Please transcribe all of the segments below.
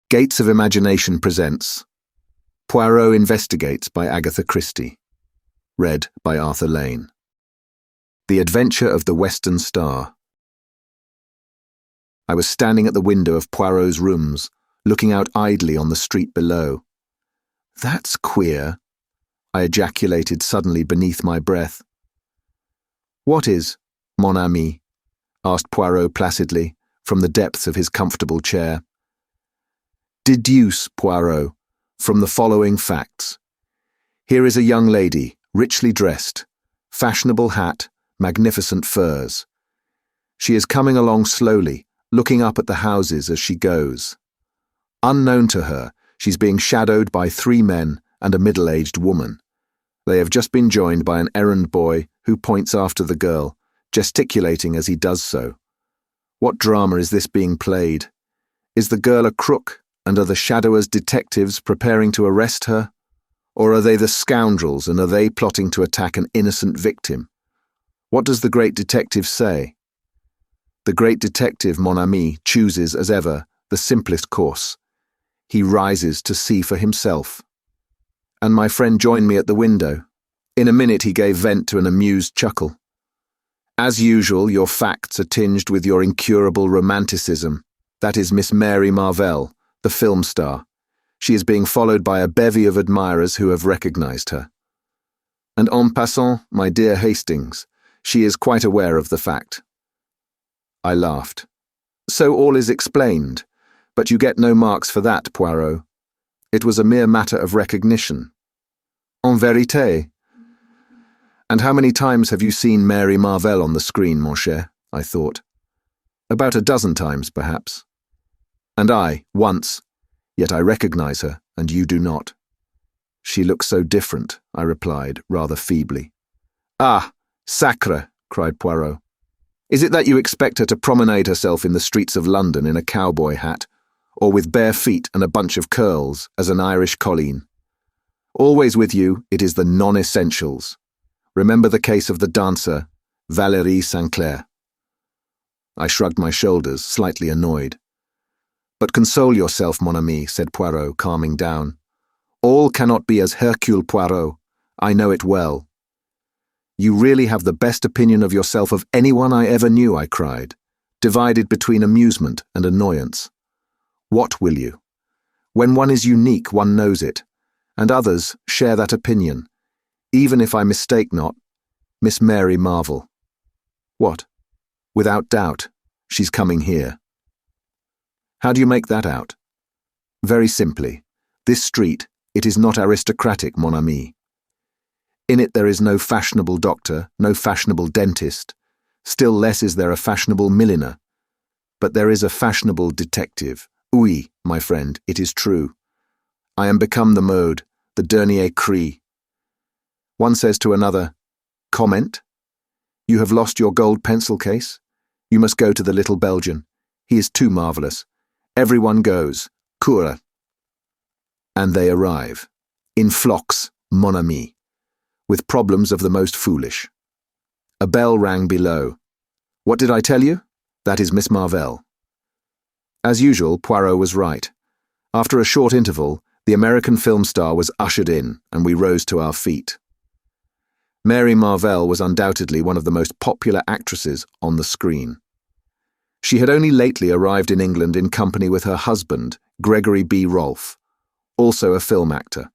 Gates of Imagination presents Poirot Investigates by Agatha Christie. Read by Arthur Lane. The Adventure of the Western Star. I was standing at the window of Poirot's rooms, looking out idly on the street below. "That's queer," I ejaculated suddenly beneath my breath. "What is, mon ami?" asked Poirot placidly, from the depths of his comfortable chair. "Deduce, Poirot, from the following facts. Here is a young lady, richly dressed, fashionable hat, magnificent furs. She is coming along slowly, looking up at the houses as she goes. Unknown to her, she's being shadowed by 3 men and a middle-aged woman. They have just been joined by an errand boy who points after the girl, gesticulating as he does so. What drama is this being played? Is the girl a crook, and are the shadowers detectives preparing to arrest her? Or are they the scoundrels, and are they plotting to attack an innocent victim? What does the great detective say? The great detective, mon ami, chooses, as ever, the simplest course. He rises to see for himself. And my friend joined me at the window. In a minute he gave vent to an amused chuckle. As usual, your facts are tinged with your incurable romanticism. That is Miss Mary Marvell, the film star. She is being followed by a bevy of admirers who have recognized her. And en passant, my dear Hastings, she is quite aware of the fact." I laughed. "So all is explained, but you get no marks for that, Poirot. It was a mere matter of recognition." "En vérité." "And how many times have you seen Mary Marvell on the screen, mon cher?" I thought. "About a dozen times, perhaps." "And I, once. Yet I recognize her, and you do not." "She looks so different," I replied, rather feebly. "Ah, sacre!" cried Poirot. "Is it that you expect her to promenade herself in the streets of London in a cowboy hat, or with bare feet and a bunch of curls, as an Irish colleen? Always with you, it is the non-essentials. Remember the case of the dancer, Valérie Saint-Clair." I shrugged my shoulders, slightly annoyed. "But console yourself, mon ami," said Poirot, calming down. "All cannot be as Hercule Poirot. I know it well." "You really have the best opinion of yourself of anyone I ever knew," I cried, divided between amusement and annoyance. "What will you? When one is unique, one knows it, and others share that opinion, even if I mistake not, Miss Mary Marvell. What? Without doubt, she's coming here." "How do you make that out?" "Very simply. This street, it is not aristocratic, mon ami. In it there is no fashionable doctor, no fashionable dentist, still less is there a fashionable milliner. But there is a fashionable detective. Oui, my friend, it is true. I am become the mode, the dernier cri. One says to another, 'Comment? You have lost your gold pencil case? You must go to the little Belgian. He is too marvellous. Everyone goes. Courez.' And they arrive, in flocks, mon ami, with problems of the most foolish. A bell rang below. What did I tell you? That is Miss Marvell." As usual, Poirot was right. After a short interval, the American film star was ushered in, and we rose to our feet. Mary Marvell was undoubtedly one of the most popular actresses on the screen. She had only lately arrived in England in company with her husband, Gregory B. Rolfe, also a film actor.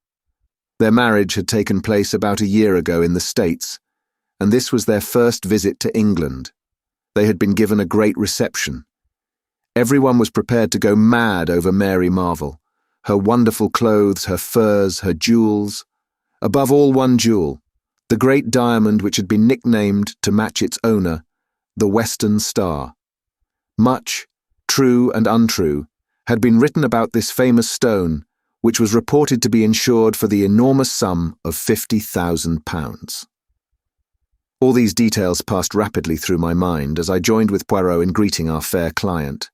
Their marriage had taken place about a year ago in the States, and this was their first visit to England. They had been given a great reception. Everyone was prepared to go mad over Mary Marvell, her wonderful clothes, her furs, her jewels. Above all, one jewel, the great diamond which had been nicknamed, to match its owner, the Western Star. Much, true and untrue, had been written about this famous stone, which was reported to be insured for the enormous sum of £50,000. All these details passed rapidly through my mind as I joined with Poirot in greeting our fair client.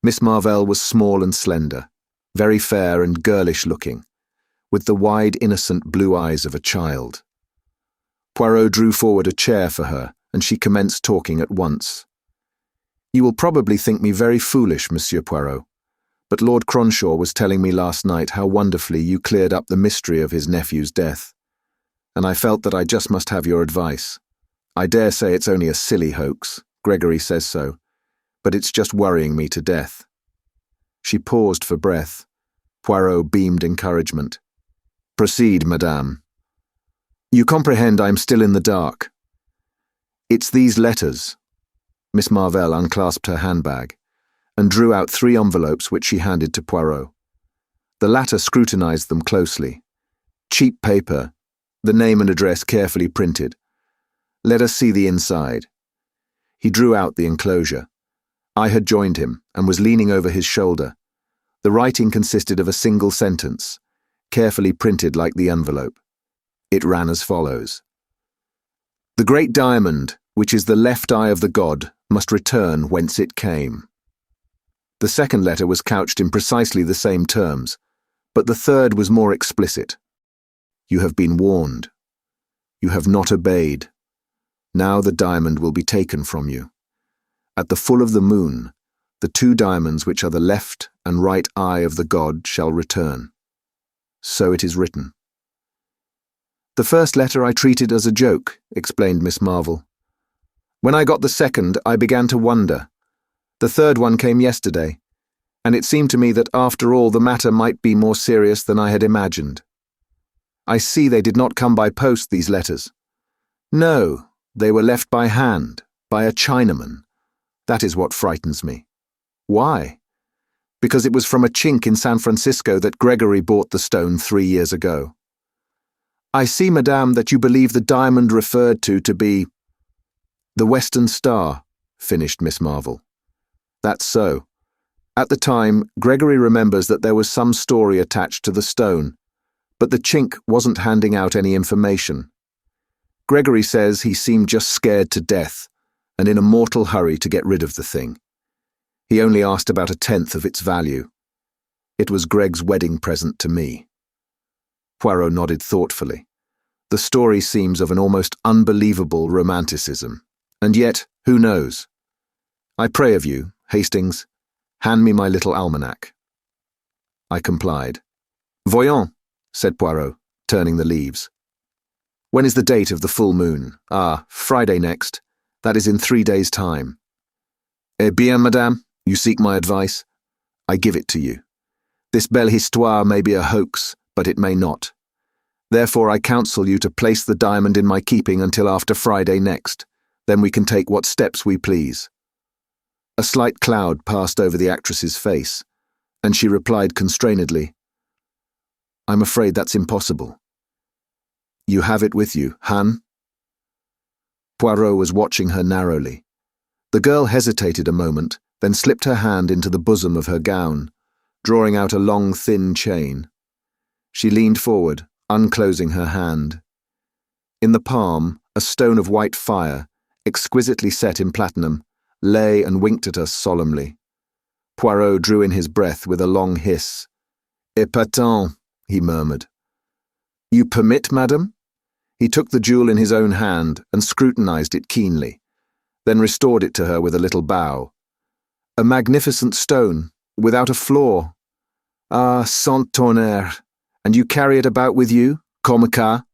Miss Marvell was small and slender, very fair and girlish-looking, with the wide, innocent blue eyes of a child. Poirot drew forward a chair for her, and she commenced talking at once. "You will probably think me very foolish, Monsieur Poirot, but Lord Cronshaw was telling me last night how wonderfully you cleared up the mystery of his nephew's death, and I felt that I just must have your advice. I dare say it's only a silly hoax, Gregory says so, but it's just worrying me to death." She paused for breath. Poirot beamed encouragement. "Proceed, madame. You comprehend I'm still in the dark. It's these letters." Miss Marvell unclasped her handbag and drew out 3 envelopes which she handed to Poirot. The latter scrutinized them closely. Cheap paper, the name and address carefully printed. "Let us see the inside." He drew out the enclosure. I had joined him and was leaning over his shoulder. The writing consisted of a single sentence, carefully printed like the envelope. It ran as follows: "The great diamond, which is the left eye of the god, must return whence it came." The second letter was couched in precisely the same terms, but the third was more explicit. "You have been warned. You have not obeyed. Now the diamond will be taken from you. At the full of the moon, the 2 diamonds which are the left and right eye of the god shall return. So it is written." "The first letter I treated as a joke," explained Miss Marvel. "When I got the second, I began to wonder. The third one came yesterday, and it seemed to me that after all the matter might be more serious than I had imagined. I see they did not come by post, these letters. No, they were left by hand, by a Chinaman. That is what frightens me." "Why?" "Because it was from a chink in San Francisco that Gregory bought the stone 3 years ago." "I see, madame, that you believe the diamond referred to be—" "The Western Star," finished Miss Marvel. "That's so. At the time, Gregory remembers that there was some story attached to the stone, but the chink wasn't handing out any information. Gregory says he seemed just scared to death and in a mortal hurry to get rid of the thing. He only asked about 1/10 of its value. It was Greg's wedding present to me." Poirot nodded thoughtfully. The story seems of an almost unbelievable romanticism, and yet, who knows? "I pray of you, Hastings, hand me my little almanac." I complied. "Voyons," said Poirot, turning the leaves. "When is the date of the full moon? Ah, Friday next. That is in 3 days' time." "Eh bien, madame, you seek my advice. I give it to you. This belle histoire may be a hoax, but it may not. Therefore I counsel you to place the diamond in my keeping until after Friday next. Then we can take what steps we please." A slight cloud passed over the actress's face, and she replied constrainedly, "I'm afraid that's impossible." "You have it with you, Han?" Poirot was watching her narrowly. The girl hesitated a moment, then slipped her hand into the bosom of her gown, drawing out a long, thin chain. She leaned forward, unclosing her hand. In the palm, a stone of white fire, exquisitely set in platinum, lay and winked at us solemnly. Poirot drew in his breath with a long hiss. "Épatant," he murmured. "You permit, madam?" He took the jewel in his own hand and scrutinized it keenly, then restored it to her with a little bow. "A magnificent stone, without a flaw. Ah, sans tonnerre. And you carry it about with you, comme ça?"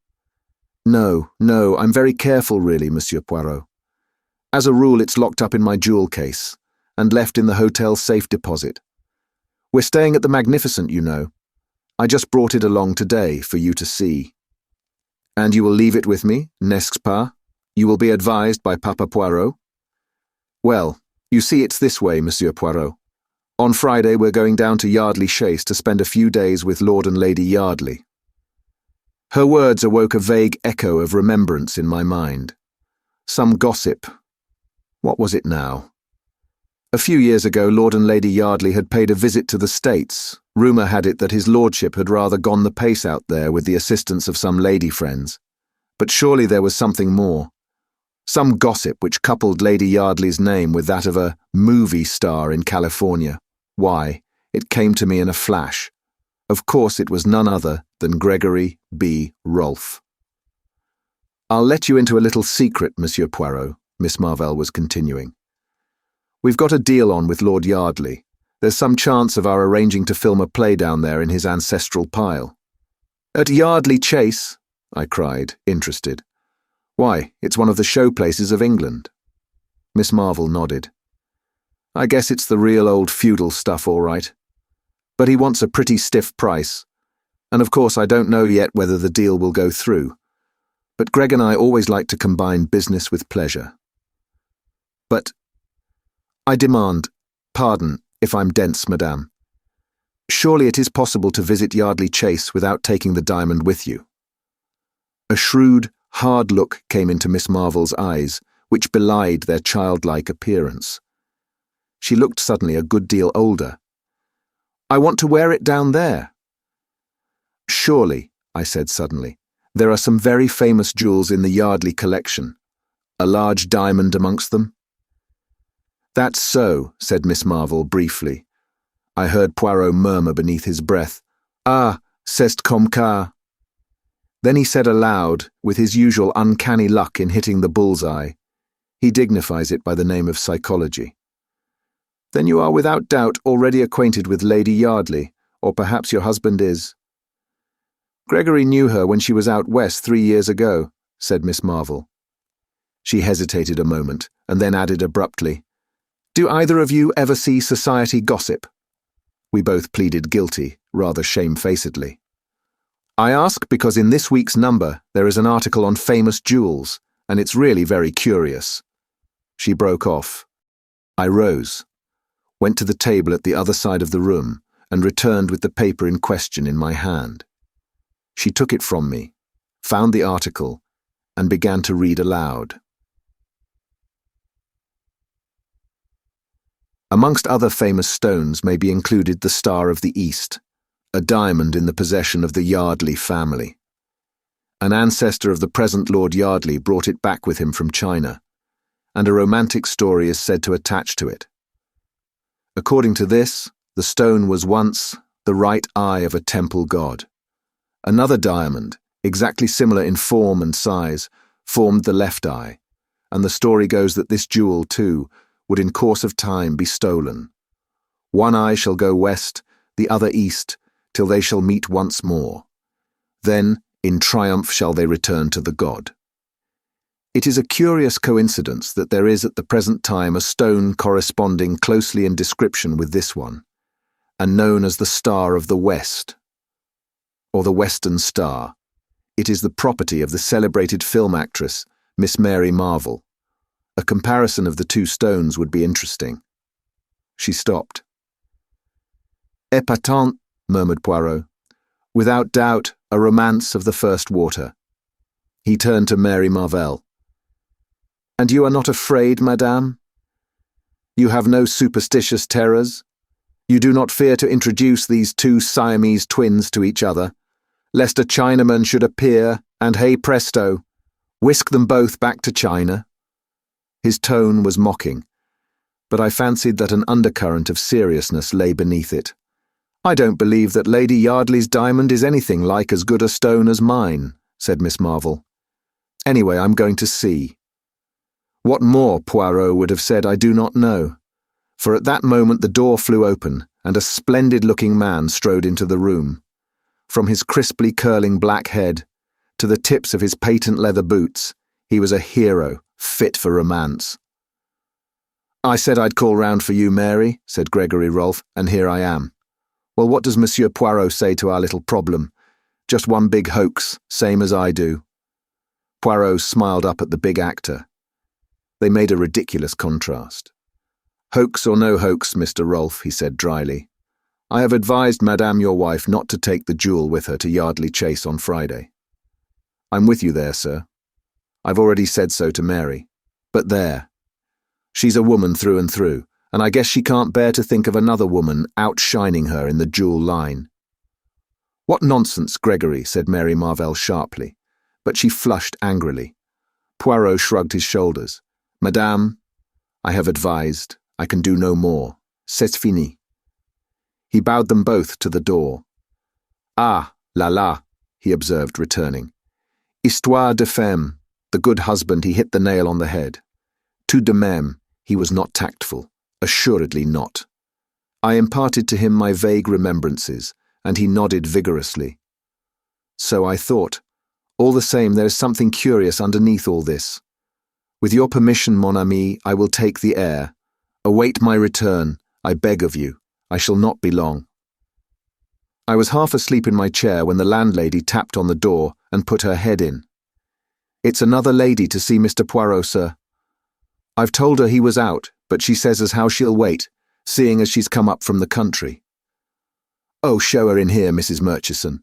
No, I'm very careful really, Monsieur Poirot. As a rule, it's locked up in my jewel case and left in the hotel safe deposit. We're staying at the Magnificent, you know. I just brought it along today for you to see." "And you will leave it with me, n'est-ce pas? You will be advised by Papa Poirot?" "Well, you see it's this way, Monsieur Poirot. On Friday we're going down to Yardley Chase to spend a few days with Lord and Lady Yardley." Her words awoke a vague echo of remembrance in my mind. Some gossip. What was it now? A few years ago Lord and Lady Yardley had paid a visit to the States. Rumour had it that his lordship had rather gone the pace out there with the assistance of some lady friends. But surely there was something more. Some gossip which coupled Lady Yardley's name with that of a movie star in California. Why, it came to me in a flash. Of course it was none other than Gregory B. Rolfe. "I'll let you into a little secret, Monsieur Poirot," Miss Marvell was continuing. "We've got a deal on with Lord Yardley, There's some chance of our arranging to film a play down there in his ancestral pile." "At Yardley Chase?" I cried, interested. "Why, it's one of the showplaces of England." Miss Marvel nodded. "I guess it's the real old feudal stuff, all right. But he wants a pretty stiff price. And of course I don't know yet whether the deal will go through. But Greg and I always like to combine business with pleasure." "But," I demand, "pardon if I'm dense, madame. Surely it is possible to visit Yardley Chase without taking the diamond with you." A shrewd, hard look came into Miss Marvel's eyes, which belied their childlike appearance. She looked suddenly a good deal older. "I want to wear it down there." "Surely," I said suddenly, "there are some very famous jewels in the Yardley collection. A large diamond amongst them?" "That's so," said Miss Marvel briefly. I heard Poirot murmur beneath his breath, "Ah, c'est comme ça." Then he said aloud, with his usual uncanny luck in hitting the bull's-eye, he dignifies it by the name of psychology, "Then you are without doubt already acquainted with Lady Yardley, or perhaps your husband is." "Gregory knew her when she was out west 3 years ago," said Miss Marvel. She hesitated a moment, and then added abruptly, "Do either of you ever see society gossip?" We both pleaded guilty, rather shamefacedly. "I ask because in this week's number there is an article on famous jewels, and it's really very curious." She broke off. I rose, went to the table at the other side of the room, and returned with the paper in question in my hand. She took it from me, found the article, and began to read aloud. Amongst other famous stones may be included the Star of the East, a diamond in the possession of the Yardley family. An ancestor of the present Lord Yardley brought it back with him from China, and a romantic story is said to attach to it. According to this, the stone was once the right eye of a temple god. Another diamond, exactly similar in form and size, formed the left eye, and the story goes that this jewel, too, would in course of time be stolen. One eye shall go west, the other east, till they shall meet once more. Then, in triumph shall they return to the god. It is a curious coincidence that there is at the present time a stone corresponding closely in description with this one, and known as the Star of the West, or the Western Star. It is the property of the celebrated film actress, Miss Mary Marvel. A comparison of the two stones would be interesting. She stopped. "Épatant," murmured Poirot. "Without doubt, a romance of the first water." He turned to Mary Marvell. "And you are not afraid, madame? You have no superstitious terrors? You do not fear to introduce these two Siamese twins to each other, lest a Chinaman should appear and, hey presto, whisk them both back to China?" His tone was mocking, but I fancied that an undercurrent of seriousness lay beneath it. "I don't believe that Lady Yardley's diamond is anything like as good a stone as mine," said Miss Marvel. "Anyway, I'm going to see." What more Poirot would have said I do not know, for at that moment the door flew open and a splendid-looking man strode into the room. From his crisply curling black head to the tips of his patent leather boots, he was a hero, fit for romance. "I said I'd call round for you, Mary," said Gregory Rolfe, "and here I am. Well, what does Monsieur Poirot say to our little problem? Just one big hoax, same as I do." Poirot smiled up at the big actor. They made a ridiculous contrast. "Hoax or no hoax, Mr. Rolfe," he said dryly, "I have advised Madame your wife not to take the jewel with her to Yardley Chase on Friday. I'm with you there, sir. I've already said so to Mary. But there. She's a woman through and through, and I guess she can't bear to think of another woman outshining her in the jewel line." "What nonsense, Gregory," said Mary Marvell sharply, but she flushed angrily. Poirot shrugged his shoulders. "Madame, I have advised. I can do no more. C'est fini." He bowed them both to the door. "Ah, la la," he observed, returning. "Histoire de femme. The good husband, he hit the nail on the head. Tout de même, he was not tactful, assuredly not. I imparted to him my vague remembrances, and he nodded vigorously. So I thought. All the same, there is something curious underneath all this. With your permission, mon ami, I will take the air. Await my return, I beg of you. I shall not be long. I was half asleep in my chair when the landlady tapped on the door and put her head in. It's another lady to see Mr. Poirot, sir. I've told her he was out, but she says as how she'll wait, seeing as she's come up from the country. Oh, show her in here, Mrs. Murchison.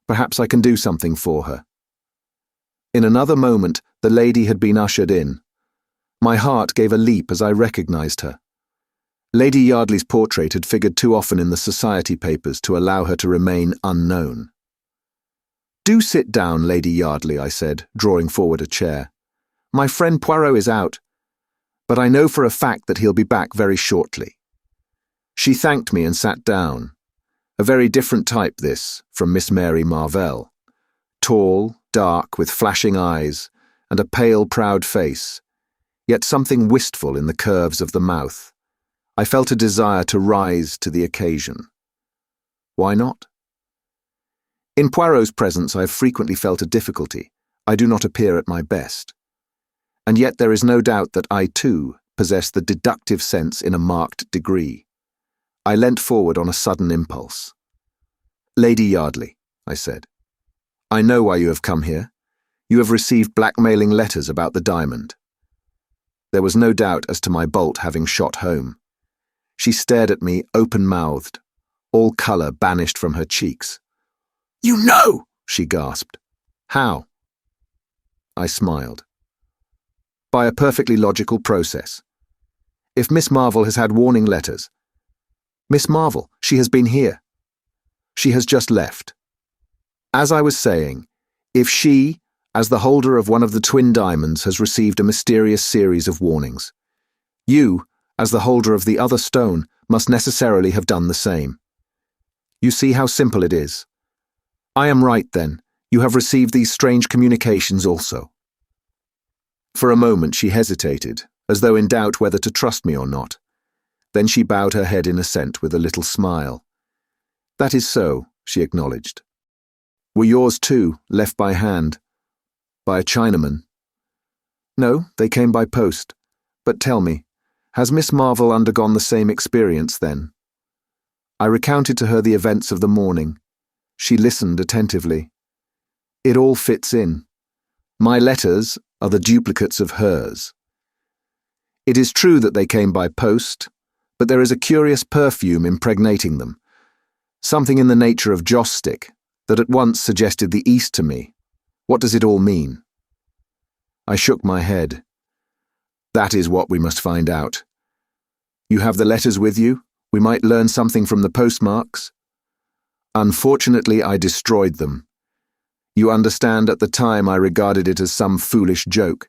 Perhaps I can do something for her. In another moment, the lady had been ushered in. My heart gave a leap as I recognized her. Lady Yardley's portrait had figured too often in the society papers to allow her to remain unknown. Do sit down, Lady Yardley, I said, drawing forward a chair. My friend Poirot is out, but I know for a fact that he'll be back very shortly. She thanked me and sat down. A very different type, this, from Miss Mary Marvell. Tall, dark, with flashing eyes, and a pale, proud face, yet something wistful in the curves of the mouth. I felt a desire to rise to the occasion. Why not? In Poirot's presence I have frequently felt a difficulty. I do not appear at my best. And yet there is no doubt that I, too, possess the deductive sense in a marked degree. I leant forward on a sudden impulse. Lady Yardley, I said, I know why you have come here. You have received blackmailing letters about the diamond. There was no doubt as to my bolt having shot home. She stared at me open-mouthed, all colour banished from her cheeks. You know, she gasped. How? I smiled. By a perfectly logical process. If Miss Marvel has had warning letters, Miss Marvel, she has been here. She has just left. As I was saying, if she, as the holder of one of the twin diamonds, has received a mysterious series of warnings, you, as the holder of the other stone, must necessarily have done the same. You see how simple it is. I am right, then. You have received these strange communications also. For a moment she hesitated, as though in doubt whether to trust me or not. Then she bowed her head in assent with a little smile. That is so, she acknowledged. Were yours too, left by hand? By a Chinaman? No, they came by post. But tell me, has Miss Marvel undergone the same experience then? I recounted to her the events of the morning. She listened attentively. It all fits in. My letters are the duplicates of hers. It is true that they came by post, but there is a curious perfume impregnating them, something in the nature of joss stick that at once suggested the East to me. What does it all mean? I shook my head. That is what we must find out. You have the letters with you? We might learn something from the postmarks. Unfortunately, I destroyed them. You understand, at the time I regarded it as some foolish joke.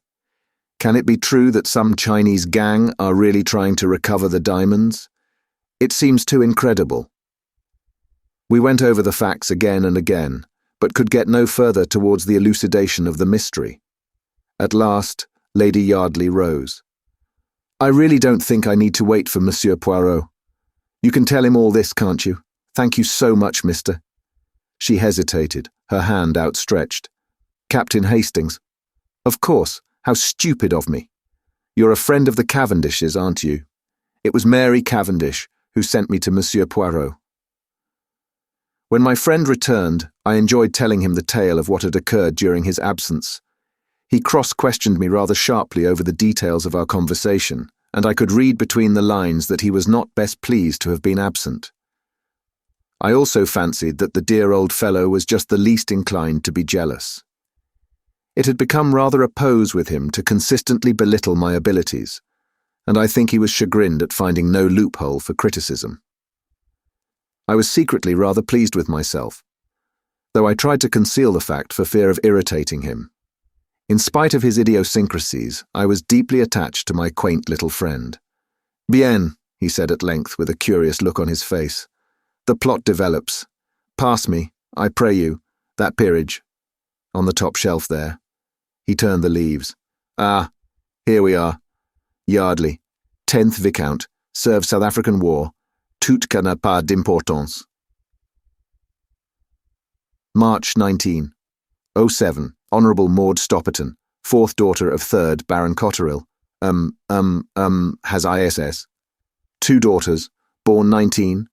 Can it be true that some Chinese gang are really trying to recover the diamonds? It seems too incredible. We went over the facts again and again, but could get no further towards the elucidation of the mystery. At last, Lady Yardley rose. I really don't think I need to wait for Monsieur Poirot. You can tell him all this, can't you? Thank you so much, mister. She hesitated, her hand outstretched. Captain Hastings. Of course, how stupid of me. You're a friend of the Cavendishes, aren't you? It was Mary Cavendish who sent me to Monsieur Poirot. When my friend returned, I enjoyed telling him the tale of what had occurred during his absence. He cross-questioned me rather sharply over the details of our conversation, and I could read between the lines that he was not best pleased to have been absent. I also fancied that the dear old fellow was just the least inclined to be jealous. It had become rather a pose with him to consistently belittle my abilities, and I think he was chagrined at finding no loophole for criticism. I was secretly rather pleased with myself, though I tried to conceal the fact for fear of irritating him. In spite of his idiosyncrasies, I was deeply attached to my quaint little friend. Bien, he said at length with a curious look on his face. The plot develops. Pass me, I pray you, that peerage. On the top shelf there. He turned the leaves. Ah, here we are. Yardley, 10th Viscount, served South African War, Tout ça n'a pas d'importance. March 19. 07. Honourable Maud Stopperton, fourth daughter of 3rd Baron Cotterill, has ISS. 2 daughters, born 19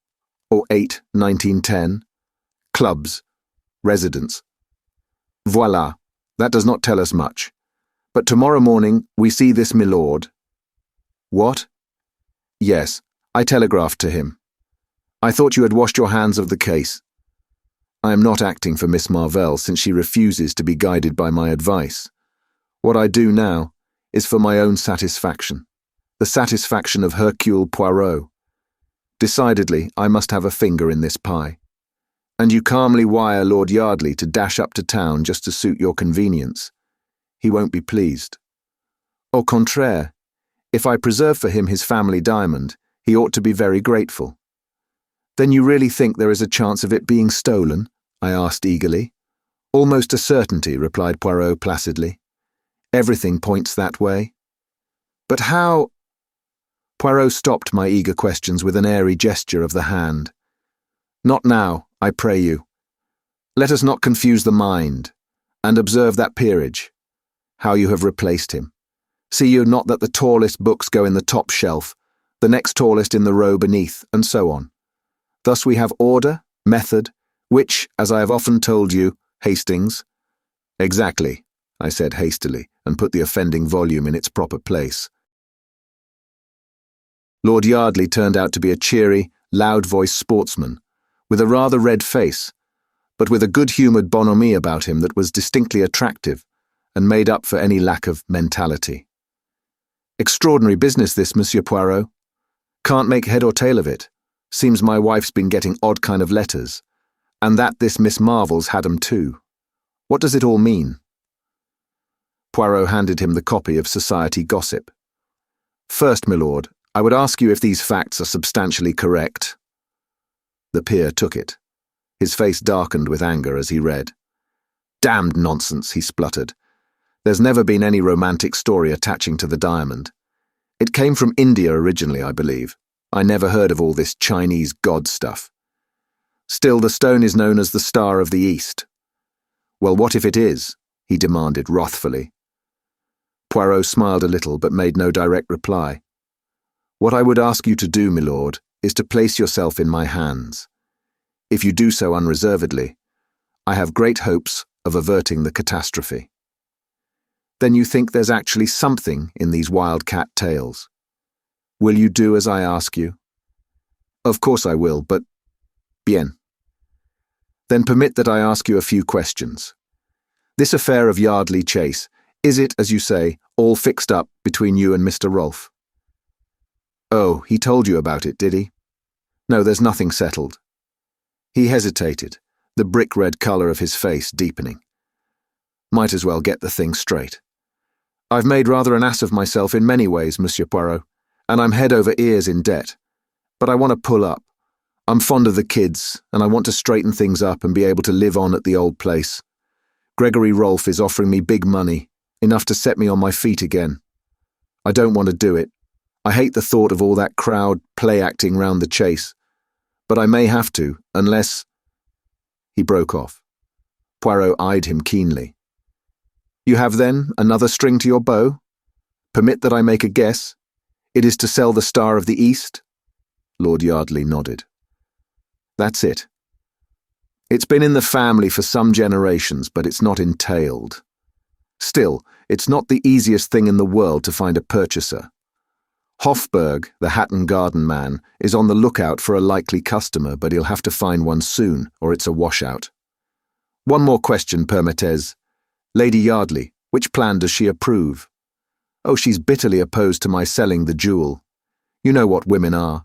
or 8, 1910. Clubs. Residence. Voilà, that does not tell us much. But tomorrow morning we see this milord. What? Yes, I telegraphed to him. I thought you had washed your hands of the case. I am not acting for Miss Marvell since she refuses to be guided by my advice. What I do now is for my own satisfaction, the satisfaction of Hercule Poirot. Decidedly, I must have a finger in this pie. And you calmly wire Lord Yardley to dash up to town just to suit your convenience. He won't be pleased. Au contraire, if I preserve for him his family diamond, he ought to be very grateful. Then you really think there is a chance of it being stolen? I asked eagerly. Almost a certainty, replied Poirot placidly. Everything points that way. But how? Poirot stopped my eager questions with an airy gesture of the hand. Not now, I pray you. Let us not confuse the mind, and observe that peerage, how you have replaced him. See you not that the tallest books go in the top shelf, the next tallest in the row beneath, and so on. Thus we have order, method, which, as I have often told you, Hastings— Exactly, I said hastily, and put the offending volume in its proper place. Lord Yardley turned out to be a cheery, loud-voiced sportsman, with a rather red face, but with a good-humoured bonhomie about him that was distinctly attractive, and made up for any lack of mentality. Extraordinary business this, Monsieur Poirot. Can't make head or tail of it. Seems my wife's been getting odd kind of letters, and that this Miss Marvel's had 'em too. What does it all mean? Poirot handed him the copy of Society Gossip. First, my lord, I would ask you if these facts are substantially correct. The peer took it. His face darkened with anger as he read. Damned nonsense, he spluttered. There's never been any romantic story attaching to the diamond. It came from India originally, I believe. I never heard of all this Chinese god stuff. Still, the stone is known as the Star of the East. Well, what if it is? He demanded wrathfully. Poirot smiled a little but made no direct reply. What I would ask you to do, my lord, is to place yourself in my hands. If you do so unreservedly, I have great hopes of averting the catastrophe. Then you think there's actually something in these wildcat tales? Will you do as I ask you? Of course I will, but— Bien. Then permit that I ask you a few questions. This affair of Yardley Chase, is it, as you say, all fixed up between you and Mr. Rolfe? Oh, he told you about it, did he? No, there's nothing settled. He hesitated, the brick-red colour of his face deepening. Might as well get the thing straight. I've made rather an ass of myself in many ways, Monsieur Poirot, and I'm head over ears in debt. But I want to pull up. I'm fond of the kids, and I want to straighten things up and be able to live on at the old place. Gregory Rolfe is offering me big money, enough to set me on my feet again. I don't want to do it. I hate the thought of all that crowd play-acting round the chase. But I may have to, unless— He broke off. Poirot eyed him keenly. You have, then, another string to your bow? Permit that I make a guess. It is to sell the Star of the East? Lord Yardley nodded. That's it. It's been in the family for some generations, but it's not entailed. Still, it's not the easiest thing in the world to find a purchaser. Hofburg, the Hatton Garden man, is on the lookout for a likely customer, but he'll have to find one soon, or it's a washout. One more question, permettez. Lady Yardley, which plan does she approve? Oh, she's bitterly opposed to my selling the jewel. You know what women are.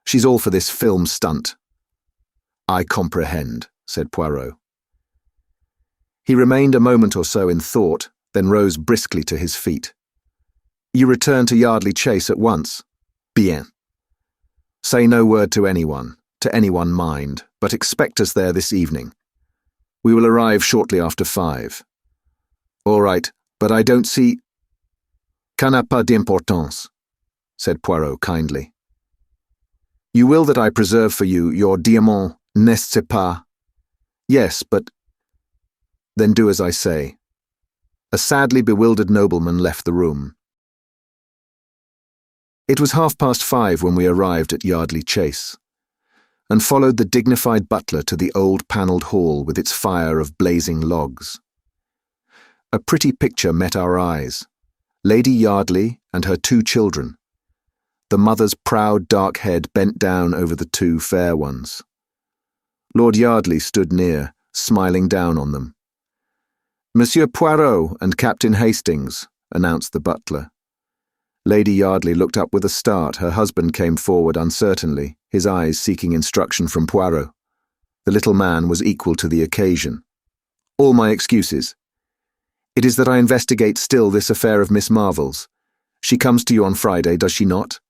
She's all for this film stunt. I comprehend, said Poirot. He remained a moment or so in thought, then rose briskly to his feet. You return to Yardley Chase at once. Bien. Say no word to anyone mind, but expect us there this evening. We will arrive shortly after 5. All right, but I don't see— Ça n'a pas d'importance, said Poirot kindly. You will that I preserve for you your diamant, n'est-ce pas? Yes, but... Then do as I say. A sadly bewildered nobleman left the room. It was 5:30 when we arrived at Yardley Chase, and followed the dignified butler to the old panelled hall with its fire of blazing logs. A pretty picture met our eyes. Lady Yardley and her 2 children. The mother's proud dark head bent down over the 2 fair ones. Lord Yardley stood near, smiling down on them. Monsieur Poirot and Captain Hastings, announced the butler. Lady Yardley looked up with a start. Her husband came forward uncertainly, his eyes seeking instruction from Poirot. The little man was equal to the occasion. All my excuses. It is that I investigate still this affair of Miss Marvel's. She comes to you on Friday, does she not?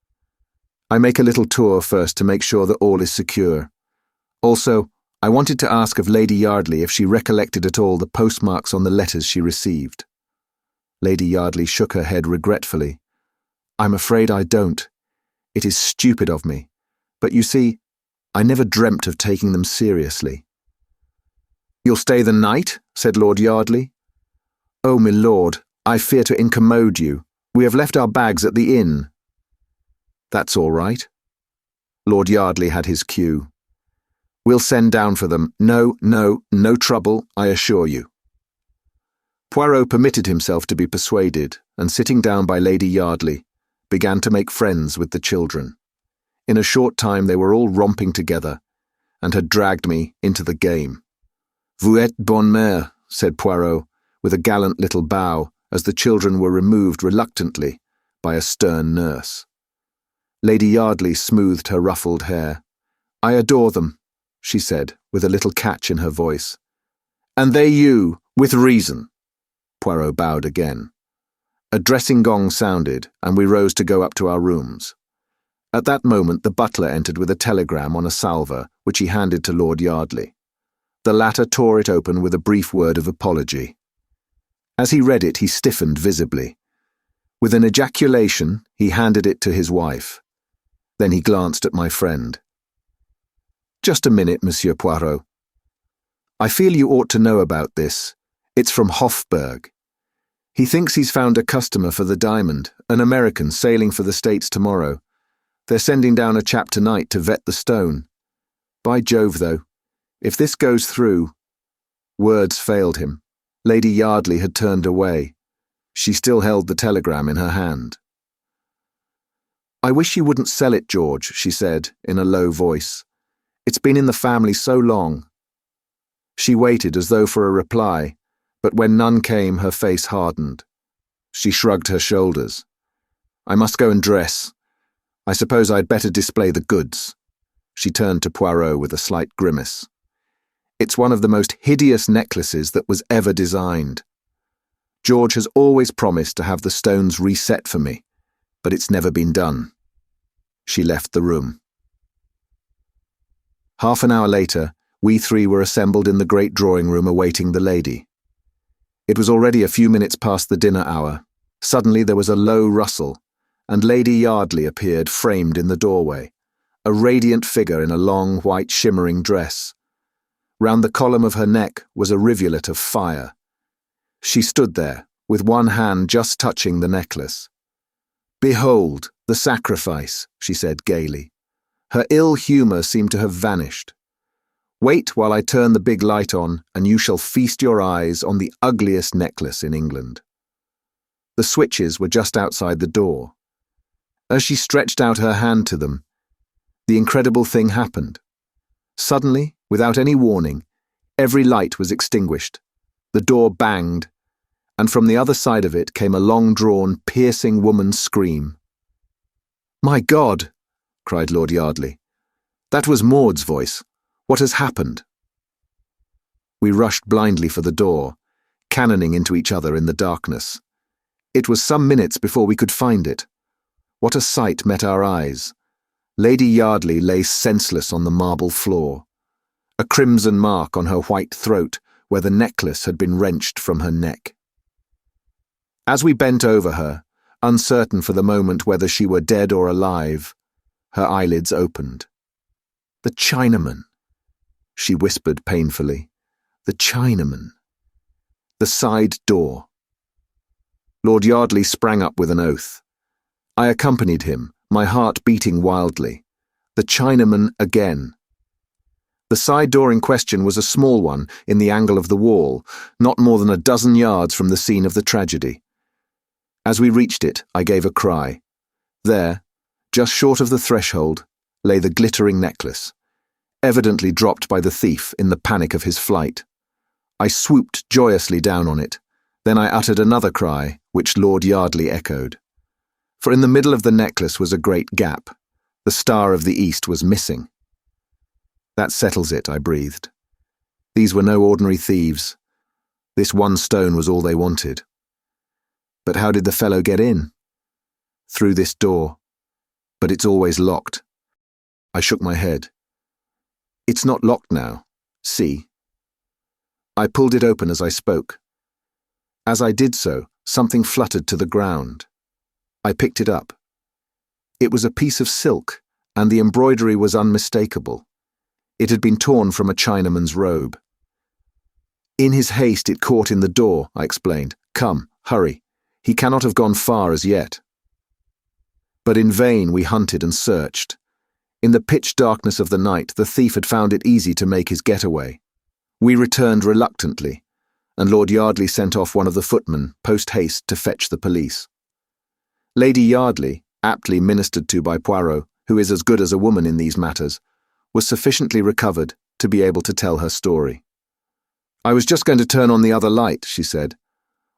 I make a little tour first to make sure that all is secure. Also, I wanted to ask of Lady Yardley if she recollected at all the postmarks on the letters she received. Lady Yardley shook her head regretfully. I'm afraid I don't. It is stupid of me. But you see, I never dreamt of taking them seriously. You'll stay the night? Said Lord Yardley. Oh, my lord, I fear to incommode you. We have left our bags at the inn. That's all right. Lord Yardley had his cue. We'll send down for them. No trouble, I assure you. Poirot permitted himself to be persuaded, and sitting down by Lady Yardley, began to make friends with the children. In a short time they were all romping together, and had dragged me into the game. Vous êtes bonne mère, said Poirot, with a gallant little bow, as the children were removed reluctantly by a stern nurse. Lady Yardley smoothed her ruffled hair. I adore them, she said, with a little catch in her voice. And they you, with reason. Poirot bowed again. A dressing gong sounded, and we rose to go up to our rooms. At that moment the butler entered with a telegram on a salver, which he handed to Lord Yardley. The latter tore it open with a brief word of apology. As he read it, he stiffened visibly. With an ejaculation, he handed it to his wife. Then he glanced at my friend. Just a minute, Monsieur Poirot. I feel you ought to know about this. It's from Hofburg. He thinks he's found a customer for the diamond, an American sailing for the States tomorrow. They're sending down a chap tonight to vet the stone. By Jove, though, if this goes through... Words failed him. Lady Yardley had turned away. She still held the telegram in her hand. I wish you wouldn't sell it, George, she said, in a low voice. It's been in the family so long. She waited as though for a reply, but when none came, her face hardened. She shrugged her shoulders. I must go and dress. I suppose I'd better display the goods. She turned to Poirot with a slight grimace. It's one of the most hideous necklaces that was ever designed. George has always promised to have the stones reset for me, but it's never been done. She left the room. Half an hour later, we 3 were assembled in the great drawing room awaiting the lady. It was already a few minutes past the dinner hour. Suddenly there was a low rustle, and Lady Yardley appeared framed in the doorway, a radiant figure in a long white shimmering dress. Round the column of her neck was a rivulet of fire. She stood there, with one hand just touching the necklace. Behold, the sacrifice, she said gaily. Her ill humour seemed to have vanished. Wait while I turn the big light on, and you shall feast your eyes on the ugliest necklace in England. The switches were just outside the door. As she stretched out her hand to them, the incredible thing happened. Suddenly, without any warning, every light was extinguished. The door banged, and from the other side of it came a long-drawn, piercing woman's scream. "My God!" cried Lord Yardley. "That was Maud's voice. What has happened?" We rushed blindly for the door, cannoning into each other in the darkness. It was some minutes before we could find it. What a sight met our eyes! Lady Yardley lay senseless on the marble floor, a crimson mark on her white throat where the necklace had been wrenched from her neck. As we bent over her, uncertain for the moment whether she were dead or alive, her eyelids opened. The Chinaman, she whispered painfully. The Chinaman. The side door. Lord Yardley sprang up with an oath. I accompanied him, my heart beating wildly. The Chinaman again. The side door in question was a small one in the angle of the wall, not more than a dozen yards from the scene of the tragedy. As we reached it, I gave a cry. There, just short of the threshold, lay the glittering necklace, evidently dropped by the thief in the panic of his flight. I swooped joyously down on it. Then I uttered another cry, which Lord Yardley echoed. For in the middle of the necklace was a great gap. The Star of the East was missing. That settles it, I breathed. These were no ordinary thieves. This one stone was all they wanted. But how did the fellow get in? Through this door. But it's always locked. I shook my head. It's not locked now. See? I pulled it open as I spoke. As I did so, something fluttered to the ground. I picked it up. It was a piece of silk, and the embroidery was unmistakable. It had been torn from a Chinaman's robe. In his haste it caught in the door, I explained. Come, hurry. He cannot have gone far as yet. But in vain we hunted and searched. In the pitch darkness of the night, the thief had found it easy to make his getaway. We returned reluctantly, and Lord Yardley sent off one of the footmen, post-haste, to fetch the police. Lady Yardley, aptly ministered to by Poirot, who is as good as a woman in these matters, was sufficiently recovered to be able to tell her story. I was just going to turn on the other light, she said,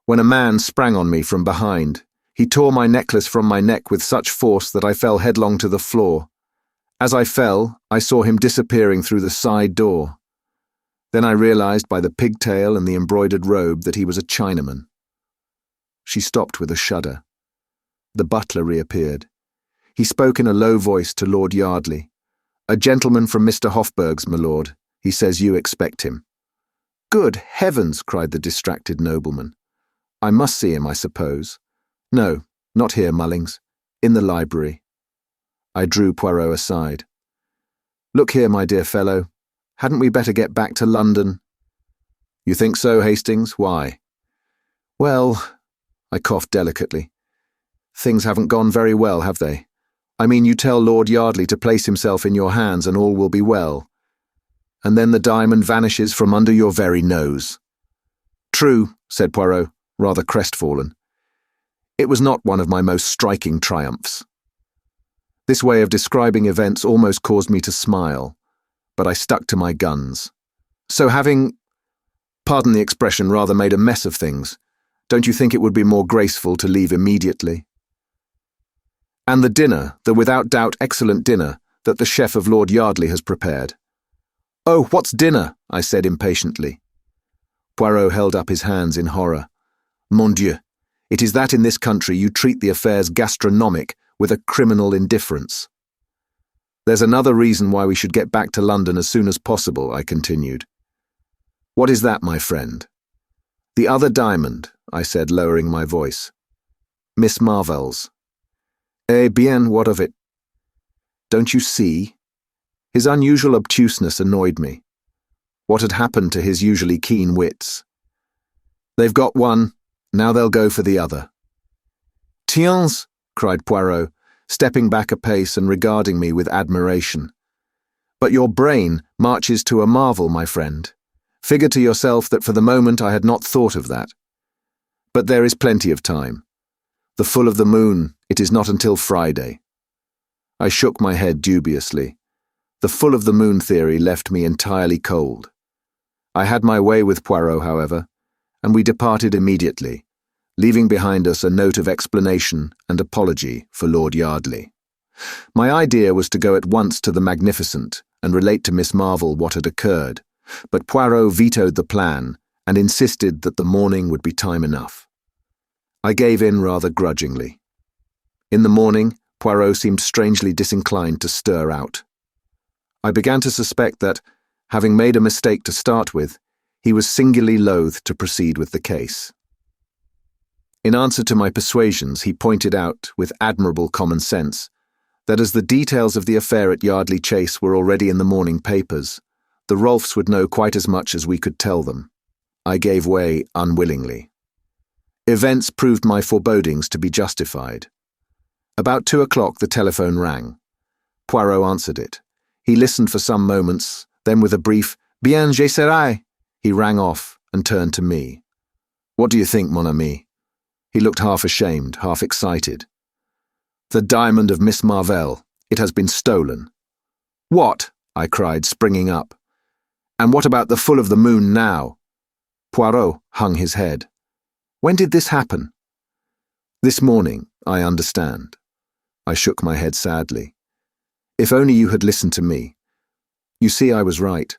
when a man sprang on me from behind. He tore my necklace from my neck with such force that I fell headlong to the floor. As I fell, I saw him disappearing through the side door. Then I realized by the pigtail and the embroidered robe that he was a Chinaman. She stopped with a shudder. The butler reappeared. He spoke in a low voice to Lord Yardley. A gentleman from Mr. Hofburg's, my lord. He says you expect him. Good heavens, cried the distracted nobleman. I must see him, I suppose. No, not here, Mullings. In the library. I drew Poirot aside. Look here, my dear fellow. Hadn't we better get back to London? You think so, Hastings? Why? Well, I coughed delicately. Things haven't gone very well, have they? I mean, you tell Lord Yardley to place himself in your hands and all will be well. And then the diamond vanishes from under your very nose. True, said Poirot, rather crestfallen. It was not one of my most striking triumphs. This way of describing events almost caused me to smile, but I stuck to my guns. So having, pardon the expression, rather made a mess of things, don't you think it would be more graceful to leave immediately? And the dinner, the without doubt excellent dinner, that the chef of Lord Yardley has prepared. Oh, what's dinner? I said impatiently. Poirot held up his hands in horror. Mon Dieu, it is that in this country you treat the affairs gastronomic with a criminal indifference. There's another reason why we should get back to London as soon as possible, I continued. What is that, my friend? The other diamond, I said, lowering my voice. Miss Marvell's. Eh bien, what of it? Don't you see? His unusual obtuseness annoyed me. What had happened to his usually keen wits? They've got one, now they'll go for the other. Tiens, cried Poirot, stepping back a pace and regarding me with admiration. But your brain marches to a marvel, my friend. Figure to yourself that for the moment I had not thought of that. But there is plenty of time. The full of the moon, it is not until Friday. I shook my head dubiously. The full of the moon theory left me entirely cold. I had my way with Poirot, however, and we departed immediately, leaving behind us a note of explanation and apology for Lord Yardley. My idea was to go at once to the Magnificent and relate to Miss Marvel what had occurred, but Poirot vetoed the plan and insisted that the morning would be time enough. I gave in rather grudgingly. In the morning, Poirot seemed strangely disinclined to stir out. I began to suspect that, having made a mistake to start with, he was singularly loath to proceed with the case. In answer to my persuasions, he pointed out, with admirable common sense, that as the details of the affair at Yardley Chase were already in the morning papers, the Rolfs would know quite as much as we could tell them. I gave way unwillingly. Events proved my forebodings to be justified. About 2 o'clock the telephone rang. Poirot answered it. He listened for some moments, then with a brief "Bien, j'essaierai," he rang off and turned to me. "What do you think, mon ami?" He looked half ashamed, half excited. "The diamond of Miss Marvell. It has been stolen." "What?" I cried, springing up. "And what about the full of the moon now?" Poirot hung his head. "When did this happen?" "This morning, I understand." I shook my head sadly. "If only you had listened to me. You see, I was right."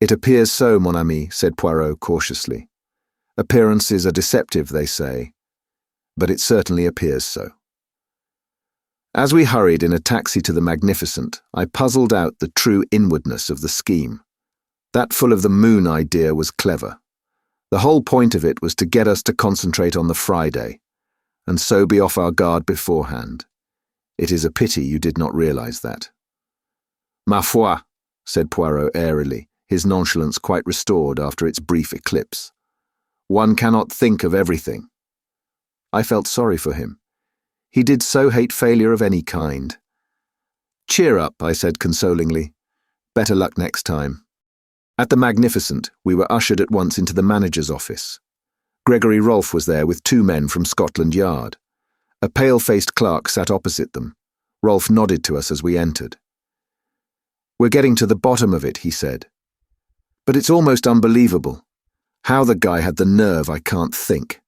"It appears so, mon ami," said Poirot cautiously. "Appearances are deceptive, they say. But it certainly appears so." As we hurried in a taxi to the Magnificent, I puzzled out the true inwardness of the scheme. That full of the moon idea was clever. The whole point of it was to get us to concentrate on the Friday, and so be off our guard beforehand. It is a pity you did not realize that. "Ma foi," said Poirot airily, his nonchalance quite restored after its brief eclipse. "One cannot think of everything." I felt sorry for him. He did so hate failure of any kind. "Cheer up," I said consolingly. "Better luck next time." At the Magnificent, we were ushered at once into the manager's office. Gregory Rolfe was there with 2 men from Scotland Yard. A pale-faced clerk sat opposite them. Rolfe nodded to us as we entered. "We're getting to the bottom of it," he said. "But it's almost unbelievable. How the guy had the nerve, I can't think."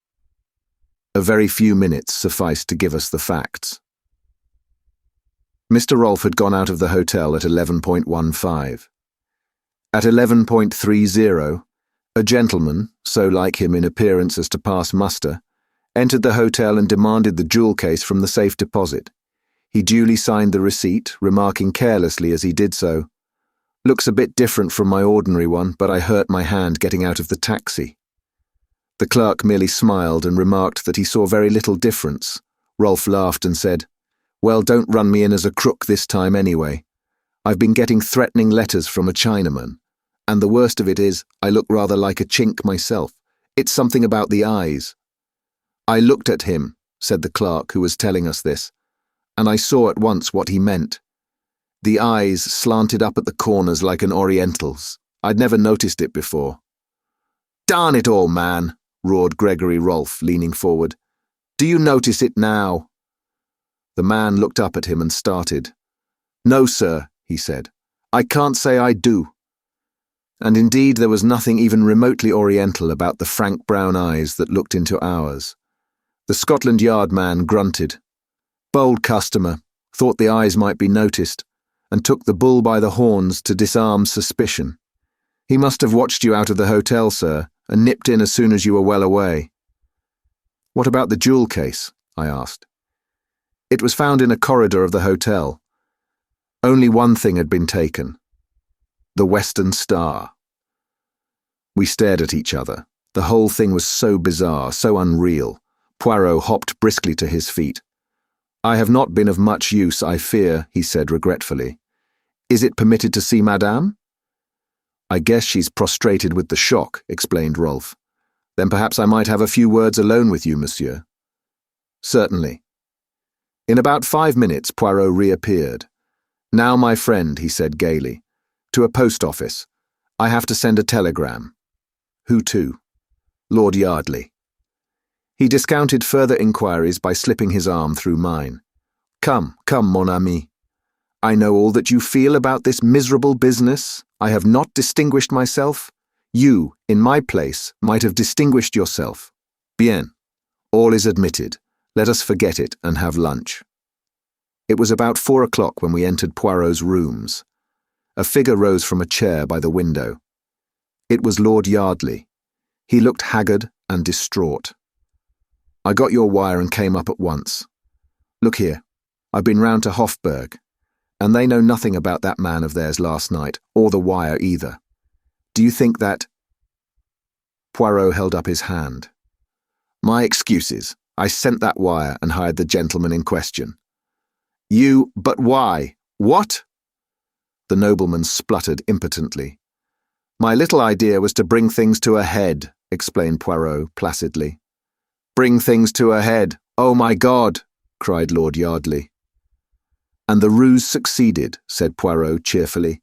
A very few minutes sufficed to give us the facts. Mr. Rolfe had gone out of the hotel at 11:15. At 11:30, a gentleman, so like him in appearance as to pass muster, entered the hotel and demanded the jewel case from the safe deposit. He duly signed the receipt, remarking carelessly as he did so, "Looks a bit different from my ordinary one, but I hurt my hand getting out of the taxi." The clerk merely smiled and remarked that he saw very little difference. Rolfe laughed and said, "Well, don't run me in as a crook this time anyway. I've been getting threatening letters from a Chinaman, and the worst of it is, I look rather like a chink myself. It's something about the eyes." "I looked at him," said the clerk who was telling us this, "and I saw at once what he meant. The eyes slanted up at the corners like an Oriental's. I'd never noticed it before." "Darn it all, man," roared Gregory Rolfe, leaning forward. "Do you notice it now?" The man looked up at him and started. "No, sir," he said. "I can't say I do." And indeed there was nothing even remotely Oriental about the frank brown eyes that looked into ours. The Scotland Yard man grunted. Bold customer, thought the eyes might be noticed, and took the bull by the horns to disarm suspicion. He must have watched you out of the hotel, sir, and nipped in as soon as you were well away. "What about the jewel case?" I asked. "It was found in a corridor of the hotel. Only one thing had been taken. The Western Star." We stared at each other. The whole thing was so bizarre, so unreal. Poirot hopped briskly to his feet. "I have not been of much use, I fear," he said regretfully. "Is it permitted to see Madame?" "I guess she's prostrated with the shock," explained Rolfe. "Then perhaps I might have a few words alone with you, monsieur." "Certainly." In about 5 minutes Poirot reappeared. "Now, my friend," he said gaily, "to a post office. I have to send a telegram." "Who to?" "Lord Yardley." He discounted further inquiries by slipping his arm through mine. Come, mon ami. I know all that you feel about this miserable business. I have not distinguished myself. You, in my place, might have distinguished yourself. Bien. All is admitted. Let us forget it and have lunch." It was about 4 o'clock when we entered Poirot's rooms. A figure rose from a chair by the window. It was Lord Yardley. He looked haggard and distraught. "I got your wire and came up at once. Look here, I've been round to Hofburg, and they know nothing about that man of theirs last night, or the wire either. Do you think that—" Poirot held up his hand. "My excuses. I sent that wire and hired the gentleman in question." But why? What? The nobleman spluttered impotently. My little idea was to bring things to a head, explained Poirot placidly. Bring things to a head, oh my God, cried Lord Yardley. And the ruse succeeded, said Poirot cheerfully.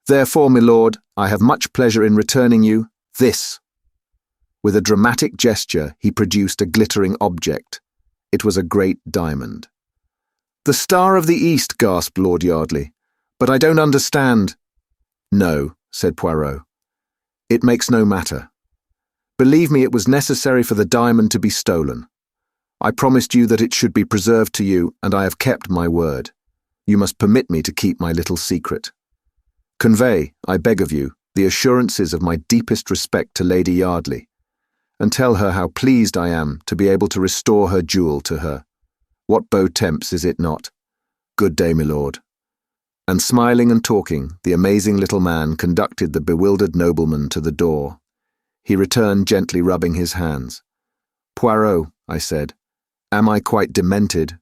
Therefore, my lord, I have much pleasure in returning you this. With a dramatic gesture, he produced a glittering object. It was a great diamond. The Star of the East, gasped Lord Yardley. But I don't understand. No, said Poirot. It makes no matter. Believe me, it was necessary for the diamond to be stolen. I promised you that it should be preserved to you, and I have kept my word. You must permit me to keep my little secret. Convey, I beg of you, the assurances of my deepest respect to Lady Yardley, and tell her how pleased I am to be able to restore her jewel to her. What beau temps, is it not? Good day, my lord. And smiling and talking, the amazing little man conducted the bewildered nobleman to the door. He returned gently rubbing his hands. Poirot, I said, am I quite demented?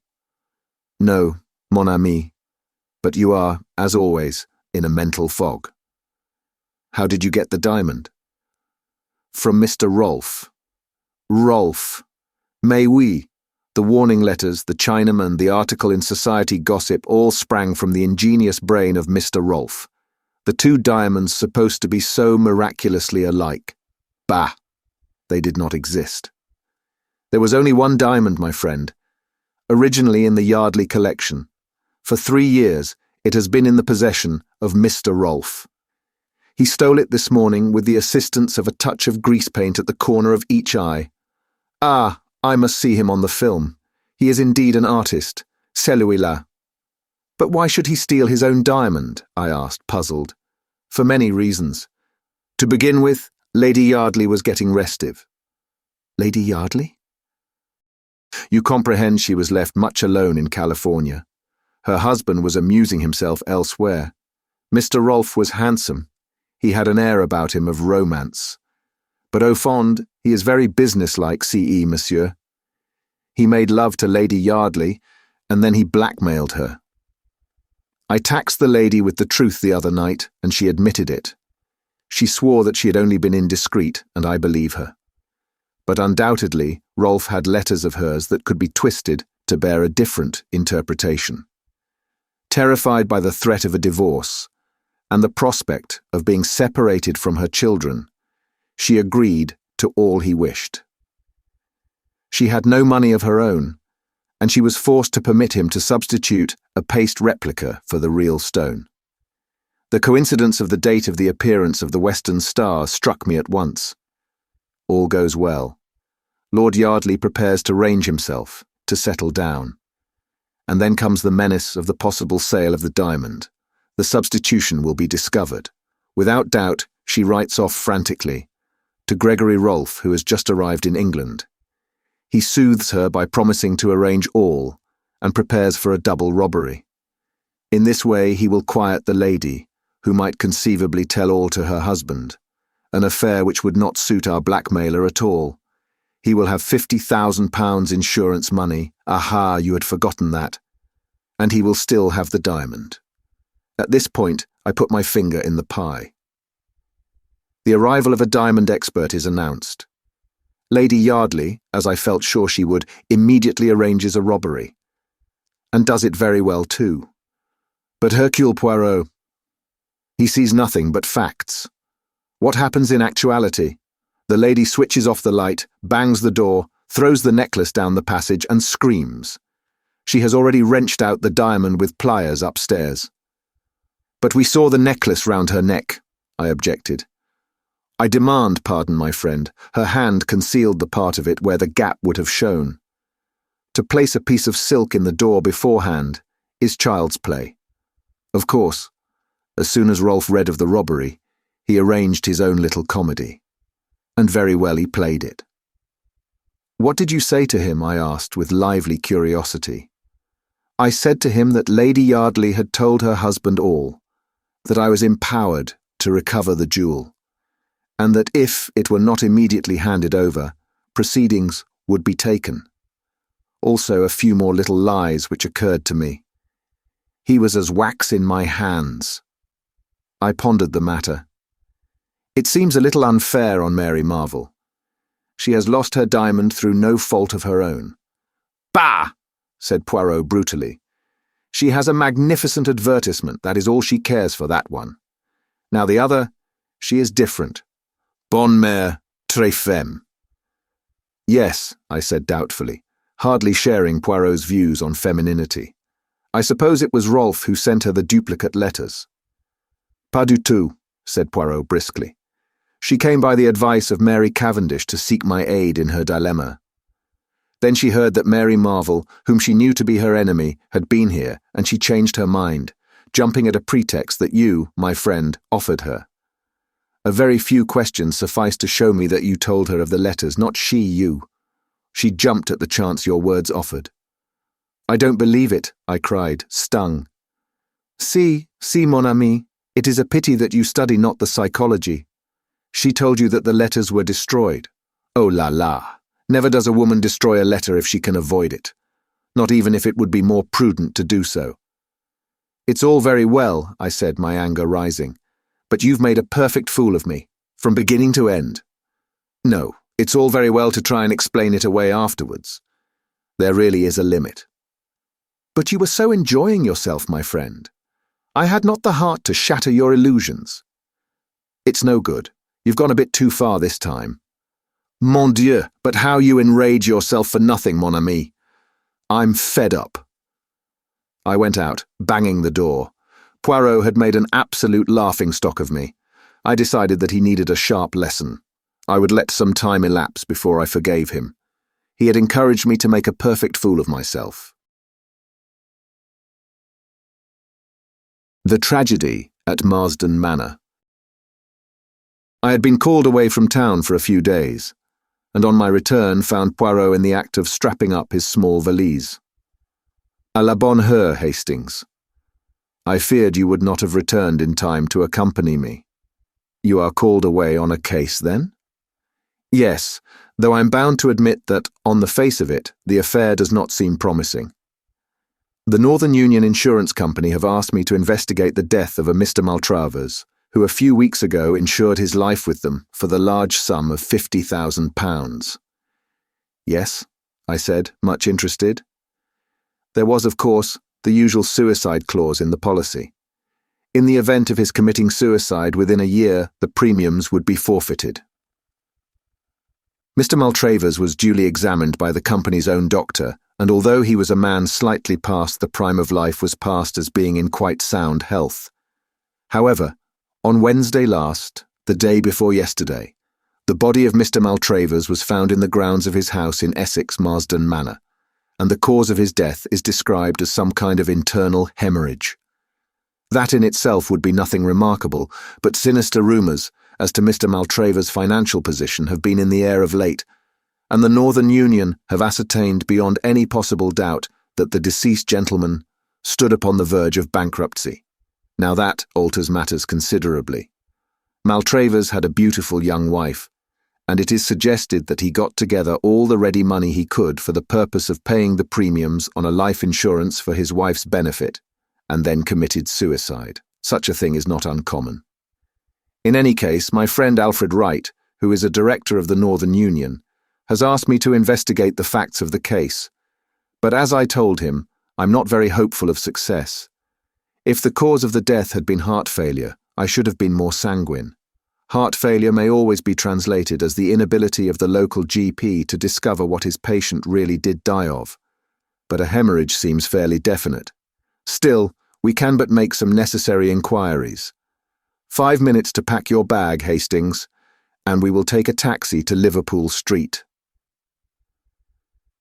No, mon ami, but you are, as always, in a mental fog. How did you get the diamond? From Mr. Rolfe. Rolfe. Mais oui. The warning letters, the Chinaman, the article in society gossip all sprang from the ingenious brain of Mr. Rolfe. The two diamonds supposed to be so miraculously alike. Bah! They did not exist. There was only one diamond, my friend, originally in the Yardley collection. For 3 years, it has been in the possession of Mr. Rolfe. He stole it this morning with the assistance of a touch of grease paint at the corner of each eye. Ah, I must see him on the film. He is indeed an artist, celui-là. But why should he steal his own diamond? I asked, puzzled. For many reasons. To begin with, Lady Yardley was getting restive. Lady Yardley? You comprehend she was left much alone in California. Her husband was amusing himself elsewhere. Mr. Rolfe was handsome. He had an air about him of romance. But au fond, he is very businesslike, C.E., monsieur. He made love to Lady Yardley, and then he blackmailed her. I taxed the lady with the truth the other night, and she admitted it. She swore that she had only been indiscreet, and I believe her. But undoubtedly, Rolfe had letters of hers that could be twisted to bear a different interpretation. Terrified by the threat of a divorce, and the prospect of being separated from her children, she agreed to all he wished. She had no money of her own, and she was forced to permit him to substitute a paste replica for the real stone. The coincidence of the date of the appearance of the Western Star struck me at once. All goes well. Lord Yardley prepares to range himself, to settle down. And then comes the menace of the possible sale of the diamond. The substitution will be discovered. Without doubt, she writes off frantically, to Gregory Rolfe, who has just arrived in England. He soothes her by promising to arrange all, and prepares for a double robbery. In this way he will quiet the lady, who might conceivably tell all to her husband, an affair which would not suit our blackmailer at all. He will have £50,000 insurance money. Aha, you had forgotten that. And he will still have the diamond. At this point, I put my finger in the pie. The arrival of a diamond expert is announced. Lady Yardley, as I felt sure she would, immediately arranges a robbery. And does it very well too. But Hercule Poirot, he sees nothing but facts. What happens in actuality? The lady switches off the light, bangs the door, throws the necklace down the passage and screams. She has already wrenched out the diamond with pliers upstairs. But we saw the necklace round her neck, I objected. I demand pardon, my friend. Her hand concealed the part of it where the gap would have shown. To place a piece of silk in the door beforehand is child's play. Of course, as soon as Rolfe read of the robbery, he arranged his own little comedy. And very well he played it. What did you say to him? I asked with lively curiosity. I said to him that Lady Yardley had told her husband all, that I was empowered to recover the jewel, and that if it were not immediately handed over, proceedings would be taken. Also a few more little lies which occurred to me. He was as wax in my hands. I pondered the matter. It seems a little unfair on Mary Marvel. She has lost her diamond through no fault of her own. Bah! Said Poirot brutally. She has a magnificent advertisement, that is all she cares for, that one. Now the other, she is different. Bonne mère, très femme. Yes, I said doubtfully, hardly sharing Poirot's views on femininity. I suppose it was Rolfe who sent her the duplicate letters. Pas du tout, said Poirot briskly. She came by the advice of Mary Cavendish to seek my aid in her dilemma. Then she heard that Mary Marvel, whom she knew to be her enemy, had been here, and she changed her mind, jumping at a pretext that you, my friend, offered her. A very few questions sufficed to show me that you told her of the letters, not she you. She jumped at the chance your words offered. I don't believe it, I cried, stung. Si, mon ami, it is a pity that you study not the psychology. She told you that the letters were destroyed. Oh la la, never does a woman destroy a letter if she can avoid it, not even if it would be more prudent to do so. It's all very well, I said, my anger rising, but you've made a perfect fool of me, from beginning to end. No, it's all very well to try and explain it away afterwards. There really is a limit. But you were so enjoying yourself, my friend. I had not the heart to shatter your illusions. It's no good. You've gone a bit too far this time. Mon Dieu, but how you enrage yourself for nothing, mon ami. I'm fed up. I went out, banging the door. Poirot had made an absolute laughingstock of me. I decided that he needed a sharp lesson. I would let some time elapse before I forgave him. He had encouraged me to make a perfect fool of myself. The Tragedy at Marsdon Manor. I had been called away from town for a few days, and on my return found Poirot in the act of strapping up his small valise. À la bonne heure, Hastings. I feared you would not have returned in time to accompany me. You are called away on a case, then? Yes, though I'm bound to admit that, on the face of it, the affair does not seem promising. The Northern Union Insurance Company have asked me to investigate the death of a Mr. Maltravers, who a few weeks ago insured his life with them for the large sum of £50,000. Yes, I said, much interested. There was, of course, the usual suicide clause in the policy. In the event of his committing suicide within a year, the premiums would be forfeited. Mr. Maltravers was duly examined by the company's own doctor, and although he was a man slightly past the prime of life, was passed as being in quite sound health. However, on Wednesday last, the day before yesterday, the body of Mr. Maltravers was found in the grounds of his house in Essex, Marsdon Manor, and the cause of his death is described as some kind of internal hemorrhage. That in itself would be nothing remarkable, but sinister rumours as to Mr. Maltravers' financial position have been in the air of late, and the Northern Union have ascertained beyond any possible doubt that the deceased gentleman stood upon the verge of bankruptcy. Now that alters matters considerably. Maltravers had a beautiful young wife, and it is suggested that he got together all the ready money he could for the purpose of paying the premiums on a life insurance for his wife's benefit, and then committed suicide. Such a thing is not uncommon. In any case, my friend Alfred Wright, who is a director of the Northern Union, has asked me to investigate the facts of the case. But as I told him, I'm not very hopeful of success. If the cause of the death had been heart failure, I should have been more sanguine. Heart failure may always be translated as the inability of the local GP to discover what his patient really did die of. But a hemorrhage seems fairly definite. Still, we can but make some necessary inquiries. 5 minutes to pack your bag, Hastings, and we will take a taxi to Liverpool Street.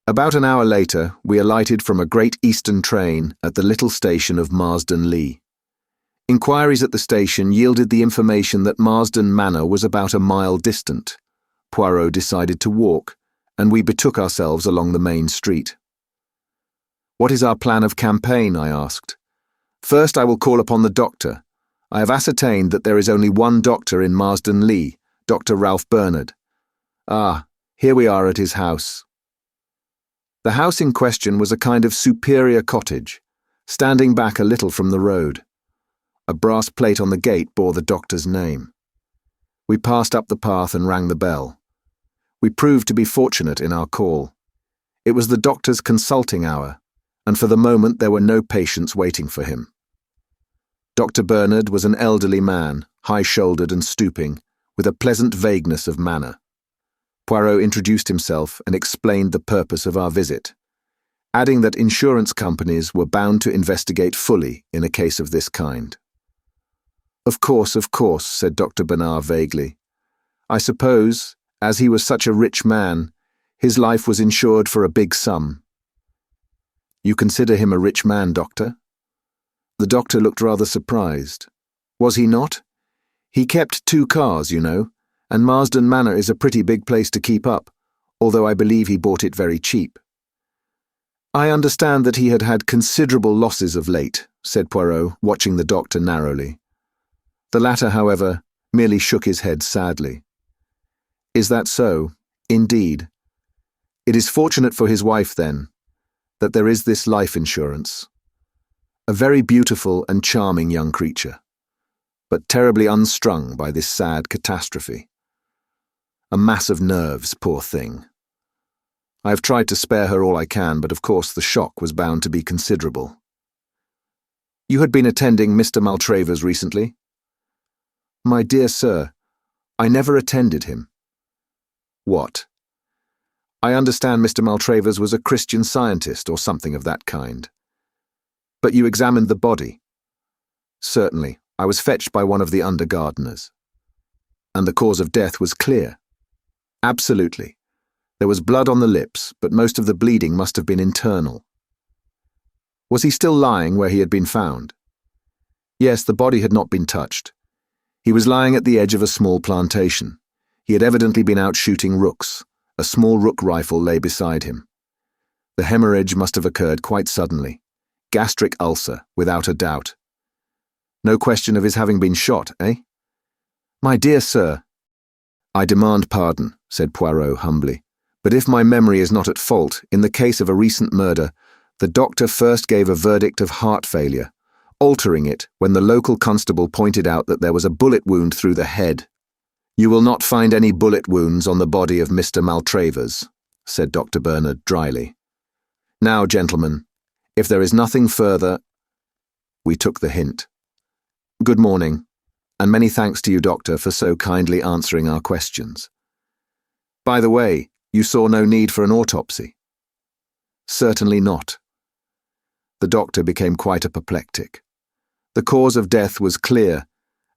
About an hour later, we alighted from a Great Eastern train at the little station of Marsdon Lee. Inquiries at the station yielded the information that Marsdon Manor was about a mile distant. Poirot decided to walk, and we betook ourselves along the main street. What is our plan of campaign? I asked. First, I will call upon the doctor. I have ascertained that there is only one doctor in Marsdon Lee, Dr. Ralph Bernard. Ah, here we are at his house. The house in question was a kind of superior cottage, standing back a little from the road. A brass plate on the gate bore the doctor's name. We passed up the path and rang the bell. We proved to be fortunate in our call. It was the doctor's consulting hour, and for the moment there were no patients waiting for him. Dr. Bernard was an elderly man, high-shouldered and stooping, with a pleasant vagueness of manner. Poirot introduced himself and explained the purpose of our visit, adding that insurance companies were bound to investigate fully in a case of this kind. Of course, said Dr. Bernard vaguely. I suppose, as he was such a rich man, his life was insured for a big sum. You consider him a rich man, Doctor? The doctor looked rather surprised. Was he not? He kept 2 cars, you know, and Marsdon Manor is a pretty big place to keep up, although I believe he bought it very cheap. I understand that he had had considerable losses of late, said Poirot, watching the doctor narrowly. The latter, however, merely shook his head sadly. Is that so? Indeed. It is fortunate for his wife, then, that there is this life insurance. A very beautiful and charming young creature, but terribly unstrung by this sad catastrophe. A mass of nerves, poor thing. I have tried to spare her all I can, but of course the shock was bound to be considerable. You had been attending Mr. Maltravers recently? My dear sir, I never attended him. What? I understand Mr. Maltravers was a Christian Scientist or something of that kind. But you examined the body? Certainly, I was fetched by one of the under gardeners. And the cause of death was clear? Absolutely. There was blood on the lips, but most of the bleeding must have been internal. Was he still lying where he had been found? Yes, the body had not been touched. He was lying at the edge of a small plantation. He had evidently been out shooting rooks. A small rook rifle lay beside him. The hemorrhage must have occurred quite suddenly. Gastric ulcer, without a doubt. No question of his having been shot, eh? My dear sir. I demand pardon, said Poirot humbly, but if my memory is not at fault, in the case of a recent murder, the doctor first gave a verdict of heart failure, altering it when the local constable pointed out that there was a bullet wound through the head. You will not find any bullet wounds on the body of Mr. Maltravers, said Dr. Bernard dryly. Now, gentlemen, if there is nothing further... We took the hint. Good morning, and many thanks to you, Doctor, for so kindly answering our questions. By the way, you saw no need for an autopsy? Certainly not. The doctor became quite apoplectic. The cause of death was clear,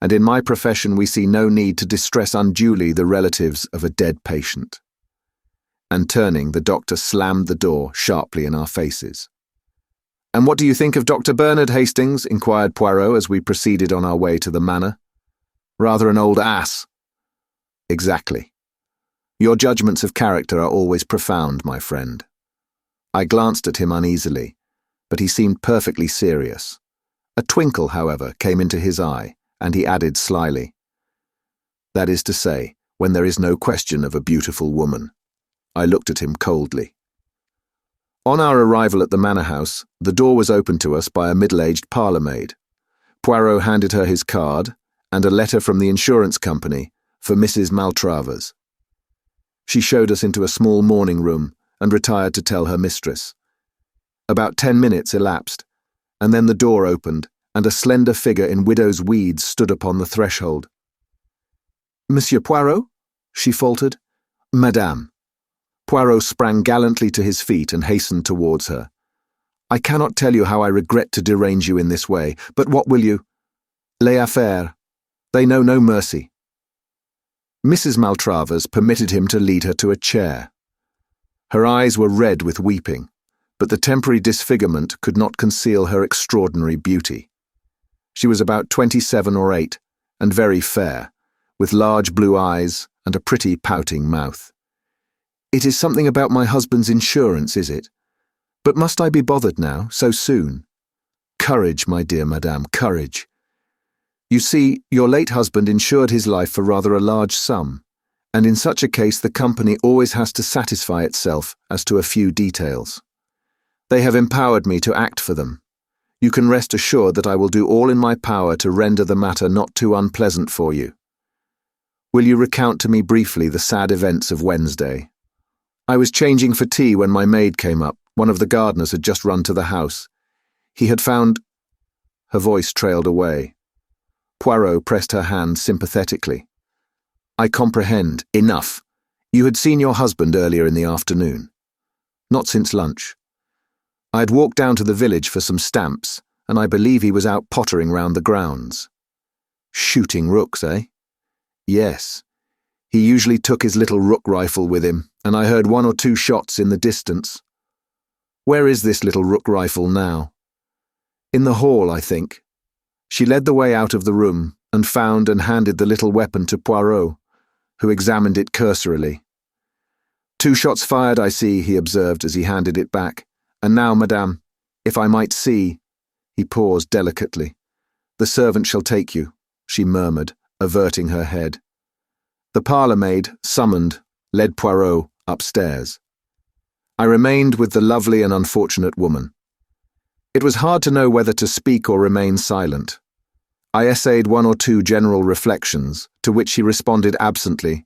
and in my profession we see no need to distress unduly the relatives of a dead patient. And turning, the doctor slammed the door sharply in our faces. And what do you think of Dr. Bernard, Hastings? Inquired Poirot as we proceeded on our way to the manor. Rather an old ass. Exactly. Your judgments of character are always profound, my friend. I glanced at him uneasily, but he seemed perfectly serious. A twinkle, however, came into his eye, and he added slyly, that is to say, when there is no question of a beautiful woman. I looked at him coldly. On our arrival at the manor house, the door was opened to us by a middle-aged parlour-maid. Poirot handed her his card and a letter from the insurance company for Mrs. Maltravers. She showed us into a small morning room and retired to tell her mistress. About 10 minutes elapsed, and then the door opened, and a slender figure in widow's weeds stood upon the threshold. Monsieur Poirot? She faltered. Madame. Poirot sprang gallantly to his feet and hastened towards her. I cannot tell you how I regret to derange you in this way, but what will you? Les affaires. They know no mercy. Mrs. Maltravers permitted him to lead her to a chair. Her eyes were red with weeping, but the temporary disfigurement could not conceal her extraordinary beauty. She was about 27 or 8, and very fair, with large blue eyes and a pretty pouting mouth. It is something about my husband's insurance, is it? But must I be bothered now, so soon? Courage, my dear madame, courage. You see, your late husband insured his life for rather a large sum, and in such a case the company always has to satisfy itself as to a few details. They have empowered me to act for them. You can rest assured that I will do all in my power to render the matter not too unpleasant for you. Will you recount to me briefly the sad events of Wednesday? I was changing for tea when my maid came up. One of the gardeners had just run to the house. He had found—" Her voice trailed away. Poirot pressed her hand sympathetically. "I comprehend. Enough. You had seen your husband earlier in the afternoon." "Not since lunch. I had walked down to the village for some stamps, and I believe he was out pottering round the grounds." "Shooting rooks, eh?" "Yes. He usually took his little rook rifle with him, and I heard 1 or 2 shots in the distance." "Where is this little rook rifle now?" "In the hall, I think." She led the way out of the room and found and handed the little weapon to Poirot, who examined it cursorily. "2 shots fired, I see," he observed as he handed it back. "And now, madame, if I might see—" He paused delicately. "The servant shall take you," she murmured, averting her head. The parlour-maid, summoned, led Poirot upstairs. I remained with the lovely and unfortunate woman. It was hard to know whether to speak or remain silent. I essayed 1 or 2 general reflections, to which she responded absently,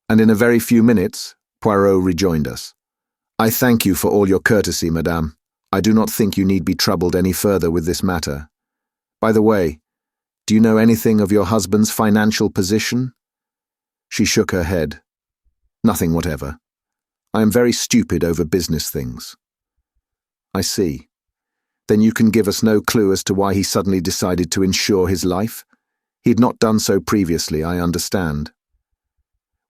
and in a very few minutes Poirot rejoined us. "I thank you for all your courtesy, madame. I do not think you need be troubled any further with this matter. By the way, do you know anything of your husband's financial position?" She shook her head. "Nothing whatever. I am very stupid over business things." "I see. Then you can give us no clue as to why he suddenly decided to insure his life? He had not done so previously, I understand."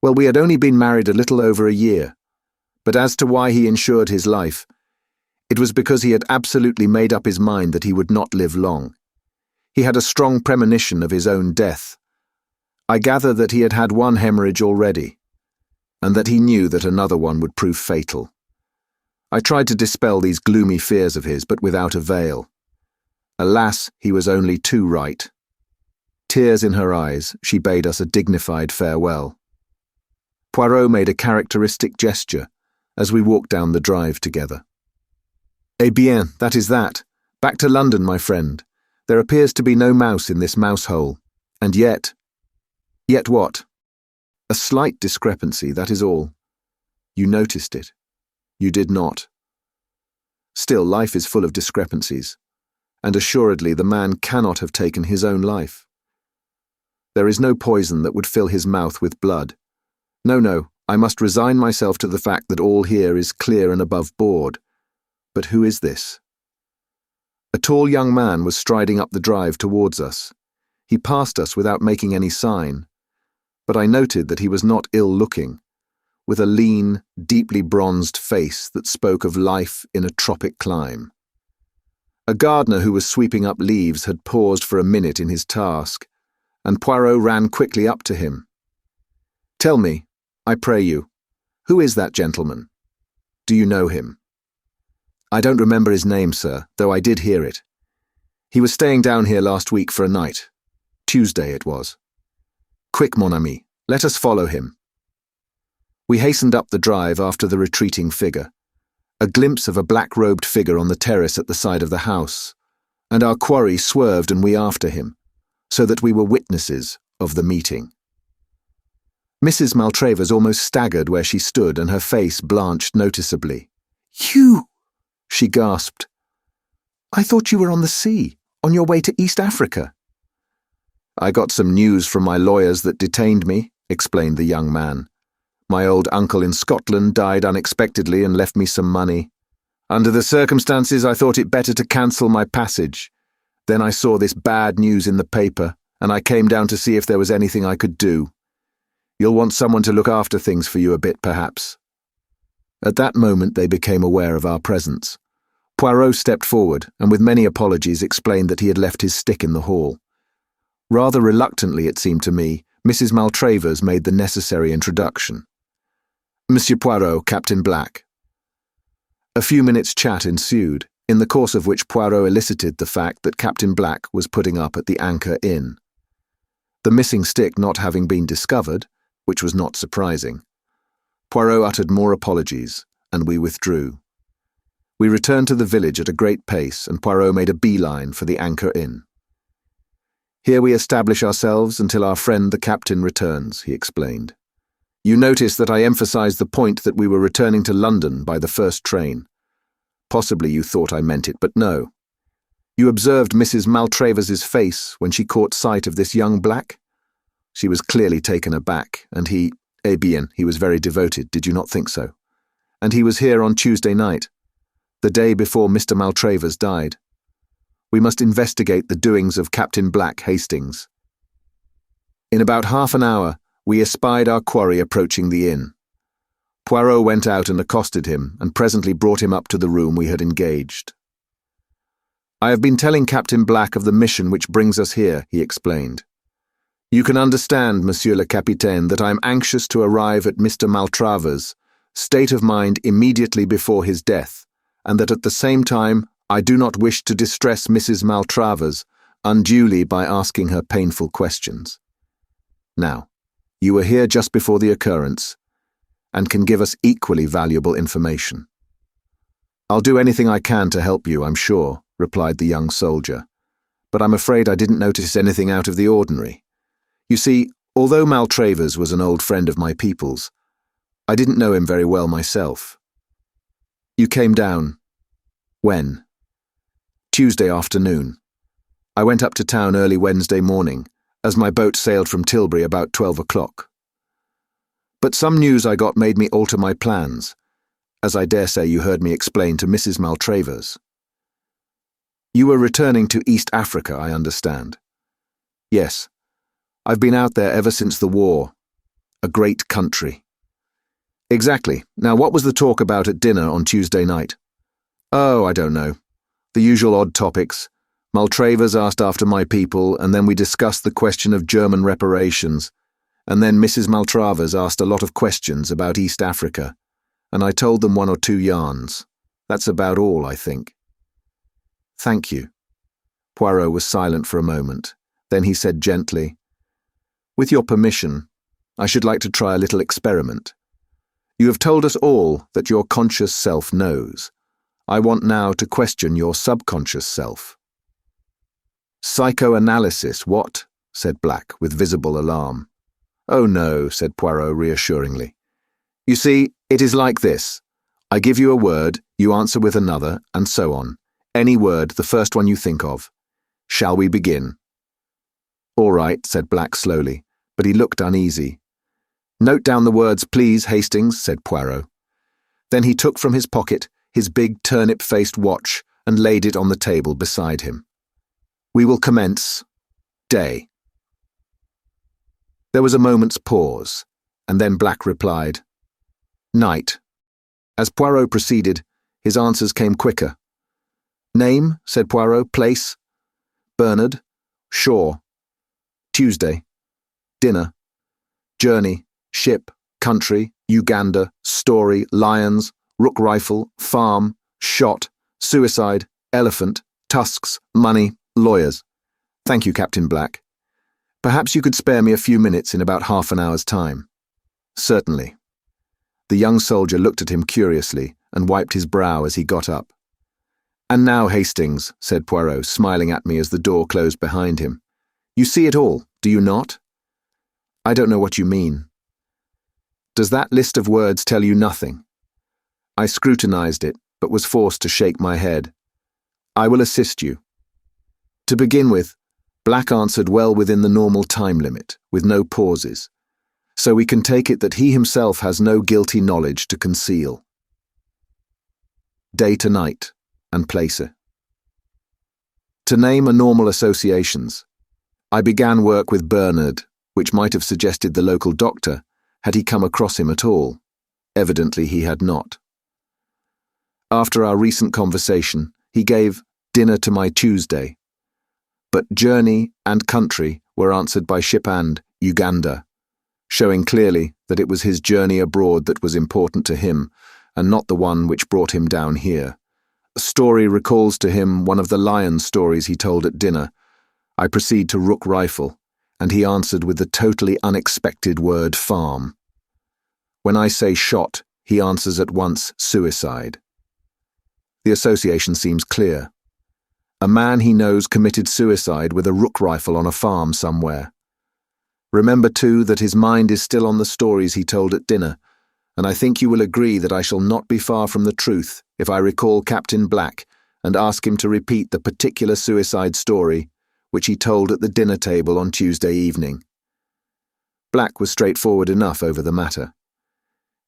"Well, we had only been married a little over a year. But as to why he insured his life, it was because he had absolutely made up his mind that he would not live long. He had a strong premonition of his own death. I gather that he had had 1 hemorrhage already, and that he knew that another one would prove fatal. I tried to dispel these gloomy fears of his, but without avail. Alas, he was only too right." Tears in her eyes, she bade us a dignified farewell. Poirot made a characteristic gesture as we walked down the drive together. "Eh bien, that is that. Back to London, my friend. There appears to be no mouse in this mouse-hole. And yet—" "Yet what?" "A slight discrepancy, that is all. You noticed it. You did not. Still, life is full of discrepancies, and assuredly the man cannot have taken his own life. There is no poison that would fill his mouth with blood. No, I must resign myself to the fact that all here is clear and above board. But who is this?" A tall young man was striding up the drive towards us. He passed us without making any sign, but I noted that he was not ill-looking, with a lean, deeply bronzed face that spoke of life in a tropic clime. A gardener who was sweeping up leaves had paused for a minute in his task, and Poirot ran quickly up to him. "Tell me, I pray you, who is that gentleman? Do you know him?" "I don't remember his name, sir, though I did hear it. He was staying down here last week for a night. Tuesday it was. Quick, mon ami, let us follow him." We hastened up the drive after the retreating figure, a glimpse of a black-robed figure on the terrace at the side of the house, and our quarry swerved and we after him, so that we were witnesses of the meeting. Mrs. Maltravers almost staggered where she stood, and her face blanched noticeably. "You!" she gasped. "I thought you were on the sea, on your way to East Africa." "I got some news from my lawyers that detained me," explained the young man. "My old uncle in Scotland died unexpectedly and left me some money. Under the circumstances, I thought it better to cancel my passage. Then I saw this bad news in the paper, and I came down to see if there was anything I could do. You'll want someone to look after things for you a bit, perhaps." At that moment they became aware of our presence. Poirot stepped forward, and with many apologies explained that he had left his stick in the hall. Rather reluctantly, it seemed to me, Mrs. Maltravers made the necessary introduction. "Monsieur Poirot, Captain Black." A few minutes' chat ensued, in the course of which Poirot elicited the fact that Captain Black was putting up at the Anchor Inn. The missing stick not having been discovered, which was not surprising, Poirot uttered more apologies, and we withdrew. We returned to the village at a great pace, and Poirot made a beeline for the Anchor Inn. "Here we establish ourselves until our friend the captain returns," he explained. "You notice that I emphasized the point that we were returning to London by the first train. Possibly you thought I meant it, but no. You observed Mrs. Maltravers's face when she caught sight of this young black? She was clearly taken aback, and he was very devoted, did you not think so? And he was here on Tuesday night, the day before Mr. Maltravers died. We must investigate the doings of Captain Black Hastings." In about half an hour, we espied our quarry approaching the inn. Poirot went out and accosted him, and presently brought him up to the room we had engaged. "I have been telling Captain Black of the mission which brings us here," he explained. "You can understand, Monsieur le Capitaine, that I am anxious to arrive at Mr. Maltravers' state of mind immediately before his death, and that at the same time I do not wish to distress Mrs. Maltravers unduly by asking her painful questions. Now, you were here just before the occurrence, and can give us equally valuable information." "I'll do anything I can to help you, I'm sure," replied the young soldier, "but I'm afraid I didn't notice anything out of the ordinary. You see, although Maltravers was an old friend of my people's, I didn't know him very well myself." "You came down. When?" "Tuesday afternoon. I went up to town early Wednesday morning, as my boat sailed from Tilbury about 12 o'clock. But some news I got made me alter my plans, as I dare say you heard me explain to Mrs. Maltravers." "You were returning to East Africa, I understand." "Yes. I've been out there ever since the war. A great country." "Exactly. Now what was the talk about at dinner on Tuesday night?" "Oh, I don't know. The usual odd topics. Maltravers asked after my people, and then we discussed the question of German reparations, and then Mrs. Maltravers asked a lot of questions about East Africa, and I told them one or two yarns. That's about all, I think." "Thank you." Poirot was silent for a moment. Then he said gently, "With your permission, I should like to try a little experiment. You have told us all that your conscious self knows. I want now to question your subconscious self." "Psychoanalysis, what?" said Black, with visible alarm. "Oh no," said Poirot reassuringly. "You see, it is like this. I give you a word, you answer with another, and so on. Any word, the first one you think of. Shall we begin?" "All right," said Black slowly, but he looked uneasy. "Note down the words, please, Hastings," said Poirot. Then he took from his pocket his big turnip-faced watch and laid it on the table beside him. "We will commence. Day." There was a moment's pause, and then Black replied, "Night." As Poirot proceeded, his answers came quicker. "Name," said Poirot. "Place." "Bernard." "Shore." "Tuesday." "Dinner." "Journey." "Ship." "Country." "Uganda." "Story." "Lions." "Rook rifle." "Farm." "Shot." "Suicide." "Elephant." "Tusks." "Money." "Lawyers." "Thank you, Captain Black. Perhaps you could spare me a few minutes in about half an hour's time." "Certainly." The young soldier looked at him curiously and wiped his brow as he got up. "And now, Hastings," said Poirot, smiling at me as the door closed behind him, "you see it all, do you not?" "I don't know what you mean." "Does that list of words tell you nothing?" I scrutinized it, but was forced to shake my head. "I will assist you. To begin with, Black answered well within the normal time limit, with no pauses, so we can take it that he himself has no guilty knowledge to conceal. Day to night, and placer. To name a normal associations, I began work with Bernard, which might have suggested the local doctor, had he come across him at all. Evidently he had not. After our recent conversation, he gave dinner to my Tuesday, but journey and country were answered by ship and Uganda, showing clearly that it was his journey abroad that was important to him, and not the one which brought him down here. A story recalls to him one of the lion stories he told at dinner. I proceed to Rook rifle, and he answered with the totally unexpected word farm. When I say shot, he answers at once suicide. The association seems clear. A man he knows committed suicide with a rook rifle on a farm somewhere. Remember, too, that his mind is still on the stories he told at dinner, and I think you will agree that I shall not be far from the truth if I recall Captain Black and ask him to repeat the particular suicide story which he told at the dinner table on Tuesday evening. Black was straightforward enough over the matter.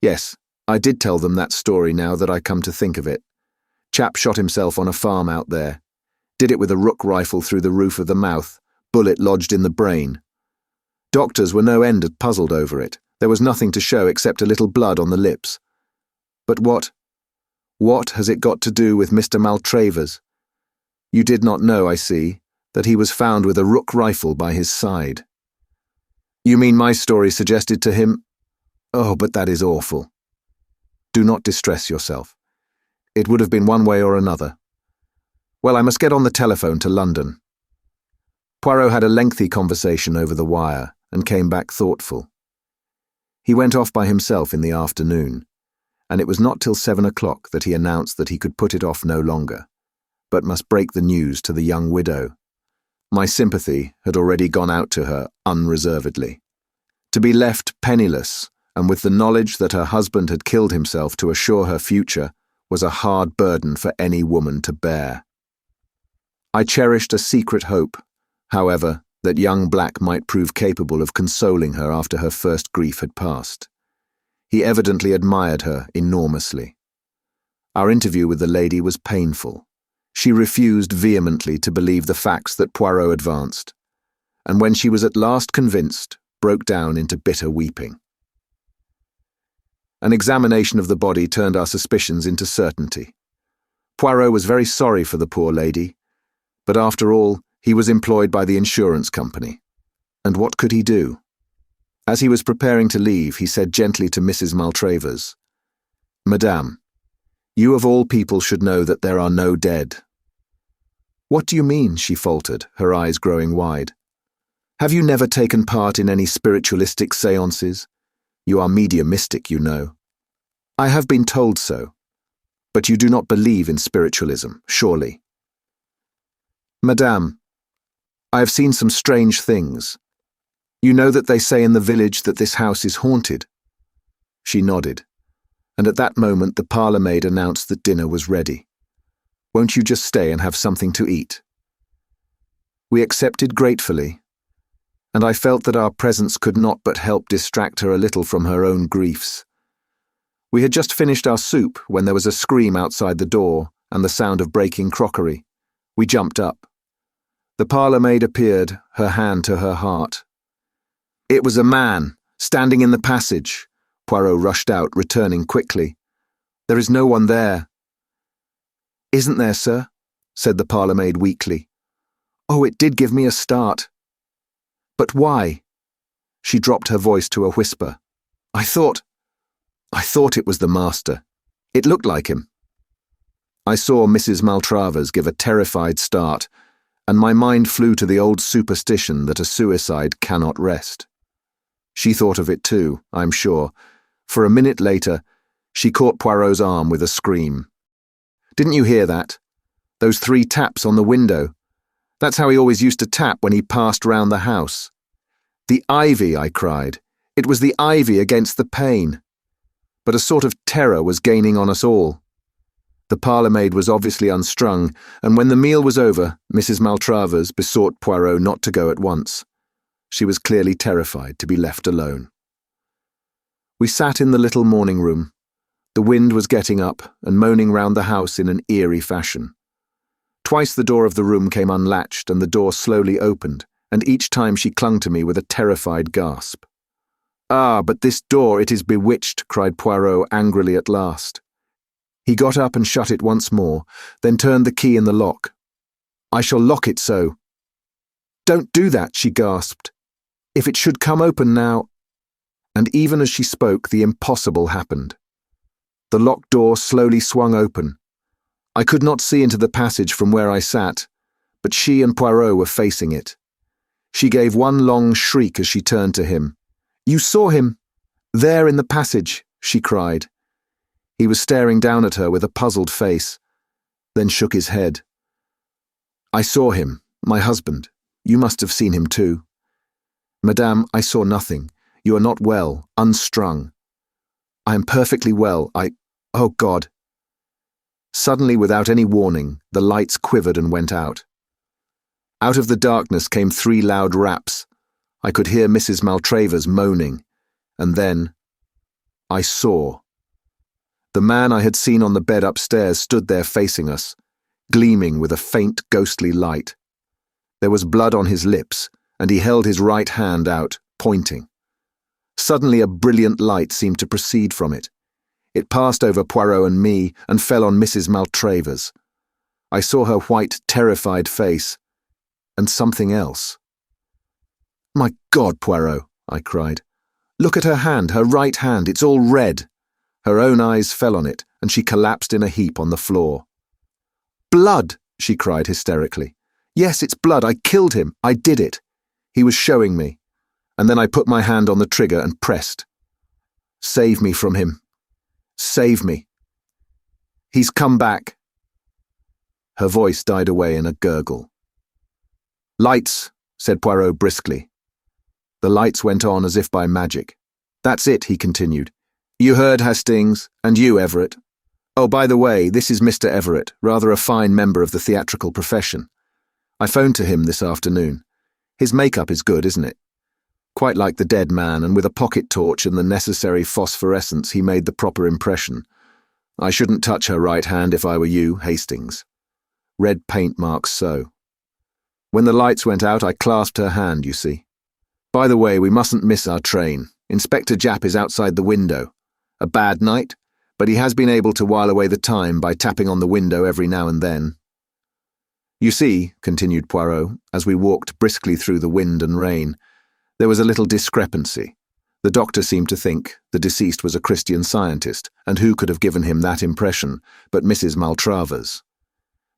Yes, I did tell them that story now that I come to think of it. Chap shot himself on a farm out there. Did it with a rook rifle through the roof of the mouth, bullet lodged in the brain. Doctors were no end puzzled over it. There was nothing to show except a little blood on the lips. But what has it got to do with Mr. Maltravers? You did not know, I see, that he was found with a rook rifle by his side. You mean my story suggested to him? Oh, but that is awful. Do not distress yourself. It would have been one way or another. Well, I must get on the telephone to London. Poirot had a lengthy conversation over the wire and came back thoughtful. He went off by himself in the afternoon, and it was not till 7 o'clock that he announced that he could put it off no longer, but must break the news to the young widow. My sympathy had already gone out to her unreservedly. To be left penniless, and with the knowledge that her husband had killed himself to assure her future, was a hard burden for any woman to bear. I cherished a secret hope, however, that young Black might prove capable of consoling her after her first grief had passed. He evidently admired her enormously. Our interview with the lady was painful. She refused vehemently to believe the facts that Poirot advanced, and when she was at last convinced, broke down into bitter weeping. An examination of the body turned our suspicions into certainty. Poirot was very sorry for the poor lady, but after all, he was employed by the insurance company. And what could he do? As he was preparing to leave, he said gently to Mrs. Maltravers, "Madame, you of all people should know that there are no dead." "What do you mean?" she faltered, her eyes growing wide. "Have you never taken part in any spiritualistic séances? You are mediumistic, you know." "I have been told so. But you do not believe in spiritualism, surely?" "Madame, I have seen some strange things. You know that they say in the village that this house is haunted?" She nodded, and at that moment the parlour maid announced that dinner was ready. "Won't you just stay and have something to eat?" We accepted gratefully, and I felt that our presence could not but help distract her a little from her own griefs. We had just finished our soup when there was a scream outside the door and the sound of breaking crockery. We jumped up. The parlour maid appeared, her hand to her heart. "It was a man, standing in the passage." Poirot rushed out, returning quickly. "There is no one there." "Isn't there, sir?" said the parlour maid weakly. "Oh, it did give me a start." "But why?" She dropped her voice to a whisper. I thought it was the master. It looked like him." I saw Mrs. Maltravers give a terrified start, and my mind flew to the old superstition that a suicide cannot rest. She thought of it too, I'm sure, for a minute later, she caught Poirot's arm with a scream. "Didn't you hear that? Those 3 taps on the window. That's how he always used to tap when he passed round the house." "The ivy," I cried. "It was the ivy against the pane." But a sort of terror was gaining on us all. The parlour-maid was obviously unstrung, and when the meal was over, Mrs. Maltravers besought Poirot not to go at once. She was clearly terrified to be left alone. We sat in the little morning room. The wind was getting up and moaning round the house in an eerie fashion. Twice the door of the room came unlatched and the door slowly opened, and each time she clung to me with a terrified gasp. "Ah, but this door, it is bewitched," cried Poirot angrily at last. He got up and shut it once more, then turned the key in the lock. "I shall lock it so." "Don't do that," she gasped. "If it should come open now—" And even as she spoke, the impossible happened. The locked door slowly swung open. I could not see into the passage from where I sat, but she and Poirot were facing it. She gave one long shriek as she turned to him. "You saw him? There in the passage," she cried. He was staring down at her with a puzzled face. then shook his head. "I saw him, my husband. You must have seen him too." "Madame, I saw nothing. You are not well, unstrung." "I am perfectly well. Oh God." Suddenly, without any warning, the lights quivered and went out. Out of the darkness came 3 loud raps. I could hear Mrs. Maltravers moaning, and then I saw. The man I had seen on the bed upstairs stood there facing us, gleaming with a faint, ghostly light. There was blood on his lips, and he held his right hand out, pointing. Suddenly a brilliant light seemed to proceed from it. It passed over Poirot and me and fell on Mrs. Maltravers. I saw her white, terrified face, and something else. "My God, Poirot," I cried. "Look at her hand, her right hand, it's all red." Her own eyes fell on it, and she collapsed in a heap on the floor. "Blood!" she cried hysterically. "Yes, it's blood. I killed him. I did it. He was showing me. And then I put my hand on the trigger and pressed. Save me from him. Save me. He's come back." Her voice died away in a gurgle. "Lights," said Poirot briskly. The lights went on as if by magic. "That's it," he continued. "You heard Hastings, and you, Everett. Oh, by the way, this is Mr. Everett, rather a fine member of the theatrical profession. I phoned to him this afternoon. His makeup is good, isn't it? Quite like the dead man, and with a pocket torch and the necessary phosphorescence he made the proper impression. I shouldn't touch her right hand if I were you, Hastings. Red paint marks so. When the lights went out, I clasped her hand, you see. By the way, we mustn't miss our train. Inspector Japp is outside the window. A bad night, but he has been able to while away the time by tapping on the window every now and then." "You see," continued Poirot, as we walked briskly through the wind and rain, "there was a little discrepancy. The doctor seemed to think the deceased was a Christian Scientist, and who could have given him that impression but Mrs. Maltravers?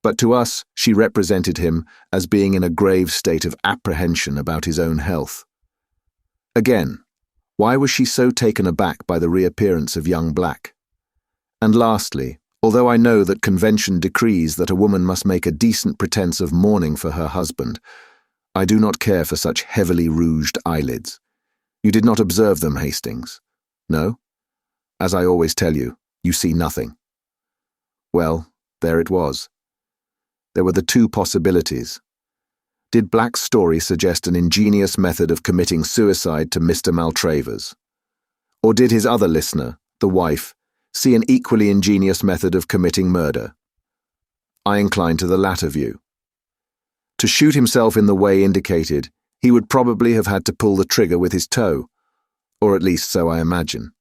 But to us, she represented him as being in a grave state of apprehension about his own health. Again, why was she so taken aback by the reappearance of young Black? And lastly, although I know that convention decrees that a woman must make a decent pretense of mourning for her husband, I do not care for such heavily rouged eyelids. You did not observe them, Hastings? No? As I always tell you, you see nothing. Well, there it was. There were the 2 possibilities. Did Black's story suggest an ingenious method of committing suicide to Mr. Maltravers? Or did his other listener, the wife, see an equally ingenious method of committing murder? I incline to the latter view. To shoot himself in the way indicated, he would probably have had to pull the trigger with his toe, or at least so I imagine.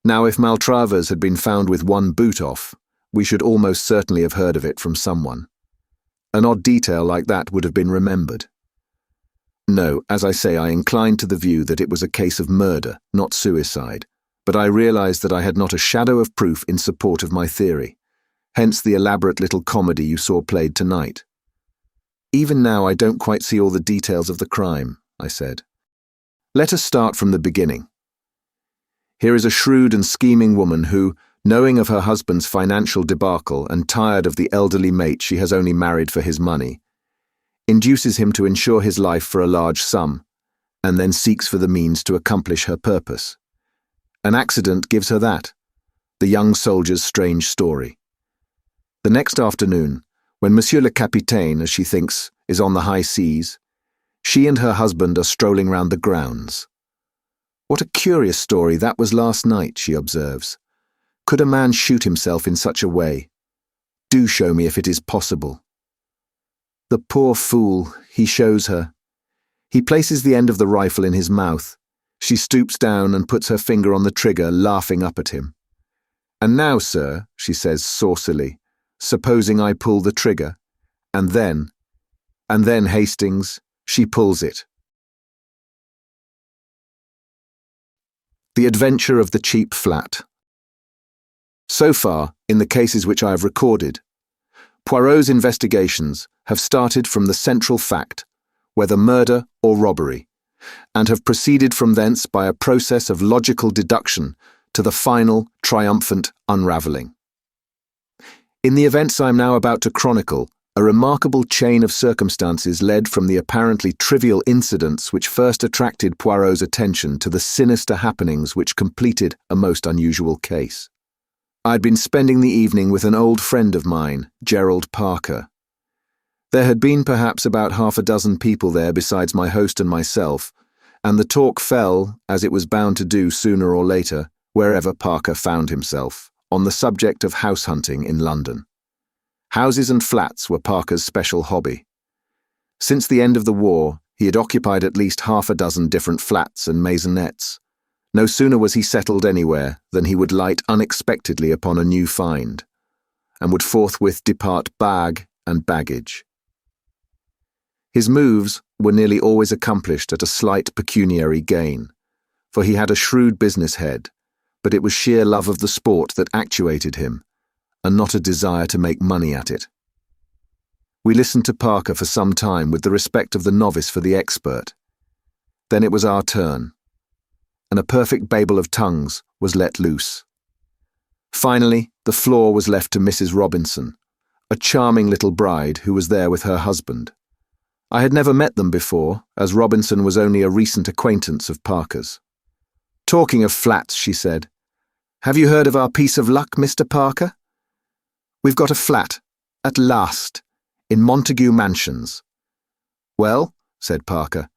Now, if Maltravers had been found with one boot off, we should almost certainly have heard of it from someone. An odd detail like that would have been remembered. No, as I say, I inclined to the view that it was a case of murder, not suicide, but I realized that I had not a shadow of proof in support of my theory, hence the elaborate little comedy you saw played tonight. "Even now I don't quite see all the details of the crime," I said. "Let us start from the beginning. Here is a shrewd and scheming woman who, knowing of her husband's financial debacle and tired of the elderly mate she has only married for his money, induces him to insure his life for a large sum, and then seeks for the means to accomplish her purpose. An accident gives her that, the young soldier's strange story. The next afternoon, when Monsieur le Capitaine, as she thinks, is on the high seas, she and her husband are strolling round the grounds. What a curious story that was last night, she observes. Could a man shoot himself in such a way? Do show me if it is possible. The poor fool, he shows her. He places the end of the rifle in his mouth. She stoops down and puts her finger on the trigger, laughing up at him. "And now, sir," she says saucily, "supposing I pull the trigger, and then, Hastings, she pulls it." The Adventure of the Cheap Flat. So far, in the cases which I have recorded, Poirot's investigations have started from the central fact, whether murder or robbery, and have proceeded from thence by a process of logical deduction to the final, triumphant unravelling. In the events I'm now about to chronicle, a remarkable chain of circumstances led from the apparently trivial incidents which first attracted Poirot's attention to the sinister happenings which completed a most unusual case. I'd been spending the evening with an old friend of mine, Gerald Parker. There had been perhaps about half a dozen people there besides my host and myself, and the talk fell, as it was bound to do sooner or later, wherever Parker found himself, on the subject of house hunting in London. Houses and flats were Parker's special hobby. Since the end of the war, he had occupied at least half a dozen different flats and maisonettes. No sooner was he settled anywhere than he would light unexpectedly upon a new find, and would forthwith depart bag and baggage. His moves were nearly always accomplished at a slight pecuniary gain, for he had a shrewd business head, but it was sheer love of the sport that actuated him, and not a desire to make money at it. We listened to Parker for some time with the respect of the novice for the expert. Then it was our turn, and a perfect babel of tongues was let loose. Finally, the floor was left to Mrs. Robinson, a charming little bride who was there with her husband. I had never met them before, as Robinson was only a recent acquaintance of Parker's. "Talking of flats," she said, "have you heard of our piece of luck, Mr. Parker? We've got a flat, at last, in Montague Mansions." "Well," said Parker,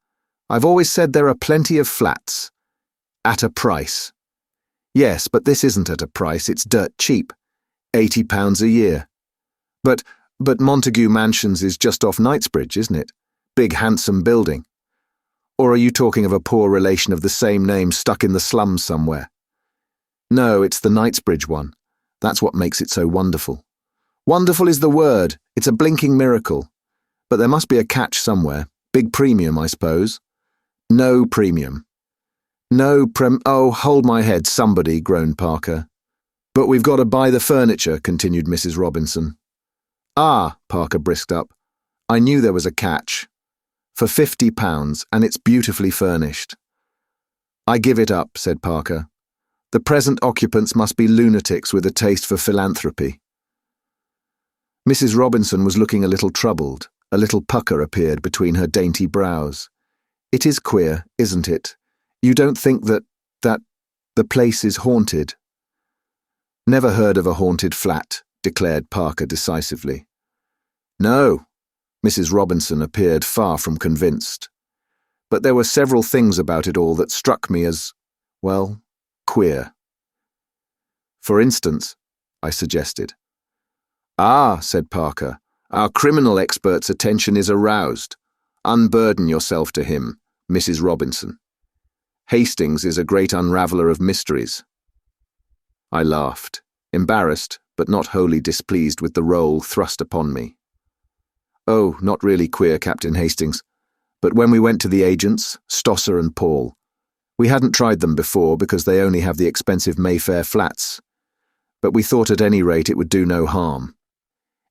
"I've always said there are plenty of flats. At a price." "Yes, but this isn't at a price, it's dirt cheap. £80 a year. But Montague Mansions is just off Knightsbridge, isn't it? Big handsome building. Or are you talking of a poor relation of the same name stuck in the slums somewhere?" "No, it's the Knightsbridge one. That's what makes it so wonderful." "Wonderful is the word. It's a blinking miracle. But there must be a catch somewhere. Big premium, I suppose." "No premium." "Oh, hold my head, somebody," groaned Parker. "But we've got to buy the furniture," continued Mrs. Robinson. "Ah," Parker brisked up, "I knew there was a catch. For £50, and it's beautifully furnished." "I give it up," said Parker. "The present occupants must be lunatics with a taste for philanthropy." Mrs. Robinson was looking a little troubled. A little pucker appeared between her dainty brows. "It is queer, isn't it? You don't think that the place is haunted?" "Never heard of a haunted flat," declared Parker decisively. "No." Mrs. Robinson appeared far from convinced. "But there were several things about it all that struck me as, well, queer." "For instance," I suggested. "Ah," said Parker, "our criminal expert's attention is aroused. Unburden yourself to him, Mrs. Robinson. Hastings is a great unraveller of mysteries." I laughed, embarrassed but not wholly displeased with the role thrust upon me. "Oh, not really queer, Captain Hastings. But when we went to the agents, Stosser and Paul, we hadn't tried them before because they only have the expensive Mayfair flats. But we thought at any rate it would do no harm.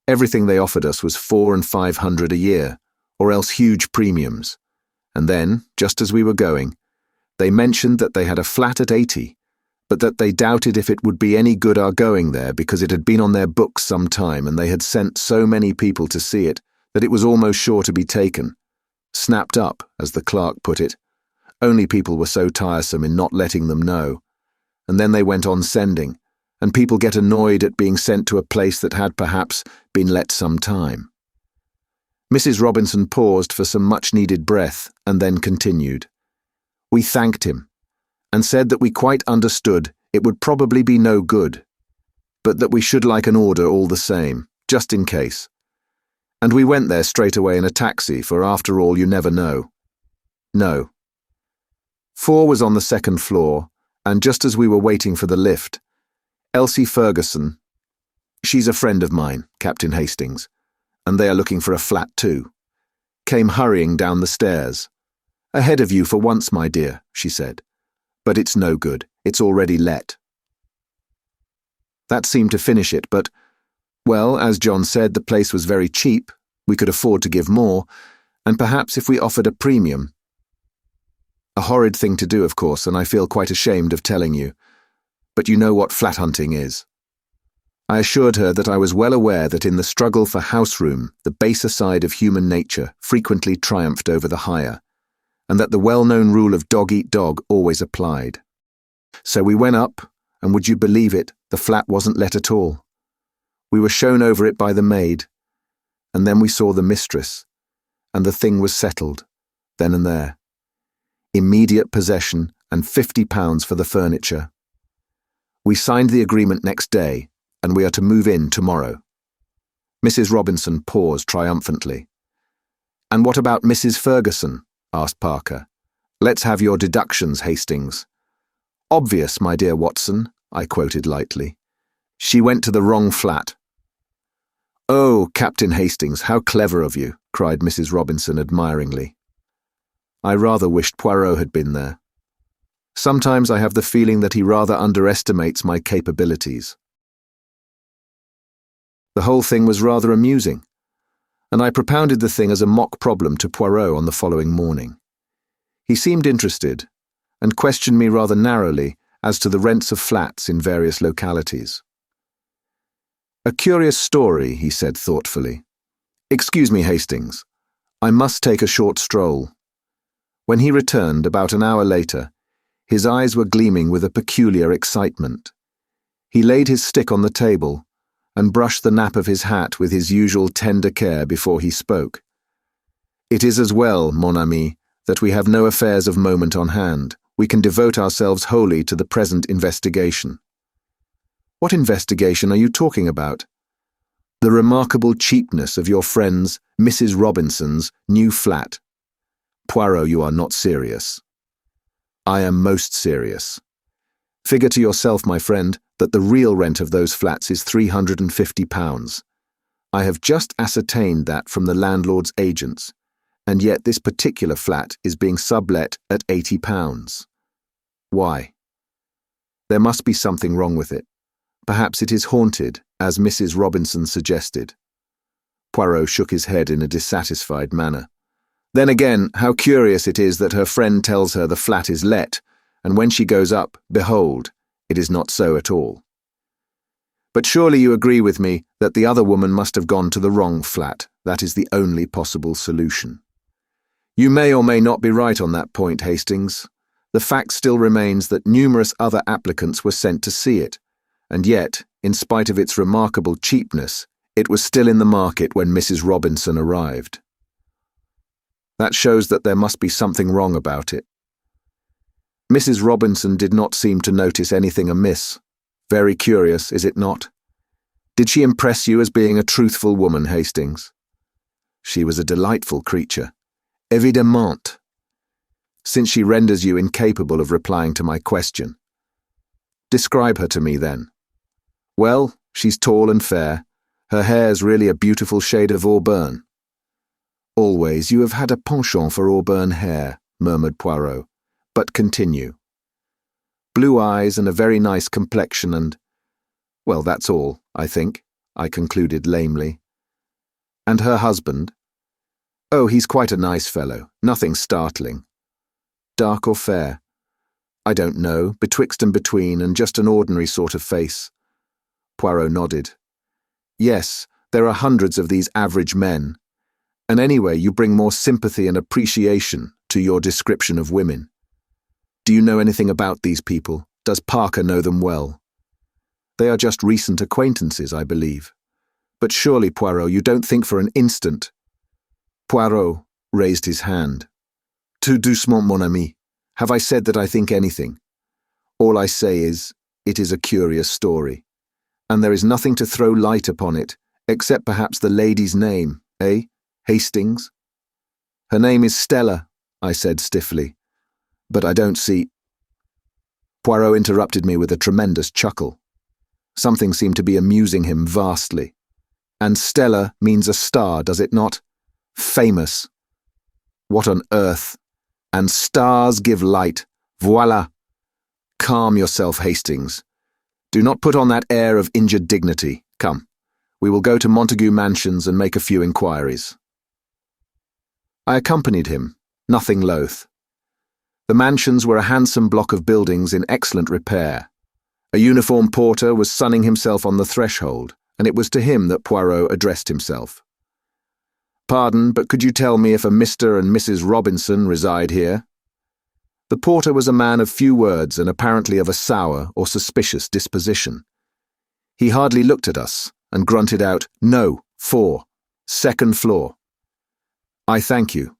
Everything they offered us was £400 and £500 a year, or else huge premiums. And then, just as we were going, they mentioned that they had a flat at 80, but that they doubted if it would be any good our going there because it had been on their books some time and they had sent so many people to see it that it was almost sure to be taken. Snapped up, as the clerk put it. Only people were so tiresome in not letting them know. And then they went on sending, and people get annoyed at being sent to a place that had perhaps been let some time." Mrs. Robinson paused for some much-needed breath and then continued. "We thanked him, and said that we quite understood it would probably be no good, but that we should like an order all the same, just in case. And we went there straight away in a taxi, for after all you never know. No. 4 was on the second floor, and just as we were waiting for the lift, Elsie Ferguson, she's a friend of mine, Captain Hastings, and they are looking for a flat too, came hurrying down the stairs. 'Ahead of you for once, my dear,' she said. 'But it's no good. It's already let.' That seemed to finish it, but, well, as John said, the place was very cheap, we could afford to give more, and perhaps if we offered a premium. A horrid thing to do, of course, and I feel quite ashamed of telling you, but you know what flat hunting is." I assured her that I was well aware that in the struggle for house room, the baser side of human nature frequently triumphed over the higher, and that the well-known rule of dog-eat-dog always applied. So we went up, and would you believe it, the flat wasn't let at all. We were shown over it by the maid, and then we saw the mistress, and the thing was settled, then and there. Immediate possession and £50 for the furniture. We signed the agreement next day, and we are to move in tomorrow. Mrs. Robinson paused triumphantly. And what about Mrs. Ferguson? Asked Parker. Let's have your deductions, Hastings. Obvious, my dear Watson, I quoted lightly. She went to the wrong flat. Oh, Captain Hastings, how clever of you, cried Mrs. Robinson admiringly. I rather wished Poirot had been there. Sometimes I have the feeling that he rather underestimates my capabilities. The whole thing was rather amusing, and I propounded the thing as a mock problem to Poirot on the following morning. He seemed interested, and questioned me rather narrowly as to the rents of flats in various localities. A curious story, he said thoughtfully. Excuse me, Hastings. I must take a short stroll. When he returned about an hour later, his eyes were gleaming with a peculiar excitement. He laid his stick on the table and brushed the nap of his hat with his usual tender care before he spoke. It is as well, mon ami, that we have no affairs of moment on hand. We can devote ourselves wholly to the present investigation. What investigation are you talking about? The remarkable cheapness of your friend's, Mrs. Robinson's, new flat. Poirot, you are not serious. I am most serious. Figure to yourself, my friend, that the real rent of those flats is £350. I have just ascertained that from the landlord's agents, and yet this particular flat is being sublet at £80. Why? There must be something wrong with it. Perhaps it is haunted, as Mrs. Robinson suggested. Poirot shook his head in a dissatisfied manner. Then again, how curious it is that her friend tells her the flat is let, and when she goes up, behold, it is not so at all. But surely you agree with me that the other woman must have gone to the wrong flat. That is the only possible solution. You may or may not be right on that point, Hastings. The fact still remains that numerous other applicants were sent to see it, and yet, in spite of its remarkable cheapness, it was still in the market when Mrs. Robinson arrived. That shows that there must be something wrong about it. Mrs. Robinson did not seem to notice anything amiss. Very curious, is it not? Did she impress you as being a truthful woman, Hastings? She was a delightful creature. Évidemment. Since she renders you incapable of replying to my question. Describe her to me, then. Well, she's tall and fair. Her hair's really a beautiful shade of auburn. Always you have had a penchant for auburn hair, murmured Poirot. But continue. Blue eyes and a very nice complexion and... Well, that's all, I think, I concluded lamely. And her husband? Oh, he's quite a nice fellow, nothing startling. Dark or fair? I don't know, betwixt and between, and just an ordinary sort of face. Poirot nodded. Yes, there are hundreds of these average men. And anyway, you bring more sympathy and appreciation to your description of women. Do you know anything about these people? Does Parker know them well? They are just recent acquaintances, I believe. But surely, Poirot, you don't think for an instant... Poirot raised his hand. Tout doucement, mon ami. Have I said that I think anything? All I say is, it is a curious story. And there is nothing to throw light upon it, except perhaps the lady's name, eh? Hastings? Her name is Stella, I said stiffly. But I don't see... Poirot interrupted me with a tremendous chuckle. Something seemed to be amusing him vastly. And Stella means a star, does it not? Famous. What on earth? And stars give light. Voila. Calm yourself, Hastings. Do not put on that air of injured dignity. Come, we will go to Montague Mansions and make a few inquiries. I accompanied him, nothing loath. The mansions were a handsome block of buildings in excellent repair, A uniformed porter was sunning himself on the threshold, and it was to him that Poirot addressed himself. "Pardon, but could you tell me if a Mr. and Mrs. Robinson reside here?" The porter was a man of few words and apparently of a sour or suspicious disposition. He hardly looked at us and grunted out, "No, 4, 2nd floor." "I thank you.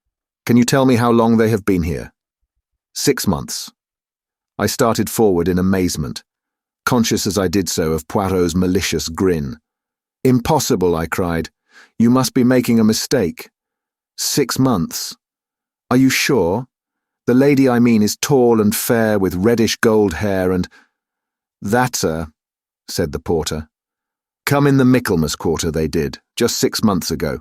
Can you tell me how long they have been here?" 6 months. I started forward in amazement, conscious as I did so of Poirot's malicious grin. "Impossible," I cried. "You must be making a mistake. 6 months. Are you sure? The lady I mean is tall and fair with reddish gold hair and—" "That's her," said the porter. "Come in the Michaelmas quarter they did, just 6 months ago."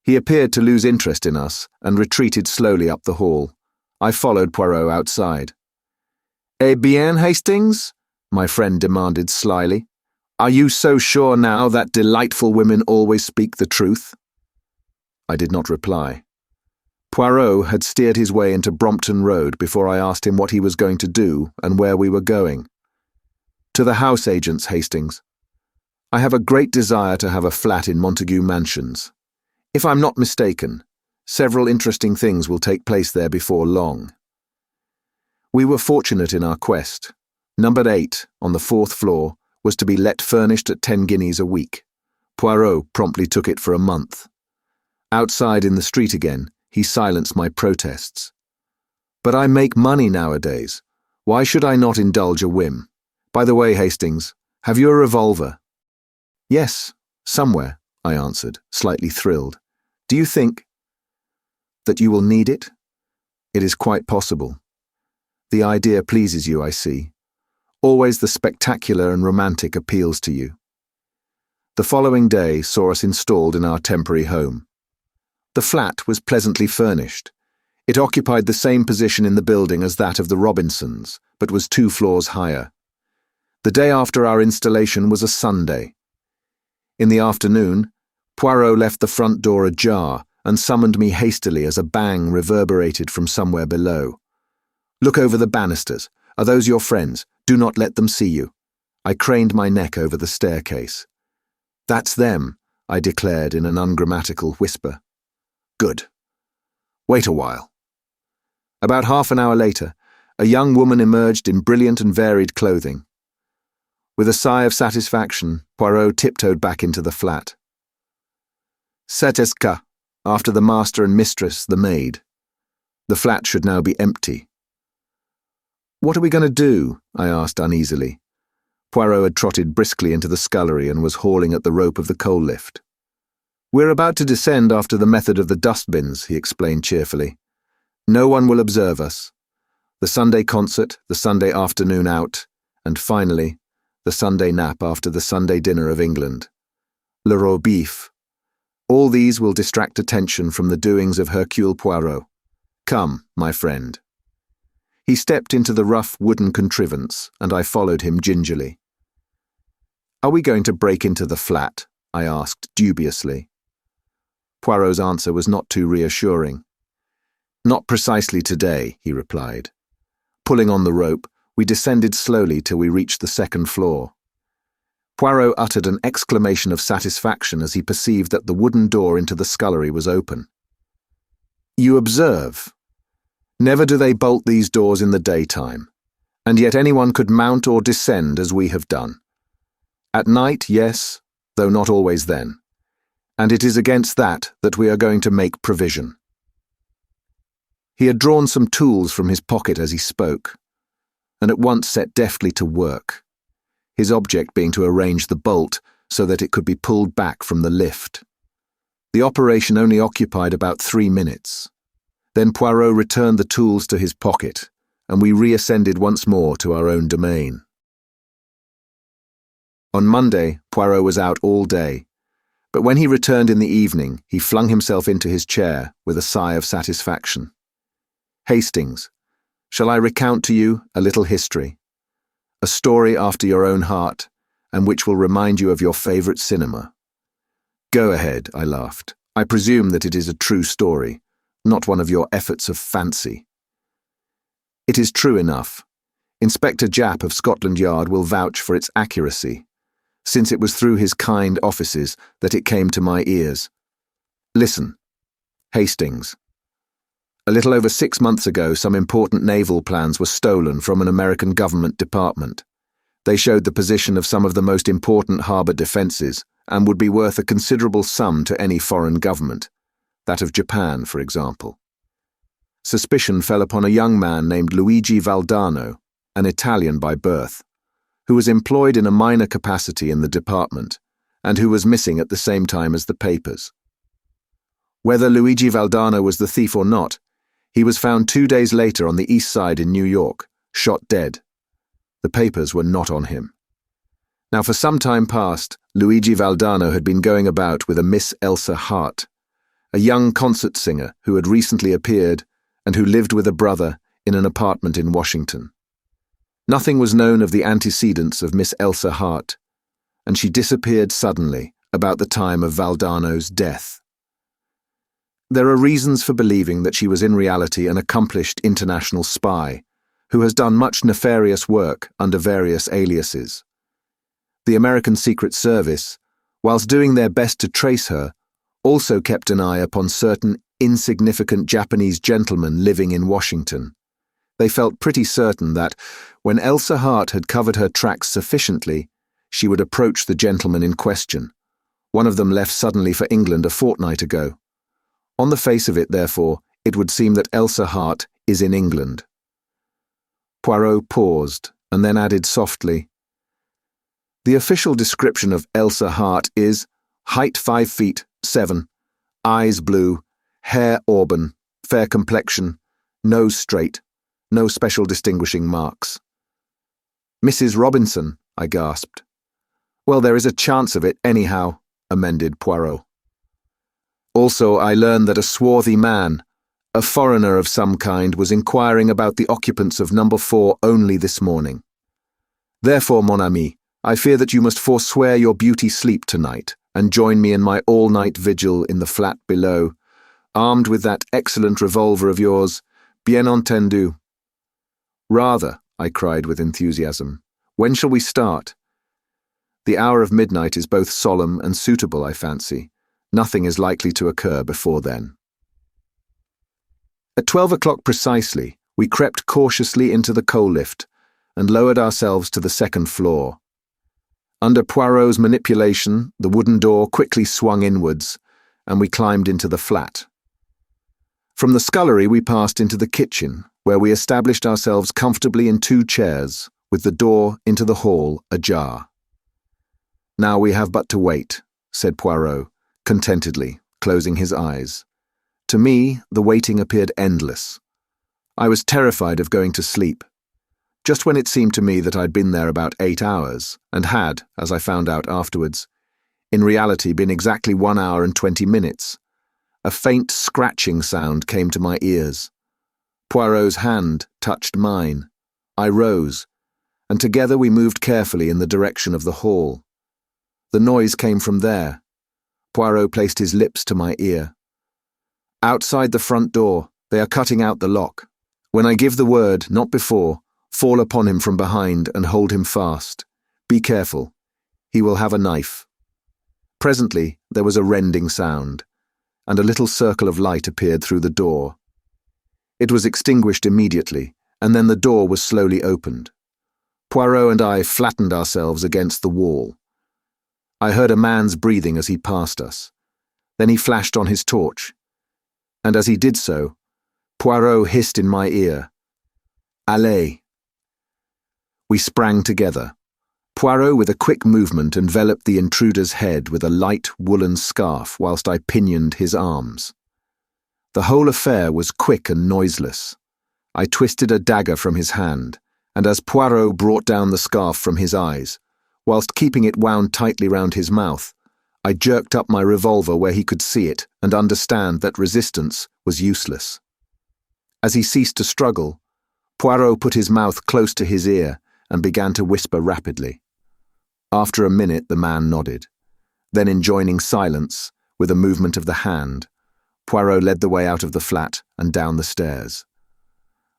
He appeared to lose interest in us and retreated slowly up the hall. I followed Poirot outside. "Eh bien, Hastings?" my friend demanded slyly. "Are you so sure now that delightful women always speak the truth?" I did not reply. Poirot had steered his way into Brompton Road before I asked him what he was going to do and where we were going. "To the house agent's, Hastings. I have a great desire to have a flat in Montague Mansions. If I'm not mistaken, several interesting things will take place there before long." We were fortunate in our quest. Number 8, on the 4th floor, was to be let furnished at 10 guineas a week. Poirot promptly took it for a month. Outside in the street again, he silenced my protests. "But I make money nowadays. Why should I not indulge a whim? By the way, Hastings, have you a revolver?" "Yes, somewhere," I answered, slightly thrilled. "Do you think—" "That you will need it?" "It is quite possible. The idea pleases you, I see. Always the spectacular and romantic appeals to you." The following day saw us installed in our temporary home. The flat was pleasantly furnished. It occupied the same position in the building as that of the Robinsons, but was 2 floors higher. The day after our installation was a Sunday. In the afternoon, Poirot left the front door ajar and summoned me hastily as a bang reverberated from somewhere below. "Look over the banisters. Are those your friends? Do not let them see you." I craned my neck over the staircase. "That's them," I declared in an ungrammatical whisper. "Good. Wait a while." About half an hour later, a young woman emerged in brilliant and varied clothing. With a sigh of satisfaction, Poirot tiptoed back into the flat. "Seteska," after the master and mistress, the maid. The flat should now be empty. "What are we going to do?" I asked uneasily. Poirot had trotted briskly into the scullery and was hauling at the rope of the coal lift. "We're about to descend after the method of the dustbins," he explained cheerfully. "No one will observe us. The Sunday concert, the Sunday afternoon out, and finally, the Sunday nap after the Sunday dinner of England. Le Robbery. All these will distract attention from the doings of Hercule Poirot. Come, my friend." He stepped into the rough wooden contrivance, and I followed him gingerly. "Are we going to break into the flat?" I asked dubiously. Poirot's answer was not too reassuring. "Not precisely today," he replied. Pulling on the rope, we descended slowly till we reached the 2nd floor. Poirot uttered an exclamation of satisfaction as he perceived that the wooden door into the scullery was open. "You observe. Never do they bolt these doors in the daytime, and yet anyone could mount or descend as we have done. At night, yes, though not always then, and it is against that we are going to make provision." He had drawn some tools from his pocket as he spoke, and at once set deftly to work, his object being to arrange the bolt so that it could be pulled back from the lift. The operation only occupied about 3 minutes. Then Poirot returned the tools to his pocket, and we reascended once more to our own domain. On Monday, Poirot was out all day, but when he returned in the evening, he flung himself into his chair with a sigh of satisfaction. "Hastings, shall I recount to you a little history? A story after your own heart, and which will remind you of your favourite cinema." "Go ahead," I laughed. "I presume that it is a true story, not one of your efforts of fancy." "It is true enough. Inspector Japp of Scotland Yard will vouch for its accuracy, since it was through his kind offices that it came to my ears. Listen. Hastings. A little over 6 months ago, some important naval plans were stolen from an American government department. They showed the position of some of the most important harbour defences and would be worth a considerable sum to any foreign government, that of Japan, for example. Suspicion fell upon a young man named Luigi Valdano, an Italian by birth, who was employed in a minor capacity in the department and who was missing at the same time as the papers. Whether Luigi Valdano was the thief or not, he was found 2 days later on the east side in New York, shot dead. The papers were not on him. Now, for some time past, Luigi Valdano had been going about with a Miss Elsa Hart, a young concert singer who had recently appeared and who lived with a brother in an apartment in Washington. Nothing was known of the antecedents of Miss Elsa Hart, and she disappeared suddenly about the time of Valdano's death. There are reasons for believing that she was in reality an accomplished international spy who has done much nefarious work under various aliases. The American Secret Service, whilst doing their best to trace her, also kept an eye upon certain insignificant Japanese gentlemen living in Washington. They felt pretty certain that, when Elsa Hart had covered her tracks sufficiently, she would approach the gentleman in question. One of them left suddenly for England a fortnight ago. On the face of it, therefore, it would seem that Elsa Hart is in England. Poirot paused, and then added softly, "The official description of Elsa Hart is height 5'7", eyes blue, hair auburn, fair complexion, nose straight, no special distinguishing marks." "Mrs. Robinson," I gasped. "Well, there is a chance of it, anyhow," amended Poirot. "Also, I learned that a swarthy man, a foreigner of some kind, was inquiring about the occupants of number 4 only this morning. Therefore, mon ami, I fear that you must forswear your beauty sleep tonight and join me in my all-night vigil in the flat below, armed with that excellent revolver of yours, bien entendu." "Rather," I cried with enthusiasm. "When shall we start?" "The hour of midnight is both solemn and suitable, I fancy. Nothing is likely to occur before then." At 12 o'clock precisely, we crept cautiously into the coal lift and lowered ourselves to the second floor. Under Poirot's manipulation, the wooden door quickly swung inwards, and we climbed into the flat. From the scullery we passed into the kitchen, where we established ourselves comfortably in 2 chairs, with the door into the hall ajar. "Now we have but to wait," said Poirot, contentedly, closing his eyes. To me, the waiting appeared endless. I was terrified of going to sleep. Just when it seemed to me that I'd been there about 8 hours, and had, as I found out afterwards, in reality been exactly 1 hour and 20 minutes, a faint scratching sound came to my ears. Poirot's hand touched mine. I rose, and together we moved carefully in the direction of the hall. The noise came from there. Poirot placed his lips to my ear. "Outside the front door, they are cutting out the lock. When I give the word, not before, fall upon him from behind and hold him fast. Be careful. He will have a knife." Presently there was a rending sound, and a little circle of light appeared through the door. It was extinguished immediately, and then the door was slowly opened. Poirot and I flattened ourselves against the wall. I heard a man's breathing as he passed us. Then he flashed on his torch, and as he did so, Poirot hissed in my ear, "Allez." We sprang together. Poirot, with a quick movement, enveloped the intruder's head with a light woolen scarf whilst I pinioned his arms. The whole affair was quick and noiseless. I twisted a dagger from his hand, and as Poirot brought down the scarf from his eyes, whilst keeping it wound tightly round his mouth, I jerked up my revolver where he could see it and understand that resistance was useless. As he ceased to struggle, Poirot put his mouth close to his ear and began to whisper rapidly. After a minute the man nodded. Then, enjoining silence with a movement of the hand, Poirot led the way out of the flat and down the stairs.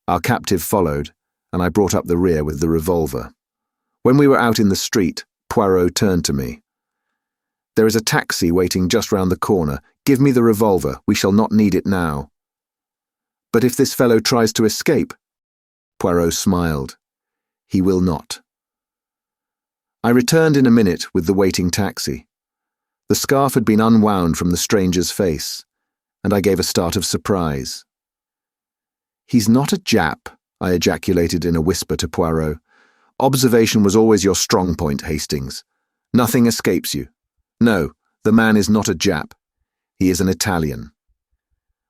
Our captive followed, and I brought up the rear with the revolver. When we were out in the street, Poirot turned to me. "There is a taxi waiting just round the corner. Give me the revolver. We shall not need it now." "But if this fellow tries to escape?" Poirot smiled. "He will not." I returned in a minute with the waiting taxi. The scarf had been unwound from the stranger's face, and I gave a start of surprise. "He's not a Jap," I ejaculated in a whisper to Poirot. "Observation was always your strong point, Hastings. Nothing escapes you. No, the man is not a Jap. He is an Italian."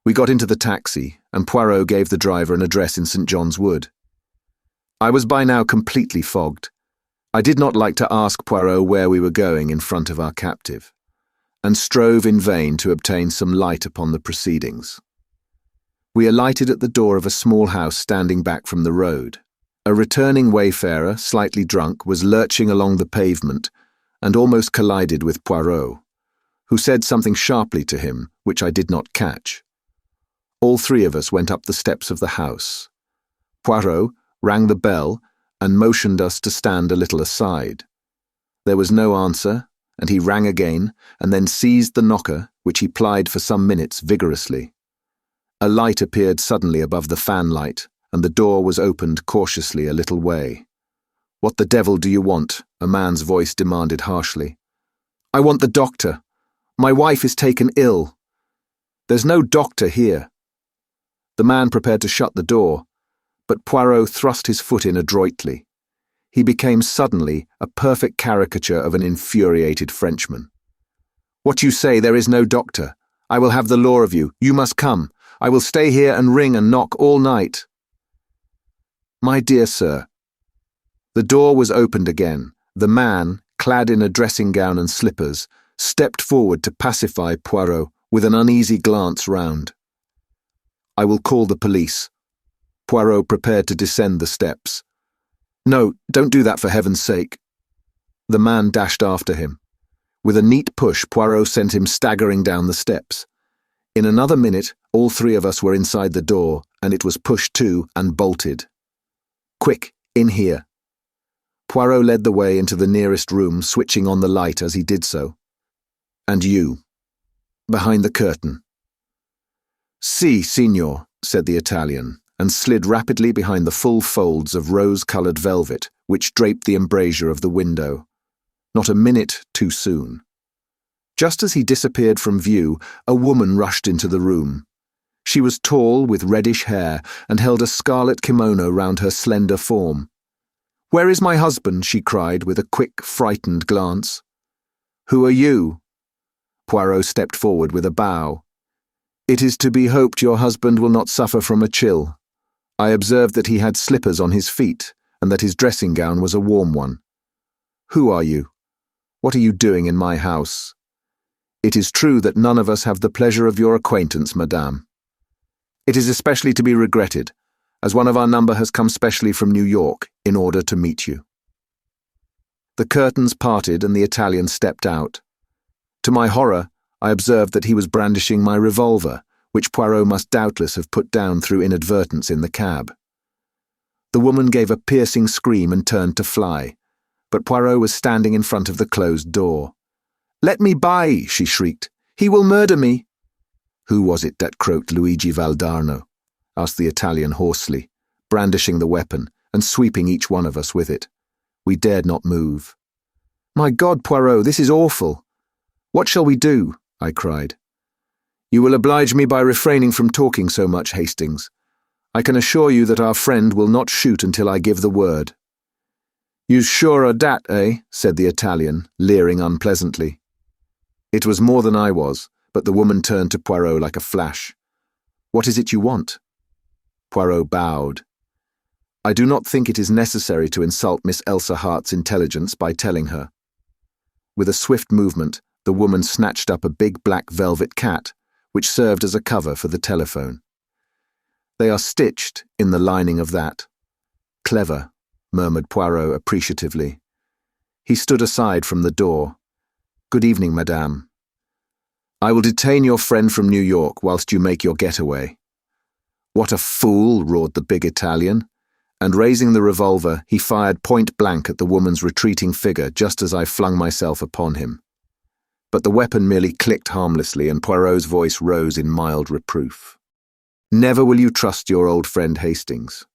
We got into the taxi, and Poirot gave the driver an address in St. John's Wood. I was by now completely fogged. I did not like to ask Poirot where we were going in front of our captive, and strove in vain to obtain some light upon the proceedings. We alighted at the door of a small house standing back from the road. A returning wayfarer, slightly drunk, was lurching along the pavement and almost collided with Poirot, who said something sharply to him, which I did not catch. All three of us went up the steps of the house. Poirot rang the bell and motioned us to stand a little aside. There was no answer, and he rang again, and then seized the knocker, which he plied for some minutes vigorously. A light appeared suddenly above the fanlight, and the door was opened cautiously a little way. "What the devil do you want?" a man's voice demanded harshly. "I want the doctor. My wife is taken ill." "There's no doctor here." The man prepared to shut the door, but Poirot thrust his foot in adroitly. He became suddenly a perfect caricature of an infuriated Frenchman. "What you say, there is no doctor. I will have the law of you. You must come. I will stay here and ring and knock all night." "My dear sir." The door was opened again. The man, clad in a dressing gown and slippers, stepped forward to pacify Poirot with an uneasy glance round. "I will call the police." Poirot prepared to descend the steps. "No, don't do that for heaven's sake." The man dashed after him. With a neat push, Poirot sent him staggering down the steps. In another minute, all three of us were inside the door, and it was pushed to and bolted. "Quick, in here." Poirot led the way into the nearest room, switching on the light as he did so. "And you, behind the curtain." "Si, signor," said the Italian, and slid rapidly behind the full folds of rose-coloured velvet which draped the embrasure of the window. Not a minute too soon. Just as he disappeared from view, a woman rushed into the room. She was tall, with reddish hair, and held a scarlet kimono round her slender form. "Where is my husband?" she cried, with a quick, frightened glance. "Who are you?" Poirot stepped forward with a bow. "It is to be hoped your husband will not suffer from a chill. I observed that he had slippers on his feet, and that his dressing gown was a warm one. Who are you? What are you doing in my house? It is true that none of us have the pleasure of your acquaintance, madame. It is especially to be regretted, as one of our number has come specially from New York in order to meet you." The curtains parted and the Italian stepped out. To my horror, I observed that he was brandishing my revolver, which Poirot must doubtless have put down through inadvertence in the cab. The woman gave a piercing scream and turned to fly, but Poirot was standing in front of the closed door. "Let me by," she shrieked. "He will murder me." "Who was it that croaked Luigi Valdarno?" asked the Italian hoarsely, brandishing the weapon and sweeping each one of us with it. We dared not move. "My God, Poirot, this is awful. What shall we do?" I cried. "You will oblige me by refraining from talking so much, Hastings. I can assure you that our friend will not shoot until I give the word." "You's sure o' dat, eh?" said the Italian, leering unpleasantly. It was more than I was, but the woman turned to Poirot like a flash. "What is it you want?" Poirot bowed. "I do not think it is necessary to insult Miss Elsa Hart's intelligence by telling her." With a swift movement, the woman snatched up a big black velvet cat, which served as a cover for the telephone. "They are stitched in the lining of that." "Clever," murmured Poirot appreciatively. He stood aside from the door. "Good evening, madame. I will detain your friend from New York whilst you make your getaway." "What a fool," roared the big Italian. and raising the revolver, he fired point blank at the woman's retreating figure just as I flung myself upon him. But the weapon merely clicked harmlessly, and Poirot's voice rose in mild reproof. "Never will you trust your old friend Hastings.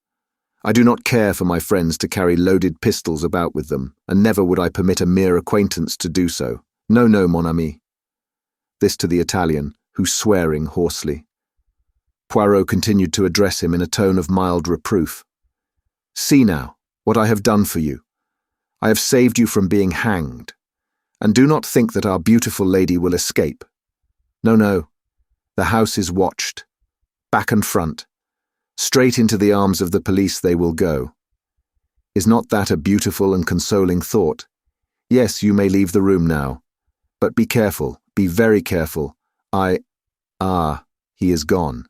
I do not care for my friends to carry loaded pistols about with them, and never would I permit a mere acquaintance to do so. No, no, mon ami." This to the Italian, who swearing hoarsely. Poirot continued to address him in a tone of mild reproof. "See now what I have done for you. I have saved you from being hanged. And do not think that our beautiful lady will escape. No, no, the house is watched. Back and front. Straight into the arms of the police they will go. Is not that a beautiful and consoling thought? Yes, you may leave the room now. But be careful, be very careful. He is gone."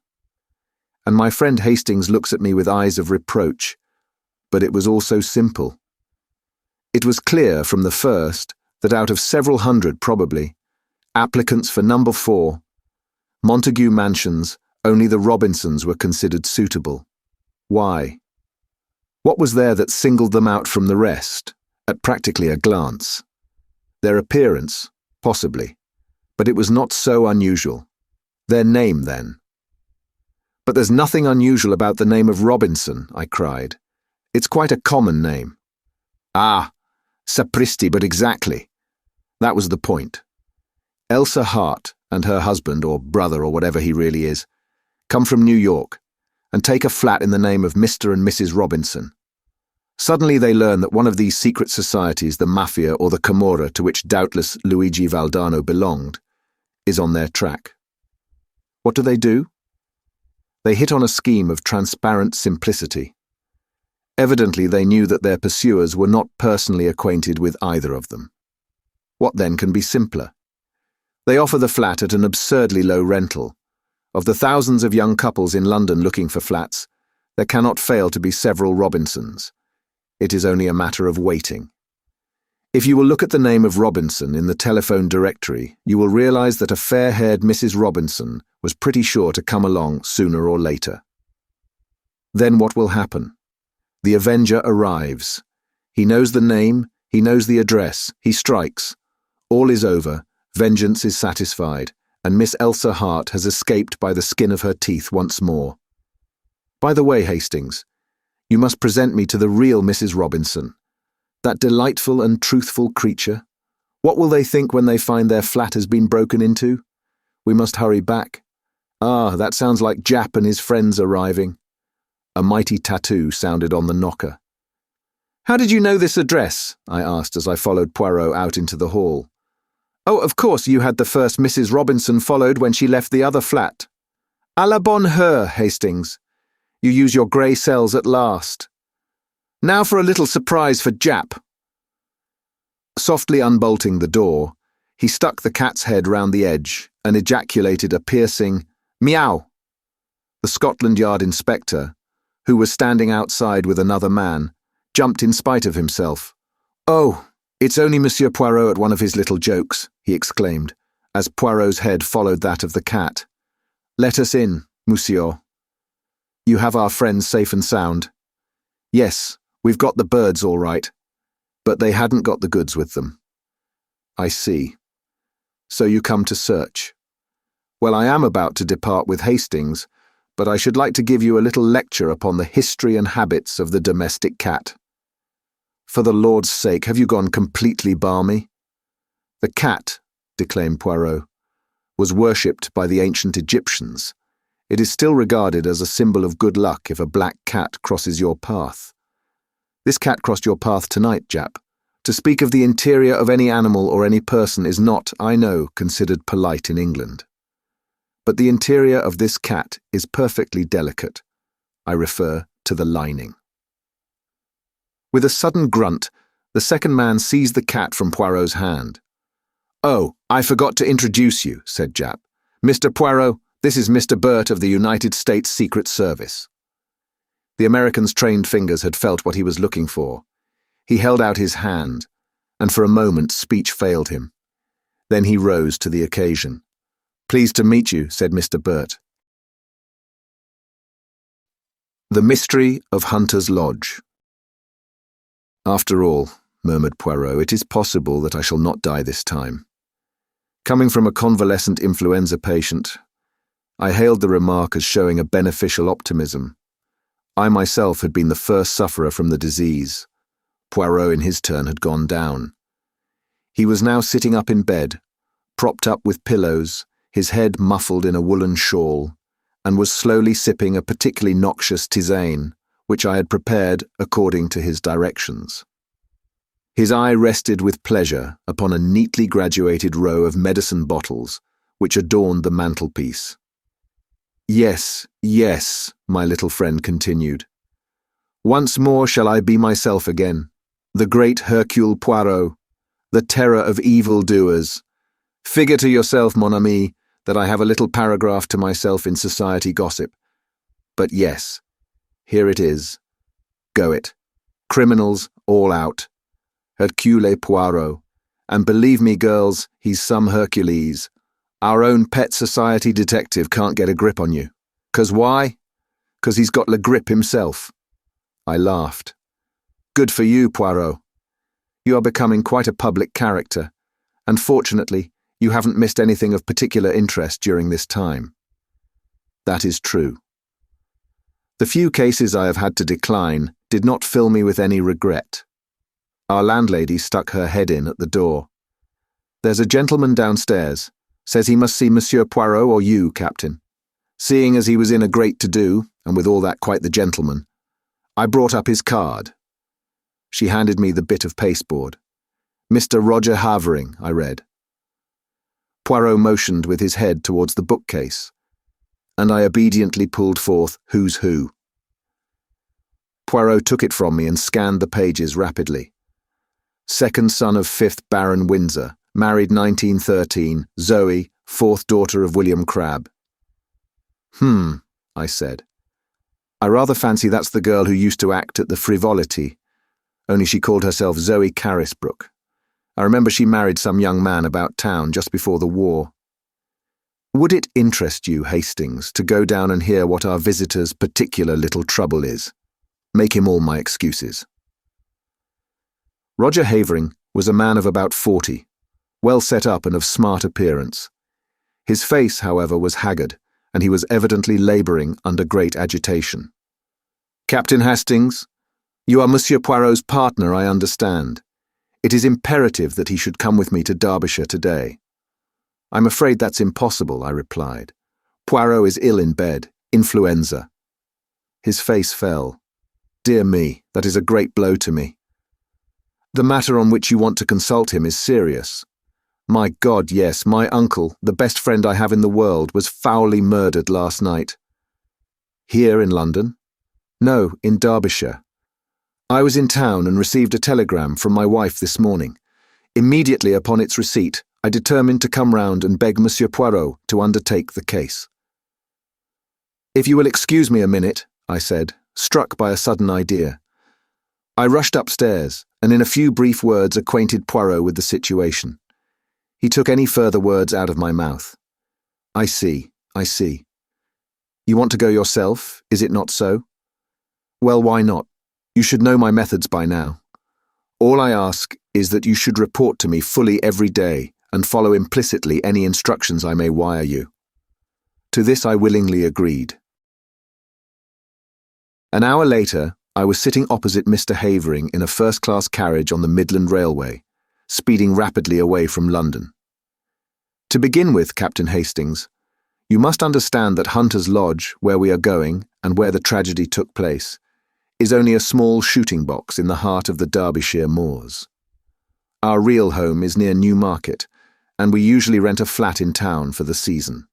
And my friend Hastings looks at me with eyes of reproach. But it was all so simple. It was clear from the first that out of several hundred, probably, applicants for number 4, Montague Mansions, only the Robinsons were considered suitable. Why? What was there that singled them out from the rest, at practically a glance? Their appearance, possibly, but it was not so unusual. Their name, then. "But there's nothing unusual about the name of Robinson," I cried. "It's quite a common name." "Ah, sapristi, but exactly. That was the point. Elsa Hart and her husband, or brother, or whatever he really is, come from New York and take a flat in the name of Mr. and Mrs. Robinson. Suddenly they learn that one of these secret societies, the mafia or the Camorra, to which doubtless Luigi Valdano belonged, is on their track. What do? They hit on a scheme of transparent simplicity. Evidently they knew that their pursuers were not personally acquainted with either of them. What then can be simpler? They offer the flat at an absurdly low rental. Of the thousands of young couples in London looking for flats, there cannot fail to be several Robinsons. It is only a matter of waiting. If you will look at the name of Robinson in the telephone directory, you will realize that a fair-haired Mrs. Robinson was pretty sure to come along sooner or later. Then what will happen? The avenger arrives. He knows the name, he knows the address, he strikes. All is over, vengeance is satisfied, and Miss Elsa Hart has escaped by the skin of her teeth once more. By the way, Hastings, you must present me to the real Mrs. Robinson, that delightful and truthful creature. What will they think when they find their flat has been broken into? We must hurry back. That sounds like Jap and his friends arriving. A mighty tattoo sounded on the knocker. "How did you know this address?" I asked as I followed Poirot out into the hall. "Oh, of course you had the first Mrs. Robinson followed when she left the other flat. À la bonne heure, Hastings. You use your grey cells at last. Now for a little surprise for Jap." Softly unbolting the door, he stuck the cat's head round the edge and ejaculated a piercing "Meow." The Scotland Yard inspector, who was standing outside with another man, jumped in spite of himself. "Oh, it's only Monsieur Poirot at one of his little jokes," he exclaimed, as Poirot's head followed that of the cat. "Let us in, monsieur. You have our friends safe and sound?" "Yes, we've got the birds all right, but they hadn't got the goods with them." "I see. So you come to search. Well, I am about to depart with Hastings, but I should like to give you a little lecture upon the history and habits of the domestic cat." "For the Lord's sake, have you gone completely balmy?" "The cat," declaimed Poirot, "was worshipped by the ancient Egyptians. It is still regarded as a symbol of good luck if a black cat crosses your path. This cat crossed your path tonight, Jap. To speak of the interior of any animal or any person is not, I know, considered polite in England. But the interior of this cat is perfectly delicate. I refer to the lining." With a sudden grunt, the second man seized the cat from Poirot's hand. "Oh, I forgot to introduce you," said Jap. "Mr. Poirot, this is Mr. Burt of the United States Secret Service." The American's trained fingers had felt what he was looking for. He held out his hand, and for a moment speech failed him. Then he rose to the occasion. "Pleased to meet you," said Mr. Burt. The Mystery of Hunter's Lodge. After all, murmured Poirot, it is possible that I shall not die this time. Coming from a convalescent influenza patient, I hailed the remark as showing a beneficial optimism. I myself had been the first sufferer from the disease. Poirot in his turn had gone down. He was now sitting up in bed, propped up with pillows, his head muffled in a woolen shawl, and was slowly sipping a particularly noxious tisane, which I had prepared according to his directions. His eye rested with pleasure upon a neatly graduated row of medicine bottles which adorned the mantelpiece. Yes, yes, my little friend continued. Once more shall I be myself again, the great Hercule Poirot, the terror of evil-doers. Figure to yourself, mon ami, that I have a little paragraph to myself in society gossip. But yes, here it is. Go it. Criminals all out. Hercule Poirot. And believe me, girls, he's some Hercules. Our own pet society detective can't get a grip on you. 'Cause why? 'Cause he's got le grip himself. I laughed. Good for you, Poirot. You are becoming quite a public character, and fortunately, you haven't missed anything of particular interest during this time. That is true. The few cases I have had to decline did not fill me with any regret. Our landlady stuck her head in at the door. There's a gentleman downstairs. Says he must see Monsieur Poirot or you, Captain. Seeing as he was in a great to-do, and with all that quite the gentleman, I brought up his card. She handed me the bit of pasteboard. Mr. Roger Havering, I read. Poirot motioned with his head towards the bookcase, and I obediently pulled forth Who's Who. Poirot took it from me and scanned the pages rapidly. Second son of 5th Baron Windsor, married 1913, Zoe, 4th daughter of William Crabbe. I said. I rather fancy that's the girl who used to act at the Frivolity, only she called herself Zoe Carisbrooke. I remember she married some young man about town just before the war. Would it interest you, Hastings, to go down and hear what our visitor's particular little trouble is? Make him all my excuses. Roger Havering was a man of about 40, well set up and of smart appearance. His face, however, was haggard, and he was evidently labouring under great agitation. Captain Hastings, you are Monsieur Poirot's partner, I understand. It is imperative that he should come with me to Derbyshire today. I'm afraid that's impossible, I replied. Poirot is ill in bed, influenza. His face fell. Dear me, that is a great blow to me. The matter on which you want to consult him is serious. My God, yes, my uncle, the best friend I have in the world, was foully murdered last night. Here in London? No, in Derbyshire. I was in town and received a telegram from my wife this morning. Immediately upon its receipt, I determined to come round and beg Monsieur Poirot to undertake the case. If you will excuse me a minute, I said, struck by a sudden idea. I rushed upstairs and in a few brief words acquainted Poirot with the situation. He took any further words out of my mouth. I see. You want to go yourself, is it not so? Well, why not? You should know my methods by now. All I ask is that you should report to me fully every day and follow implicitly any instructions I may wire you. To this I willingly agreed. An hour later, I was sitting opposite Mr. Havering in a first-class carriage on the Midland Railway, speeding rapidly away from London. To begin with, Captain Hastings, you must understand that Hunter's Lodge, where we are going and where the tragedy took place, is only a small shooting box in the heart of the Derbyshire moors. Our real home is near Newmarket, and we usually rent a flat in town for the season.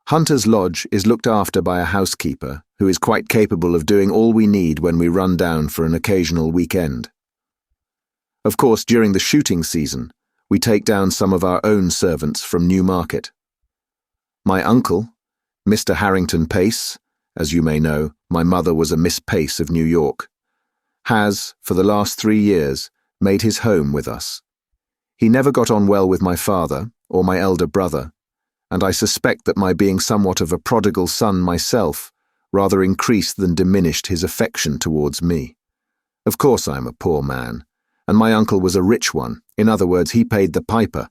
Hunter's Lodge is looked after by a housekeeper who is quite capable of doing all we need when we run down for an occasional weekend. Of course, during the shooting season, we take down some of our own servants from Newmarket. My uncle, Mr. Harrington Pace, as you may know, my mother was a Miss Pace of New York, has, for the last 3 years, made his home with us. He never got on well with my father, or my elder brother, and I suspect that my being somewhat of a prodigal son myself rather increased than diminished his affection towards me. Of course I am a poor man, and my uncle was a rich one. In other words, he paid the piper.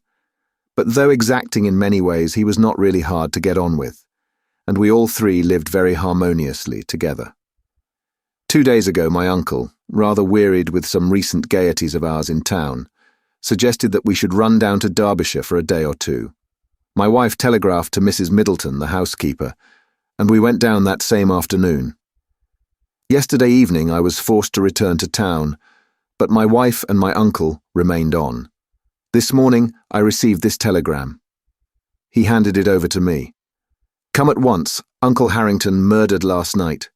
But though exacting in many ways, he was not really hard to get on with, and we all three lived very harmoniously together. 2 days ago, my uncle, rather wearied with some recent gaieties of ours in town, suggested that we should run down to Derbyshire for a day or two. My wife telegraphed to Mrs. Middleton, the housekeeper, and we went down that same afternoon. Yesterday evening I was forced to return to town, but my wife and my uncle remained on. This morning I received this telegram. He handed it over to me. "Come at once. Uncle Harrington murdered last night.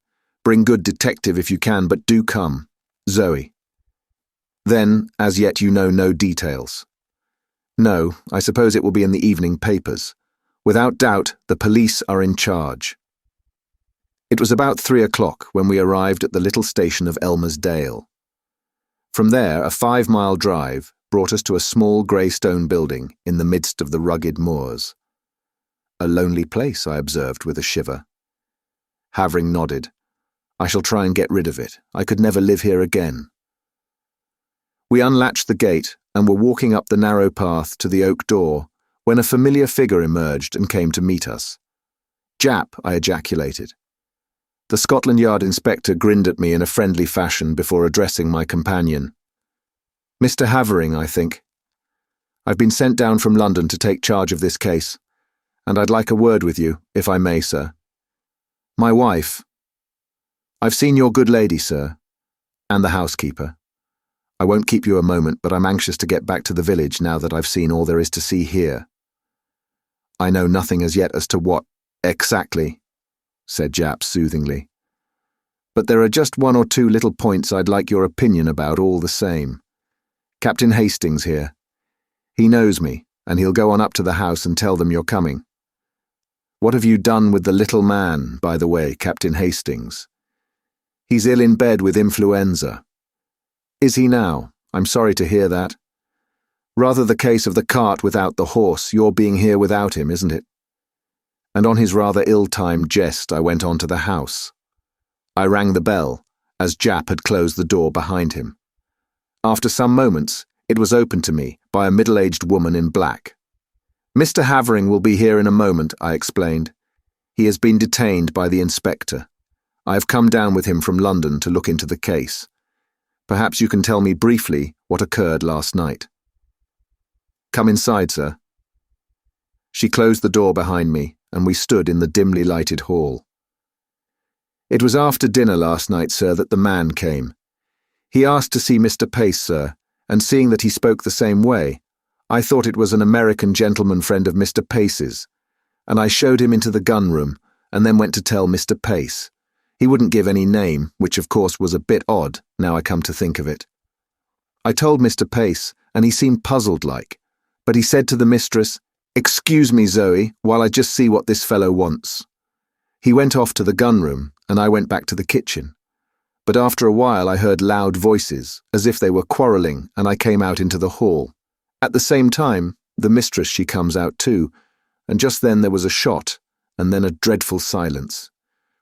Bring good detective if you can, but do come. Zoe." Then, as yet you know no details. No, I suppose it will be in the evening papers. Without doubt, the police are in charge. It was about 3 o'clock when we arrived at the little station of Elmersdale. From there, a 5-mile drive brought us to a small grey stone building in the midst of the rugged moors. "A lonely place," I observed with a shiver. Havering nodded. "I shall try and get rid of it. I could never live here again." We unlatched the gate and were walking up the narrow path to the oak door when a familiar figure emerged and came to meet us. "Jap," I ejaculated. The Scotland Yard inspector grinned at me in a friendly fashion before addressing my companion. "Mr. Havering, I think. I've been sent down from London to take charge of this case, and I'd like a word with you, if I may, sir." "My wife." "I've seen your good lady, sir, and the housekeeper. I won't keep you a moment, but I'm anxious to get back to the village now that I've seen all there is to see here." "I know nothing as yet as to what exactly," said Jap soothingly. "But there are just 1 or 2 little points I'd like your opinion about all the same. Captain Hastings here. He knows me, and he'll go on up to the house and tell them you're coming. What have you done with the little man, by the way, Captain Hastings? He's ill in bed with influenza." "Is he now? I'm sorry to hear that. Rather the case of the cart without the horse, your being here without him, isn't it?" And on his rather ill-timed jest I went on to the house. I rang the bell, as Jap had closed the door behind him. After some moments, it was opened to me by a middle-aged woman in black. "Mr. Havering will be here in a moment," I explained. "He has been detained by the inspector. I have come down with him from London to look into the case. Perhaps you can tell me briefly what occurred last night." "Come inside, sir." She closed the door behind me, and we stood in the dimly lighted hall. "It was after dinner last night, sir, that the man came. He asked to see Mr. Pace, sir, and seeing that he spoke the same way, I thought it was an American gentleman friend of Mr. Pace's, and I showed him into the gun room and then went to tell Mr. Pace. He wouldn't give any name, which of course was a bit odd, now I come to think of it. I told Mr. Pace, and he seemed puzzled like, but he said to the mistress, 'Excuse me, Zoe, while I just see what this fellow wants.' He went off to the gun room, and I went back to the kitchen. But after a while I heard loud voices, as if they were quarrelling, and I came out into the hall. At the same time, the mistress, she comes out too, and just then there was a shot, and then a dreadful silence.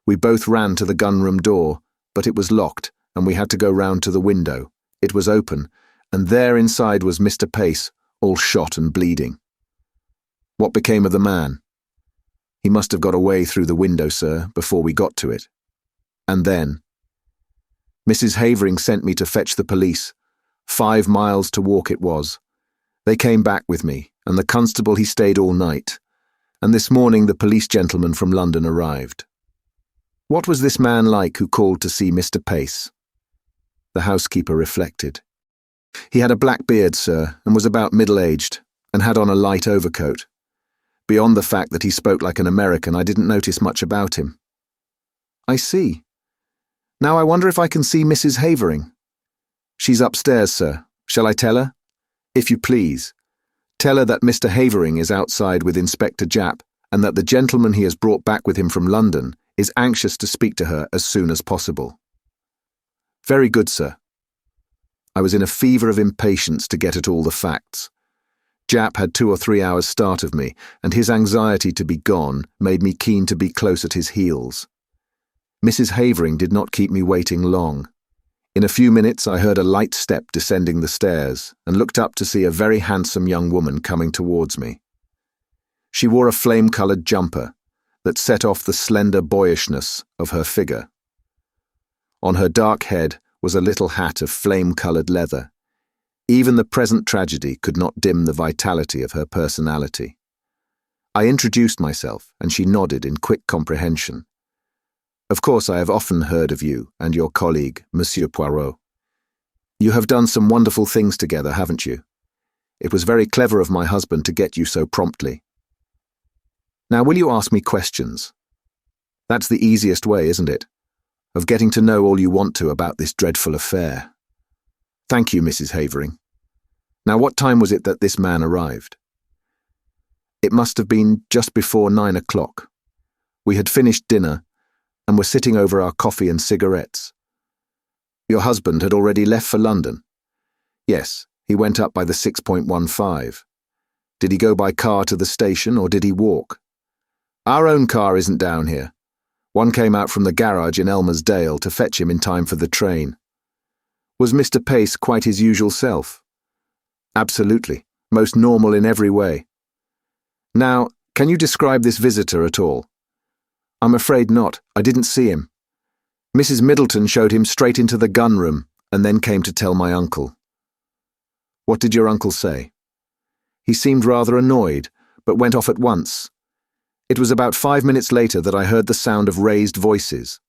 We both ran to the gun-room door, but it was locked, and we had to go round to the window. It was open, and there inside was Mr. Pace, all shot and bleeding." "What became of the man?" "He must have got away through the window, sir, before we got to it." "And then?" "Mrs. Havering sent me to fetch the police. 5 miles to walk it was. They came back with me, and the constable he stayed all night, and this morning the police gentleman from London arrived." "What was this man like who called to see Mr. Pace?" The housekeeper reflected. "He had a black beard, sir, and was about middle-aged, and had on a light overcoat. Beyond the fact that he spoke like an American, I didn't notice much about him." "I see. Now I wonder if I can see Mrs. Havering." "She's upstairs, sir. Shall I tell her?" "If you please. Tell her that Mr. Havering is outside with Inspector Jap, and that the gentleman he has brought back with him from London is anxious to speak to her as soon as possible." "Very good, sir." I was in a fever of impatience to get at all the facts. Jap had 2 or 3 hours' start of me, and his anxiety to be gone made me keen to be close at his heels. Mrs. Havering did not keep me waiting long. In a few minutes I heard a light step descending the stairs and looked up to see a very handsome young woman coming towards me. She wore a flame-coloured jumper that set off the slender boyishness of her figure. On her dark head was a little hat of flame-coloured leather. Even the present tragedy could not dim the vitality of her personality. I introduced myself, and she nodded in quick comprehension. Of course, I have often heard of you and your colleague, Monsieur Poirot. You have done some wonderful things together, haven't you? It was very clever of my husband to get you so promptly. Now, will you ask me questions? That's the easiest way, isn't it? Of getting to know all you want to about this dreadful affair. Thank you, Mrs. Havering. Now, what time was it that this man arrived? It must have been just before 9 o'clock. We had finished dinner and were sitting over our coffee and cigarettes. Your husband had already left for London? Yes, he went up by the 6.15. Did he go by car to the station or did he walk? Our own car isn't down here. One came out from the garage in Elmersdale to fetch him in time for the train. Was Mr. Pace quite his usual self? Absolutely, most normal in every way. Now, can you describe this visitor at all? I'm afraid not. I didn't see him. Mrs. Middleton showed him straight into the gun room and then came to tell my uncle. What did your uncle say? He seemed rather annoyed, but went off at once. It was about 5 minutes later that I heard the sound of raised voices.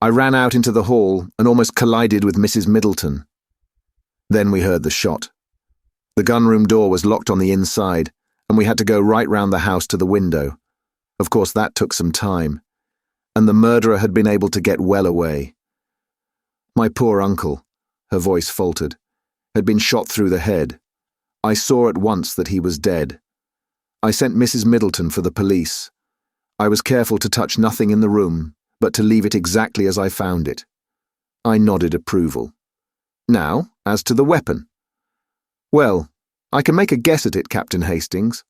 I ran out into the hall and almost collided with Mrs. Middleton. Then we heard the shot. The gunroom door was locked on the inside, and we had to go right round the house to the window. Of course, that took some time, and the murderer had been able to get well away. My poor uncle, her voice faltered, had been shot through the head. I saw at once that he was dead. I sent Mrs. Middleton for the police. I was careful to touch nothing in the room, but to leave it exactly as I found it. I nodded approval. Now, as to the weapon. Well, I can make a guess at it, Captain Hastings.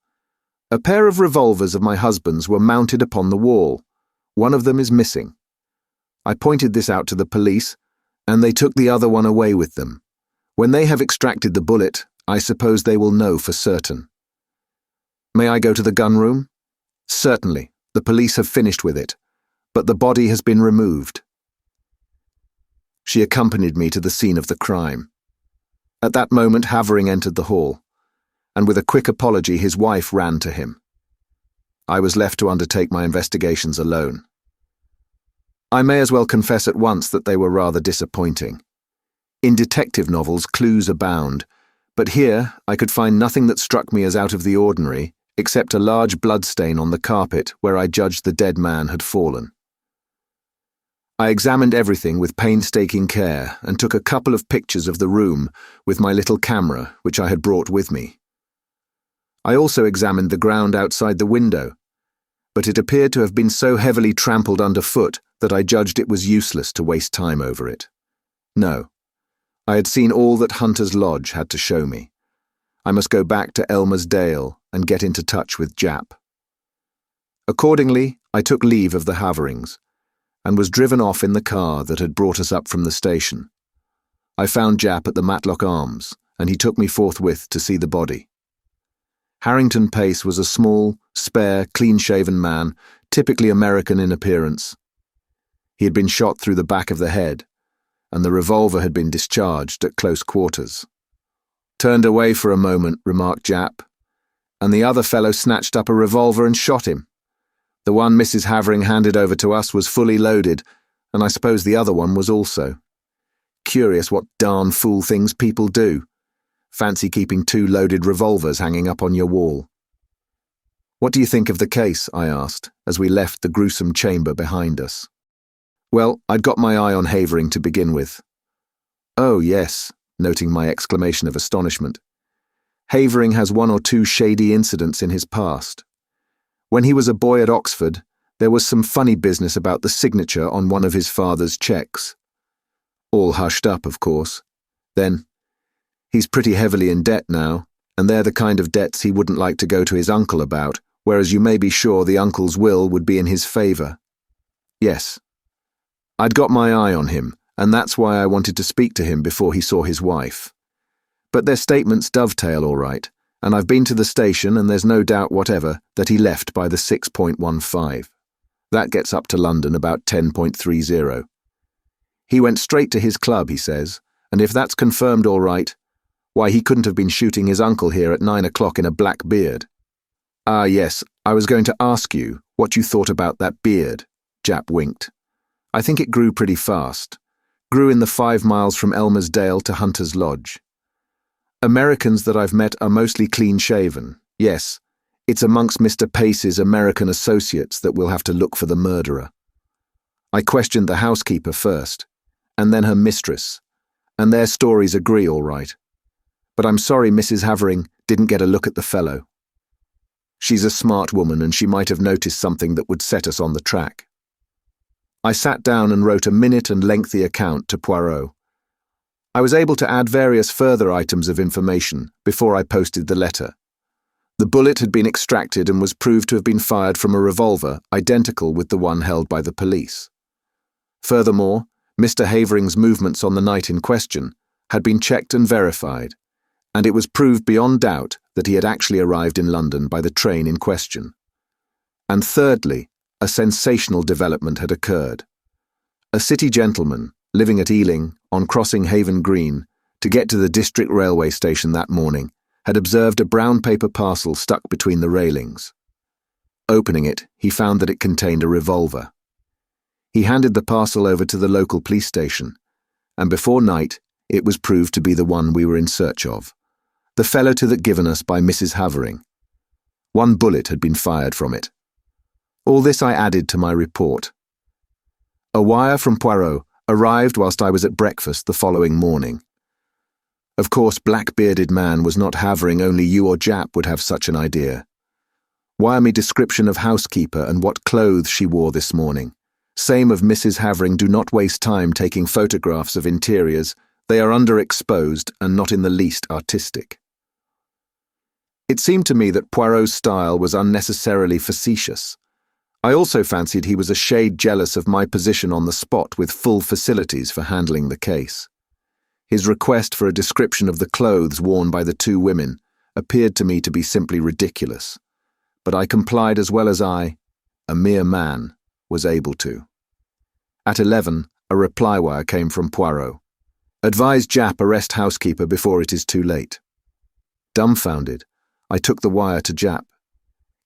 A pair of revolvers of my husband's were mounted upon the wall. One of them is missing. I pointed this out to the police, and they took the other one away with them. When they have extracted the bullet, I suppose they will know for certain. May I go to the gun room? Certainly. The police have finished with it, but the body has been removed. She accompanied me to the scene of the crime. At that moment, Havering entered the hall, and with a quick apology, his wife ran to him. I was left to undertake my investigations alone. I may as well confess at once that they were rather disappointing. In detective novels, clues abound, but here I could find nothing that struck me as out of the ordinary, except a large bloodstain on the carpet where I judged the dead man had fallen. I examined everything with painstaking care and took a couple of pictures of the room with my little camera, which I had brought with me. I also examined the ground outside the window, but it appeared to have been so heavily trampled underfoot that I judged it was useless to waste time over it. No, I had seen all that Hunter's Lodge had to show me. I must go back to Elmersdale and get into touch with Jap. Accordingly, I took leave of the Haverings and was driven off in the car that had brought us up from the station. I found Jap at the Matlock Arms, and he took me forthwith to see the body. Harrington Pace was a small, spare, clean-shaven man, typically American in appearance. He had been shot through the back of the head, and the revolver had been discharged at close quarters. Turned away for a moment, remarked Jap, and the other fellow snatched up a revolver and shot him. The one Mrs. Havering handed over to us was fully loaded, and I suppose the other one was also. Curious what darn fool things people do. Fancy keeping 2 loaded revolvers hanging up on your wall. What do you think of the case? I asked, as we left the gruesome chamber behind us. Well, I'd got my eye on Havering to begin with. Oh, yes, noting my exclamation of astonishment. Havering has 1 or 2 shady incidents in his past. When he was a boy at Oxford, there was some funny business about the signature on one of his father's cheques. All hushed up, of course. Then, he's pretty heavily in debt now, and they're the kind of debts he wouldn't like to go to his uncle about, whereas you may be sure the uncle's will would be in his favour. Yes, I'd got my eye on him, and that's why I wanted to speak to him before he saw his wife. But their statements dovetail all right, and I've been to the station and there's no doubt whatever that he left by the 6.15. That gets up to London about 10.30. He went straight to his club, he says, and if that's confirmed all right, why, he couldn't have been shooting his uncle here at 9 o'clock in a black beard. Ah, yes, I was going to ask you what you thought about that beard, Jap winked. I think it grew pretty fast. Grew in the 5 miles from Elmersdale to Hunter's Lodge. Americans that I've met are mostly clean-shaven. Yes, it's amongst Mr. Pace's American associates that we'll have to look for the murderer. I questioned the housekeeper first, and then her mistress, and their stories agree all right. But I'm sorry Mrs. Havering didn't get a look at the fellow. She's a smart woman and she might have noticed something that would set us on the track. I sat down and wrote a minute and lengthy account to Poirot. I was able to add various further items of information before I posted the letter. The bullet had been extracted and was proved to have been fired from a revolver identical with the one held by the police. Furthermore, Mr. Havering's movements on the night in question had been checked and verified, and it was proved beyond doubt that he had actually arrived in London by the train in question. And thirdly, a sensational development had occurred. A city gentleman, living at Ealing, on crossing Haven Green, to get to the district railway station that morning, had observed a brown paper parcel stuck between the railings. Opening it, he found that it contained a revolver. He handed the parcel over to the local police station, and before night, it was proved to be the one we were in search of. The fellow to that given us by Mrs. Havering. 1 bullet had been fired from it. All this I added to my report. A wire from Poirot arrived whilst I was at breakfast the following morning. Of course, black-bearded man was not Havering, only you or Jap would have such an idea. Wire me description of housekeeper and what clothes she wore this morning. Same of Mrs. Havering. Do not waste time taking photographs of interiors. They are underexposed and not in the least artistic. It seemed to me that Poirot's style was unnecessarily facetious. I also fancied he was a shade jealous of my position on the spot with full facilities for handling the case. His request for a description of the clothes worn by the 2 women appeared to me to be simply ridiculous, but I complied as well as I, a mere man, was able to. At 11, a reply wire came from Poirot. Advise Jap arrest housekeeper before it is too late. Dumbfounded, I took the wire to Jap.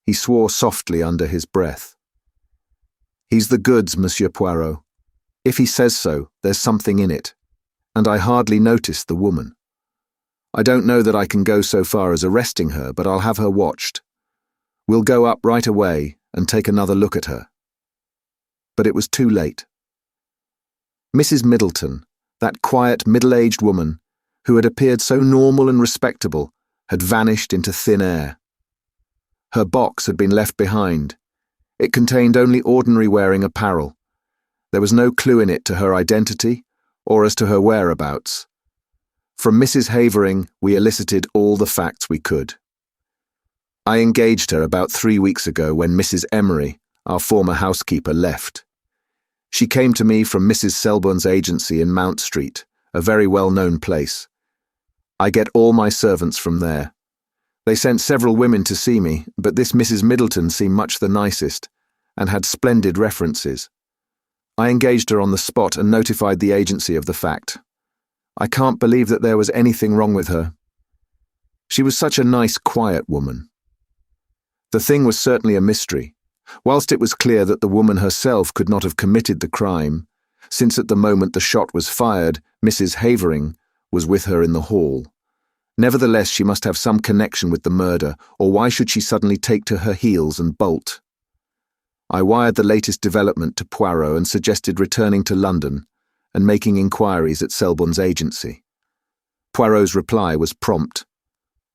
He swore softly under his breath. He's the goods, Monsieur Poirot. If he says so, there's something in it. And I hardly noticed the woman. I don't know that I can go so far as arresting her, but I'll have her watched. We'll go up right away and take another look at her. But it was too late. Mrs. Middleton, that quiet middle-aged woman, who had appeared so normal and respectable, had vanished into thin air. Her box had been left behind. It contained only ordinary wearing apparel. There was no clue in it to her identity or as to her whereabouts. From Mrs. Havering, we elicited all the facts we could. I engaged her about 3 weeks ago when Mrs. Emery, our former housekeeper, left. She came to me from Mrs. Selborne's agency in Mount Street, a very well-known place. I get all my servants from there. They sent several women to see me, but this Mrs. Middleton seemed much the nicest, and had splendid references. I engaged her on the spot and notified the agency of the fact. I can't believe that there was anything wrong with her. She was such a nice, quiet woman. The thing was certainly a mystery, whilst it was clear that the woman herself could not have committed the crime, since at the moment the shot was fired, Mrs. Havering was with her in the hall. Nevertheless, she must have some connection with the murder, or why should she suddenly take to her heels and bolt? I wired the latest development to Poirot and suggested returning to London and making inquiries at Selborne's agency. Poirot's reply was prompt.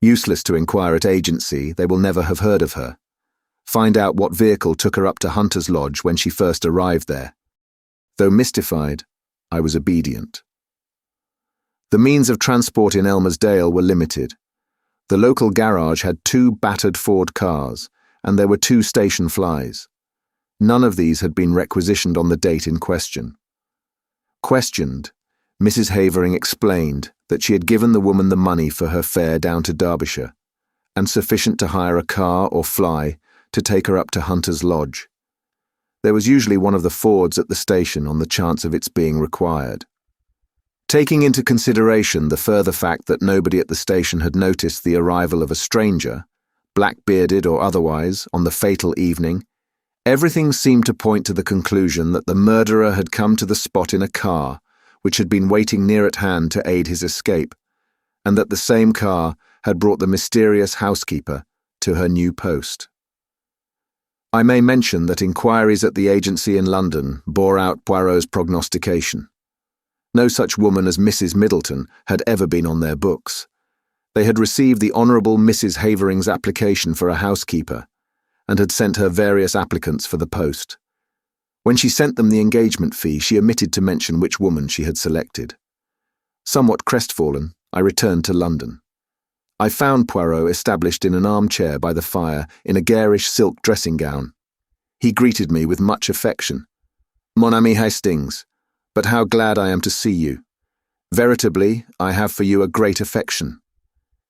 Useless to inquire at agency, they will never have heard of her. Find out what vehicle took her up to Hunter's Lodge when she first arrived there. Though mystified, I was obedient. The means of transport in Elmersdale were limited. The local garage had 2 battered Ford cars, and there were 2 station flys. None of these had been requisitioned on the date in question. Questioned, Mrs. Havering explained that she had given the woman the money for her fare down to Derbyshire, and sufficient to hire a car or fly to take her up to Hunter's Lodge. There was usually one of the Fords at the station on the chance of its being required. Taking into consideration the further fact that nobody at the station had noticed the arrival of a stranger, black-bearded or otherwise, on the fatal evening, everything seemed to point to the conclusion that the murderer had come to the spot in a car which had been waiting near at hand to aid his escape, and that the same car had brought the mysterious housekeeper to her new post. I may mention that inquiries at the agency in London bore out Poirot's prognostication. No such woman as Mrs. Middleton had ever been on their books. They had received the Honourable Mrs. Havering's application for a housekeeper, and had sent her various applicants for the post. When she sent them the engagement fee, she omitted to mention which woman she had selected. Somewhat crestfallen, I returned to London. I found Poirot established in an armchair by the fire in a garish silk dressing gown. He greeted me with much affection. "Mon ami Hastings, but how glad I am to see you. Veritably, I have for you a great affection.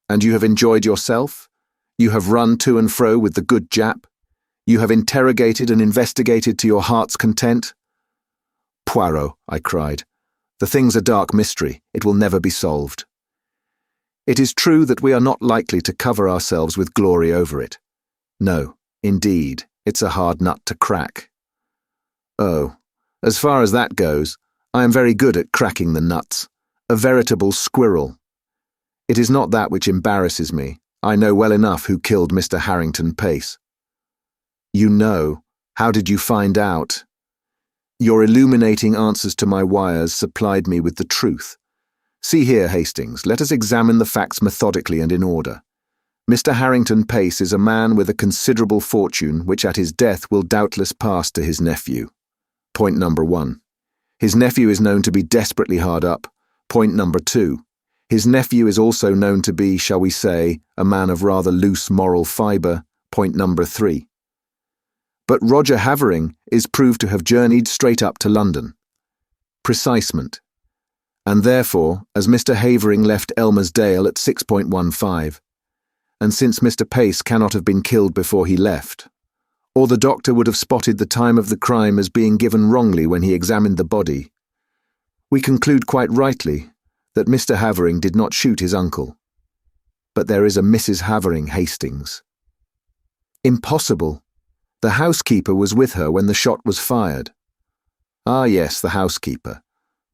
And you have enjoyed yourself? You have run to and fro with the good Jap? You have interrogated and investigated to your heart's content?" "Poirot," I cried, "the thing's a dark mystery. It will never be solved." "It is true that we are not likely to cover ourselves with glory over it. No, indeed, it's a hard nut to crack." "Oh, as far as that goes, I am very good at cracking the nuts, a veritable squirrel. It is not that which embarrasses me. I know well enough who killed Mr. Harrington Pace." "You know? How did you find out?" "Your illuminating answers to my wires supplied me with the truth. See here, Hastings, let us examine the facts methodically and in order. Mr. Harrington Pace is a man with a considerable fortune which at his death will doubtless pass to his nephew. Point number 1. His nephew is known to be desperately hard up. Point number 2. His nephew is also known to be, shall we say, a man of rather loose moral fibre. Point number 3. But Roger Havering is proved to have journeyed straight up to London. Precisement. And therefore, as Mr. Havering left Elmersdale at 6.15, and since Mr. Pace cannot have been killed before he left, or the doctor would have spotted the time of the crime as being given wrongly when he examined the body, we conclude quite rightly that Mr. Havering did not shoot his uncle. But there is a Mrs. Havering, Hastings." "Impossible. The housekeeper was with her when the shot was fired." "Ah, yes, the housekeeper.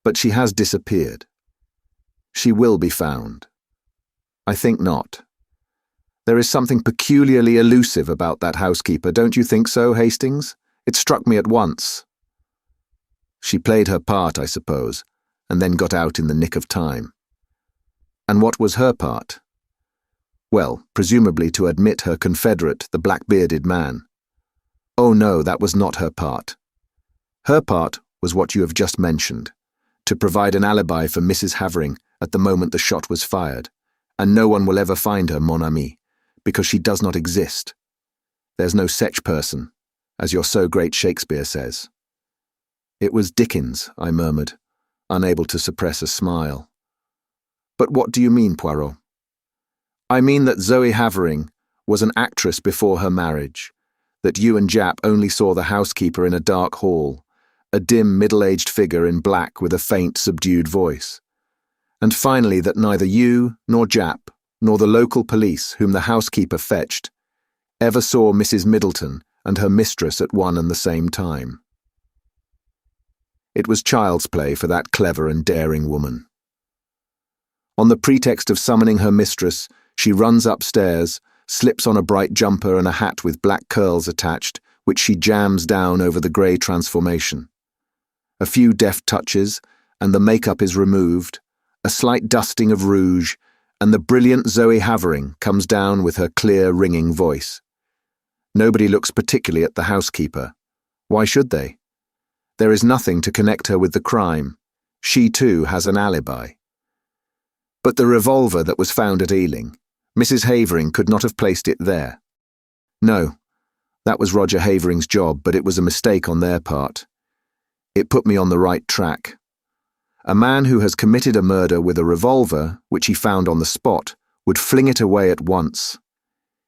But she has disappeared." "She will be found." "I think not. There is something peculiarly elusive about that housekeeper, don't you think so, Hastings? It struck me at once." "She played her part, I suppose, and then got out in the nick of time." "And what was her part?" "Well, presumably to admit her confederate, the black-bearded man." "Oh no, that was not her part. Her part was what you have just mentioned, to provide an alibi for Mrs. Havering at the moment the shot was fired, and no one will ever find her, mon ami, because she does not exist. There's no such person, as your so great Shakespeare says." "It was Dickens," I murmured, unable to suppress a smile. "But what do you mean, Poirot?" "I mean that Zoe Havering was an actress before her marriage, that you and Jap only saw the housekeeper in a dark hall, a dim middle-aged figure in black with a faint, subdued voice, and finally that neither you, nor Jap, nor the local police whom the housekeeper fetched, ever saw Mrs. Middleton and her mistress at one and the same time. It was child's play for that clever and daring woman. On the pretext of summoning her mistress, she runs upstairs, slips on a bright jumper and a hat with black curls attached, which she jams down over the grey transformation. A few deft touches, and the makeup is removed, a slight dusting of rouge, and the brilliant Zoe Havering comes down with her clear, ringing voice. Nobody looks particularly at the housekeeper. Why should they? There is nothing to connect her with the crime. She, too, has an alibi. But the revolver that was found at Ealing, Mrs. Havering could not have placed it there. No, that was Roger Havering's job, but it was a mistake on their part. It put me on the right track. A man who has committed a murder with a revolver, which he found on the spot, would fling it away at once.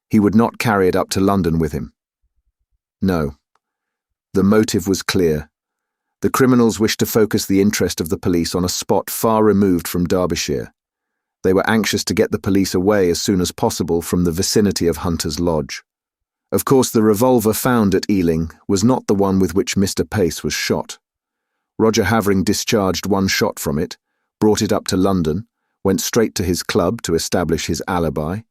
He would not carry it up to London with him. No. The motive was clear. The criminals wished to focus the interest of the police on a spot far removed from Derbyshire. They were anxious to get the police away as soon as possible from the vicinity of Hunter's Lodge. Of course, the revolver found at Ealing was not the one with which Mr. Pace was shot. Roger Havering discharged one shot from it, brought it up to London, went straight to his club to establish his alibi,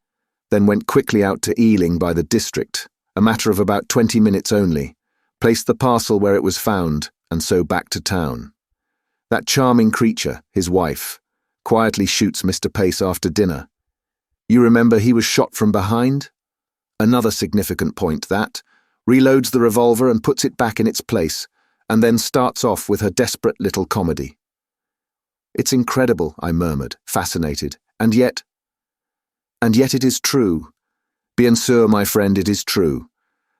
then went quickly out to Ealing by the district, a matter of about 20 minutes only, placed the parcel where it was found, and so back to town. That charming creature, his wife, quietly shoots Mr. Pace after dinner. You remember he was shot from behind? Another significant point that, reloads the revolver and puts it back in its place, and then starts off with her desperate little comedy. It's incredible, I murmured, fascinated, and yet it is true. Bien sûr, my friend, it is true.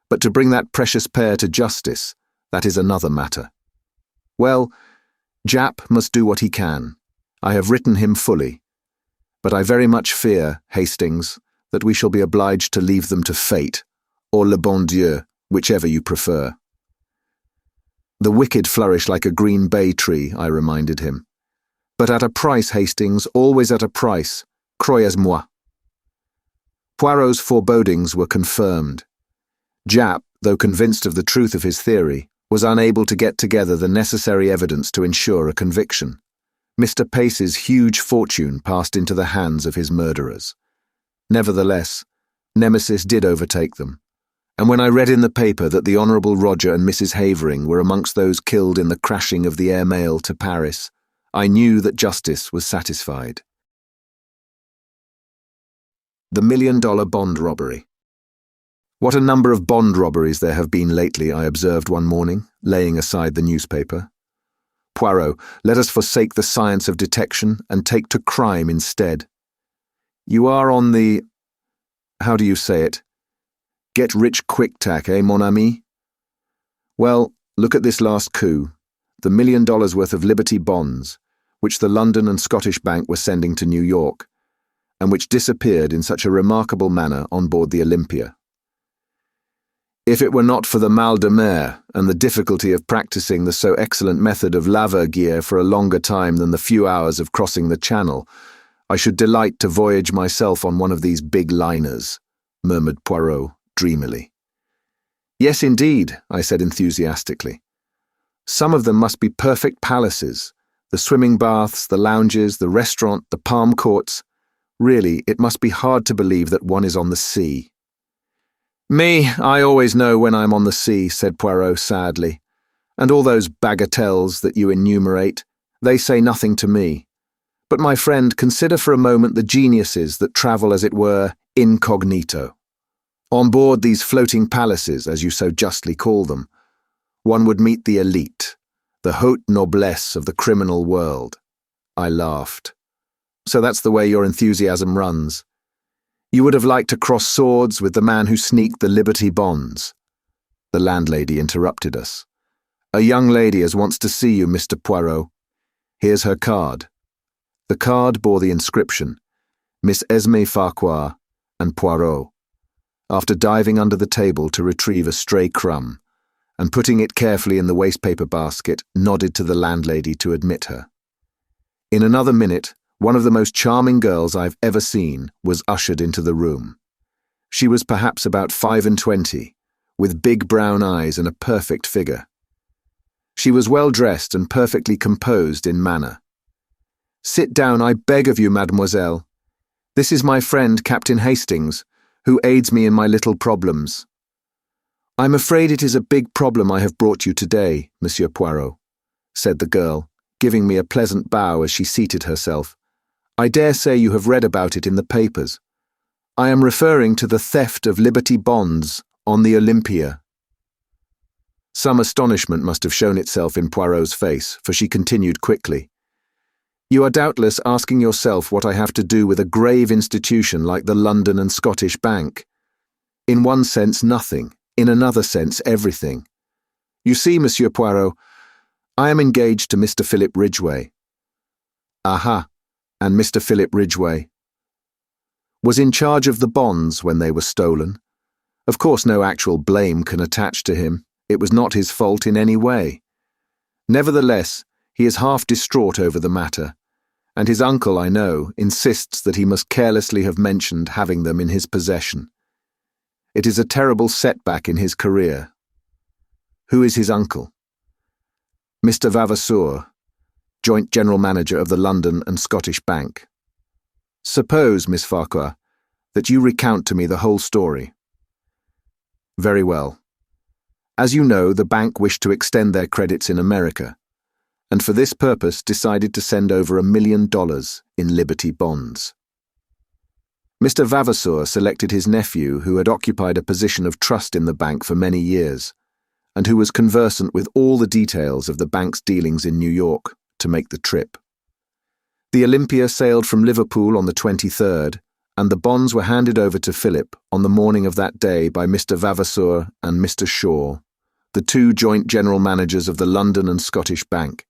But to bring that precious pair to justice, that is another matter. Well, Jap must do what he can. I have written him fully. But I very much fear, Hastings, that we shall be obliged to leave them to fate, or le bon Dieu, whichever you prefer. The wicked flourish like a green bay tree, I reminded him. But at a price, Hastings, always at a price. Croyez-moi. Poirot's forebodings were confirmed. Jap, though convinced of the truth of his theory, was unable to get together the necessary evidence to ensure a conviction. Mr. Pace's huge fortune passed into the hands of his murderers. Nevertheless, Nemesis did overtake them, and when I read in the paper that the Honourable Roger and Mrs. Havering were amongst those killed in the crashing of the air mail to Paris, I knew that justice was satisfied. The $1 million bond robbery. What a number of bond robberies there have been lately, I observed one morning, laying aside the newspaper. Poirot, let us forsake the science of detection and take to crime instead. You are on the... how do you say it? Get-rich-quick tack, eh, mon ami? Well, look at this last coup, the $1 million worth of Liberty bonds, which the London and Scottish Bank were sending to New York, and which disappeared in such a remarkable manner on board the Olympia. If it were not for the mal de mer and the difficulty of practicing the so excellent method of laver-gear for a longer time than the few hours of crossing the Channel, I should delight to voyage myself on one of these big liners, murmured Poirot dreamily. Yes, indeed, I said enthusiastically. Some of them must be perfect palaces, the swimming baths, the lounges, the restaurant, the palm courts. Really, it must be hard to believe that one is on the sea. Me, I always know when I'm on the sea, said Poirot sadly. And all those bagatelles that you enumerate, they say nothing to me. But my friend, consider for a moment the geniuses that travel, as it were, incognito. On board these floating palaces, as you so justly call them, one would meet the elite, the haute noblesse of the criminal world. I laughed. So that's the way your enthusiasm runs. You would have liked to cross swords with the man who sneaked the Liberty bonds. The landlady interrupted us. A young lady wants to see you, Mr. Poirot. Here's her card. The card bore the inscription, Miss Esme Farquhar and Poirot. After diving under the table to retrieve a stray crumb, and putting it carefully in the wastepaper basket, nodded to the landlady to admit her. In another minute, one of the most charming girls I've ever seen was ushered into the room. She was perhaps about 25, with big brown eyes and a perfect figure. She was well dressed and perfectly composed in manner. Sit down, I beg of you, mademoiselle. This is my friend, Captain Hastings, who aids me in my little problems. I'm afraid it is a big problem I have brought you today, Monsieur Poirot, said the girl, giving me a pleasant bow as she seated herself. I dare say you have read about it in the papers. I am referring to the theft of Liberty bonds on the Olympia. Some astonishment must have shown itself in Poirot's face, for she continued quickly. You are doubtless asking yourself what I have to do with a grave institution like the London and Scottish Bank. In one sense, nothing. In another sense, everything. You see, Monsieur Poirot, I am engaged to Mr. Philip Ridgway. Aha, and Mr. Philip Ridgway was in charge of the bonds when they were stolen. Of course, no actual blame can attach to him. It was not his fault in any way. Nevertheless, he is half distraught over the matter, and his uncle, I know, insists that he must carelessly have mentioned having them in his possession. It is a terrible setback in his career. Who is his uncle? Mr. Vavasour, Joint General Manager of the London and Scottish Bank. Suppose, Miss Farquhar, that you recount to me the whole story. Very well. As you know, the bank wished to extend their credits in America, and for this purpose decided to send over $1 million in Liberty bonds. Mr. Vavasour selected his nephew, who had occupied a position of trust in the bank for many years, and who was conversant with all the details of the bank's dealings in New York, to make the trip. The Olympia sailed from Liverpool on the 23rd, and the bonds were handed over to Philip on the morning of that day by Mr. Vavasour and Mr. Shaw, the two joint general managers of the London and Scottish Bank.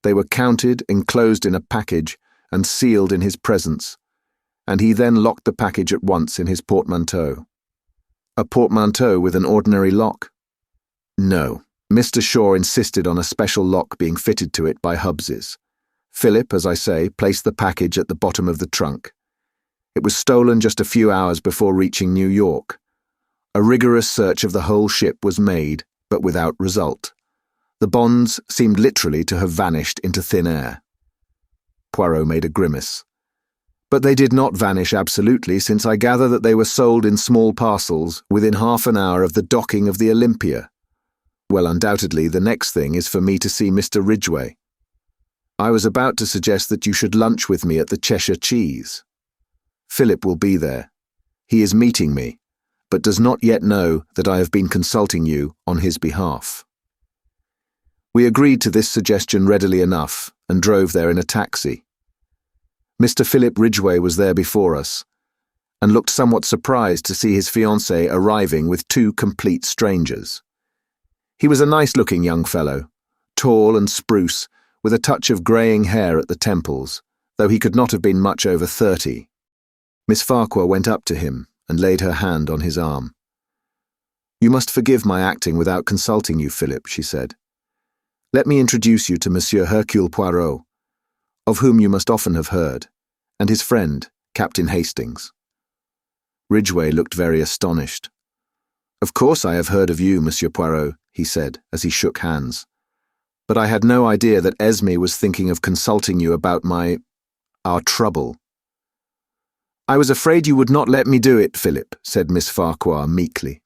They were counted, enclosed in a package, and sealed in his presence, and he then locked the package at once in his portmanteau. A portmanteau with an ordinary lock? No, Mr. Shaw insisted on a special lock being fitted to it by Hubbs's. Philip, as I say, placed the package at the bottom of the trunk. It was stolen just a few hours before reaching New York. A rigorous search of the whole ship was made, but without result. The bonds seemed literally to have vanished into thin air. Poirot made a grimace. But they did not vanish absolutely, since I gather that they were sold in small parcels within half an hour of the docking of the Olympia. Well, undoubtedly, the next thing is for me to see Mr. Ridgway. I was about to suggest that you should lunch with me at the Cheshire Cheese. Philip will be there. He is meeting me, but does not yet know that I have been consulting you on his behalf. We agreed to this suggestion readily enough and drove there in a taxi. Mr. Philip Ridgway was there before us, and looked somewhat surprised to see his fiancée arriving with two complete strangers. He was a nice-looking young fellow, tall and spruce, with a touch of greying hair at the temples, though he could not have been much over 30. Miss Farquhar went up to him and laid her hand on his arm. "You must forgive my acting without consulting you, Philip," she said. "Let me introduce you to Monsieur Hercule Poirot, of whom you must often have heard, and his friend, Captain Hastings." Ridgway looked very astonished. "Of course I have heard of you, Monsieur Poirot," he said, as he shook hands. "But I had no idea that Esme was thinking of consulting you about our trouble." "I was afraid you would not let me do it, Philip," said Miss Farquhar meekly.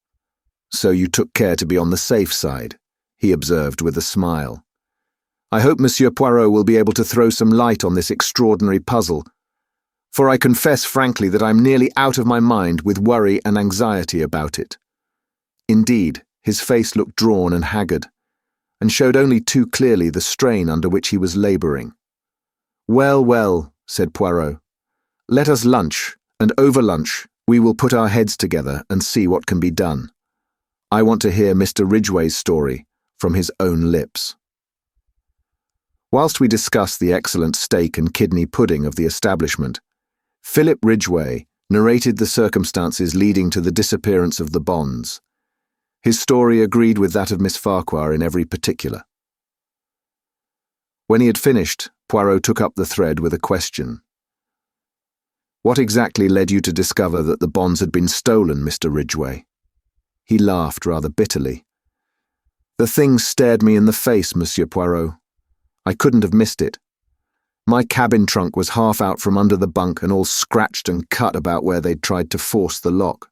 "So you took care to be on the safe side," he observed with a smile. "I hope Monsieur Poirot will be able to throw some light on this extraordinary puzzle, for I confess frankly that I'm nearly out of my mind with worry and anxiety about it." Indeed, his face looked drawn and haggard, and showed only too clearly the strain under which he was labouring. "Well, well," said Poirot. "Let us lunch, and over lunch we will put our heads together and see what can be done. I want to hear Mr. Ridgway's story from his own lips." Whilst we discussed the excellent steak and kidney pudding of the establishment, Philip Ridgway narrated the circumstances leading to the disappearance of the bonds. His story agreed with that of Miss Farquhar in every particular. When he had finished, Poirot took up the thread with a question. "What exactly led you to discover that the bonds had been stolen, Mr. Ridgway?" He laughed rather bitterly. "The thing stared me in the face, Monsieur Poirot. I couldn't have missed it. My cabin trunk was half out from under the bunk and all scratched and cut about where they'd tried to force the lock.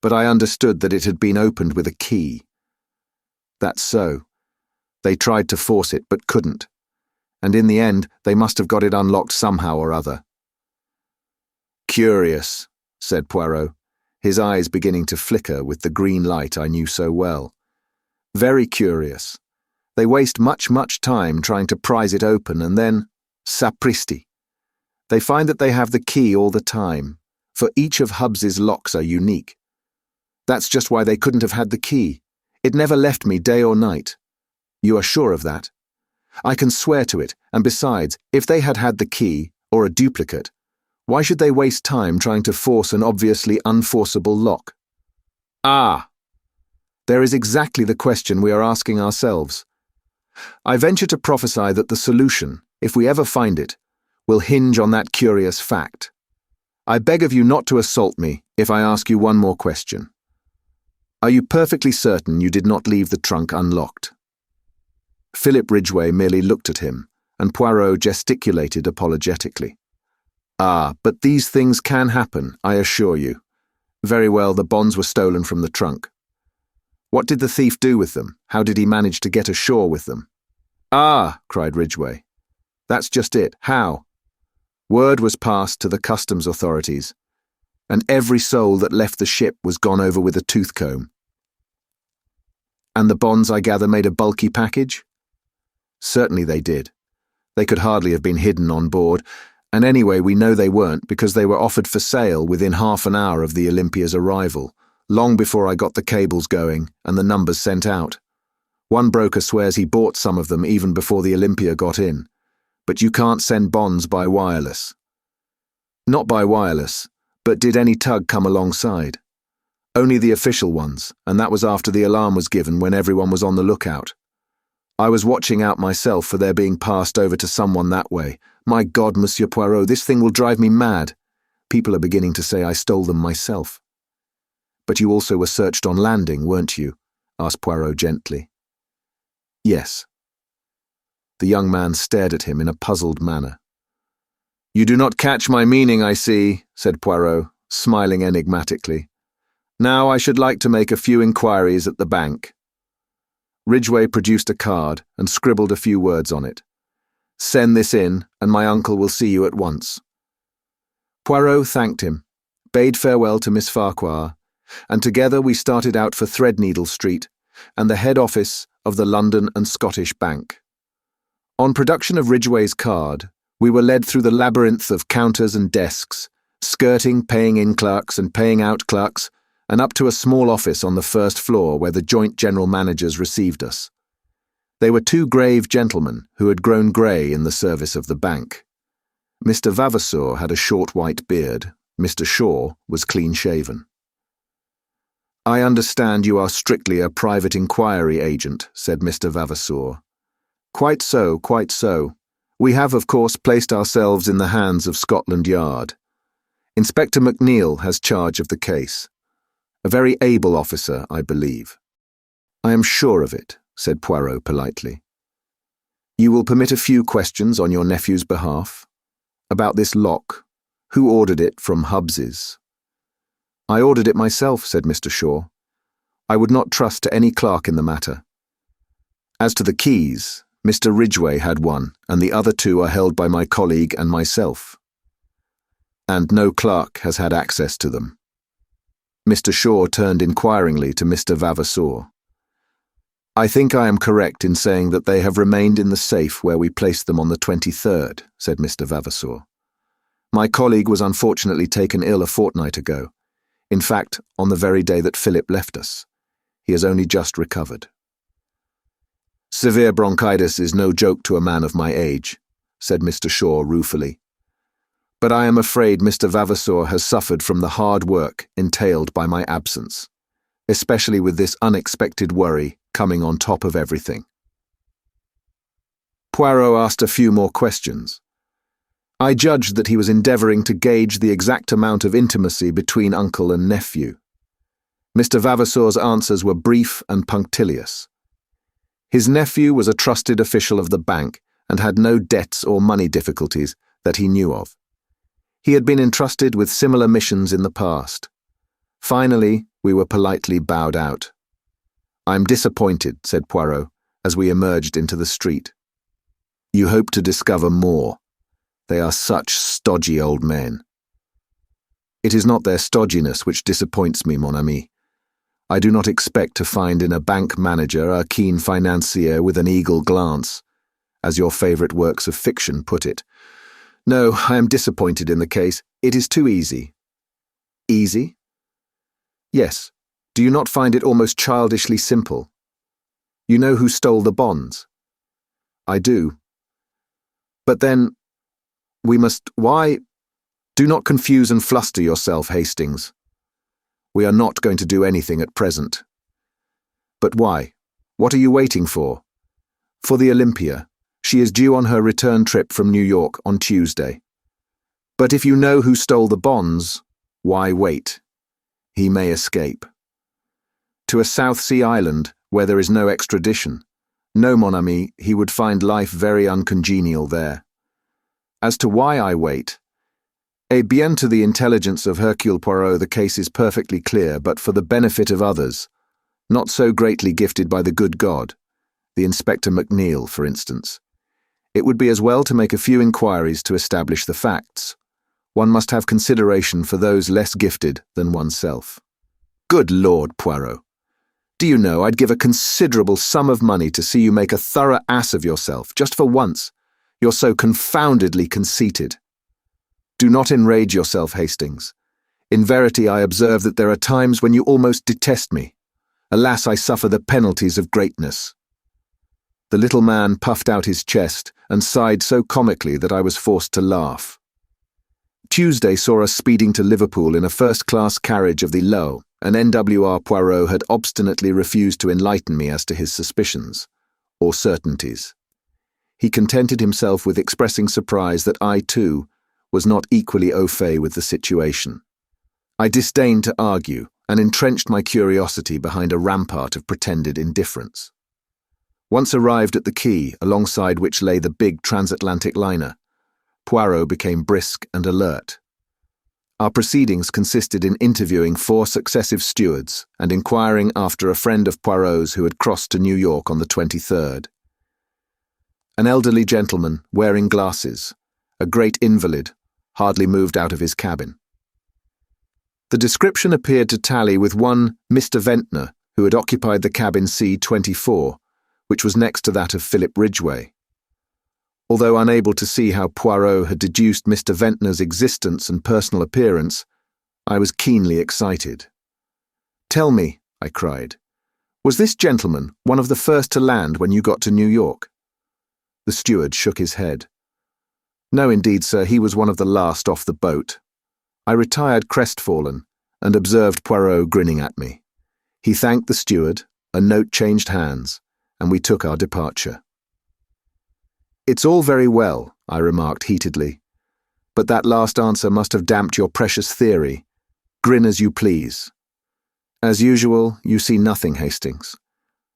But I understood that it had been opened with a key. That's so. They tried to force it but couldn't, and in the end they must have got it unlocked somehow or other." "Curious," said Poirot, his eyes beginning to flicker with the green light I knew so well. "Very curious. They waste much time trying to prise it open, and then, sapristi, they find that they have the key all the time, for each of Hubbs's locks are unique. That's just why they couldn't have had the key. It never left me day or night. You are sure of that?" I can swear to it, and besides, if they had had the key, or a duplicate, why should they waste time trying to force an obviously unforceable lock? Ah! There is exactly the question we are asking ourselves. I venture to prophesy that the solution, if we ever find it, will hinge on that curious fact. I beg of you not to assault me if I ask you one more question. Are you perfectly certain you did not leave the trunk unlocked? Philip Ridgway merely looked at him, and Poirot gesticulated apologetically. Ah, but these things can happen, I assure you. Very well, the bonds were stolen from the trunk. What did the thief do with them? How did he manage to get ashore with them? Ah, cried Ridgway. That's just it. How? Word was passed to the customs authorities, and every soul that left the ship was gone over with a tooth comb. And the bonds, I gather, made a bulky package? Certainly they did. They could hardly have been hidden on board, and anyway we know they weren't because they were offered for sale within half an hour of the Olympia's arrival, long before I got the cables going and the numbers sent out. One broker swears he bought some of them even before the Olympia got in. But you can't send bonds by wireless. Not by wireless, but did any tug come alongside? Only the official ones, and that was after the alarm was given when everyone was on the lookout. I was watching out myself for their being passed over to someone that way. My God, Monsieur Poirot, this thing will drive me mad. People are beginning to say I stole them myself. But you also were searched on landing, weren't you? Asked Poirot gently. Yes. The young man stared at him in a puzzled manner. You do not catch my meaning, I see, said Poirot, smiling enigmatically. Now I should like to make a few inquiries at the bank. Ridgway produced a card and scribbled a few words on it. Send this in, and my uncle will see you at once. Poirot thanked him, bade farewell to Miss Farquhar, and together we started out for Threadneedle Street and the head office of the London and Scottish Bank. On production of Ridgway's card, we were led through the labyrinth of counters and desks, skirting paying-in clerks and paying-out clerks, and up to a small office on the first floor where the joint general managers received us. They were two grave gentlemen who had grown grey in the service of the bank. Mr. Vavasour had a short white beard. Mr. Shaw was clean-shaven. I understand you are strictly a private inquiry agent, said Mr. Vavasour. Quite so, quite so. We have, of course, placed ourselves in the hands of Scotland Yard. Inspector McNeill has charge of the case. A very able officer, I believe. I am sure of it, said Poirot politely. You will permit a few questions on your nephew's behalf? About this lock. Who ordered it from Hubbs's? I ordered it myself, said Mr. Shaw. I would not trust to any clerk in the matter. As to the keys, Mr. Ridgway had one, and the other two are held by my colleague and myself. And no clerk has had access to them. Mr. Shaw turned inquiringly to Mr. Vavasour. I think I am correct in saying that they have remained in the safe where we placed them on the 23rd, said Mr. Vavasour. My colleague was unfortunately taken ill a fortnight ago. In fact, on the very day that Philip left us. He has only just recovered. Severe bronchitis is no joke to a man of my age, said Mr. Shaw ruefully. But I am afraid Mr. Vavasour has suffered from the hard work entailed by my absence, especially with this unexpected worry coming on top of everything. Poirot asked a few more questions. I judged that he was endeavouring to gauge the exact amount of intimacy between uncle and nephew. Mr. Vavasour's answers were brief and punctilious. His nephew was a trusted official of the bank and had no debts or money difficulties that he knew of. He had been entrusted with similar missions in the past. Finally, we were politely bowed out. I'm disappointed, said Poirot, as we emerged into the street. You hope to discover more. They are such stodgy old men. It is not their stodginess which disappoints me, mon ami. I do not expect to find in a bank manager a keen financier with an eagle glance, as your favourite works of fiction put it. No, I am disappointed in the case. It is too easy. Easy? Yes. Do you not find it almost childishly simple? You know who stole the bonds? I do. But then, why? Do not confuse and fluster yourself, Hastings. We are not going to do anything at present. But why? What are you waiting for? For the Olympia. She is due on her return trip from New York on Tuesday. But if you know who stole the bonds, why wait? He may escape. To a South Sea island where there is no extradition. No, mon ami, he would find life very uncongenial there. As to why I wait, bien, to the intelligence of Hercule Poirot the case is perfectly clear, but for the benefit of others, not so greatly gifted by the good God, the Inspector McNeil, for instance, it would be as well to make a few inquiries to establish the facts. One must have consideration for those less gifted than oneself. Good Lord, Poirot! Do you know, I'd give a considerable sum of money to see you make a thorough ass of yourself, just for once. You're so confoundedly conceited. Do not enrage yourself, Hastings. In verity, I observe that there are times when you almost detest me. Alas, I suffer the penalties of greatness. The little man puffed out his chest and sighed so comically that I was forced to laugh. Tuesday saw us speeding to Liverpool in a first-class carriage of the Low, and N.W.R. Poirot had obstinately refused to enlighten me as to his suspicions, or certainties. He contented himself with expressing surprise that I, too, was not equally au fait with the situation. I disdained to argue, and entrenched my curiosity behind a rampart of pretended indifference. Once arrived at the quay, alongside which lay the big transatlantic liner, Poirot became brisk and alert. Our proceedings consisted in interviewing 4 successive stewards and inquiring after a friend of Poirot's who had crossed to New York on the 23rd. An elderly gentleman, wearing glasses, a great invalid, hardly moved out of his cabin. The description appeared to tally with one Mr. Ventnor, who had occupied the cabin C-24, which was next to that of Philip Ridgway. Although unable to see how Poirot had deduced Mr. Ventnor's existence and personal appearance, I was keenly excited. "Tell me," I cried, "was this gentleman one of the first to land when you got to New York?" The steward shook his head. "No, indeed, sir, he was one of the last off the boat." I retired crestfallen and observed Poirot grinning at me. He thanked the steward, a note changed hands, and we took our departure. "It's all very well," I remarked heatedly, "but that last answer must have damped your precious theory. Grin as you please. As usual, you see nothing, Hastings.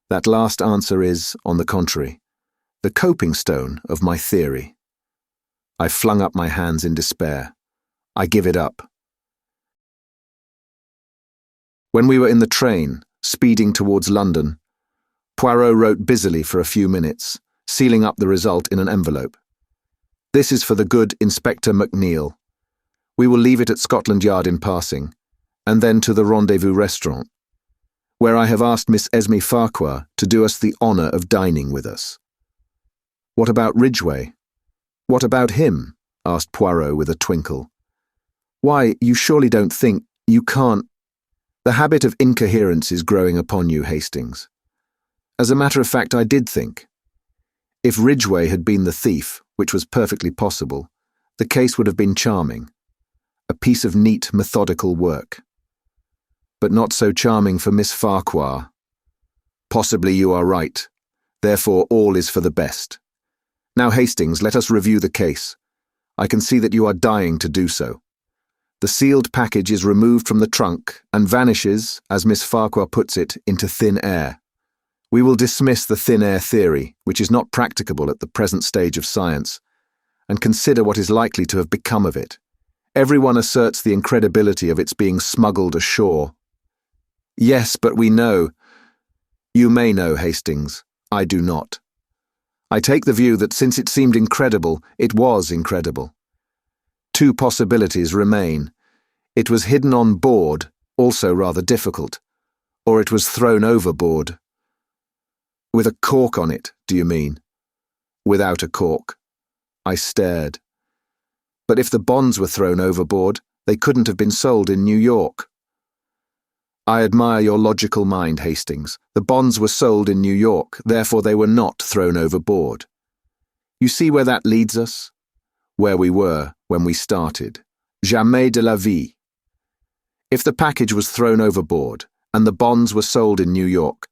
That last answer is, on the contrary, the coping stone of my theory." I flung up my hands in despair. "I give it up." When we were in the train, speeding towards London, Poirot wrote busily for a few minutes, sealing up the result in an envelope. "This is for the good Inspector McNeil. We will leave it at Scotland Yard in passing, and then to the Rendezvous restaurant, where I have asked Miss Esme Farquhar to do us the honour of dining with us." "What about Ridgway? What about him?" asked Poirot with a twinkle. "Why, you surely don't think, you can't—" "The habit of incoherence is growing upon you, Hastings. As a matter of fact, I did think. If Ridgway had been the thief, which was perfectly possible, the case would have been charming. A piece of neat, methodical work. But not so charming for Miss Farquhar. Possibly you are right. Therefore all is for the best. Now, Hastings, let us review the case. I can see that you are dying to do so. The sealed package is removed from the trunk and vanishes, as Miss Farquhar puts it, into thin air. We will dismiss the thin air theory, which is not practicable at the present stage of science, and consider what is likely to have become of it. Everyone asserts the incredibility of its being smuggled ashore. Yes, but we know. You may know, Hastings. I do not. I take the view that since it seemed incredible, it was incredible. 2 possibilities remain. It was hidden on board, also rather difficult, or it was thrown overboard. With a cork on it, do you mean? Without a cork. I stared. But if the bonds were thrown overboard, they couldn't have been sold in New York. I admire your logical mind, Hastings. The bonds were sold in New York, therefore they were not thrown overboard. You see where that leads us? Where we were when we started. Jamais de la vie. If the package was thrown overboard and the bonds were sold in New York,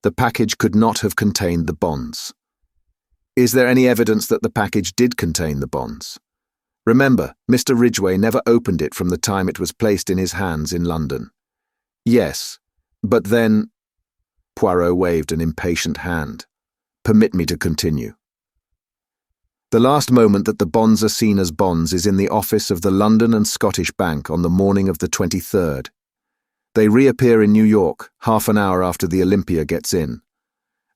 the package could not have contained the bonds. Is there any evidence that the package did contain the bonds? Remember, Mr. Ridgway never opened it from the time it was placed in his hands in London. Yes, but then… Poirot waved an impatient hand. Permit me to continue. The last moment that the bonds are seen as bonds is in the office of the London and Scottish Bank on the morning of the 23rd. They reappear in New York half an hour after the Olympia gets in.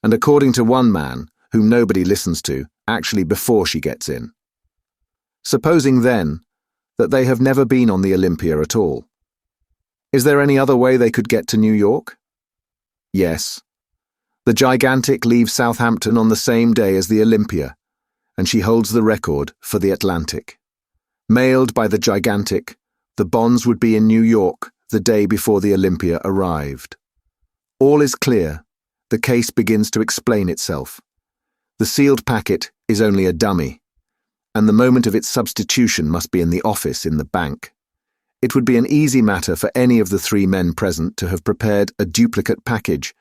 And according to one man, whom nobody listens to, actually before she gets in. Supposing then that they have never been on the Olympia at all. Is there any other way they could get to New York? Yes. The Gigantic leaves Southampton on the same day as the Olympia, and she holds the record for the Atlantic. Mailed by the Gigantic, the bonds would be in New York the day before the Olympia arrived. All is clear. The case begins to explain itself. The sealed packet is only a dummy, and the moment of its substitution must be in the office in the bank. It would be an easy matter for any of the three men present to have prepared a duplicate package,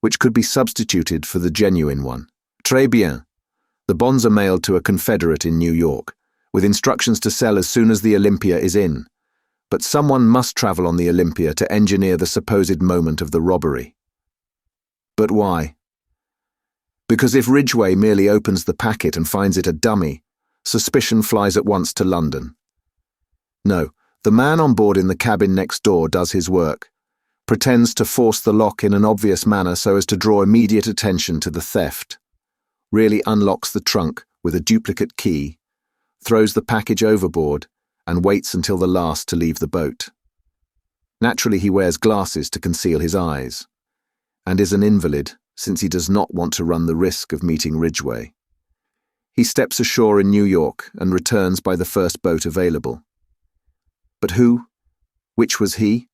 which could be substituted for the genuine one. Très bien. The bonds are mailed to a confederate in New York, with instructions to sell as soon as the Olympia is in. But someone must travel on the Olympia to engineer the supposed moment of the robbery. But why? Because if Ridgway merely opens the packet and finds it a dummy, suspicion flies at once to London. No, the man on board in the cabin next door does his work, pretends to force the lock in an obvious manner so as to draw immediate attention to the theft, really unlocks the trunk with a duplicate key, throws the package overboard, and waits until the last to leave the boat. Naturally, he wears glasses to conceal his eyes, and is an invalid since he does not want to run the risk of meeting Ridgway. He steps ashore in New York and returns by the first boat available. But who? Which was he?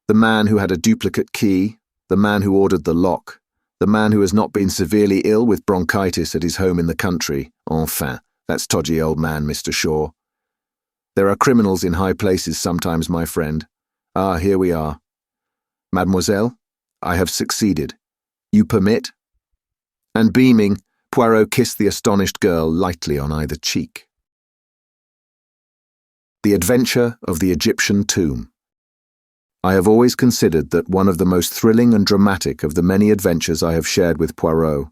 The man who had a duplicate key, the man who ordered the lock, the man who has not been severely ill with bronchitis at his home in the country. Enfin, that stodgy old man, Mr. Shaw. There are criminals in high places sometimes, my friend. Ah, here we are. Mademoiselle, I have succeeded. You permit? And beaming, Poirot kissed the astonished girl lightly on either cheek. The Adventure of the Egyptian Tomb. I have always considered that one of the most thrilling and dramatic of the many adventures I have shared with Poirot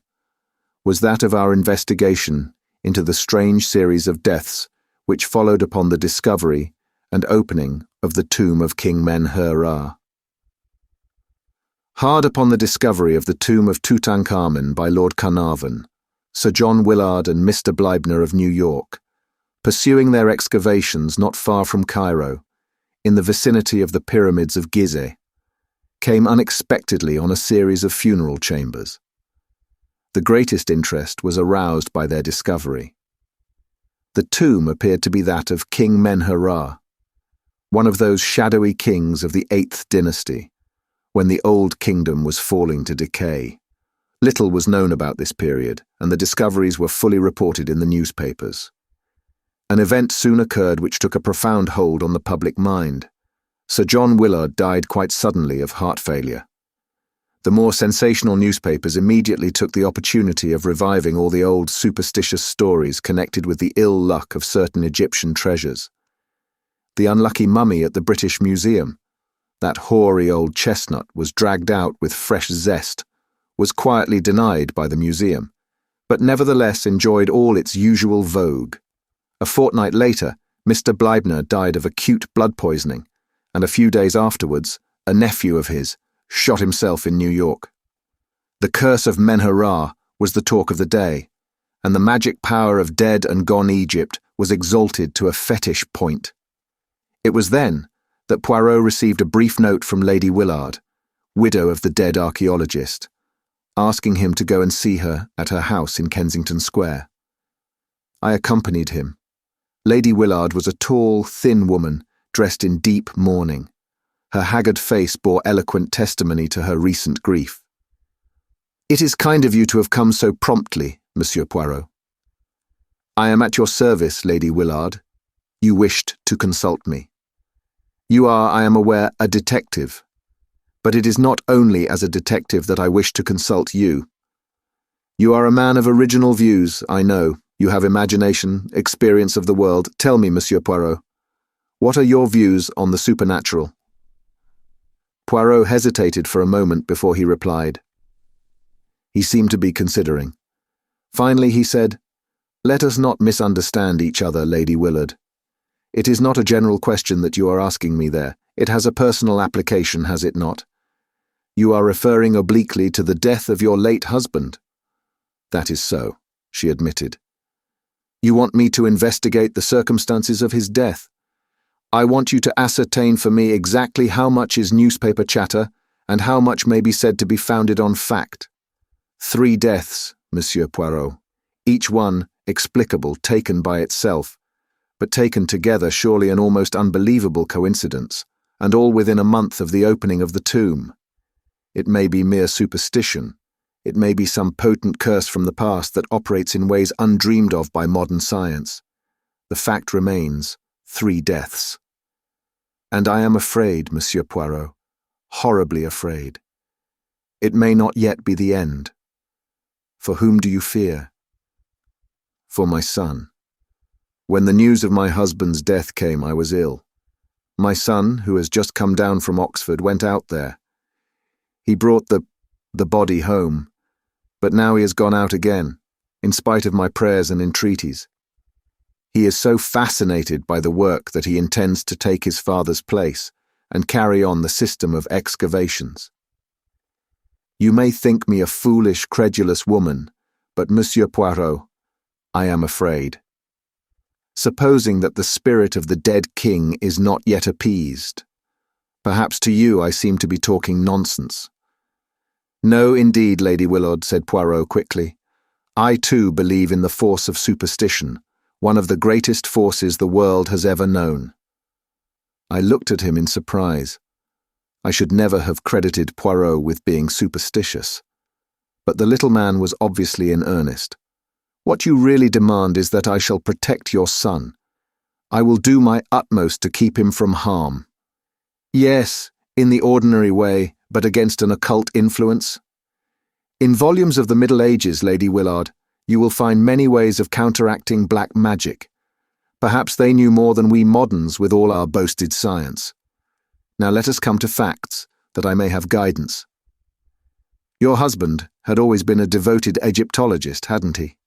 was that of our investigation into the strange series of deaths which followed upon the discovery and opening of the tomb of King Men-Her-Ra. Hard upon the discovery of the tomb of Tutankhamen by Lord Carnarvon, Sir John Willard and Mr. Bleibner of New York, pursuing their excavations not far from Cairo, in the vicinity of the pyramids of Gizeh, came unexpectedly on a series of funeral chambers. The greatest interest was aroused by their discovery. The tomb appeared to be that of King Men-Her-Ra, one of those shadowy kings of the 8th dynasty, when the old kingdom was falling to decay. Little was known about this period, and the discoveries were fully reported in the newspapers. An event soon occurred which took a profound hold on the public mind. Sir John Willard died quite suddenly of heart failure. The more sensational newspapers immediately took the opportunity of reviving all the old superstitious stories connected with the ill luck of certain Egyptian treasures. The unlucky mummy at the British Museum, that hoary old chestnut, was dragged out with fresh zest, was quietly denied by the museum, but nevertheless enjoyed all its usual vogue. A fortnight later, Mr. Bleibner died of acute blood poisoning, and a few days afterwards, a nephew of his shot himself in New York. The curse of Men-Her-Ra was the talk of the day, and the magic power of dead and gone Egypt was exalted to a fetish point. It was then that Poirot received a brief note from Lady Willard, widow of the dead archaeologist, asking him to go and see her at her house in Kensington Square. I accompanied him. Lady Willard was a tall, thin woman dressed in deep mourning. Her haggard face bore eloquent testimony to her recent grief. "It is kind of you to have come so promptly, Monsieur Poirot," I am at your service, Lady Willard. You wished to consult me. You are, I am aware, a detective. But it is not only as a detective that I wish to consult you. You are a man of original views, I know. You have imagination, experience of the world. Tell me, Monsieur Poirot, what are your views on the supernatural? Poirot hesitated for a moment before he replied. He seemed to be considering. Finally he said, "Let us not misunderstand each other, Lady Willard. It is not a general question that you are asking me there. It has a personal application, has it not? You are referring obliquely to the death of your late husband." "That is so," she admitted. "You want me to investigate the circumstances of his death. I want you to ascertain for me exactly how much is newspaper chatter and how much may be said to be founded on fact. 3 deaths, Monsieur Poirot, each one explicable, taken by itself, but taken together surely an almost unbelievable coincidence, and all within a month of the opening of the tomb. It may be mere superstition. It may be some potent curse from the past that operates in ways undreamed of by modern science. The fact remains, 3 deaths. And I am afraid, Monsieur Poirot, horribly afraid. It may not yet be the end. For whom do you fear?" "For my son. When the news of my husband's death came, I was ill. My son, who has just come down from Oxford, went out there. He brought the body home, but now he has gone out again, in spite of my prayers and entreaties. He is so fascinated by the work that he intends to take his father's place and carry on the system of excavations. You may think me a foolish, credulous woman, but Monsieur Poirot, I am afraid. Supposing that the spirit of the dead king is not yet appeased. Perhaps to you I seem to be talking nonsense." "No, indeed, Lady Willard," said Poirot quickly. "I too believe in the force of superstition, one of the greatest forces the world has ever known." I looked at him in surprise. I should never have credited Poirot with being superstitious. But the little man was obviously in earnest. "What you really demand is that I shall protect your son. I will do my utmost to keep him from harm. Yes, in the ordinary way, but against an occult influence. In volumes of the Middle Ages, Lady Willard, you will find many ways of counteracting black magic. Perhaps they knew more than we moderns with all our boasted science. Now let us come to facts, that I may have guidance. Your husband had always been a devoted Egyptologist, hadn't he?"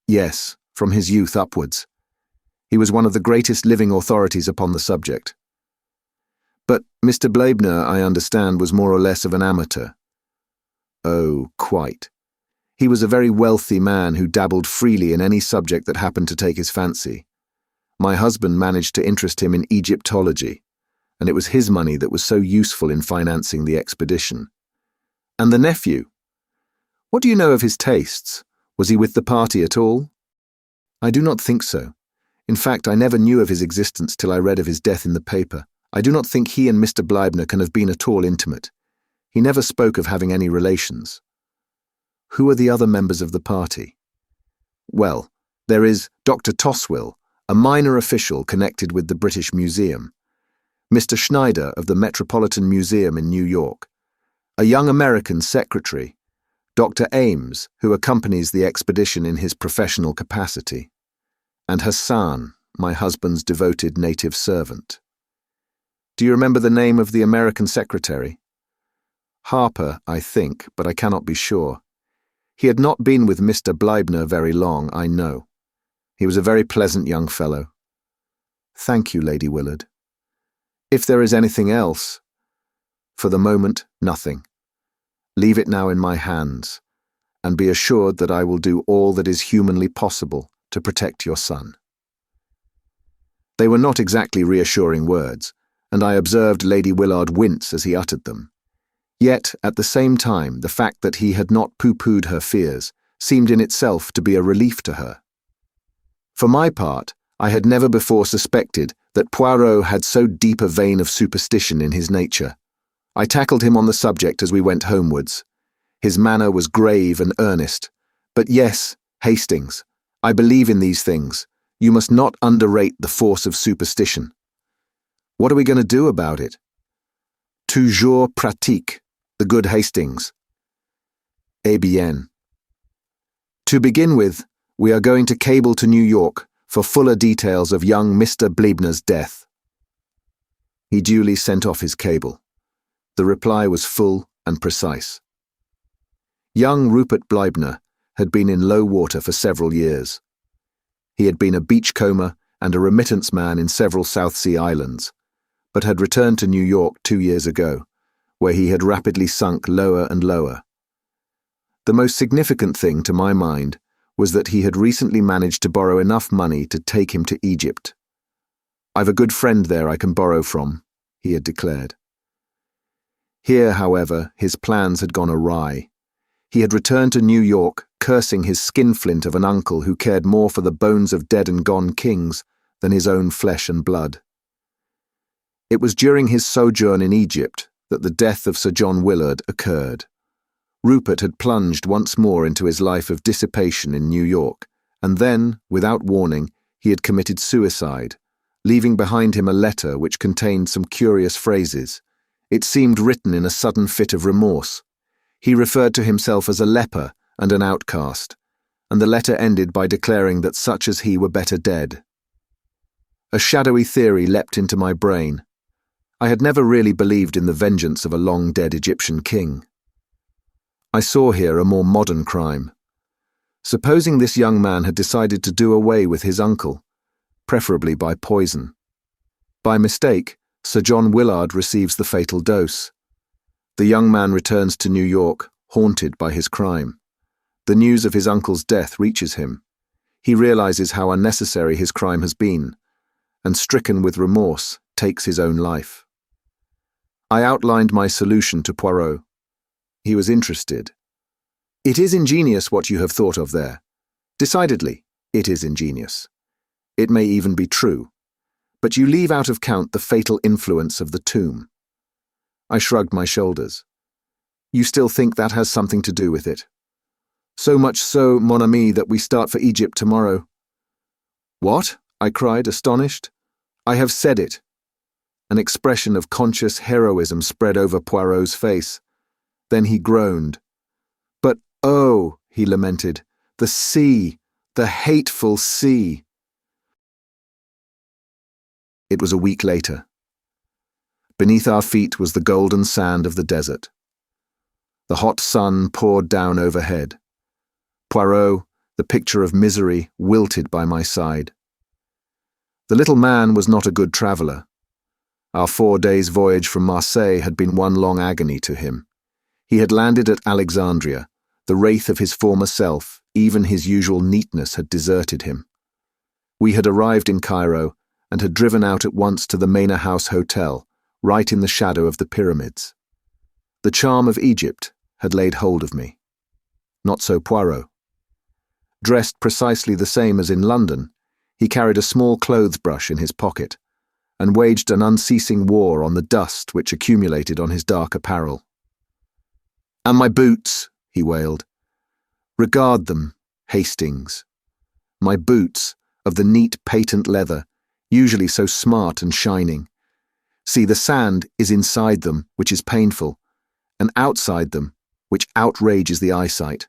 "Yes, from his youth upwards. He was one of the greatest living authorities upon the subject." "But Mr. Blaebner, I understand, was more or less of an amateur." "Oh, quite. He was a very wealthy man who dabbled freely in any subject that happened to take his fancy. My husband managed to interest him in Egyptology, and it was his money that was so useful in financing the expedition." "And the nephew? What do you know of his tastes? Was he with the party at all?" "I do not think so. In fact, I never knew of his existence till I read of his death in the paper. I do not think he and Mr. Blaebner can have been at all intimate. He never spoke of having any relations." "Who are the other members of the party?" "Well, there is Dr. Toswell, a minor official connected with the British Museum, Mr. Schneider of the Metropolitan Museum in New York, a young American secretary, Dr. Ames, who accompanies the expedition in his professional capacity, and Hassan, my husband's devoted native servant." "Do you remember the name of the American secretary?" "Harper, I think, but I cannot be sure. He had not been with Mr. Blaebner very long, I know. He was a very pleasant young fellow." "Thank you, Lady Willard. If there is anything else—" "For the moment, nothing. Leave it now in my hands, and be assured that I will do all that is humanly possible to protect your son." They were not exactly reassuring words, and I observed Lady Willard wince as he uttered them. Yet, at the same time, the fact that he had not pooh-poohed her fears seemed in itself to be a relief to her. For my part, I had never before suspected that Poirot had so deep a vein of superstition in his nature. I tackled him on the subject as we went homewards. His manner was grave and earnest. "But yes, Hastings, I believe in these things. You must not underrate the force of superstition. What are we going to do about it? Toujours pratique, the good Hastings. Eh bien. To begin with, we are going to cable to New York for fuller details of young Mr. Bleibner's death. He duly sent off his cable. The reply was full and precise. Young Rupert Bleibner had been in low water for several years. He had been a beachcomber and a remittance man in several South Sea islands, but had returned to New York 2 years ago, where he had rapidly sunk lower and lower. The most significant thing, to my mind, was that he had recently managed to borrow enough money to take him to Egypt. "I've a good friend there I can borrow from," he had declared. Here, however, his plans had gone awry. He had returned to New York, cursing his skinflint of an uncle who cared more for the bones of dead and gone kings than his own flesh and blood. It was during his sojourn in Egypt that the death of Sir John Willard occurred. Rupert had plunged once more into his life of dissipation in New York, and then, without warning, he had committed suicide, leaving behind him a letter which contained some curious phrases. It seemed written in a sudden fit of remorse. He referred to himself as a leper and an outcast, and the letter ended by declaring that such as he were better dead. A shadowy theory leapt into my brain. I had never really believed in the vengeance of a long-dead Egyptian king. I saw here a more modern crime. Supposing this young man had decided to do away with his uncle, preferably by poison. By mistake, Sir John Willard receives the fatal dose. The young man returns to New York, haunted by his crime. The news of his uncle's death reaches him. He realizes how unnecessary his crime has been, and stricken with remorse, takes his own life. I outlined my solution to Poirot. He was interested. "It is ingenious what you have thought of there. Decidedly, it is ingenious. It may even be true. But you leave out of count the fatal influence of the tomb." I shrugged my shoulders. "You still think that has something to do with it?" "So much so, mon ami, that we start for Egypt tomorrow." "What?" I cried, astonished. "I have said it." An expression of conscious heroism spread over Poirot's face. Then he groaned. "But oh," he lamented, "the sea, the hateful sea." It was a week later. Beneath our feet was the golden sand of the desert. The hot sun poured down overhead. Poirot, the picture of misery, wilted by my side. The little man was not a good traveller. Our 4 days' voyage from Marseille had been one long agony to him. He had landed at Alexandria, the wraith of his former self, even his usual neatness had deserted him. We had arrived in Cairo and had driven out at once to the Manor House Hotel, right in the shadow of the pyramids. The charm of Egypt had laid hold of me. Not so Poirot. Dressed precisely the same as in London, he carried a small clothes brush in his pocket and waged an unceasing war on the dust which accumulated on his dark apparel. "And my boots," he wailed. "Regard them, Hastings. My boots, of the neat patent leather, usually so smart and shining. See, the sand is inside them, which is painful, and outside them, which outrages the eyesight.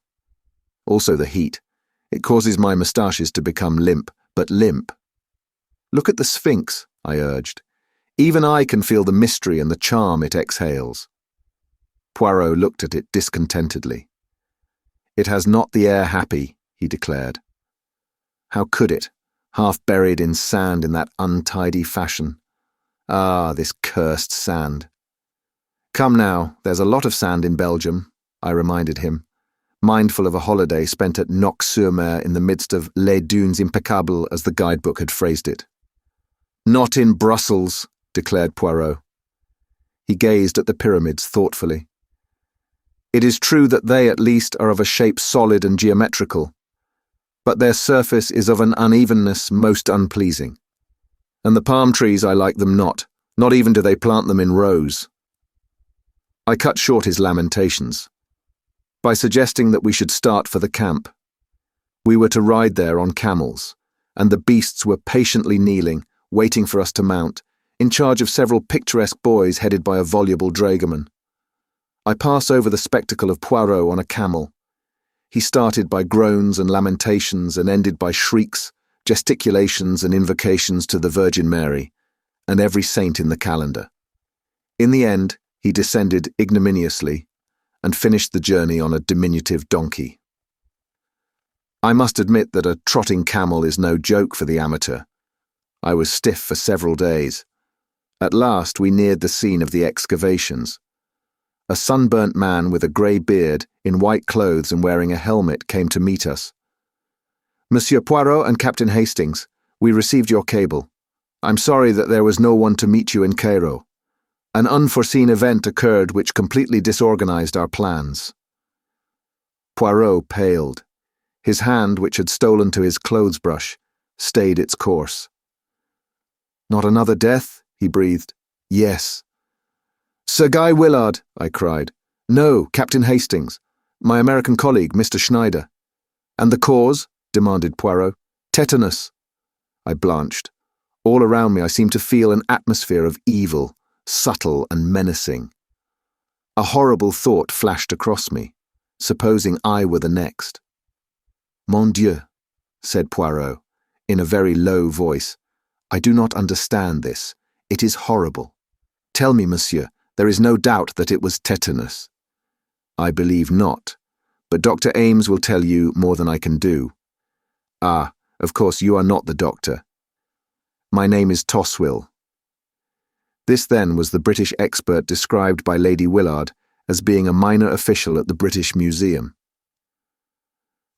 Also the heat. It causes my moustaches to become limp, but limp. Look at the Sphinx," I urged. "Even I can feel the mystery and the charm it exhales." Poirot looked at it discontentedly. "It has not the air happy," he declared. How could it, half buried in sand in that untidy fashion? Ah, this cursed sand. "Come now, there's a lot of sand in Belgium," I reminded him, mindful of a holiday spent at Nox-sur-Mer in the midst of Les Dunes Impeccables, as the guidebook had phrased it. "Not in Brussels," declared Poirot. He gazed at the pyramids thoughtfully. "It is true that they at least are of a shape solid and geometrical, but their surface is of an unevenness most unpleasing. And the palm trees I like them not even do they plant them in rows." I cut short his lamentations by suggesting that we should start for the camp. We were to ride there on camels, and the beasts were patiently kneeling, waiting for us to mount, in charge of several picturesque boys headed by a voluble dragoman. I pass over the spectacle of Poirot on a camel. He started by groans and lamentations and ended by shrieks, gesticulations and invocations to the Virgin Mary, and every saint in the calendar. In the end, he descended ignominiously and finished the journey on a diminutive donkey. I must admit that a trotting camel is no joke for the amateur. I was stiff for several days. At last we neared the scene of the excavations. A sunburnt man with a grey beard, in white clothes and wearing a helmet, came to meet us. "Monsieur Poirot and Captain Hastings, we received your cable. I'm sorry that there was no one to meet you in Cairo. An unforeseen event occurred which completely disorganized our plans." Poirot paled. His hand, which had stolen to his clothes brush, stayed its course. "Not another death?" he breathed. "Yes." "Sir Guy Willard," I cried. "No, Captain Hastings. My American colleague, Mr. Schneider." "And the cause?" demanded Poirot. "Tetanus." I blanched. All around me I seemed to feel an atmosphere of evil, subtle and menacing. A horrible thought flashed across me. Supposing I were the next. "Mon Dieu," said Poirot, in a very low voice. "I do not understand this. It is horrible. Tell me, monsieur, there is no doubt that it was tetanus." "I believe not, but Dr. Ames will tell you more than I can do." "Ah, of course you are not the doctor." "My name is Toswill." This then was the British expert described by Lady Willard as being a minor official at the British Museum.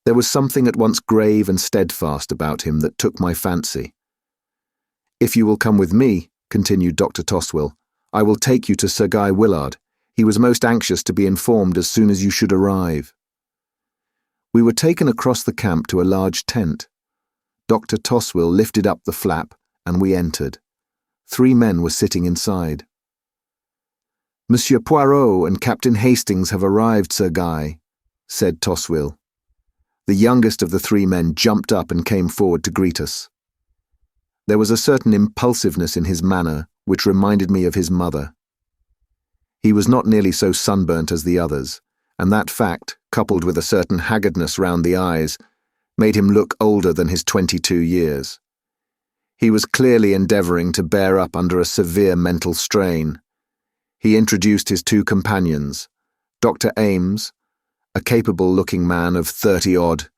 There was something at once grave and steadfast about him that took my fancy. "If you will come with me," continued Dr. Toswill, "I will take you to Sir Guy Willard. He was most anxious to be informed as soon as you should arrive." We were taken across the camp to a large tent. Dr. Toswill lifted up the flap, and we entered. 3 men were sitting inside. "Monsieur Poirot and Captain Hastings have arrived, Sir Guy," said Toswill. The youngest of the 3 men jumped up and came forward to greet us. There was a certain impulsiveness in his manner which reminded me of his mother. He was not nearly so sunburnt as the others, and that fact, coupled with a certain haggardness round the eyes, made him look older than his 22 years. He was clearly endeavouring to bear up under a severe mental strain. He introduced his 2 companions, Dr. Ames, a capable-looking man of 30-odd,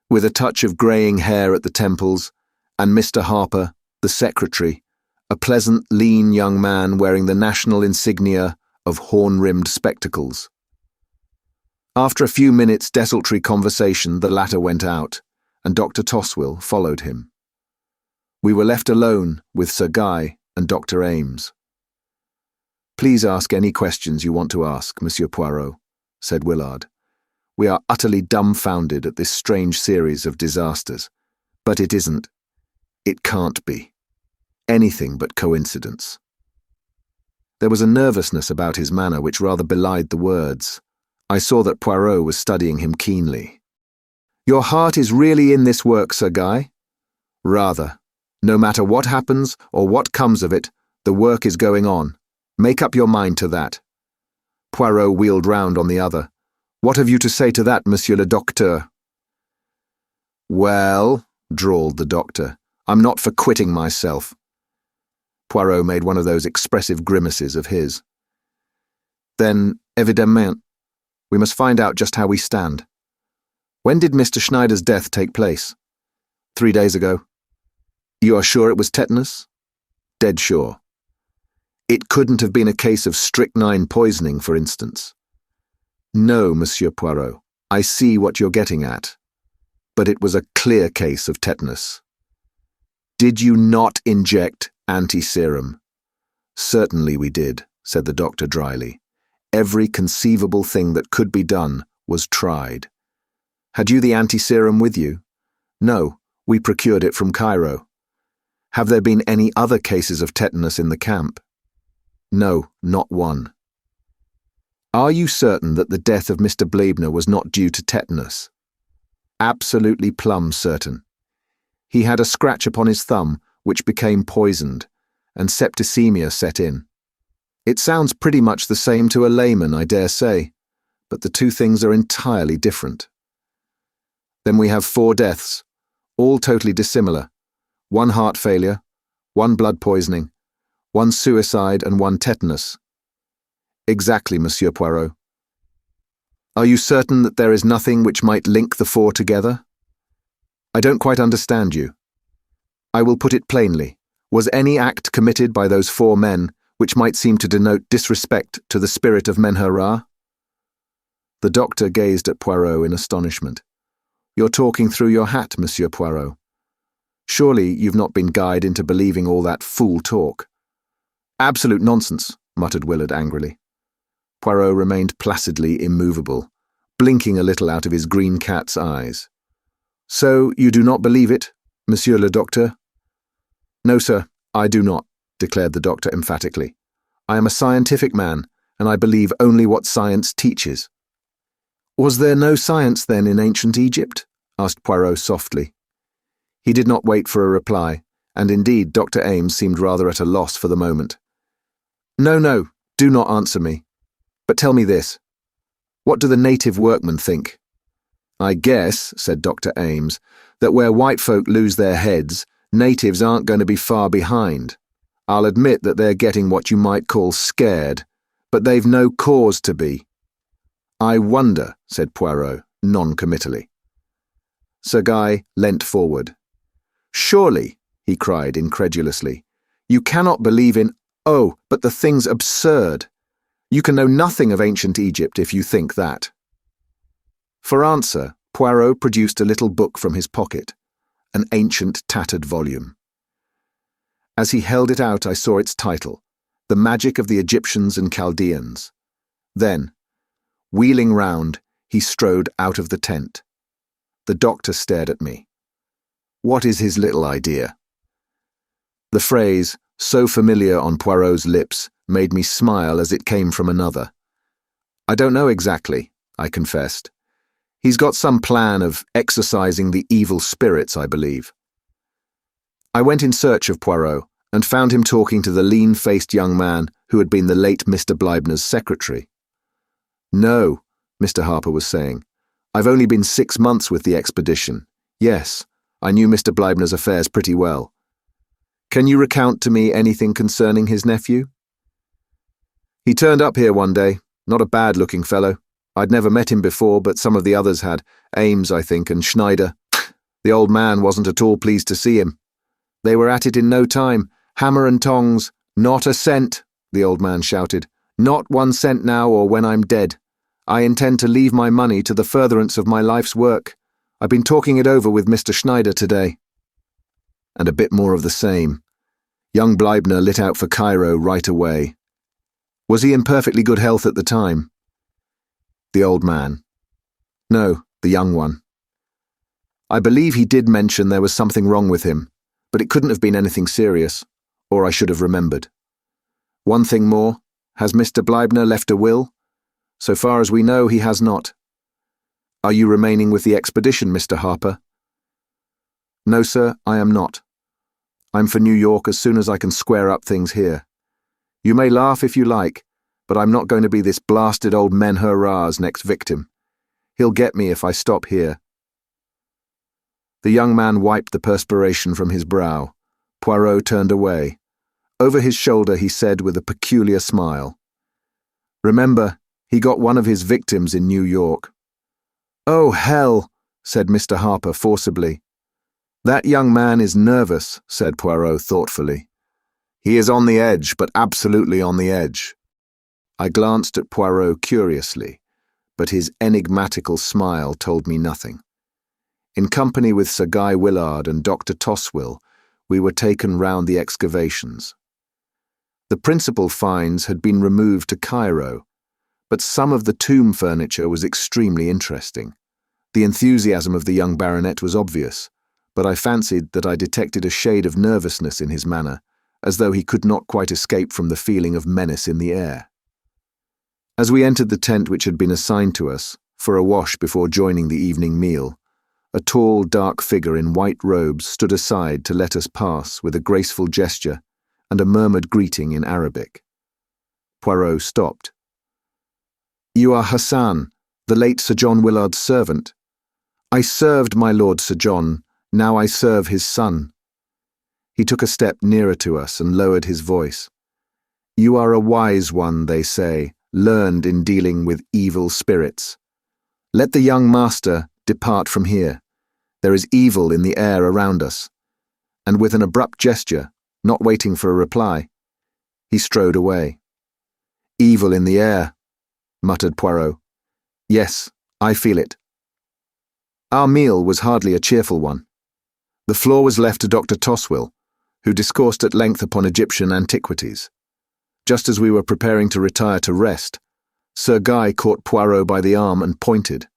with a touch of greying hair at the temples, and Mr. Harper, the secretary, a pleasant, lean young man wearing the national insignia of horn-rimmed spectacles. After a few minutes' desultory conversation, the latter went out, and Dr. Toswill followed him. We were left alone with Sir Guy and Dr. Ames. "Please ask any questions you want to ask, Monsieur Poirot," said Willard. "We are utterly dumbfounded at this strange series of disasters. But it isn't. It can't be. Anything but coincidence." There was a nervousness about his manner which rather belied the words. I saw that Poirot was studying him keenly. "Your heart is really in this work, Sir Guy?" "Rather. No matter what happens or what comes of it, the work is going on. Make up your mind to that." Poirot wheeled round on the other. "What have you to say to that, Monsieur le Docteur?" "Well," drawled the doctor, "I'm not for quitting myself." Poirot made one of those expressive grimaces of his. "Then, évidemment, we must find out just how we stand. When did Mr. Schneider's death take place?" 3 days ago. "You are sure it was tetanus?" "Dead sure." "It couldn't have been a case of strychnine poisoning, for instance?" "No, Monsieur Poirot. I see what you're getting at. But it was a clear case of tetanus." "Did you not inject anti-serum?" "Certainly we did," said the doctor dryly. "Every conceivable thing that could be done was tried." "Had you the anti-serum with you?" "No, we procured it from Cairo." "Have there been any other cases of tetanus in the camp?" "No, not one." "Are you certain that the death of Mr. Blebner was not due to tetanus?" absolutely plumb certain. He had a scratch upon his thumb, which became poisoned, and septicemia set in. It sounds pretty much the same to a layman, I dare say, but the two things are entirely different. Then we have 4 deaths, all totally dissimilar. 1 heart failure, 1 blood poisoning, 1 suicide and 1 tetanus. Exactly, Monsieur Poirot. Are you certain that there is nothing which might link the 4 together? I don't quite understand you. I will put it plainly. Was any act committed by those 4 men which might seem to denote disrespect to the spirit of Menher-Ra? The doctor gazed at Poirot in astonishment. You're talking through your hat, Monsieur Poirot. Surely you've not been guyed into believing all that fool talk. Absolute nonsense, muttered Willard angrily. Poirot remained placidly immovable, blinking a little out of his green cat's eyes. So you do not believe it, Monsieur le Docteur? No, sir, I do not, declared the doctor emphatically. I am a scientific man, and I believe only what science teaches. Was there no science, then, in ancient Egypt? Asked Poirot softly. He did not wait for a reply, and indeed Dr. Ames seemed rather at a loss for the moment. No, do not answer me. But tell me this. What do the native workmen think? I guess, said Dr. Ames, that where white folk lose their heads, natives aren't going to be far behind. I'll admit that they're getting what you might call scared, but they've no cause to be. I wonder, said Poirot, non-committally. Sir Guy leant forward. Surely, he cried incredulously, you cannot believe in— Oh, but the thing's absurd. You can know nothing of ancient Egypt if you think that. For answer, Poirot produced a little book from his pocket, an ancient tattered volume. As he held it out, I saw its title, The Magic of the Egyptians and Chaldeans. Then, wheeling round, he strode out of the tent. The doctor stared at me. What is his little idea? The phrase, so familiar on Poirot's lips, made me smile as it came from another. I don't know exactly, I confessed. He's got some plan of exorcising the evil spirits, I believe. I went in search of Poirot and found him talking to the lean-faced young man who had been the late Mr. Bleibner's secretary. No, Mr. Harper was saying. I've only been 6 months with the expedition. Yes, I knew Mr. Bleibner's affairs pretty well. Can you recount to me anything concerning his nephew? He turned up here one day, not a bad-looking fellow. I'd never met him before, but some of the others had. Ames, I think, and Schneider. The old man wasn't at all pleased to see him. They were at it in no time, hammer and tongs. Not a cent, the old man shouted. Not 1 cent now or when I'm dead. I intend to leave my money to the furtherance of my life's work. I've been talking it over with Mr. Schneider today. And a bit more of the same. Young Bleibner lit out for Cairo right away. Was he in perfectly good health at the time? The old man. No, the young one. I believe he did mention there was something wrong with him, but it couldn't have been anything serious, or I should have remembered. One thing more, has Mr. Bleibner left a will? So far as we know, he has not. Are you remaining with the expedition, Mr. Harper? No, sir, I am not. I'm for New York as soon as I can square up things here. You may laugh if you like, but I'm not going to be this blasted old Menher-Ra's next victim. He'll get me if I stop here. The young man wiped the perspiration from his brow. Poirot turned away. Over his shoulder he said with a peculiar smile, Remember, he got one of his victims in New York. Oh, hell, said Mr. Harper forcibly. That young man is nervous, said Poirot thoughtfully. He is on the edge, but absolutely on the edge. I glanced at Poirot curiously, but his enigmatical smile told me nothing. In company with Sir Guy Willard and Dr. Toswill, we were taken round the excavations. The principal finds had been removed to Cairo, but some of the tomb furniture was extremely interesting. The enthusiasm of the young baronet was obvious, but I fancied that I detected a shade of nervousness in his manner, as though he could not quite escape from the feeling of menace in the air. As we entered the tent which had been assigned to us, for a wash before joining the evening meal, A tall, dark figure in white robes stood aside to let us pass with a graceful gesture and a murmured greeting in Arabic. Poirot stopped. "You are Hassan, the late Sir John Willard's servant. I served my lord Sir John, now I serve his son." He took a step nearer to us and lowered his voice. "You are a wise one, they say, learned in dealing with evil spirits. Let the young master depart from here. There is evil in the air around us." And with an abrupt gesture, not waiting for a reply, he strode away. "Evil in the air," muttered Poirot. "Yes, I feel it." Our meal was hardly a cheerful one. The floor was left to Dr. Toswell, who discoursed at length upon Egyptian antiquities. Just as we were preparing to retire to rest, Sir Guy caught Poirot by the arm and pointed.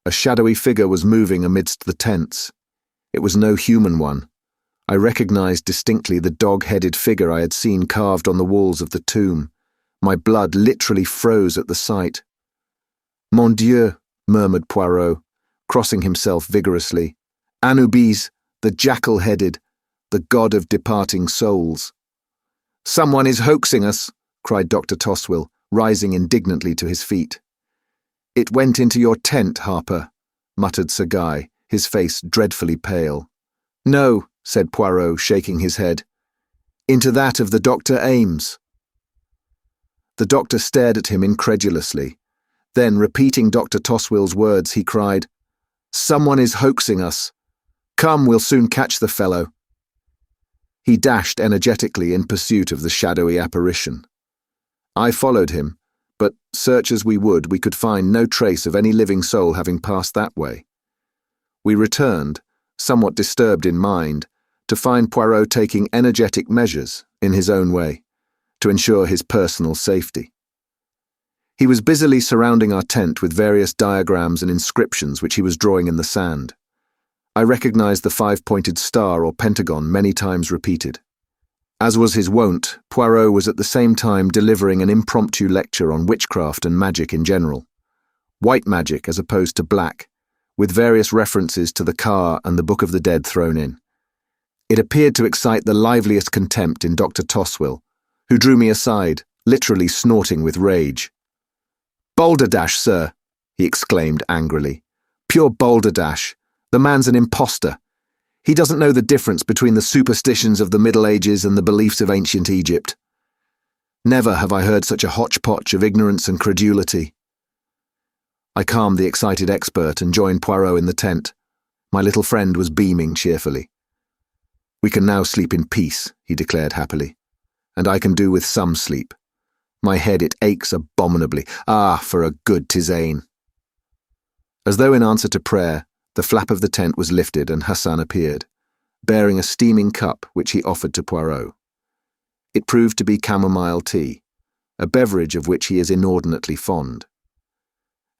A shadowy figure was moving amidst the tents. It was no human one. I recognized distinctly the dog-headed figure I had seen carved on the walls of the tomb. My blood literally froze at the sight. "Mon Dieu," murmured Poirot, crossing himself vigorously. "Anubis, the jackal-headed, the god of departing souls." "Someone is hoaxing us," cried Dr. Toswell, rising indignantly to his feet. "It went into your tent, Harper," muttered Sir Guy, his face dreadfully pale. "No," said Poirot, shaking his head. "Into that of the Dr. Ames." The doctor stared at him incredulously. Then, repeating Dr. Toswell's words, he cried, "Someone is hoaxing us. Come, we'll soon catch the fellow." He dashed energetically in pursuit of the shadowy apparition. I followed him, but, search as we would, we could find no trace of any living soul having passed that way. We returned, somewhat disturbed in mind, to find Poirot taking energetic measures, in his own way, to ensure his personal safety. He was busily surrounding our tent with various diagrams and inscriptions which he was drawing in the sand. I recognized the five-pointed star or pentagon many times repeated. As was his wont, Poirot was at the same time delivering an impromptu lecture on witchcraft and magic in general. White magic as opposed to black, with various references to the Ka and the Book of the Dead thrown in. It appeared to excite the liveliest contempt in Dr. Toswell, who drew me aside, literally snorting with rage. "Balderdash, sir," he exclaimed angrily. "Pure balderdash. The man's an impostor. He doesn't know the difference between the superstitions of the Middle Ages and the beliefs of ancient Egypt. Never have I heard such a hodgepodge of ignorance and credulity." I calmed the excited expert and joined Poirot in the tent. My little friend was beaming cheerfully. "We can now sleep in peace," he declared happily. "And I can do with some sleep. My head, it aches abominably. Ah, for a good tisane." As though in answer to prayer, the flap of the tent was lifted and Hassan appeared, bearing a steaming cup which he offered to Poirot. It proved to be chamomile tea, a beverage of which he is inordinately fond.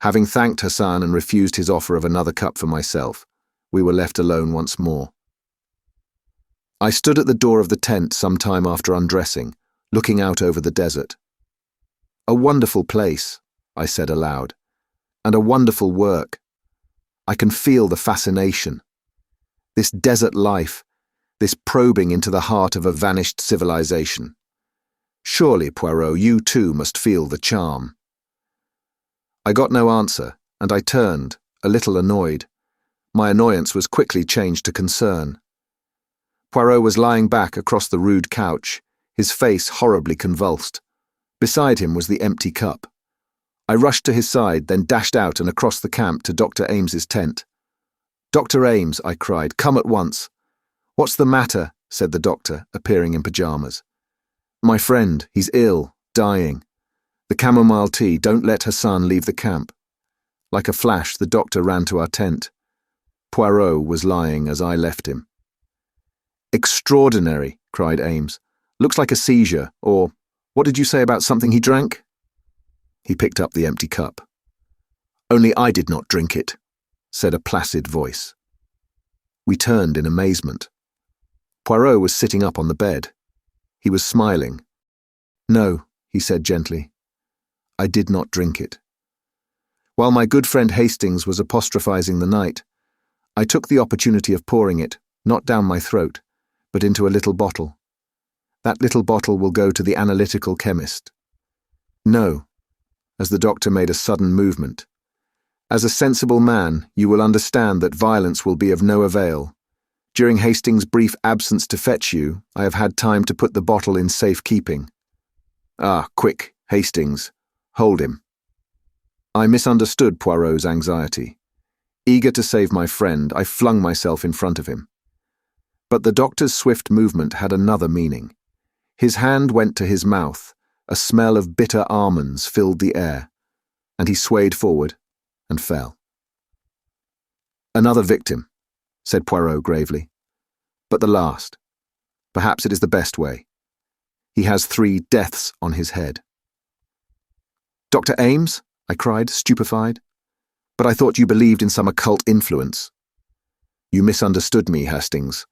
Having thanked Hassan and refused his offer of another cup for myself, we were left alone once more. I stood at the door of the tent some time after undressing, looking out over the desert. "A wonderful place," I said aloud, "and a wonderful work. I can feel the fascination. This desert life, this probing into the heart of a vanished civilization. Surely, Poirot, you too must feel the charm." I got no answer, and I turned, a little annoyed. My annoyance was quickly changed to concern. Poirot was lying back across the rude couch, his face horribly convulsed. Beside him was the empty cup. I rushed to his side, then dashed out and across the camp to Dr. Ames's tent. "Dr. Ames," I cried, "come at once." "What's the matter?" said the doctor, appearing in pyjamas. "My friend, he's ill, dying. The chamomile tea, don't let Hassan leave the camp." Like a flash, the doctor ran to our tent. Poirot was lying as I left him. "Extraordinary," cried Ames. "Looks like a seizure, or, what did you say about something he drank?" He picked up the empty cup. "Only I did not drink it," said a placid voice. We turned in amazement. Poirot was sitting up on the bed. He was smiling. "No," he said gently. "I did not drink it." While my good friend Hastings was apostrophizing the night, I took the opportunity of pouring it, not down my throat, but into a little bottle. That little bottle will go to the analytical chemist. No, as the doctor made a sudden movement. As a sensible man, you will understand that violence will be of no avail. During Hastings' brief absence to fetch you, I have had time to put the bottle in safe keeping. Ah, quick, Hastings. Hold him. I misunderstood Poirot's anxiety. Eager to save my friend, I flung myself in front of him. But the doctor's swift movement had another meaning. His hand went to his mouth, a smell of bitter almonds filled the air, and he swayed forward and fell. "Another victim," said Poirot gravely. "But the last. Perhaps it is the best way. He has 3 deaths on his head." "Dr. Ames?" I cried, stupefied. "But I thought you believed in some occult influence." "You misunderstood me, Hastings.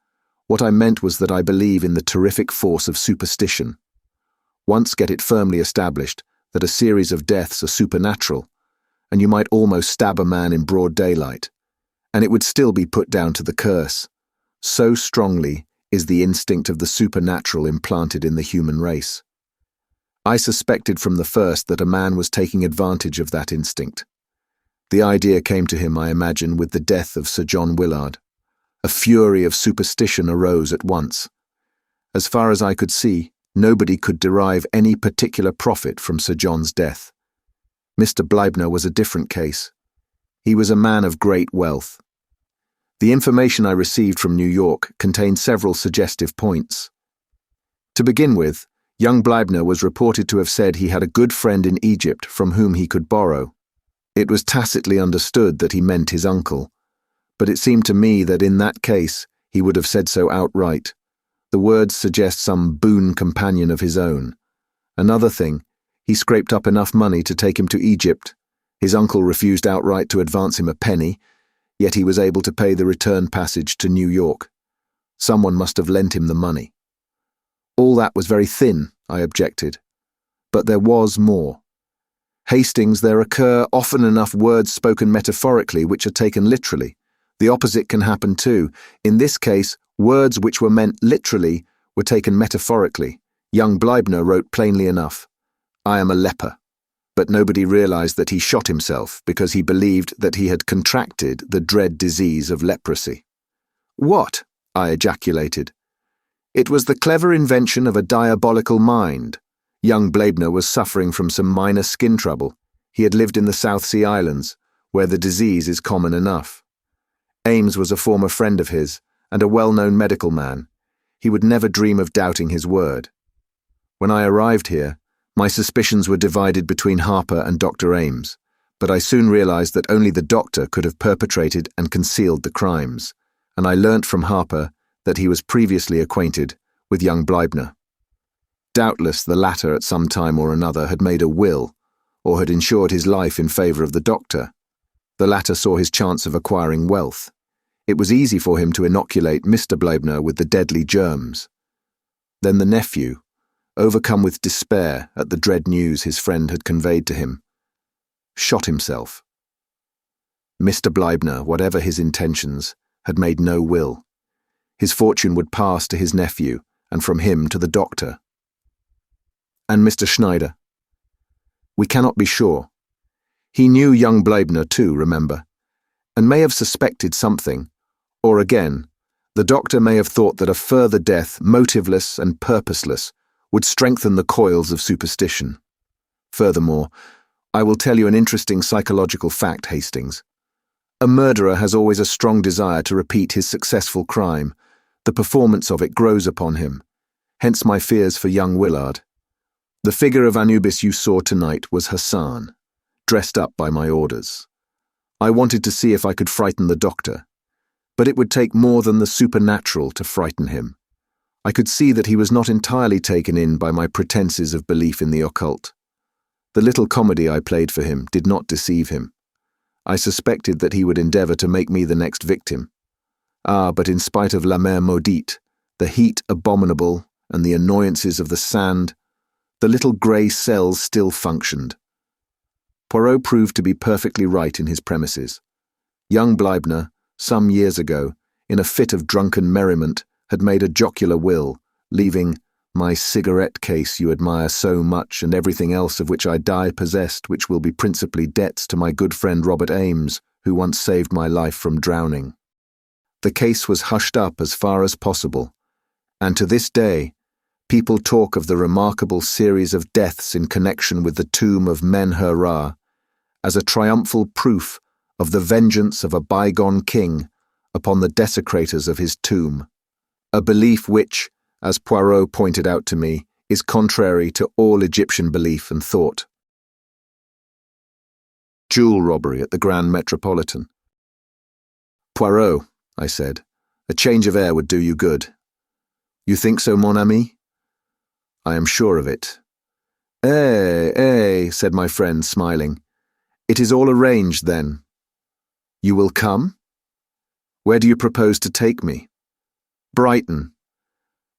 What I meant was that I believe in the terrific force of superstition. Once get it firmly established that a series of deaths are supernatural, and you might almost stab a man in broad daylight, and it would still be put down to the curse. So strongly is the instinct of the supernatural implanted in the human race. I suspected from the first that a man was taking advantage of that instinct. The idea came to him, I imagine, with the death of Sir John Willard. A fury of superstition arose at once. As far as I could see, nobody could derive any particular profit from Sir John's death. Mr. Bleibner was a different case. He was a man of great wealth. The information I received from New York contained several suggestive points. To begin with, young Bleibner was reported to have said he had a good friend in Egypt from whom he could borrow. It was tacitly understood that he meant his uncle, but it seemed to me that in that case he would have said so outright. The words suggest some boon companion of his own. Another thing, he scraped up enough money to take him to Egypt. His uncle refused outright to advance him a penny, yet he was able to pay the return passage to New York. Someone must have lent him the money. All that was very thin, I objected. But there was more. Hastings, there occur often enough words spoken metaphorically which are taken literally. The opposite can happen too. In this case, words which were meant literally were taken metaphorically. Young Bleibner wrote plainly enough, "I am a leper." But nobody realized that he shot himself because he believed that he had contracted the dread disease of leprosy. "What?" I ejaculated. "It was the clever invention of a diabolical mind. Young Bleibner was suffering from some minor skin trouble. He had lived in the South Sea Islands, where the disease is common enough. Ames was a former friend of his, and a well-known medical man. He would never dream of doubting his word. When I arrived here, my suspicions were divided between Harper and Dr. Ames, but I soon realized that only the doctor could have perpetrated and concealed the crimes, and I learnt from Harper that he was previously acquainted with young Bleibner. Doubtless the latter at some time or another had made a will, or had insured his life in favour of the doctor. The latter saw his chance of acquiring wealth. It was easy for him to inoculate Mr. Bleibner with the deadly germs. Then the nephew, overcome with despair at the dread news his friend had conveyed to him, shot himself. Mr. Bleibner, whatever his intentions, had made no will. His fortune would pass to his nephew, and from him to the doctor. And Mr. Schneider? We cannot be sure. He knew young Bleibner too, remember, and may have suspected something, or again, the doctor may have thought that a further death, motiveless and purposeless, would strengthen the coils of superstition. Furthermore, I will tell you an interesting psychological fact, Hastings. A murderer has always a strong desire to repeat his successful crime. The performance of it grows upon him. Hence my fears for young Willard. The figure of Anubis you saw tonight was Hassan, dressed up by my orders. I wanted to see if I could frighten the doctor, but it would take more than the supernatural to frighten him. I could see that he was not entirely taken in by my pretenses of belief in the occult. The little comedy I played for him did not deceive him. I suspected that he would endeavour to make me the next victim. Ah, but in spite of la mer maudite, the heat abominable, and the annoyances of the sand, the little grey cells still functioned. Poirot proved to be perfectly right in his premises. Young Bleibner, some years ago, in a fit of drunken merriment, had made a jocular will, leaving my cigarette case you admire so much and everything else of which I die possessed, which will be principally debts to my good friend Robert Ames, who once saved my life from drowning. The case was hushed up as far as possible, and to this day, people talk of the remarkable series of deaths in connection with the tomb of Men-Her-Ra as a triumphal proof of the vengeance of a bygone king upon the desecrators of his tomb, a belief which, as Poirot pointed out to me, is contrary to all Egyptian belief and thought. Jewel robbery at the Grand Metropolitan. Poirot, I said, a change of air would do you good. You think so, mon ami? I am sure of it. Said my friend, smiling. It is all arranged, then. You will come? Where do you propose to take me? Brighton.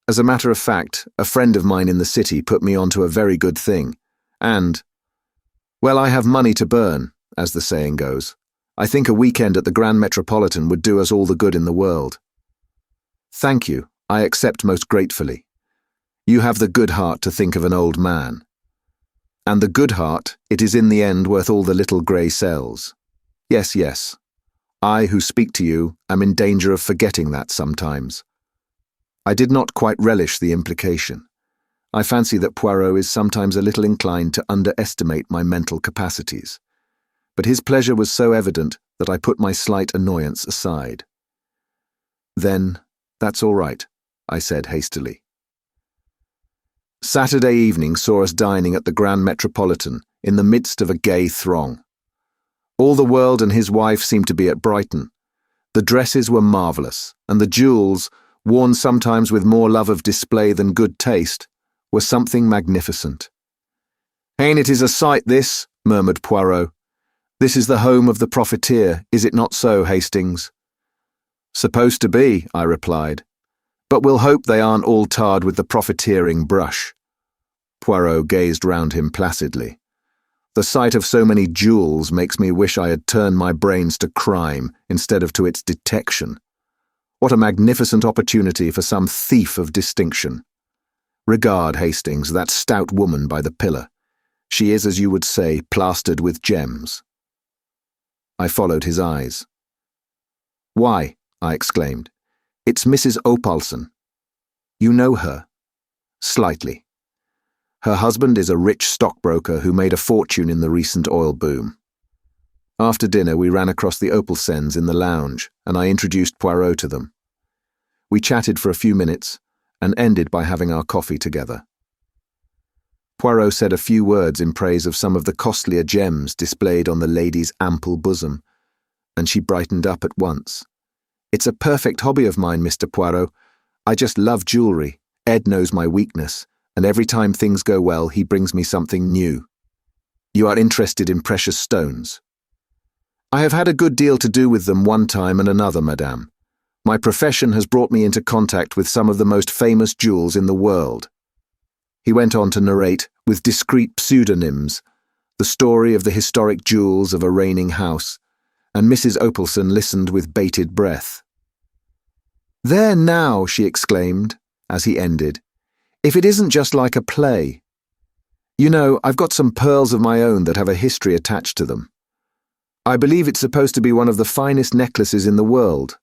As a matter of fact, a friend of mine in the city put me on to a very good thing, and, well, I have money to burn, as the saying goes. I think a weekend at the Grand Metropolitan would do us all the good in the world. Thank you, I accept most gratefully. You have the good heart to think of an old man. And the good heart, it is in the end worth all the little grey cells. Yes, yes. I who speak to you am in danger of forgetting that sometimes. I did not quite relish the implication. I fancy that Poirot is sometimes a little inclined to underestimate my mental capacities. But his pleasure was so evident that I put my slight annoyance aside. Then, that's all right, I said hastily. Saturday evening saw us dining at the Grand Metropolitan in the midst of a gay throng. All the world and his wife seemed to be at Brighton. The dresses were marvellous, and the jewels, worn sometimes with more love of display than good taste, were something magnificent. "Ain't it is a sight, this?" murmured Poirot. "This is the home of the profiteer, is it not so, Hastings?" "Supposed to be," I replied. "But we'll hope they aren't all tarred with the profiteering brush." Poirot gazed round him placidly. "The sight of so many jewels makes me wish I had turned my brains to crime instead of to its detection. What a magnificent opportunity for some thief of distinction. Regard, Hastings, that stout woman by the pillar. She is, as you would say, plastered with gems." I followed his eyes. "Why," I exclaimed, "it's Mrs. Opalson. You know her?" "Slightly. Her husband is a rich stockbroker who made a fortune in the recent oil boom." After dinner we ran across the Opalsons in the lounge, and I introduced Poirot to them. We chatted for a few minutes, and ended by having our coffee together. Poirot said a few words in praise of some of the costlier gems displayed on the lady's ample bosom, and she brightened up at once. "It's a perfect hobby of mine, Mr. Poirot. I just love jewellery. Ed knows my weakness, and every time things go well he brings me something new. You are interested in precious stones?" "I have had a good deal to do with them one time and another, madame. My profession has brought me into contact with some of the most famous jewels in the world." He went on to narrate, with discreet pseudonyms, the story of the historic jewels of a reigning house, and Mrs. Opalson listened with bated breath. "There now," she exclaimed, as he ended, "if it isn't just like a play. You know, I've got some pearls of my own that have a history attached to them. I believe it's supposed to be one of the finest necklaces in the world.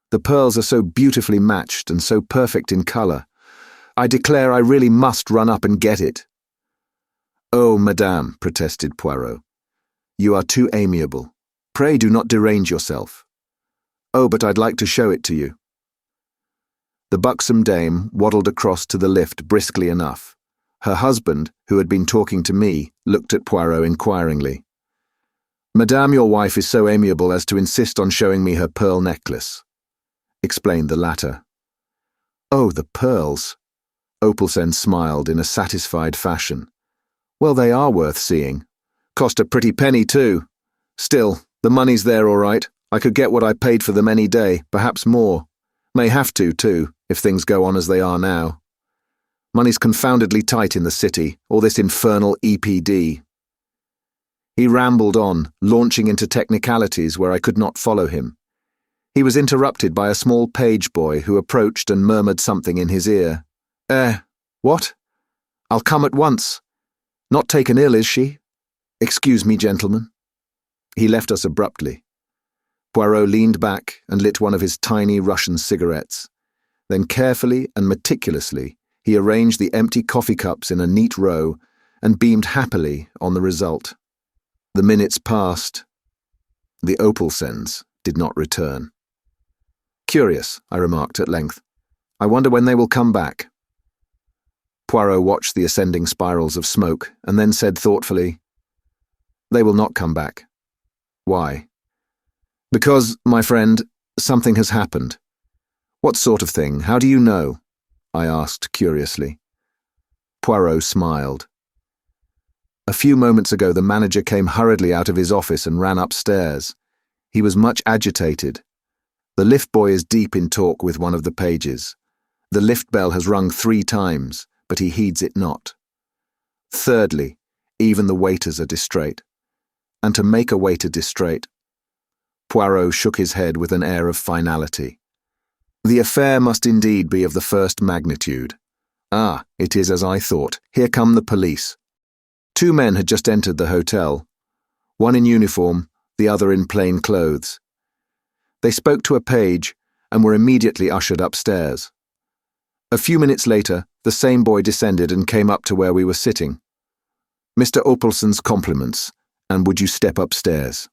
The pearls are so beautifully matched and so perfect in colour. I declare I really must run up and get it." "Oh, madame," protested Poirot, "you are too amiable. Pray do not derange yourself." "Oh, but I'd like to show it to you." The buxom dame waddled across to the lift briskly enough. Her husband, who had been talking to me, looked at Poirot inquiringly. "Madame, your wife is so amiable as to insist on showing me her pearl necklace," explained the latter. "Oh, the pearls." Opalson smiled in a satisfied fashion. "Well, they are worth seeing. Cost a pretty penny, too. Still, the money's there all right. I could get what I paid for them any day, perhaps more. May have to, too, if things go on as they are now. Money's confoundedly tight in the city, all this infernal EPD." He rambled on, launching into technicalities where I could not follow him. He was interrupted by a small page boy who approached and murmured something in his ear. What? I'll come at once. Not taken ill, is she? Excuse me, gentlemen." He left us abruptly. Poirot leaned back and lit one of his tiny Russian cigarettes. Then carefully and meticulously, he arranged the empty coffee cups in a neat row and beamed happily on the result. The minutes passed. The Opalsens did not return. "Curious," I remarked at length. "I wonder when they will come back." Poirot watched the ascending spirals of smoke and then said thoughtfully, "They will not come back." "Why?" "Because, my friend, something has happened." "What sort of thing? How do you know?" I asked curiously. Poirot smiled. "A few moments ago the manager came hurriedly out of his office and ran upstairs. He was much agitated. The lift boy is deep in talk with one of the pages. The lift bell has rung 3 times, but he heeds it not. Thirdly, even the waiters are distrait. And to make a waiter distrait—" Poirot shook his head with an air of finality. "The affair must indeed be of the first magnitude. Ah, it is as I thought. Here come the police." 2 men had just entered the hotel, one in uniform, the other in plain clothes. They spoke to a page and were immediately ushered upstairs. A few minutes later, the same boy descended and came up to where we were sitting. "Mr. Opalsen's compliments, and would you step upstairs?"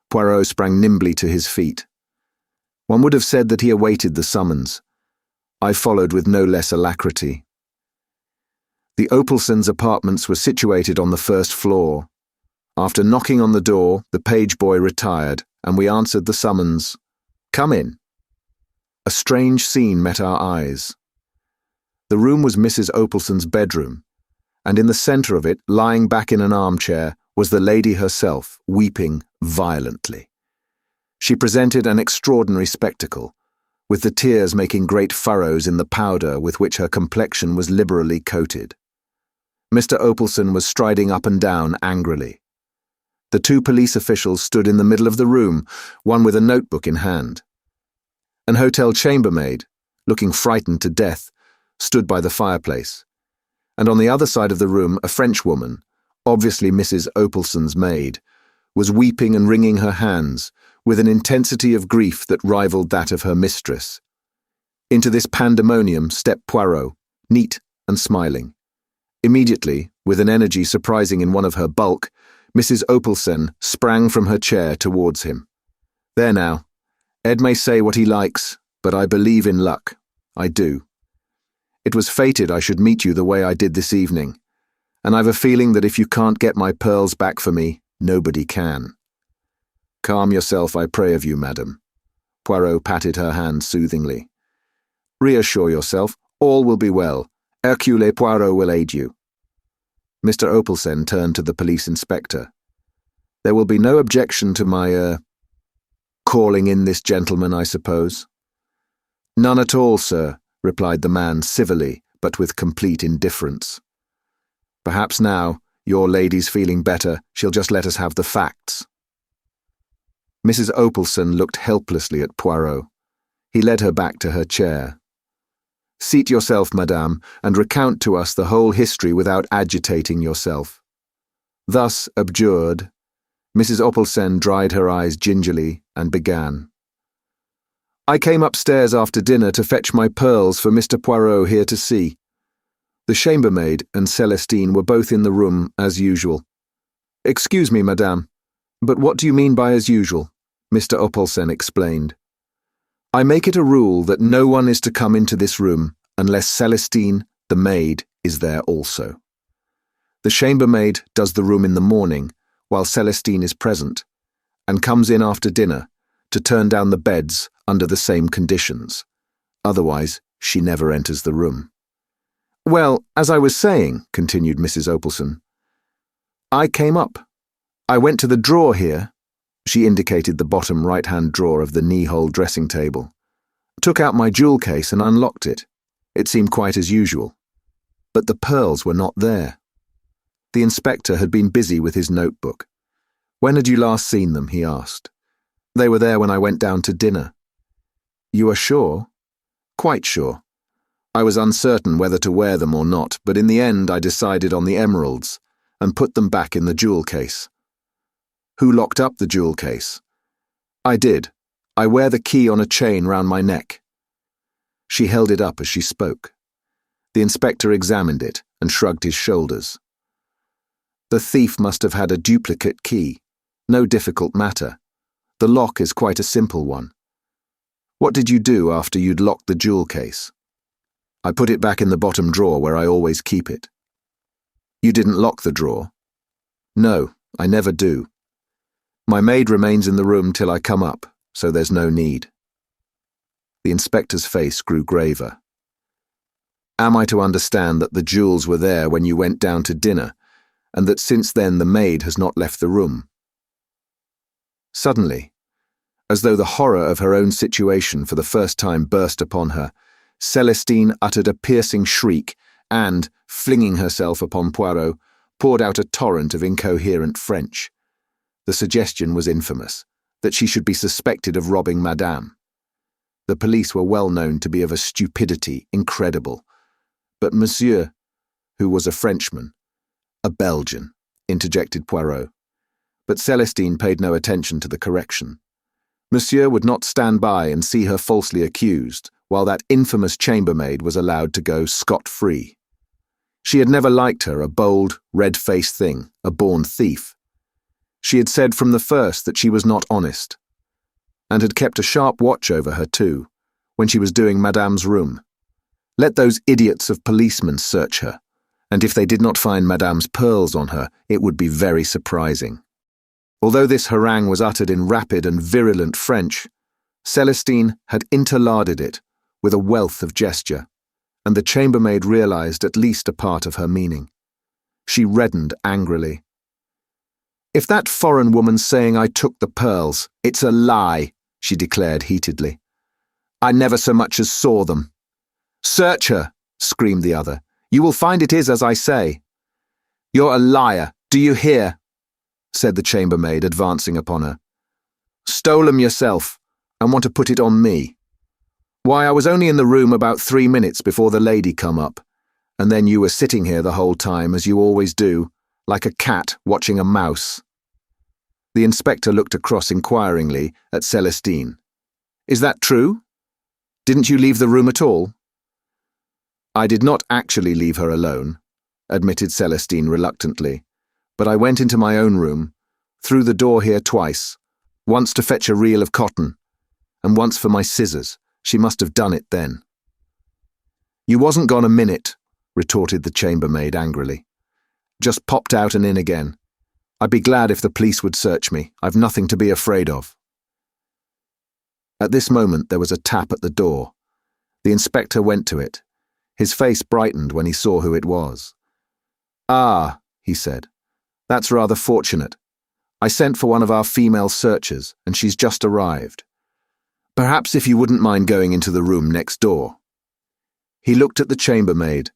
Poirot sprang nimbly to his feet. One would have said that he awaited the summons. I followed with no less alacrity. The Opalsens' apartments were situated on the first floor. After knocking on the door, the page boy retired, and we answered the summons, "Come in." A strange scene met our eyes. The room was Mrs. Opalsen's bedroom, and in the centre of it, lying back in an armchair, was the lady herself, weeping violently. She presented an extraordinary spectacle, with the tears making great furrows in the powder with which her complexion was liberally coated. Mr. Opalsen was striding up and down angrily. The 2 police officials stood in the middle of the room, one with a notebook in hand. An hotel chambermaid, looking frightened to death, stood by the fireplace, and on the other side of the room a Frenchwoman, obviously Mrs. Opalsen's maid, was weeping and wringing her hands with an intensity of grief that rivaled that of her mistress. Into this pandemonium stepped Poirot, neat and smiling. Immediately, with an energy surprising in one of her bulk, Mrs. Opalsen sprang from her chair towards him. "There now. Ed may say what he likes, but I believe in luck. I do. It was fated I should meet you the way I did this evening, and I've a feeling that if you can't get my pearls back for me, nobody can. Calm yourself, I pray of you, madam." Poirot patted her hand soothingly. "Reassure yourself, all will be well. Hercule Poirot will aid you." Mr. Opalsen turned to the police inspector. "There will be no objection to my, calling in this gentleman, I suppose?" "None at all, sir," replied the man civilly, but with complete indifference. "Perhaps now, your lady's feeling better, she'll just let us have the facts." Mrs. Opalsen looked helplessly at Poirot. He led her back to her chair. "Seat yourself, madame, and recount to us the whole history without agitating yourself." Thus abjured, Mrs. Opalsen dried her eyes gingerly and began. "I came upstairs after dinner to fetch my pearls for Mr. Poirot here to see. The chambermaid and Celestine were both in the room as usual. Excuse me, madame, but what do you mean by as usual?" Mr. Opalsen explained. "I make it a rule that no one is to come into this room unless Celestine, the maid, is there also. The chambermaid does the room in the morning, while Celestine is present, and comes in after dinner to turn down the beds under the same conditions. Otherwise, she never enters the room." "Well, as I was saying," continued Mrs. Opalsen, "I came up. I went to the drawer here," she indicated the bottom right-hand drawer of the knee-hole dressing table, "took out my jewel case and unlocked it. It seemed quite as usual. But the pearls were not there." The inspector had been busy with his notebook. "When had you last seen them?" he asked. They were there when I went down to dinner. You are sure? Quite sure. I was uncertain whether to wear them or not, but in the end I decided on the emeralds and put them back in the jewel case. Who locked up the jewel case? I did. I wear the key on a chain round my neck. She held it up as she spoke. The inspector examined it and shrugged his shoulders. The thief must have had a duplicate key. No difficult matter. The lock is quite a simple one. What did you do after you'd locked the jewel case? I put it back in the bottom drawer where I always keep it. You didn't lock the drawer? No, I never do. My maid remains in the room till I come up, so there's no need. The inspector's face grew graver. Am I to understand that the jewels were there when you went down to dinner, and that since then the maid has not left the room? Suddenly, as though the horror of her own situation for the first time burst upon her, Celestine uttered a piercing shriek and, flinging herself upon Poirot, poured out a torrent of incoherent French. The suggestion was infamous, that she should be suspected of robbing Madame. The police were well known to be of a stupidity incredible. But Monsieur, who was a Frenchman, a Belgian, interjected Poirot. But Celestine paid no attention to the correction. Monsieur would not stand by and see her falsely accused, while that infamous chambermaid was allowed to go scot-free. She had never liked her, a bold, red-faced thing, a born thief. She had said from the first that she was not honest, and had kept a sharp watch over her too, when she was doing Madame's room. Let those idiots of policemen search her, and if they did not find Madame's pearls on her, it would be very surprising. Although this harangue was uttered in rapid and virulent French, Celestine had interlarded it with a wealth of gesture, and the chambermaid realized at least a part of her meaning. She reddened angrily. "If that foreign woman's saying I took the pearls, it's a lie," she declared heatedly. "I never so much as saw them." "Search her," screamed the other. "You will find it is as I say." "You're a liar, do you hear?" said the chambermaid, advancing upon her. "Stole 'em yourself, and want to put it on me. Why, I was only in the room about 3 minutes before the lady come up, and then you were sitting here the whole time, as you always do, like a cat watching a mouse." The inspector looked across inquiringly at Celestine. "Is that true? Didn't you leave the room at all?" "I did not actually leave her alone," admitted Celestine reluctantly, "but I went into my own room, through the door here twice, once to fetch a reel of cotton, and once for my scissors. She must have done it then." "You wasn't gone a minute," retorted the chambermaid angrily. "Just popped out and in again. I'd be glad if the police would search me. I've nothing to be afraid of." At this moment there was a tap at the door. The inspector went to it. His face brightened when he saw who it was. "Ah," he said, "that's rather fortunate. I sent for one of our female searchers, and she's just arrived. Perhaps if you wouldn't mind going into the room next door." He looked at the chambermaid,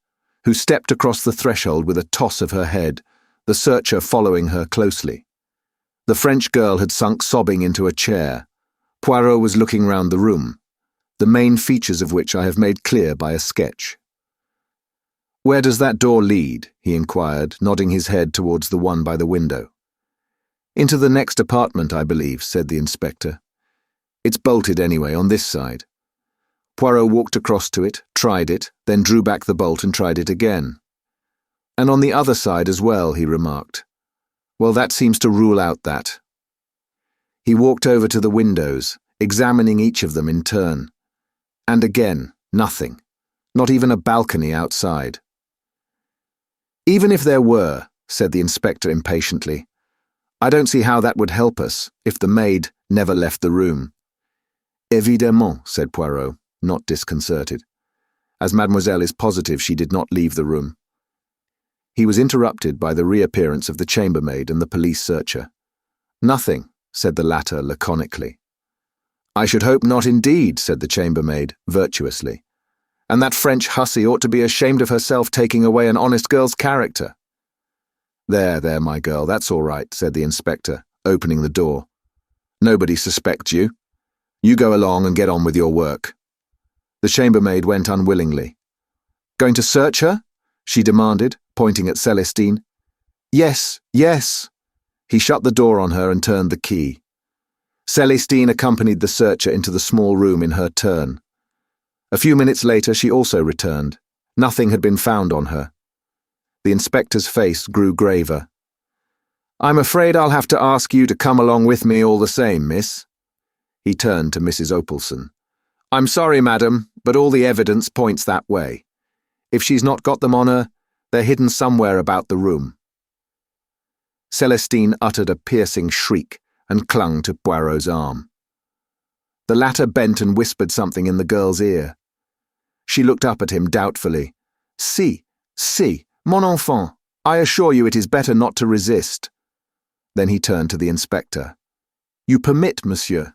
who stepped across the threshold with a toss of her head, the searcher following her closely. The French girl had sunk sobbing into a chair. Poirot was looking round the room, the main features of which I have made clear by a sketch. "Where does that door lead?" he inquired, nodding his head towards the one by the window. "Into the next apartment, I believe," said the inspector. "It's bolted anyway, on this side." Poirot walked across to it, tried it, then drew back the bolt and tried it again. "And on the other side as well," he remarked. "Well, that seems to rule out that." He walked over to the windows, examining each of them in turn. And again, nothing, not even a balcony outside. "Even if there were," said the inspector impatiently, "I don't see how that would help us if the maid never left the room." "Évidemment," said Poirot, not disconcerted, "as mademoiselle is positive she did not leave the room." He was interrupted by the reappearance of the chambermaid and the police searcher. "Nothing," said the latter laconically. "I should hope not indeed," said the chambermaid virtuously. "And that French hussy ought to be ashamed of herself taking away an honest girl's character." There, my girl, that's all right," said the inspector, opening the door. Nobody suspects you. You go along and get on with your work." The chambermaid went unwillingly. "Going to search her?" she demanded, pointing at Celestine. "Yes, yes." He shut the door on her and turned the key. Celestine accompanied the searcher into the small room in her turn. A few minutes later she also returned. Nothing had been found on her. The inspector's face grew graver. "I'm afraid I'll have to ask you to come along with me all the same, miss." He turned to Mrs. Opelson. "I'm sorry, madam, but all the evidence points that way. If she's not got them on her, they're hidden somewhere about the room." Celestine uttered a piercing shriek and clung to Poirot's arm. The latter bent and whispered something in the girl's ear. She looked up at him doubtfully. Si, mon enfant, I assure you it is better not to resist." Then he turned to the inspector. "You permit, monsieur?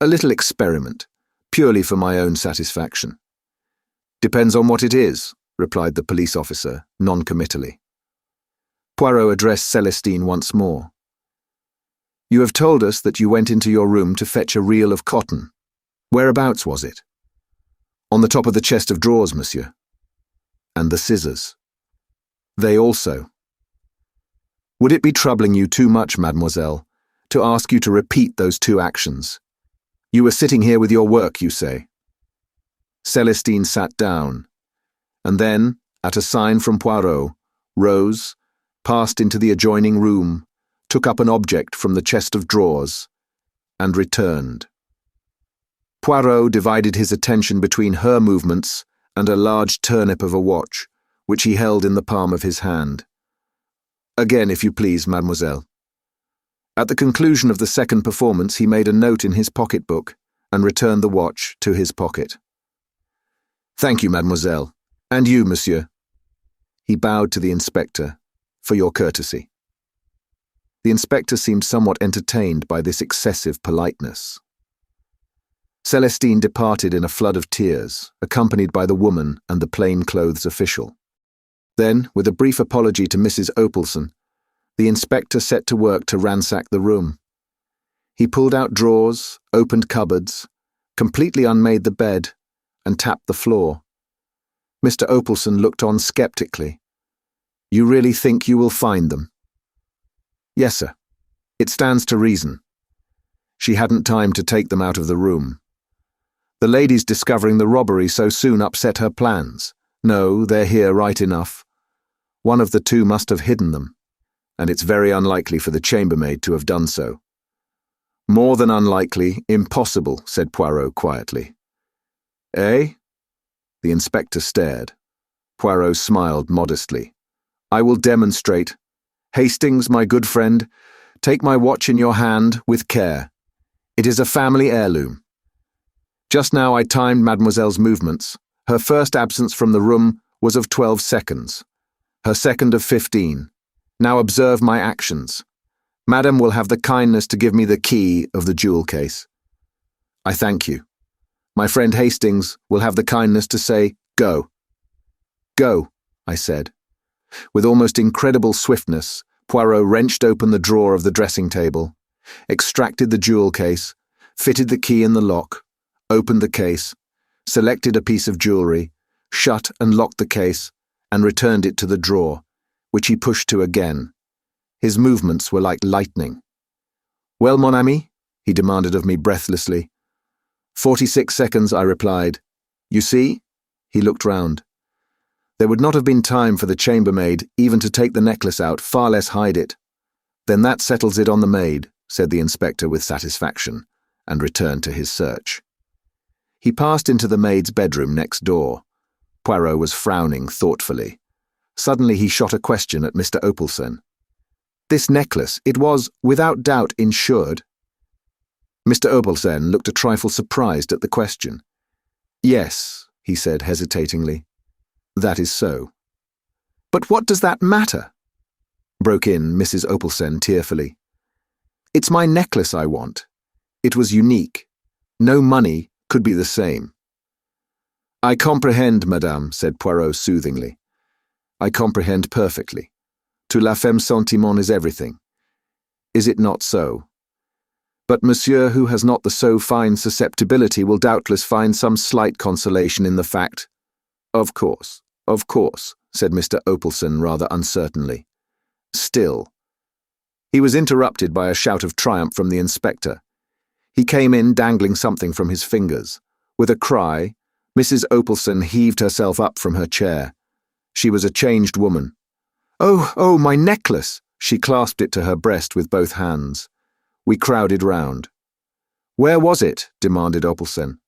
A little experiment, purely for my own satisfaction." "Depends on what it is," replied the police officer, non-committally. Poirot addressed Celestine once more. "You have told us that you went into your room to fetch a reel of cotton. Whereabouts was it?" "On the top of the chest of drawers, monsieur." "And the scissors?" "They also." "Would it be troubling you too much, mademoiselle, to ask you to repeat those two actions? You were sitting here with your work, you say." Celestine sat down, and then, at a sign from Poirot, rose, passed into the adjoining room, took up an object from the chest of drawers, and returned. Poirot divided his attention between her movements and a large turnip of a watch, which he held in the palm of his hand. "Again, if you please, mademoiselle." At the conclusion of the second performance he made a note in his pocket-book and returned the watch to his pocket. "Thank you, mademoiselle. And you, monsieur." He bowed to the inspector, "for your courtesy." The inspector seemed somewhat entertained by this excessive politeness. Celestine departed in a flood of tears, accompanied by the woman and the plain-clothes official. Then, with a brief apology to Mrs. Opelson, the inspector set to work to ransack the room. He pulled out drawers, opened cupboards, completely unmade the bed, and tapped the floor. Mr. Opelson looked on skeptically. "You really think you will find them?" "Yes, sir. It stands to reason. She hadn't time to take them out of the room. The lady's discovering the robbery so soon upset her plans. No, they're here right enough. One of the two must have hidden them, and it's very unlikely for the chambermaid to have done so." "More than unlikely, impossible," said Poirot quietly. "Eh?" The inspector stared. Poirot smiled modestly. "I will demonstrate. Hastings, my good friend, take my watch in your hand with care. It is a family heirloom. Just now I timed Mademoiselle's movements. Her first absence from the room was of 12 seconds. Her second of 15. Now observe my actions. Madame will have the kindness to give me the key of the jewel case. I thank you. My friend Hastings will have the kindness to say, 'Go.'" "Go," I said. With almost incredible swiftness, Poirot wrenched open the drawer of the dressing table, extracted the jewel case, fitted the key in the lock, opened the case, selected a piece of jewellery, shut and locked the case, and returned it to the drawer, which he pushed to again. His movements were like lightning. "Well, mon ami?" he demanded of me breathlessly. 46 seconds, I replied. "You see?" He looked round. There would not have been time for the chambermaid even to take the necklace out, far less hide it. "Then that settles it on the maid," said the inspector with satisfaction, and returned to his search. He passed into the maid's bedroom next door. Poirot was frowning thoughtfully. Suddenly he shot a question at Mr. Opelson. "This necklace, it was, without doubt, insured?" Mr. Opelson looked a trifle surprised at the question. "Yes," he said hesitatingly. "That is so." "But what does that matter?" broke in Mrs. Opelson tearfully. "It's my necklace I want. It was unique. No money could be the same." "I comprehend, madame," said Poirot soothingly. "I comprehend perfectly. To la femme sentiment is everything. Is it not so? But monsieur, who has not the so fine susceptibility, will doubtless find some slight consolation in the fact. Of course, said Mr. Opelson rather uncertainly. Still. He was interrupted by a shout of triumph from the inspector. He came in dangling something from his fingers. With a cry, Mrs. Opelson heaved herself up from her chair. She was a changed woman. Oh, my necklace! She clasped it to her breast with both hands. We crowded round. Where was it? Demanded Opelson.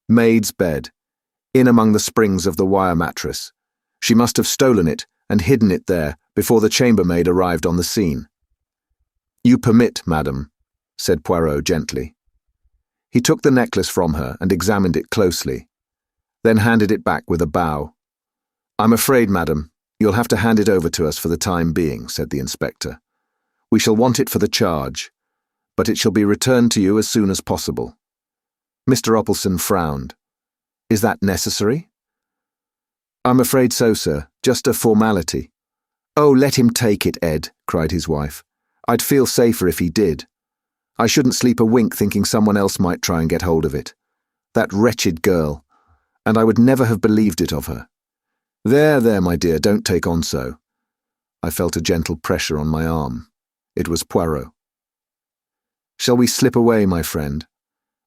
Maid's bed, in among the springs of the wire mattress. She must have stolen it and hidden it there before the chambermaid arrived on the scene. You permit, madam, said Poirot gently. He took the necklace from her and examined it closely, then handed it back with a bow. I'm afraid, madam, you'll have to hand it over to us for the time being, said the inspector. We shall want it for the charge, but it shall be returned to you as soon as possible. Mr. Opelson frowned. Is that necessary? I'm afraid so, sir. Just a formality. Oh, let him take it, Ed, cried his wife. I'd feel safer if he did. I shouldn't sleep a wink thinking someone else might try and get hold of it. That wretched girl. And I would never have believed it of her. There, my dear, don't take on so. I felt a gentle pressure on my arm. It was Poirot. Shall we slip away, my friend?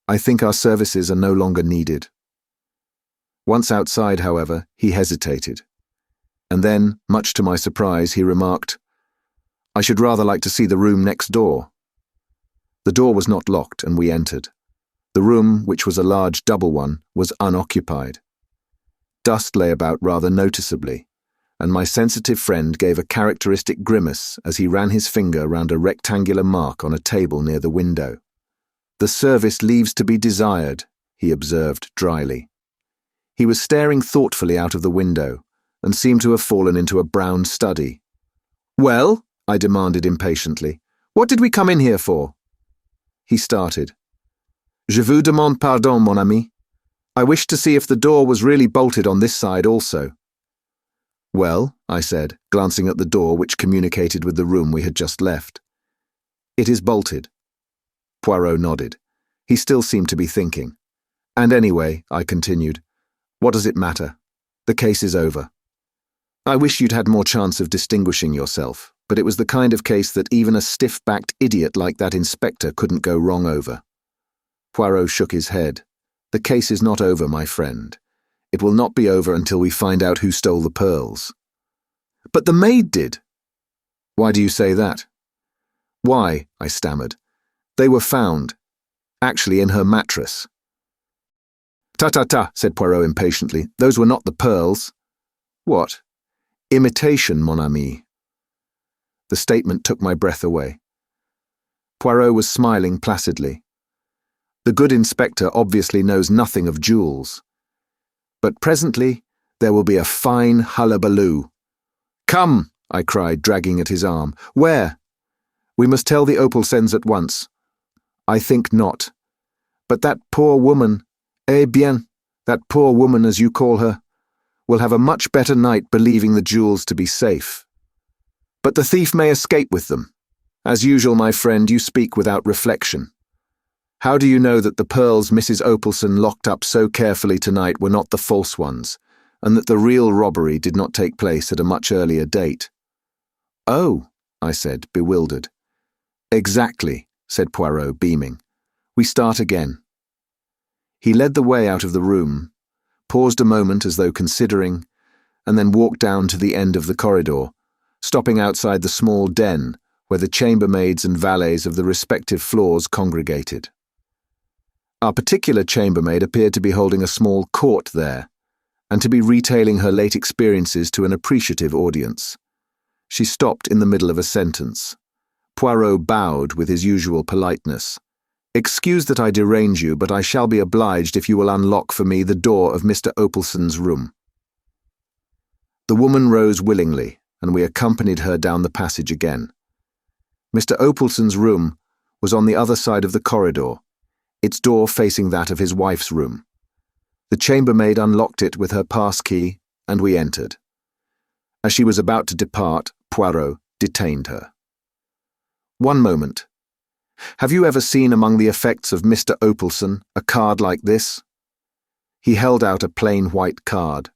I think our services are no longer needed. Once outside, however, he hesitated. And then, much to my surprise, he remarked, I should rather like to see the room next door. The door was not locked, and we entered. The room, which was a large double one, was unoccupied. Dust lay about rather noticeably, and my sensitive friend gave a characteristic grimace as he ran his finger round a rectangular mark on a table near the window. The service leaves to be desired, he observed dryly. He was staring thoughtfully out of the window, and seemed to have fallen into a brown study. Well, I demanded impatiently, what did we come in here for? He started. Je vous demande pardon, mon ami. I wished to see if the door was really bolted on this side also. Well, I said, glancing at the door which communicated with the room we had just left. It is bolted. Poirot nodded. He still seemed to be thinking. And anyway, I continued, what does it matter? The case is over. I wish you'd had more chance of distinguishing yourself, but it was the kind of case that even a stiff-backed idiot like that inspector couldn't go wrong over. Poirot shook his head. The case is not over, my friend. It will not be over until we find out who stole the pearls. But the maid did. Why do you say that? Why, I stammered. They were found. Actually in her mattress. Ta, said Poirot impatiently. Those were not the pearls. What? Imitation, mon ami. The statement took my breath away. Poirot was smiling placidly. The good inspector obviously knows nothing of jewels. But presently there will be a fine hullabaloo. Come, I cried, dragging at his arm. Where? We must tell the Opelsens at once. I think not. But that poor woman, eh bien, that poor woman as you call her, will have a much better night believing the jewels to be safe. But the thief may escape with them. As usual, my friend, you speak without reflection. How do you know that the pearls Mrs. Opelson locked up so carefully tonight were not the false ones, and that the real robbery did not take place at a much earlier date? Oh, I said, bewildered. Exactly, said Poirot, beaming. We start again. He led the way out of the room, paused a moment as though considering, and then walked down to the end of the corridor, stopping outside the small den where the chambermaids and valets of the respective floors congregated. Our particular chambermaid appeared to be holding a small court there, and to be retailing her late experiences to an appreciative audience. She stopped in the middle of a sentence. Poirot bowed with his usual politeness. Excuse that I derange you, but I shall be obliged if you will unlock for me the door of Mr. Opelson's room. The woman rose willingly, and we accompanied her down the passage again. Mr. Opelson's room was on the other side of the corridor, its door facing that of his wife's room. The chambermaid unlocked it with her pass-key, and we entered. As she was about to depart, Poirot detained her. One moment. Have you ever seen among the effects of Mr. Opelson a card like this?" He held out a plain white card,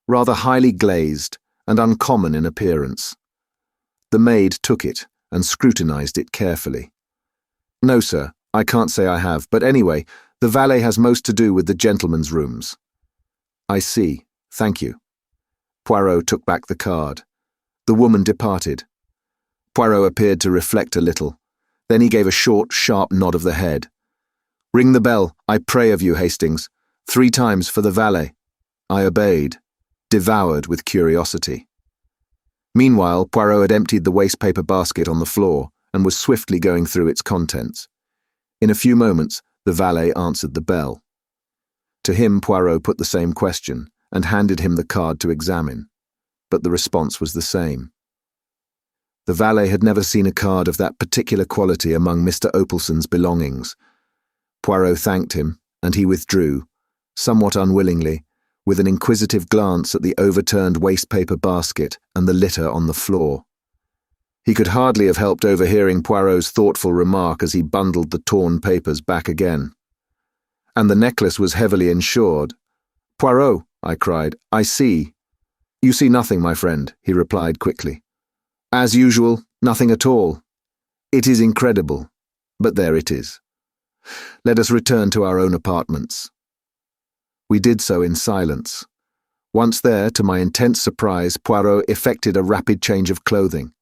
rather highly glazed and uncommon in appearance. The maid took it and scrutinized it carefully. "No, sir, I can't say I have, but anyway, the valet has most to do with the gentlemen's rooms." "I see, thank you." Poirot took back the card. The woman departed. Poirot appeared to reflect a little. Then he gave a short, sharp nod of the head. "Ring the bell, I pray of you, Hastings. 3 times for the valet." I obeyed, devoured with curiosity. Meanwhile, Poirot had emptied the wastepaper basket on the floor and was swiftly going through its contents. In a few moments, the valet answered the bell. To him, Poirot put the same question and handed him the card to examine, but the response was the same. The valet had never seen a card of that particular quality among Mr. Opelson's belongings. Poirot thanked him, and he withdrew, somewhat unwillingly, with an inquisitive glance at the overturned wastepaper basket and the litter on the floor. He could hardly have helped overhearing Poirot's thoughtful remark as he bundled the torn papers back again. "And the necklace was heavily insured." "Poirot," I cried, "I see." "You see nothing, my friend," he replied quickly. "As usual, nothing at all. It is incredible, but there it is. Let us return to our own apartments." We did so in silence. Once there, to my intense surprise, Poirot effected a rapid change of clothing.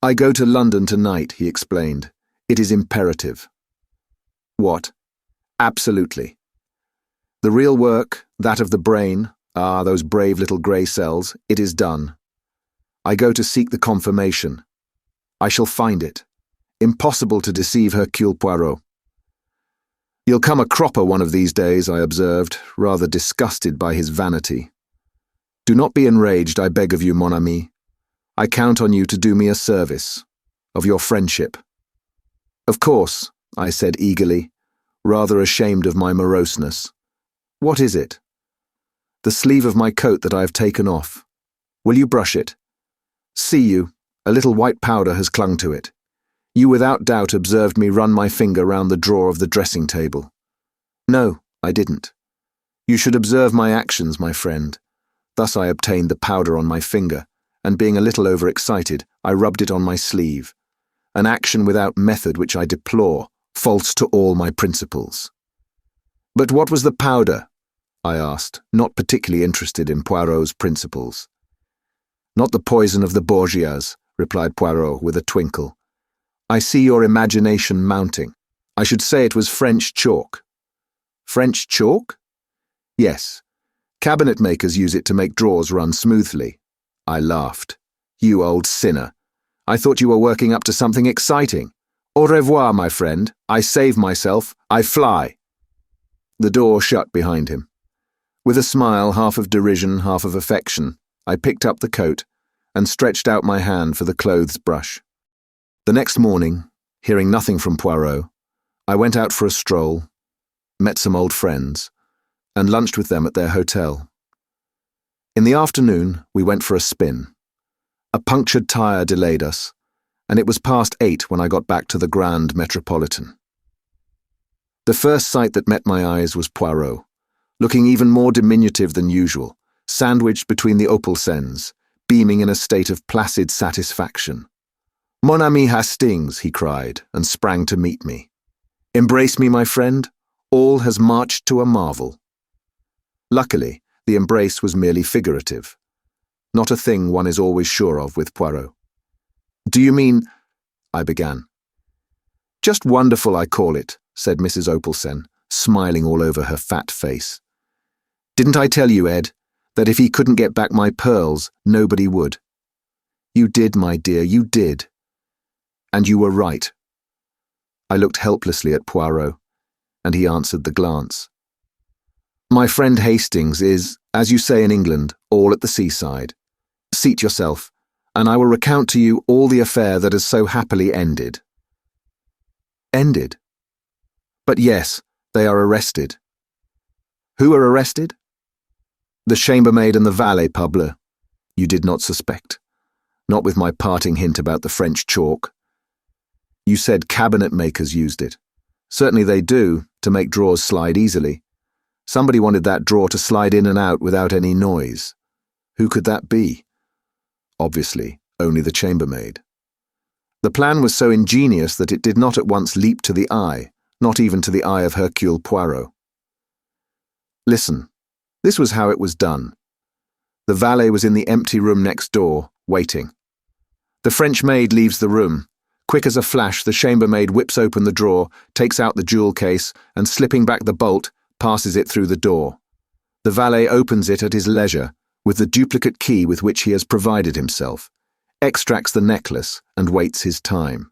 "I go to London tonight," he explained. "It is imperative." "What?" "Absolutely. The real work, that of the brain, those brave little grey cells, it is done. I go to seek the confirmation. I shall find it. Impossible to deceive Hercule Poirot." "You'll come a cropper one of these days," I observed, rather disgusted by his vanity. "Do not be enraged, I beg of you, mon ami. I count on you to do me a service, of your friendship." "Of course," I said eagerly, rather ashamed of my moroseness. "What is it?" "The sleeve of my coat that I have taken off. Will you brush it? See you, a little white powder has clung to it. You without doubt observed me run my finger round the drawer of the dressing table." "No, I didn't." "You should observe my actions, my friend." Thus I obtained the powder on my finger, and being a little overexcited, I rubbed it on my sleeve. An action without method which I deplore, false to all my principles. "But what was the powder?" I asked, not particularly interested in Poirot's principles. "Not the poison of the Borgias," replied Poirot with a twinkle. "I see your imagination mounting. I should say it was French chalk." "French chalk?" "Yes. Cabinet makers use it to make drawers run smoothly." I laughed. "You old sinner. I thought you were working up to something exciting. Au revoir, my friend. I save myself. I fly." The door shut behind him. With a smile, half of derision, half of affection, I picked up the coat and stretched out my hand for the clothes brush. The next morning, hearing nothing from Poirot, I went out for a stroll, met some old friends, and lunched with them at their hotel. In the afternoon, we went for a spin. A punctured tire delayed us, and it was past 8 when I got back to the Grand Metropolitan. The first sight that met my eyes was Poirot, looking even more diminutive than usual, sandwiched between the Opelsens, beaming in a state of placid satisfaction. "Mon ami Hastings," he cried, and sprang to meet me. "Embrace me, my friend. All has marched to a marvel." Luckily, the embrace was merely figurative. Not a thing one is always sure of with Poirot. "Do you mean—" I began. "Just wonderful, I call it," said Mrs. Opelsen, smiling all over her fat face. "Didn't I tell you, Ed, that if he couldn't get back my pearls, nobody would?" "You did, my dear, you did. And you were right." I looked helplessly at Poirot, and he answered the glance. "My friend Hastings is, as you say in England, all at the seaside. Seat yourself, and I will recount to you all the affair that has so happily ended." "Ended?" "But yes, they are arrested." "Who are arrested?" "The chambermaid and the valet, parbleu. You did not suspect. Not with my parting hint about the French chalk. You said cabinet makers used it. Certainly they do, to make drawers slide easily. Somebody wanted that drawer to slide in and out without any noise. Who could that be? Obviously, only the chambermaid. The plan was so ingenious that it did not at once leap to the eye, not even to the eye of Hercule Poirot. Listen, this was how it was done. The valet was in the empty room next door, waiting. The French maid leaves the room. Quick as a flash, the chambermaid whips open the drawer, takes out the jewel case, and slipping back the bolt, passes it through the door. The valet opens it at his leisure, with the duplicate key with which he has provided himself, extracts the necklace, and waits his time.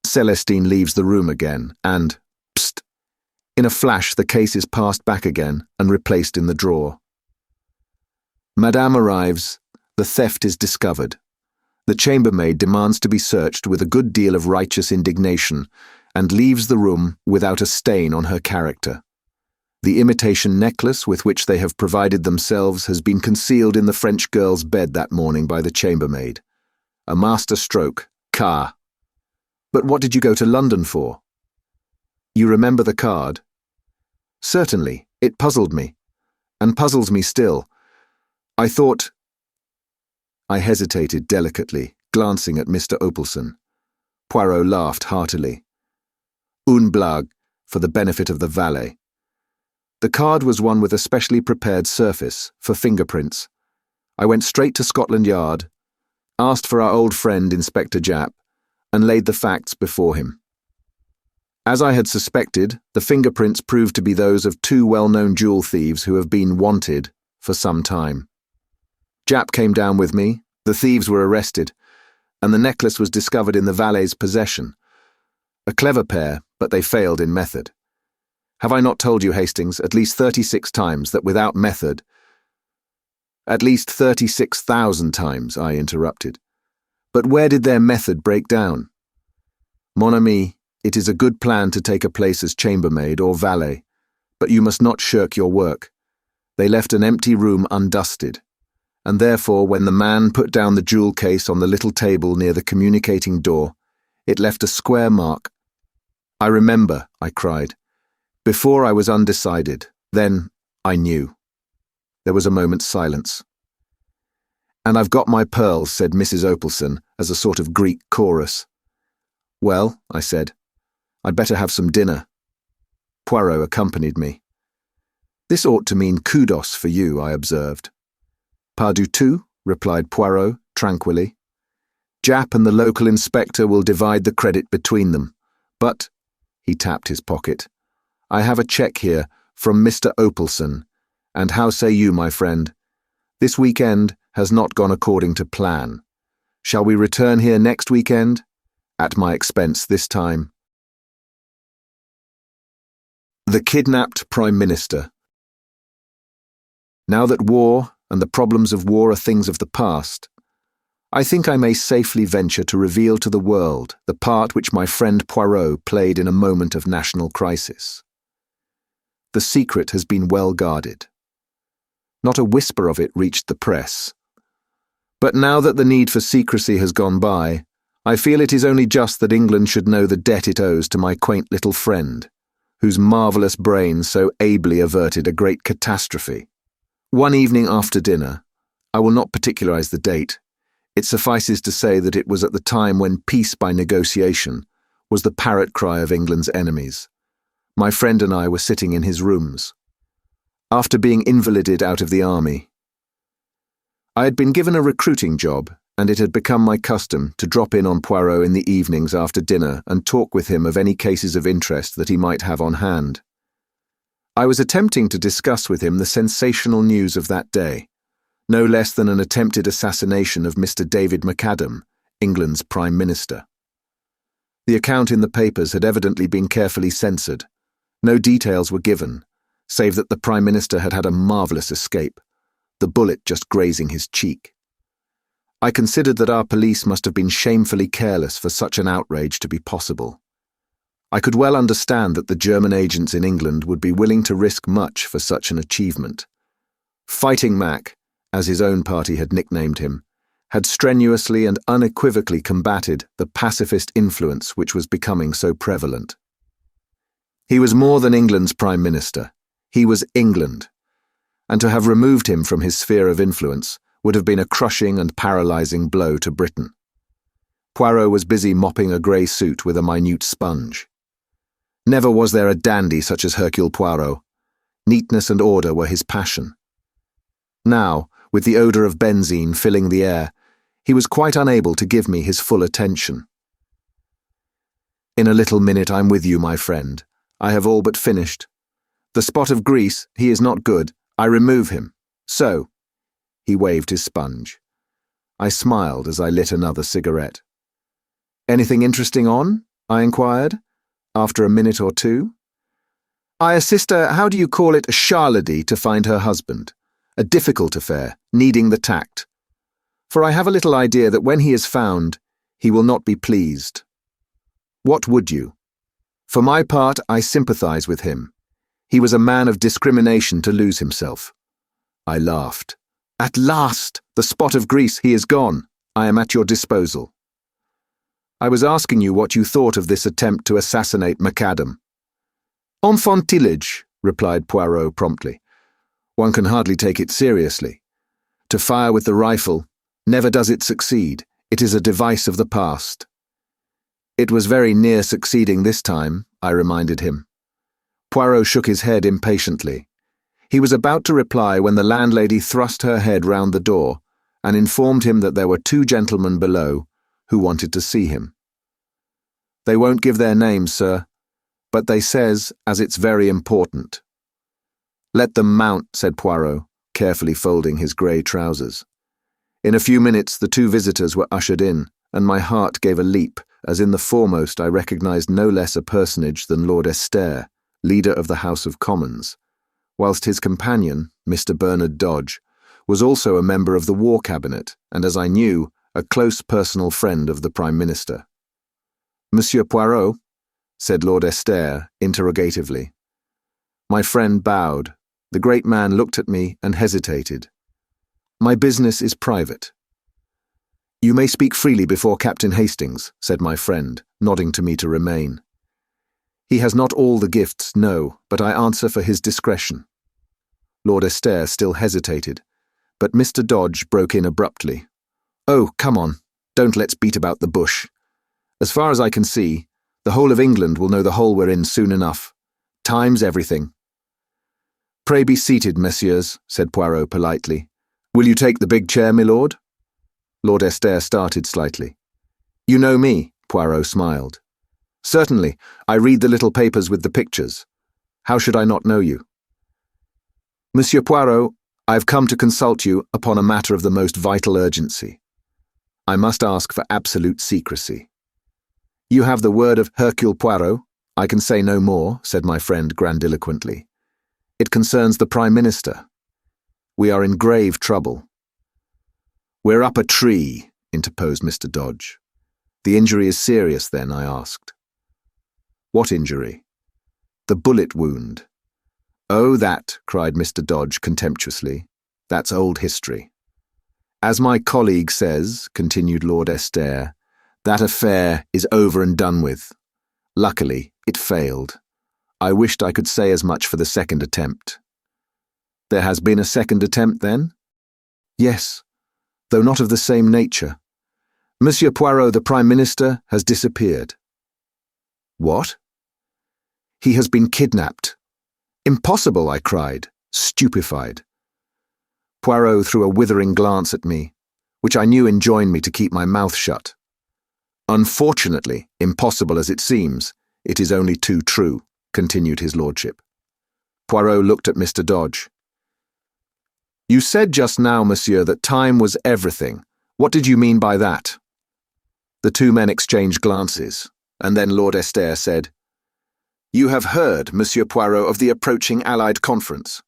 Celestine leaves the room again, and, psst, in a flash the case is passed back again and replaced in the drawer. Madame arrives. The theft is discovered. The chambermaid demands to be searched with a good deal of righteous indignation, and leaves the room without a stain on her character. The imitation necklace with which they have provided themselves has been concealed in the French girl's bed that morning by the chambermaid. A master stroke, car. But what did you go to London for? You remember the card? Certainly, it puzzled me, and puzzles me still. I thought... I hesitated delicately, glancing at Mr. Opelson. Poirot laughed heartily. Une blague, for the benefit of the valet. The card was one with a specially prepared surface, for fingerprints. I went straight to Scotland Yard, asked for our old friend Inspector Japp, and laid the facts before him. As I had suspected, the fingerprints proved to be those of two well-known jewel thieves who have been wanted for some time. Japp came down with me, the thieves were arrested, and the necklace was discovered in the valet's possession. A clever pair, but they failed in method. Have I not told you, Hastings, at least 36 times that without method— At least 36,000 times, I interrupted. But where did their method break down? Mon ami, it is a good plan to take a place as chambermaid or valet, but you must not shirk your work. They left an empty room undusted, and therefore when the man put down the jewel case on the little table near the communicating door, it left a square mark. I remember, I cried. Before I was undecided, then I knew. There was a moment's silence. And I've got my pearls, said Mrs. Opelson, as a sort of Greek chorus. Well, I said, I'd better have some dinner. Poirot accompanied me. This ought to mean kudos for you, I observed. Pas du tout, replied Poirot, tranquilly. Japp and the local inspector will divide the credit between them. But, he tapped his pocket, I have a cheque here from Mr. Opelson, and how say you, my friend? This weekend has not gone according to plan. Shall we return here next weekend? At my expense this time. The Kidnapped Prime Minister. Now that war and the problems of war are things of the past, I think I may safely venture to reveal to the world the part which my friend Poirot played in a moment of national crisis. The secret has been well guarded. Not a whisper of it reached the press. But now that the need for secrecy has gone by, I feel it is only just that England should know the debt it owes to my quaint little friend, whose marvellous brain so ably averted a great catastrophe. One evening after dinner, I will not particularize the date, it suffices to say that it was at the time when peace by negotiation was the parrot cry of England's enemies. My friend and I were sitting in his rooms. After being invalided out of the army, I had been given a recruiting job, and it had become my custom to drop in on Poirot in the evenings after dinner and talk with him of any cases of interest that he might have on hand. I was attempting to discuss with him the sensational news of that day, no less than an attempted assassination of Mr. David McAdam, England's Prime Minister. The account in the papers had evidently been carefully censored. No details were given, save that the Prime Minister had had a marvellous escape, the bullet just grazing his cheek. I considered that our police must have been shamefully careless for such an outrage to be possible. I could well understand that the German agents in England would be willing to risk much for such an achievement. Fighting Mac, as his own party had nicknamed him, had strenuously and unequivocally combated the pacifist influence which was becoming so prevalent. He was more than England's Prime Minister. He was England, and to have removed him from his sphere of influence would have been a crushing and paralysing blow to Britain. Poirot was busy mopping a grey suit with a minute sponge. Never was there a dandy such as Hercule Poirot. Neatness and order were his passion. Now, with the odour of benzene filling the air, he was quite unable to give me his full attention. "In a little minute I'm with you, my friend. I have all but finished. The spot of grease, he is not good. I remove him. So." He waved his sponge. I smiled as I lit another cigarette. "Anything interesting on?" I inquired, after a minute or two. "I assist a, how do you call it, a charlady to find her husband. A difficult affair, needing the tact. For I have a little idea that when he is found, he will not be pleased. What would you? For my part, I sympathize with him. He was a man of discrimination to lose himself." I laughed. "At last! The spot of grease, he is gone. I am at your disposal." "I was asking you what you thought of this attempt to assassinate Macadam." "Enfantillage," replied Poirot promptly. "One can hardly take it seriously. To fire with the rifle, never does it succeed. It is a device of the past." "It was very near succeeding this time," I reminded him. Poirot shook his head impatiently. He was about to reply when the landlady thrust her head round the door and informed him that there were 2 gentlemen below who wanted to see him. "They won't give their names, sir, but they says as it's very important." "Let them mount," said Poirot, carefully folding his grey trousers. In a few minutes the 2 visitors were ushered in, and my heart gave a leap as in the foremost I recognised no less a personage than Lord Esther, leader of the House of Commons, whilst his companion, Mr. Bernard Dodge, was also a member of the War Cabinet and, as I knew, a close personal friend of the Prime Minister. "Monsieur Poirot?" said Lord Esther interrogatively. My friend bowed. The great man looked at me and hesitated. "My business is private." "You may speak freely before Captain Hastings," said my friend, nodding to me to remain. "He has not all the gifts, no, but I answer for his discretion." Lord Esther still hesitated, but Mr. Dodge broke in abruptly. "Oh, come on, don't let's beat about the bush. As far as I can see, the whole of England will know the hole we're in soon enough. Time's everything." "Pray be seated, messieurs," said Poirot politely. "Will you take the big chair, my lord?" Lord Esther started slightly. "You know me," Poirot smiled. "Certainly, I read the little papers with the pictures. How should I not know you?" "Monsieur Poirot, I have come to consult you upon a matter of the most vital urgency. I must ask for absolute secrecy." "You have the word of Hercule Poirot. I can say no more," said my friend grandiloquently. "It concerns the Prime Minister. We are in grave trouble." "We're up a tree," interposed Mr. Dodge. "The injury is serious, then?" I asked. "What injury?" "The bullet wound." "Oh, that," cried Mr. Dodge contemptuously. "That's old history." "As my colleague says," continued Lord Esther, "that affair is over and done with. Luckily, it failed. I wished I could say as much for the second attempt." "There has been a second attempt, then?" "Yes, though not of the same nature. Monsieur Poirot, the Prime Minister, has disappeared." "What?" "He has been kidnapped." "Impossible!" I cried, stupefied. Poirot threw a withering glance at me, which I knew enjoined me to keep my mouth shut. "Unfortunately, impossible as it seems, it is only too true," continued his lordship. Poirot looked at Mr. Dodge. "You said just now, monsieur, that time was everything. What did you mean by that?" The 2 men exchanged glances, and then Lord Esther said, "You have heard, Monsieur Poirot, of the approaching Allied conference?"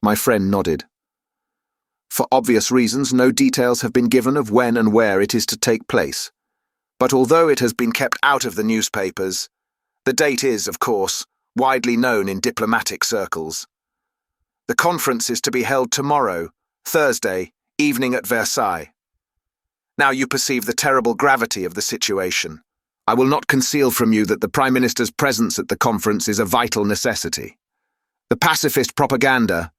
My friend nodded. "For obvious reasons, no details have been given of when and where it is to take place. But although it has been kept out of the newspapers, the date is, of course, widely known in diplomatic circles. The conference is to be held tomorrow, Thursday, evening at Versailles." Now you perceive the terrible gravity of the situation. I will not conceal from you that the Prime Minister's presence at the conference is a vital necessity. The pacifist propaganda,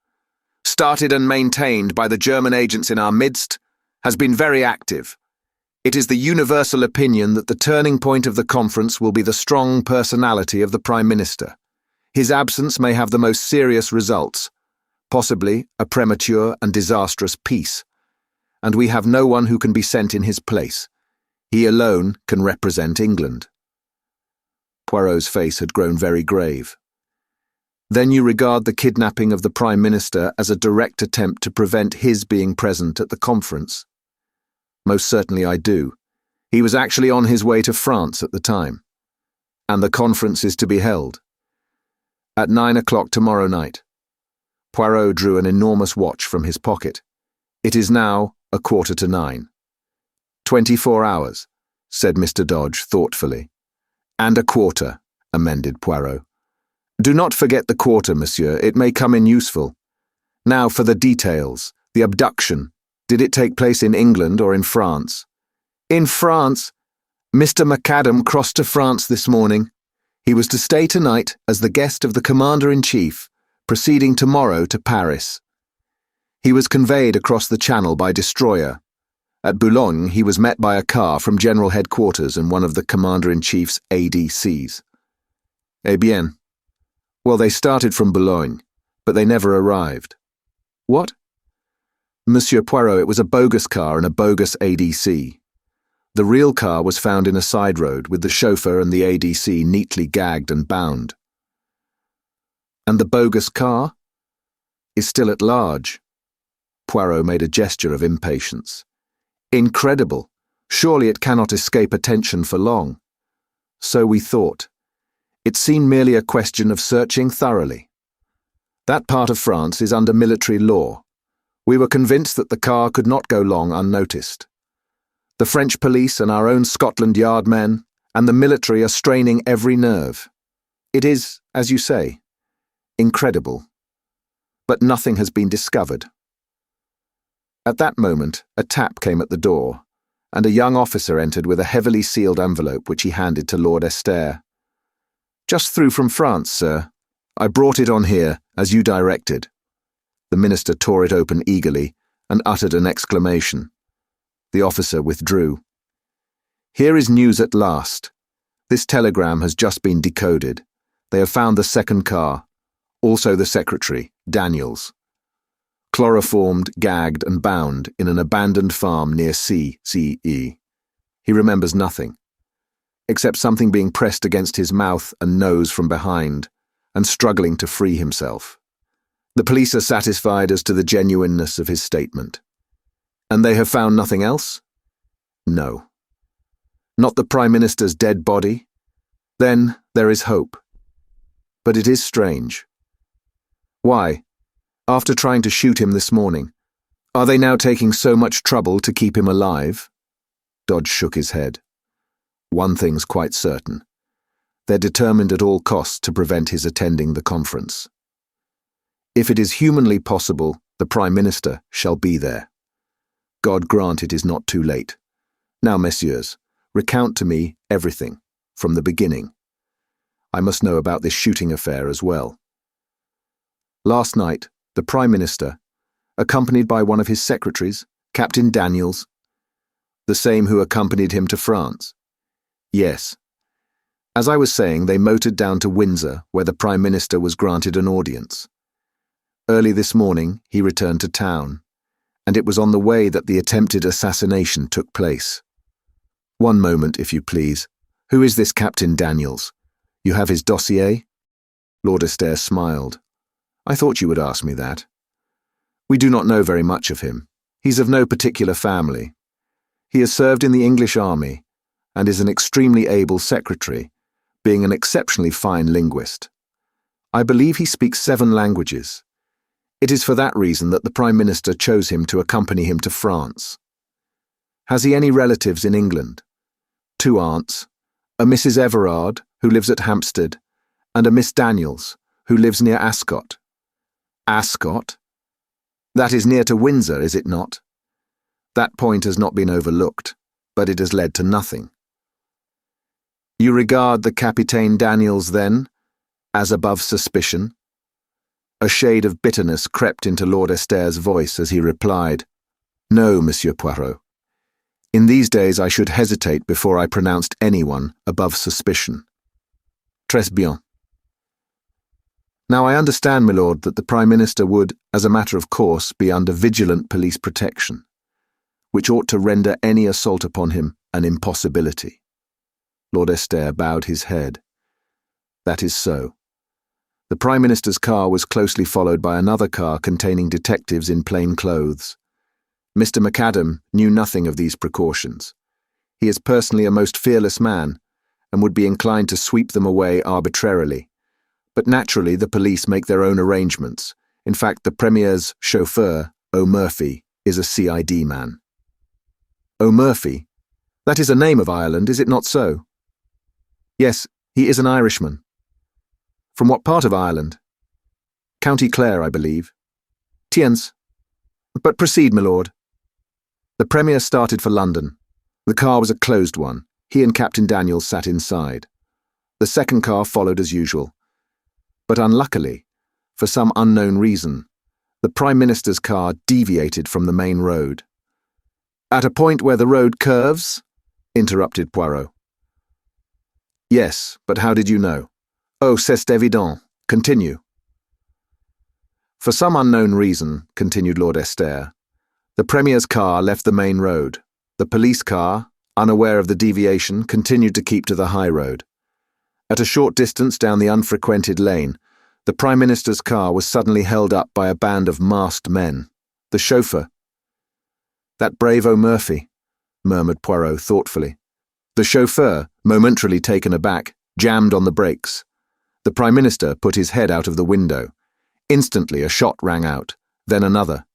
started and maintained by the German agents in our midst, has been very active. It is the universal opinion that the turning point of the conference will be the strong personality of the Prime Minister. His absence may have the most serious results, possibly a premature and disastrous peace. And we have no one who can be sent in his place. He alone can represent England. Poirot's face had grown very grave. Then you regard the kidnapping of the Prime Minister as a direct attempt to prevent his being present at the conference? Most certainly I do. He was actually on his way to France at the time. And the conference is to be held at 9 o'clock tomorrow night. Poirot drew an enormous watch from his pocket. It is now 9:15. 24 hours, said Mr. Dodge thoughtfully. And a quarter, amended Poirot. Do not forget the quarter, monsieur. It may come in useful. Now for the details. The abduction. Did it take place in England or in France? In France. Mr. McAdam crossed to France this morning. He was to stay tonight as the guest of the Commander-in-Chief, proceeding tomorrow to Paris. He was conveyed across the Channel by destroyer. At Boulogne, he was met by a car from General Headquarters and one of the Commander-in-Chief's ADCs. Eh bien. Well, they started from Boulogne, but they never arrived. What? Monsieur Poirot, it was a bogus car and a bogus ADC. The real car was found in a side road with the chauffeur and the ADC neatly gagged and bound. And the bogus car is still at large. Poirot made a gesture of impatience. Incredible. Surely it cannot escape attention for long. So we thought. It seemed merely a question of searching thoroughly. That part of France is under military law. We were convinced that the car could not go long unnoticed. The French police and our own Scotland Yard men and the military are straining every nerve. It is, as you say, incredible. But nothing has been discovered. At that moment, a tap came at the door, and a young officer entered with a heavily sealed envelope which he handed to Lord Esther. Just through from France, sir. I brought it on here, as you directed. The minister tore it open eagerly and uttered an exclamation. The officer withdrew. Here is news at last. This telegram has just been decoded. They have found the second car, also the secretary, Daniels. Chloroformed, gagged and bound in an abandoned farm near CCE. He remembers nothing, except something being pressed against his mouth and nose from behind, and struggling to free himself. The police are satisfied as to the genuineness of his statement. And they have found nothing else? No. Not the Prime Minister's dead body? Then there is hope. But it is strange. Why, after trying to shoot him this morning, are they now taking so much trouble to keep him alive? Dodge shook his head. One thing's quite certain. They're determined at all costs to prevent his attending the conference. If it is humanly possible, the Prime Minister shall be there. God grant it is not too late. Now, messieurs, recount to me everything, from the beginning. I must know about this shooting affair as well. Last night, the Prime Minister, accompanied by one of his secretaries, Captain Daniels, the same who accompanied him to France. Yes. As I was saying, they motored down to Windsor, where the Prime Minister was granted an audience. Early this morning, he returned to town, and it was on the way that the attempted assassination took place. One moment, if you please. Who is this Captain Daniels? You have his dossier? Lord Esther smiled. I thought you would ask me that. We do not know very much of him. He's of no particular family. He has served in the English army, and is an extremely able secretary, being an exceptionally fine linguist. I believe he speaks 7 languages. It is for that reason that the Prime Minister chose him to accompany him to France. Has he any relatives in England? 2 aunts, a Mrs. Everard, who lives at Hampstead, and a Miss Daniels, who lives near Ascot. Ascot? That is near to Windsor, is it not? That point has not been overlooked, but it has led to nothing. You regard the Capitaine Daniels, then, as above suspicion? A shade of bitterness crept into Lord Estaire's voice as he replied, No, Monsieur Poirot. In these days I should hesitate before I pronounced anyone above suspicion. Très bien. Now I understand, milord, that the Prime Minister would, as a matter of course, be under vigilant police protection, which ought to render any assault upon him an impossibility. Lord Estaire bowed his head. That is so. The Prime Minister's car was closely followed by another car containing detectives in plain clothes. Mr. McAdam knew nothing of these precautions. He is personally a most fearless man, and would be inclined to sweep them away arbitrarily. But naturally the police make their own arrangements. In fact, the Premier's chauffeur, O'Murphy, is a CID man. O'Murphy? That is a name of Ireland, is it not so? Yes, he is an Irishman. From what part of Ireland? County Clare, I believe. Tiens. But proceed, my lord. The Premier started for London. The car was a closed one. He and Captain Daniels sat inside. The second car followed as usual. But unluckily, for some unknown reason, the Prime Minister's car deviated from the main road. At a point where the road curves? Interrupted Poirot. Yes, but how did you know? Oh, c'est évident. Continue. For some unknown reason, continued Lord Estaire, the Premier's car left the main road. The police car, unaware of the deviation, continued to keep to the high road. At a short distance down the unfrequented lane, the Prime Minister's car was suddenly held up by a band of masked men. The chauffeur. That brave O'Murphy, murmured Poirot thoughtfully. The chauffeur, momentarily taken aback, jammed on the brakes. The Prime Minister put his head out of the window. Instantly a shot rang out, then another.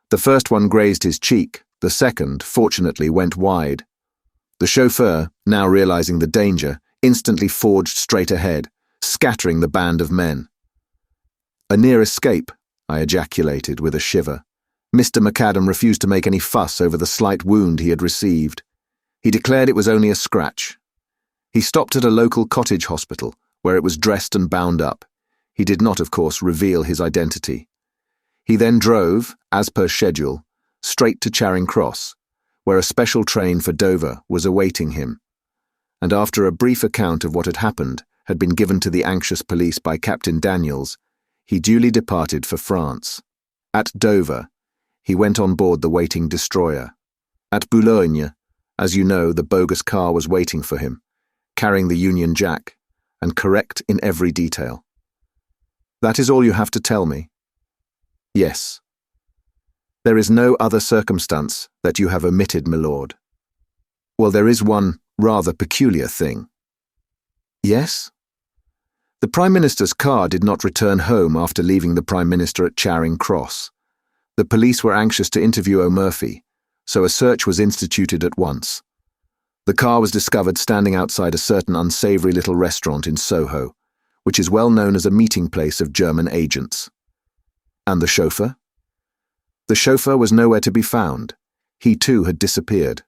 The first one grazed his cheek, the second, fortunately, went wide. The chauffeur, now realizing the danger, instantly forged straight ahead, scattering the band of men. A near escape, I ejaculated with a shiver. Mr. McAdam refused to make any fuss over the slight wound he had received. He declared it was only a scratch. He stopped at a local cottage hospital, where it was dressed and bound up. He did not, of course, reveal his identity. He then drove, as per schedule, straight to Charing Cross, where a special train for Dover was awaiting him, and after a brief account of what had happened had been given to the anxious police by Captain Daniels, he duly departed for France. At Dover, he went on board the waiting destroyer. At Boulogne, as you know, the bogus car was waiting for him, carrying the Union Jack, and correct in every detail. That is all you have to tell me? Yes. There is no other circumstance that you have omitted, my lord. Well, there is one rather peculiar thing. Yes? The Prime Minister's car did not return home after leaving the Prime Minister at Charing Cross. The police were anxious to interview O'Murphy, so a search was instituted at once. The car was discovered standing outside a certain unsavoury little restaurant in Soho, which is well known as a meeting place of German agents. And the chauffeur? The chauffeur was nowhere to be found. He too had disappeared.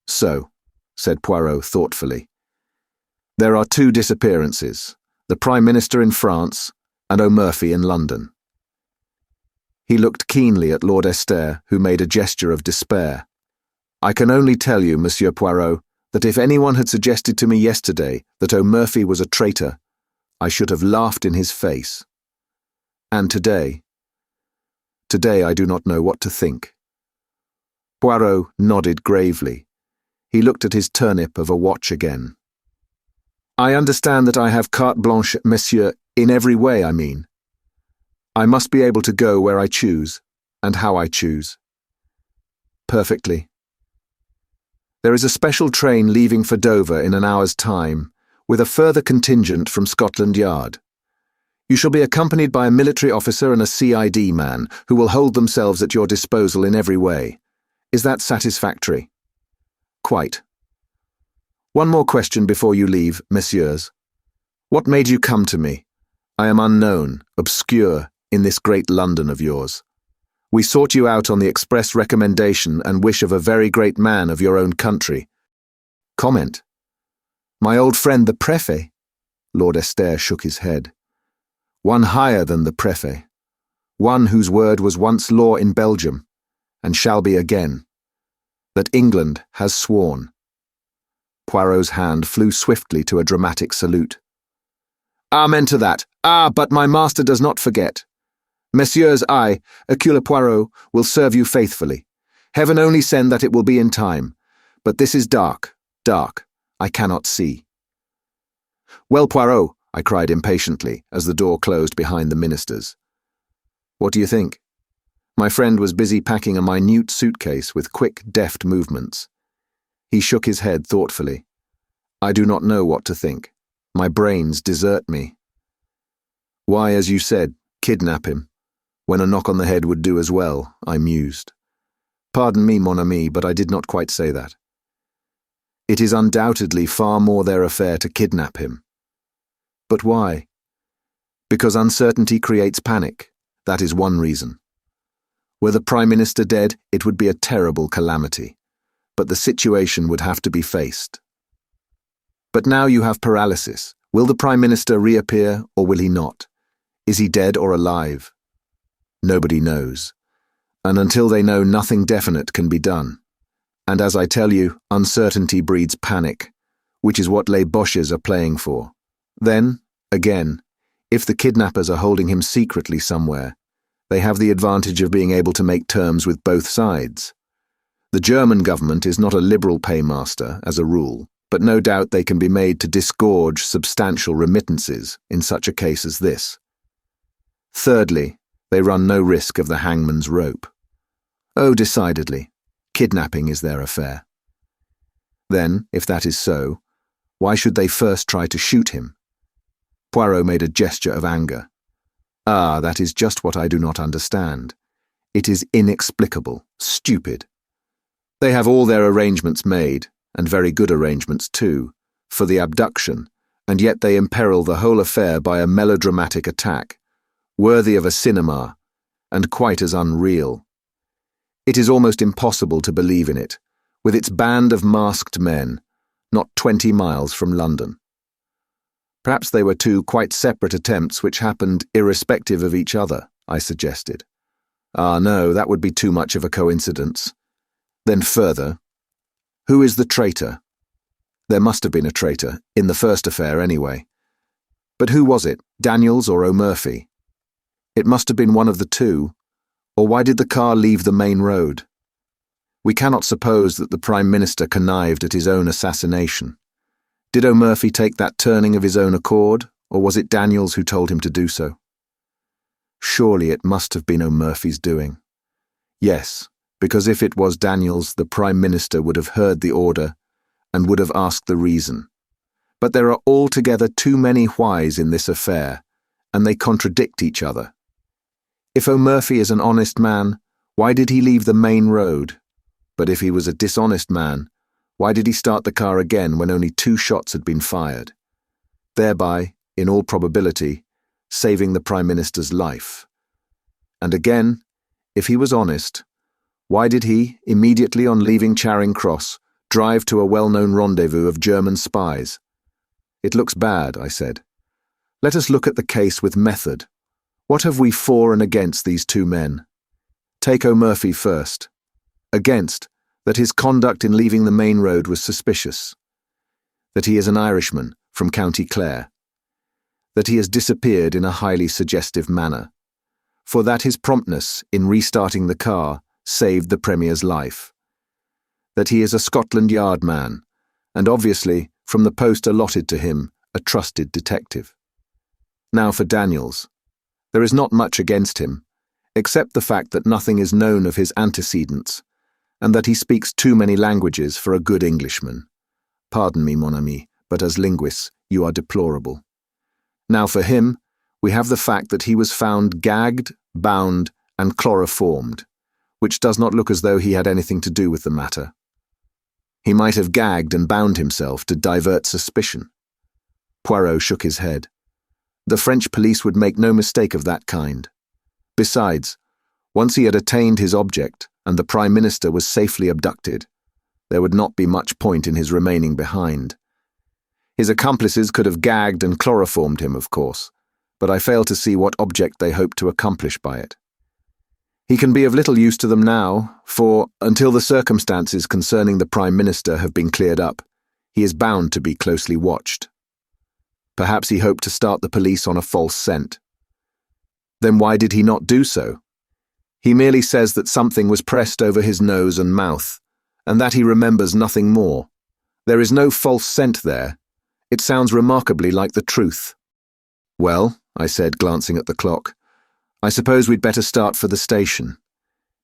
So, said Poirot thoughtfully, there are two disappearances, the Prime Minister in France and O'Murphy in London. He looked keenly at Lord Estaire, who made a gesture of despair. I can only tell you, Monsieur Poirot, that if anyone had suggested to me yesterday that O'Murphy was a traitor, I should have laughed in his face. And today I do not know what to think. Poirot nodded gravely. He looked at his turnip of a watch again. I understand that I have carte blanche, monsieur, in every way, I mean. I must be able to go where I choose, and how I choose. Perfectly. There is a special train leaving for Dover in an hour's time, with a further contingent from Scotland Yard. You shall be accompanied by a military officer and a CID man, who will hold themselves at your disposal in every way. Is that satisfactory? Quite. One more question before you leave, messieurs. What made you come to me? I am unknown, obscure, in this great London of yours. We sought you out on the express recommendation and wish of a very great man of your own country. Comment. My old friend the Préfet. Lord Esther shook his head. One higher than the Préfet. One whose word was once law in Belgium, and shall be again. That England has sworn. Poirot's hand flew swiftly to a dramatic salute. Amen to that. But my master does not forget. Messieurs, I, Hercule Poirot, will serve you faithfully. Heaven only send that it will be in time. But this is dark, dark. I cannot see. Well, Poirot, I cried impatiently as the door closed behind the ministers. What do you think? My friend was busy packing a minute suitcase with quick, deft movements. He shook his head thoughtfully. I do not know what to think. My brains desert me. Why, as you said, kidnap him, when a knock on the head would do as well, I mused. Pardon me, mon ami, but I did not quite say that. It is undoubtedly far more their affair to kidnap him. But why? Because uncertainty creates panic. That is one reason. Were the Prime Minister dead, it would be a terrible calamity, but the situation would have to be faced. But now you have paralysis. Will the Prime Minister reappear, or will he not? Is he dead or alive? Nobody knows. And until they know, nothing definite can be done. And as I tell you, uncertainty breeds panic, which is what les Boches are playing for. Then, again, if the kidnappers are holding him secretly somewhere, they have the advantage of being able to make terms with both sides. The German government is not a liberal paymaster, as a rule, but no doubt they can be made to disgorge substantial remittances in such a case as this. Thirdly, they run no risk of the hangman's rope. Oh, decidedly, kidnapping is their affair. Then, if that is so, why should they first try to shoot him? Poirot made a gesture of anger. That is just what I do not understand. It is inexplicable, stupid. They have all their arrangements made, and very good arrangements too, for the abduction, and yet they imperil the whole affair by a melodramatic attack, worthy of a cinema, and quite as unreal. It is almost impossible to believe in it, with its band of masked men, not 20 miles from London. Perhaps they were two quite separate attempts which happened irrespective of each other, I suggested. No, that would be too much of a coincidence. Then further, who is the traitor? There must have been a traitor, in the first affair anyway. But who was it, Daniels or O'Murphy? It must have been one of the two, or why did the car leave the main road? We cannot suppose that the Prime Minister connived at his own assassination. Did O'Murphy take that turning of his own accord, or was it Daniels who told him to do so? Surely it must have been O'Murphy's doing. Yes, because if it was Daniels, the Prime Minister would have heard the order and would have asked the reason. But there are altogether too many whys in this affair, and they contradict each other. If O'Murphy is an honest man, why did he leave the main road? But if he was a dishonest man, why did he start the car again when only 2 shots had been fired? Thereby, in all probability, saving the Prime Minister's life. And again, if he was honest, why did he, immediately on leaving Charing Cross, drive to a well-known rendezvous of German spies? It looks bad, I said. Let us look at the case with method. What have we for and against these 2 men? Take O'Murphy first. Against, that his conduct in leaving the main road was suspicious. That he is an Irishman from County Clare. That he has disappeared in a highly suggestive manner. For that his promptness in restarting the car saved the Premier's life. That he is a Scotland Yard man, and obviously, from the post allotted to him, a trusted detective. Now for Daniels. There is not much against him, except the fact that nothing is known of his antecedents, and that he speaks too many languages for a good Englishman. Pardon me, mon ami, but as linguists, you are deplorable. Now for him, we have the fact that he was found gagged, bound, and chloroformed, which does not look as though he had anything to do with the matter. He might have gagged and bound himself to divert suspicion. Poirot shook his head. The French police would make no mistake of that kind. Besides, Once he had attained his object and the Prime Minister was safely abducted, there would not be much point in his remaining behind. His accomplices could have gagged and chloroformed him, of course, but I fail to see what object they hoped to accomplish by it. He can be of little use to them now, for, until the circumstances concerning the Prime Minister have been cleared up, he is bound to be closely watched. Perhaps he hoped to start the police on a false scent. Then why did he not do so? He merely says that something was pressed over his nose and mouth, and that he remembers nothing more. There is no false scent there. It sounds remarkably like the truth. Well, I said, glancing at the clock, I suppose we'd better start for the station.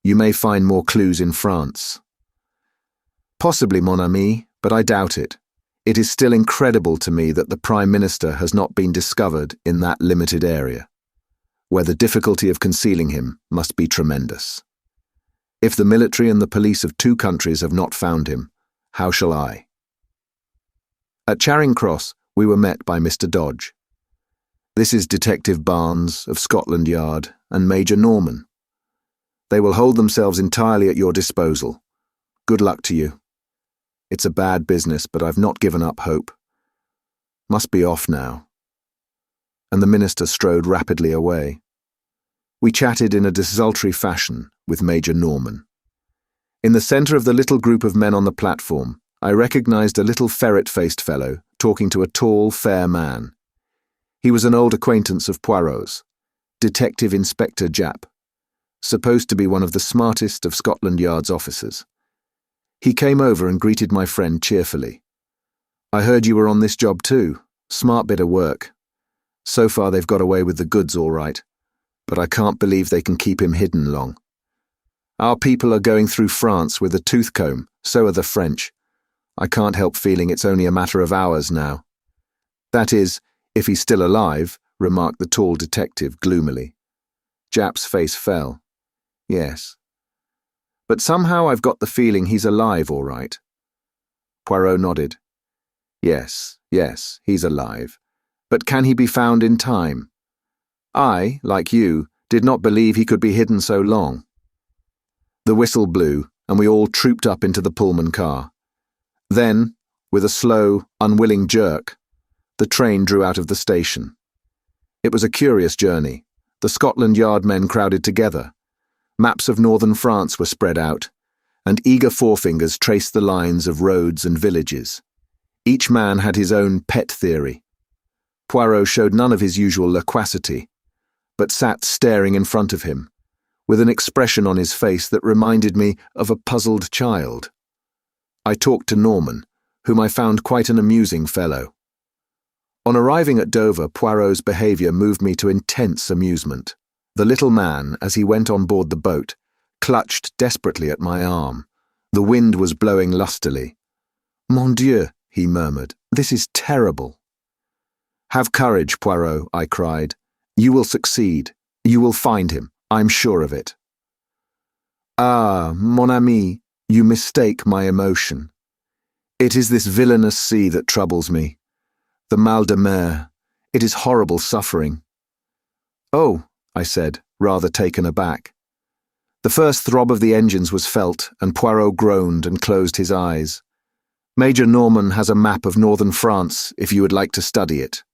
You may find more clues in France. Possibly, mon ami, but I doubt it. It is still incredible to me that the Prime Minister has not been discovered in that limited area, where the difficulty of concealing him must be tremendous. If the military and the police of 2 countries have not found him, how shall I? At Charing Cross, we were met by Mr. Dodge. This is Detective Barnes of Scotland Yard and Major Norman. They will hold themselves entirely at your disposal. Good luck to you. It's a bad business, but I've not given up hope. Must be off now. And the minister strode rapidly away. We chatted in a desultory fashion with Major Norman. In the centre of the little group of men on the platform, I recognized a little ferret-faced fellow talking to a tall, fair man. He was an old acquaintance of Poirot's, Detective Inspector Japp, supposed to be one of the smartest of Scotland Yard's officers. He came over and greeted my friend cheerfully. I heard you were on this job too. Smart bit of work. So far they've got away with the goods all right, but I can't believe they can keep him hidden long. Our people are going through France with a tooth comb, so are the French. I can't help feeling it's only a matter of hours now. That is, if he's still alive, remarked the tall detective gloomily. Japp's face fell. Yes. But somehow I've got the feeling he's alive all right. Poirot nodded. Yes, he's alive. But can he be found in time? I, like you, did not believe he could be hidden so long. The whistle blew, and we all trooped up into the Pullman car. Then, with a slow, unwilling jerk, the train drew out of the station. It was a curious journey. The Scotland Yard men crowded together. Maps of northern France were spread out, and eager forefingers traced the lines of roads and villages. Each man had his own pet theory. Poirot showed none of his usual loquacity, but sat staring in front of him, with an expression on his face that reminded me of a puzzled child. I talked to Norman, whom I found quite an amusing fellow. On arriving at Dover, Poirot's behaviour moved me to intense amusement. The little man, as he went on board the boat, clutched desperately at my arm. The wind was blowing lustily. "Mon Dieu," he murmured, "this is terrible." "Have courage, Poirot," I cried. "You will succeed. You will find him. I'm sure of it." "Ah, mon ami, you mistake my emotion. It is this villainous sea that troubles me. The mal de mer. It is horrible suffering." "Oh," I said, rather taken aback. The first throb of the engines was felt, and Poirot groaned and closed his eyes. "Major Norman has a map of northern France, if you would like to study it."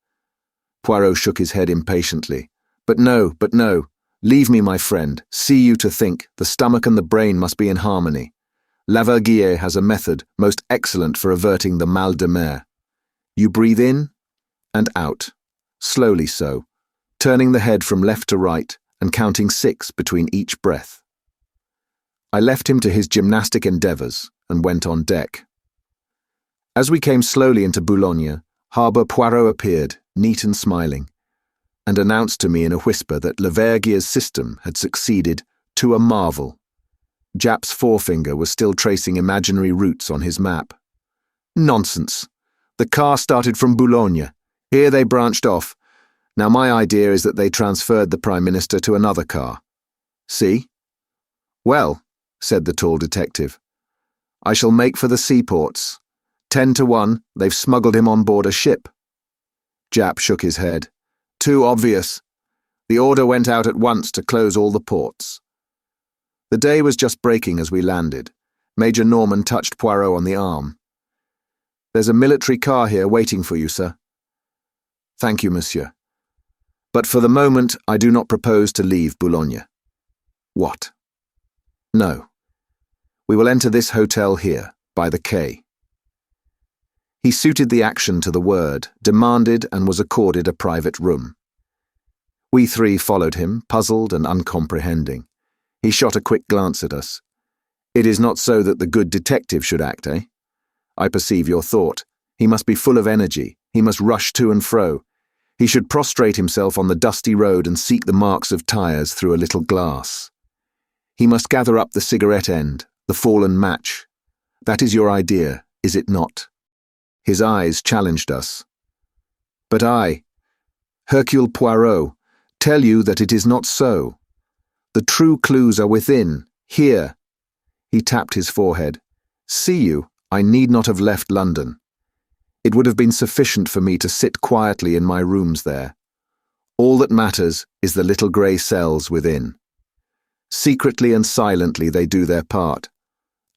Poirot shook his head impatiently. But no. Leave me, my friend. See you to think. The stomach and the brain must be in harmony. Laverguier has a method most excellent for averting the mal de mer. You breathe in and out, slowly so, turning the head from left to right and counting 6 between each breath. I left him to his gymnastic endeavours and went on deck. As we came slowly into Boulogne, harbour, Poirot appeared, neat and smiling, and announced to me in a whisper that Laverguier's system had succeeded to a marvel. Japp's forefinger was still tracing imaginary routes on his map. Nonsense! The car started from Boulogne. Here they branched off. Now my idea is that they transferred the Prime Minister to another car. See? Well, said the tall detective, I shall make for the seaports. 10 to 1, they've smuggled him on board a ship. Japp shook his head. Too obvious. The order went out at once to close all the ports. The day was just breaking as we landed. Major Norman touched Poirot on the arm. "There's a military car here waiting for you, sir." "Thank you, monsieur. But for the moment, I do not propose to leave Boulogne." "What?" "No. We will enter this hotel here, by the quay." He suited the action to the word, demanded and was accorded a private room. We three followed him, puzzled and uncomprehending. He shot a quick glance at us. "It is not so that the good detective should act, eh? I perceive your thought. He must be full of energy. He must rush to and fro. He should prostrate himself on the dusty road and seek the marks of tires through a little glass. He must gather up the cigarette end, the fallen match. That is your idea, is it not?" His eyes challenged us. "But I, Hercule Poirot, tell you that it is not so. The true clues are within, here." He tapped his forehead. "See you, I need not have left London. It would have been sufficient for me to sit quietly in my rooms there. All that matters is the little grey cells within. Secretly and silently they do their part,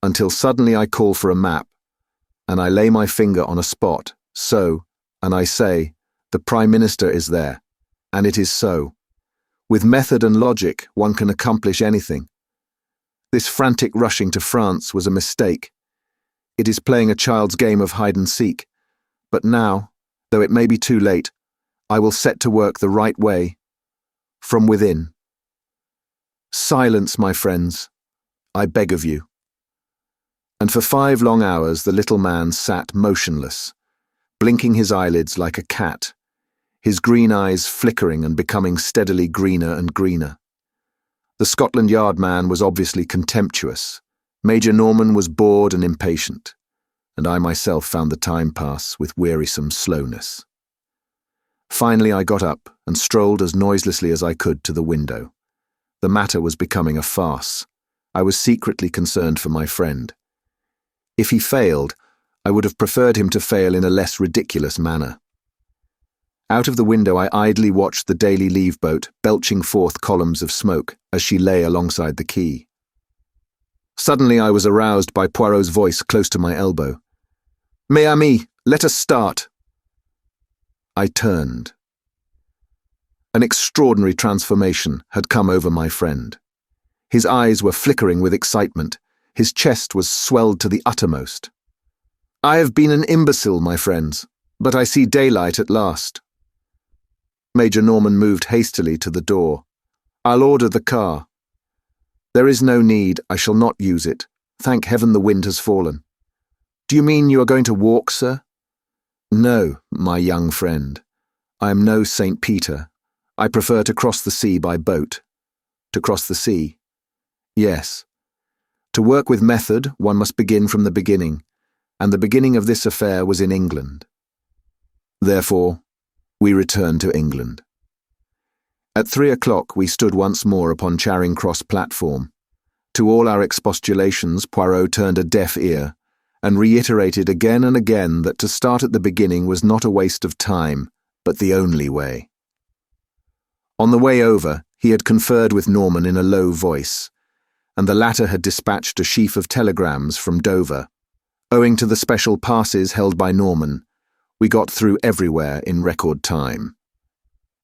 until suddenly I call for a map, and I lay my finger on a spot, so, and I say, the Prime Minister is there, and it is so. With method and logic, one can accomplish anything. This frantic rushing to France was a mistake. It is playing a child's game of hide-and-seek. But now, though it may be too late, I will set to work the right way, from within. Silence, my friends, I beg of you." And for 5 long hours the little man sat motionless, blinking his eyelids like a cat, his green eyes flickering and becoming steadily greener and greener. The Scotland Yard man was obviously contemptuous. Major Norman was bored and impatient, and I myself found the time pass with wearisome slowness. Finally I got up and strolled as noiselessly as I could to the window. The matter was becoming a farce. I was secretly concerned for my friend. If he failed, I would have preferred him to fail in a less ridiculous manner. Out of the window I idly watched the daily leave boat belching forth columns of smoke as she lay alongside the quay. Suddenly I was aroused by Poirot's voice close to my elbow. "Mes amis, let us start." I turned. An extraordinary transformation had come over my friend. His eyes were flickering with excitement. His chest was swelled to the uttermost. "I have been an imbecile, my friends, but I see daylight at last." Major Norman moved hastily to the door. "I'll order the car." "There is no need, I shall not use it. Thank heaven the wind has fallen." "Do you mean you are going to walk, sir?" "No, my young friend. I am no St. Peter. I prefer to cross the sea by boat." "To cross the sea?" "Yes. To work with method, one must begin from the beginning, and the beginning of this affair was in England. Therefore, we returned to England. At 3 o'clock we stood once more upon Charing Cross platform. To all our expostulations Poirot turned a deaf ear, and reiterated again and again that to start at the beginning was not a waste of time, but the only way. On the way over, he had conferred with Norman in a low voice, and the latter had dispatched a sheaf of telegrams from Dover. Owing to the special passes held by Norman, we got through everywhere in record time.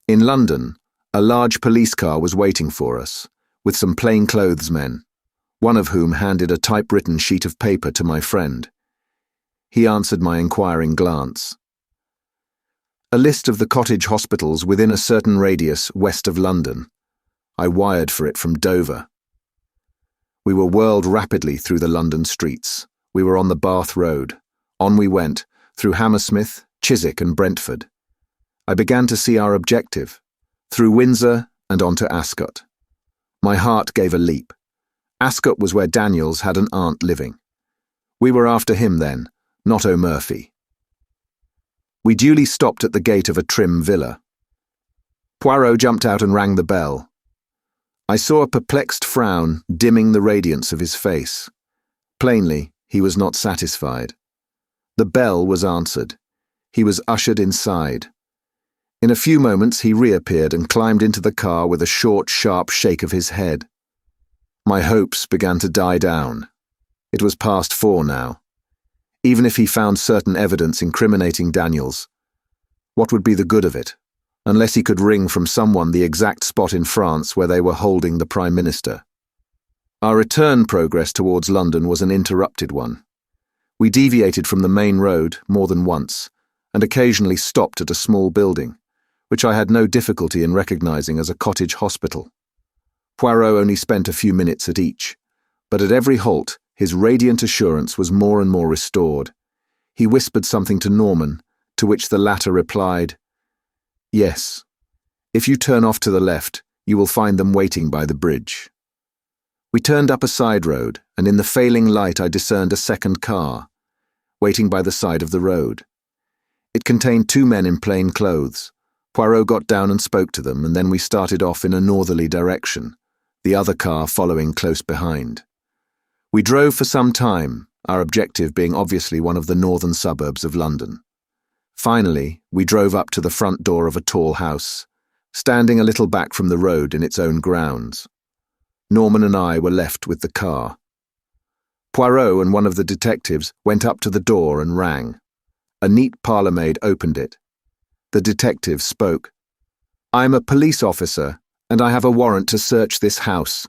In London, a large police car was waiting for us, with some plainclothes men, one of whom handed a typewritten sheet of paper to my friend. He answered my inquiring glance. A list of the cottage hospitals within a certain radius west of London. I wired for it from Dover. We were whirled rapidly through the London streets. We were on the Bath Road. On we went, through Hammersmith, Chiswick and Brentford. I began to see our objective, through Windsor and on to Ascot. My heart gave a leap. Ascot was where Daniels had an aunt living. We were after him then, not O'Murphy. We duly stopped at the gate of a trim villa. Poirot jumped out and rang the bell. I saw a perplexed frown dimming the radiance of his face. Plainly, he was not satisfied. The bell was answered. He was ushered inside. In a few moments he reappeared and climbed into the car with a short, sharp shake of his head. My hopes began to die down. It was past 4 now. Even if he found certain evidence incriminating Daniels, what would be the good of it, unless he could wring from someone the exact spot in France where they were holding the Prime Minister? Our return progress towards London was an interrupted one. We deviated from the main road more than once, and occasionally stopped at a small building, which I had no difficulty in recognizing as a cottage hospital. Poirot only spent a few minutes at each, but at every halt his radiant assurance was more and more restored. He whispered something to Norman, to which the latter replied, "Yes. If you turn off to the left, you will find them waiting by the bridge." We turned up a side road, and in the failing light I discerned a second car, waiting by the side of the road. It contained 2 men in plain clothes. Poirot got down and spoke to them, and then we started off in a northerly direction, the other car following close behind. We drove for some time, our objective being obviously one of the northern suburbs of London. Finally, we drove up to the front door of a tall house, standing a little back from the road in its own grounds. Norman and I were left with the car. Poirot and one of the detectives went up to the door and rang. A neat parlour-maid opened it. The detective spoke. "I'm a police officer, and I have a warrant to search this house."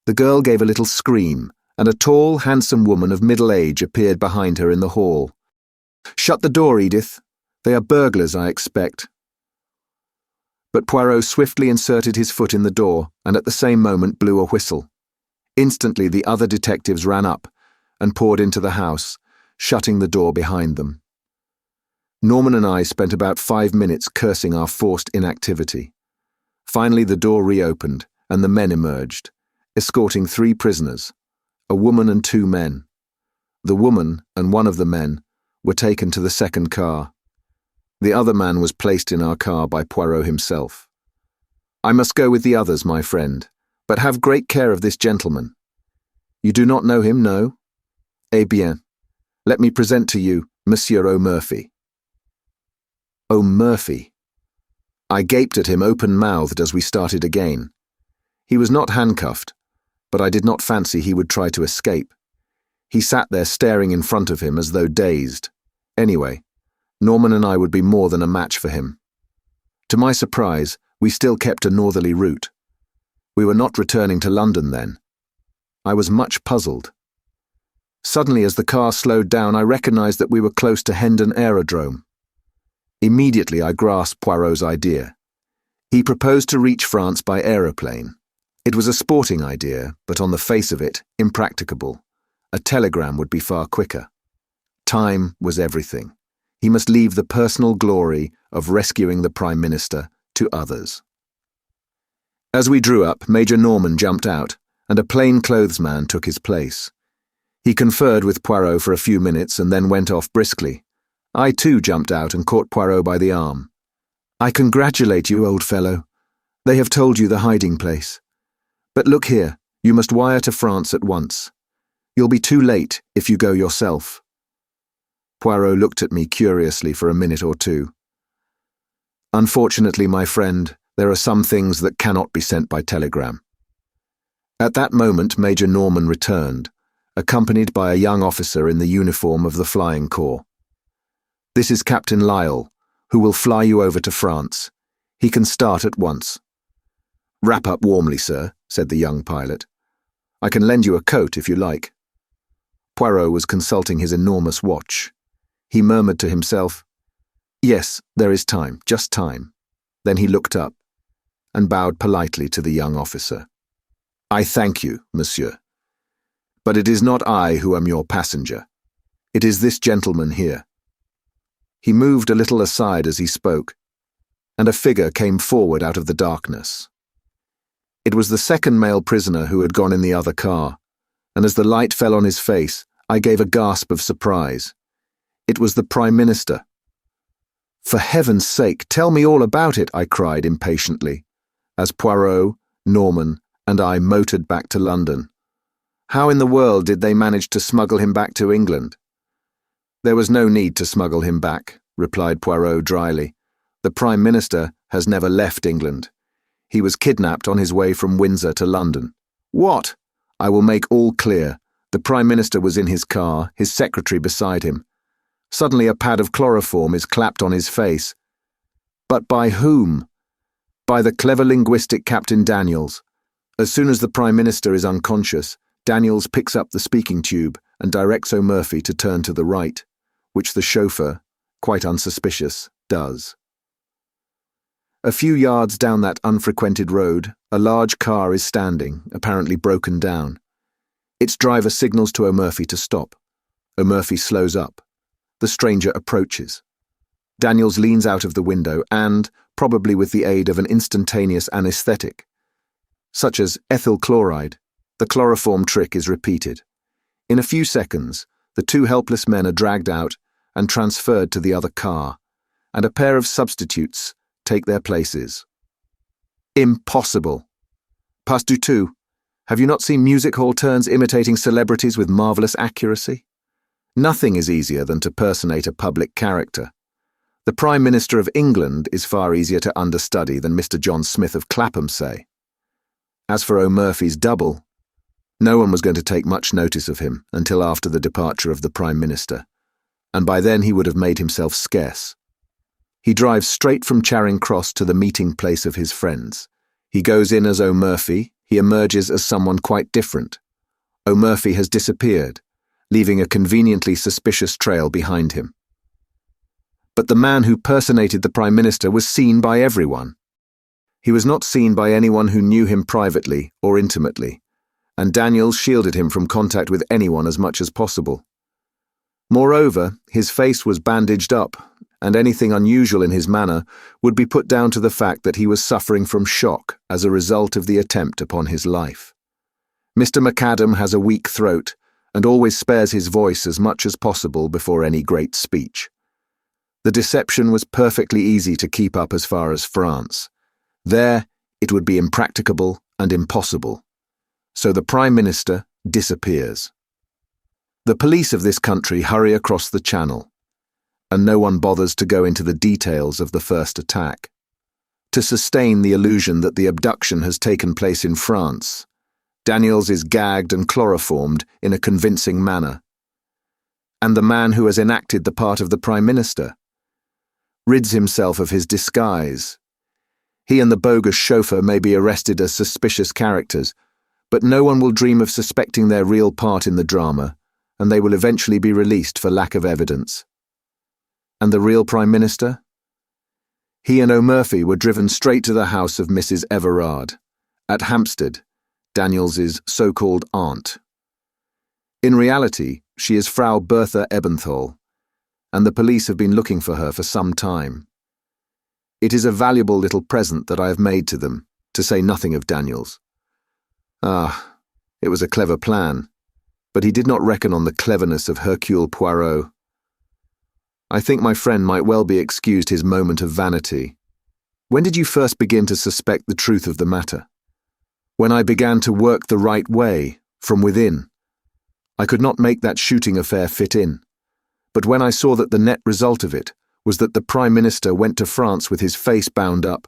The girl gave a little scream, and a tall, handsome woman of middle age appeared behind her in the hall. "Shut the door, Edith. They are burglars, I expect." But Poirot swiftly inserted his foot in the door, and at the same moment blew a whistle. Instantly the other detectives ran up and poured into the house, shutting the door behind them. Norman and I spent about 5 minutes cursing our forced inactivity. Finally the door reopened, and the men emerged, escorting 3 prisoners, a woman and 2 men. The woman and one of the men were taken to the second car. The other man was placed in our car by Poirot himself. "I must go with the others, my friend, but have great care of this gentleman. You do not know him, no? Eh bien, let me present to you Monsieur O'Murphy." O'Murphy. I gaped at him open-mouthed as we started again. He was not handcuffed, but I did not fancy he would try to escape. He sat there staring in front of him as though dazed. Anyway, Norman and I would be more than a match for him. To my surprise, we still kept a northerly route. We were not returning to London then. I was much puzzled. Suddenly, as the car slowed down, I recognized that we were close to Hendon Aerodrome. Immediately I grasped Poirot's idea. He proposed to reach France by aeroplane. It was a sporting idea, but on the face of it, impracticable. A telegram would be far quicker. Time was everything. He must leave the personal glory of rescuing the Prime Minister to others. As we drew up, Major Norman jumped out, and a plain-clothes man took his place. He conferred with Poirot for a few minutes and then went off briskly. I too jumped out and caught Poirot by the arm. "I congratulate you, old fellow. They have told you the hiding place. But look here, you must wire to France at once. You'll be too late if you go yourself." Poirot looked at me curiously for a minute or two. "Unfortunately, my friend, there are some things that cannot be sent by telegram." At that moment Major Norman returned, accompanied by a young officer in the uniform of the Flying Corps. "This is Captain Lyell, who will fly you over to France. He can start at once." "Wrap up warmly, sir," said the young pilot. "I can lend you a coat if you like." Poirot was consulting his enormous watch. He murmured to himself, "Yes, there is time, just time." Then he looked up and bowed politely to the young officer. "I thank you, monsieur. But it is not I who am your passenger. It is this gentleman here." He moved a little aside as he spoke, and a figure came forward out of the darkness. It was the second male prisoner who had gone in the other car, and as the light fell on his face, I gave a gasp of surprise. It was the Prime Minister. "For heaven's sake, tell me all about it," I cried impatiently, as Poirot, Norman, and I motored back to London. "How in the world did they manage to smuggle him back to England?" "There was no need to smuggle him back," replied Poirot dryly. "The Prime Minister has never left England. He was kidnapped on his way from Windsor to London. "What?" "I will make all clear. The Prime Minister was in his car, his secretary beside him. Suddenly a pad of chloroform is clapped on his face. But by whom? By the clever linguistic Captain Daniels. As soon as the Prime Minister is unconscious, Daniels picks up the speaking tube and directs O'Murphy to turn to the right, which the chauffeur, quite unsuspicious, does. A few yards down that unfrequented road, a large car is standing, apparently broken down. Its driver signals to O'Murphy to stop. O'Murphy slows up. The stranger approaches. Daniels leans out of the window and, probably with the aid of an instantaneous anesthetic, such as ethyl chloride, the chloroform trick is repeated. In a few seconds, the two helpless men are dragged out and transferred to the other car, and a pair of substitutes take their places. Impossible. Pas du tout. Have you not seen music hall turns imitating celebrities with marvellous accuracy? Nothing is easier than to personate a public character. The Prime Minister of England is far easier to understudy than Mr. John Smith of Clapham, say. As for O'Murphy's double, no one was going to take much notice of him until after the departure of the Prime Minister, and by then he would have made himself scarce. He drives straight from Charing Cross to the meeting place of his friends. He goes in as O'Murphy, he emerges as someone quite different. O'Murphy has disappeared, leaving a conveniently suspicious trail behind him. But the man who personated the Prime Minister was seen by everyone. He was not seen by anyone who knew him privately or intimately, and Daniels shielded him from contact with anyone as much as possible. Moreover, his face was bandaged up, and anything unusual in his manner would be put down to the fact that he was suffering from shock as a result of the attempt upon his life. Mr. McAdam has a weak throat and always spares his voice as much as possible before any great speech. The deception was perfectly easy to keep up as far as France. There, it would be impracticable and impossible. So the Prime Minister disappears. The police of this country hurry across the Channel, and no one bothers to go into the details of the first attack. To sustain the illusion that the abduction has taken place in France, Daniels is gagged and chloroformed in a convincing manner. And the man who has enacted the part of the Prime Minister rids himself of his disguise. He and the bogus chauffeur may be arrested as suspicious characters, but no one will dream of suspecting their real part in the drama, and they will eventually be released for lack of evidence. And the real Prime Minister? He and O'Murphy were driven straight to the house of Mrs. Everard, at Hampstead, Daniels's so-called aunt. In reality, she is Frau Bertha Ebenthal, and the police have been looking for her for some time. It is a valuable little present that I have made to them, to say nothing of Daniels. Ah, it was a clever plan, but he did not reckon on the cleverness of Hercule Poirot. I think my friend might well be excused his moment of vanity. When did you first begin to suspect the truth of the matter? When I began to work the right way, from within. I could not make that shooting affair fit in, but when I saw that the net result of it was that the Prime Minister went to France with his face bound up,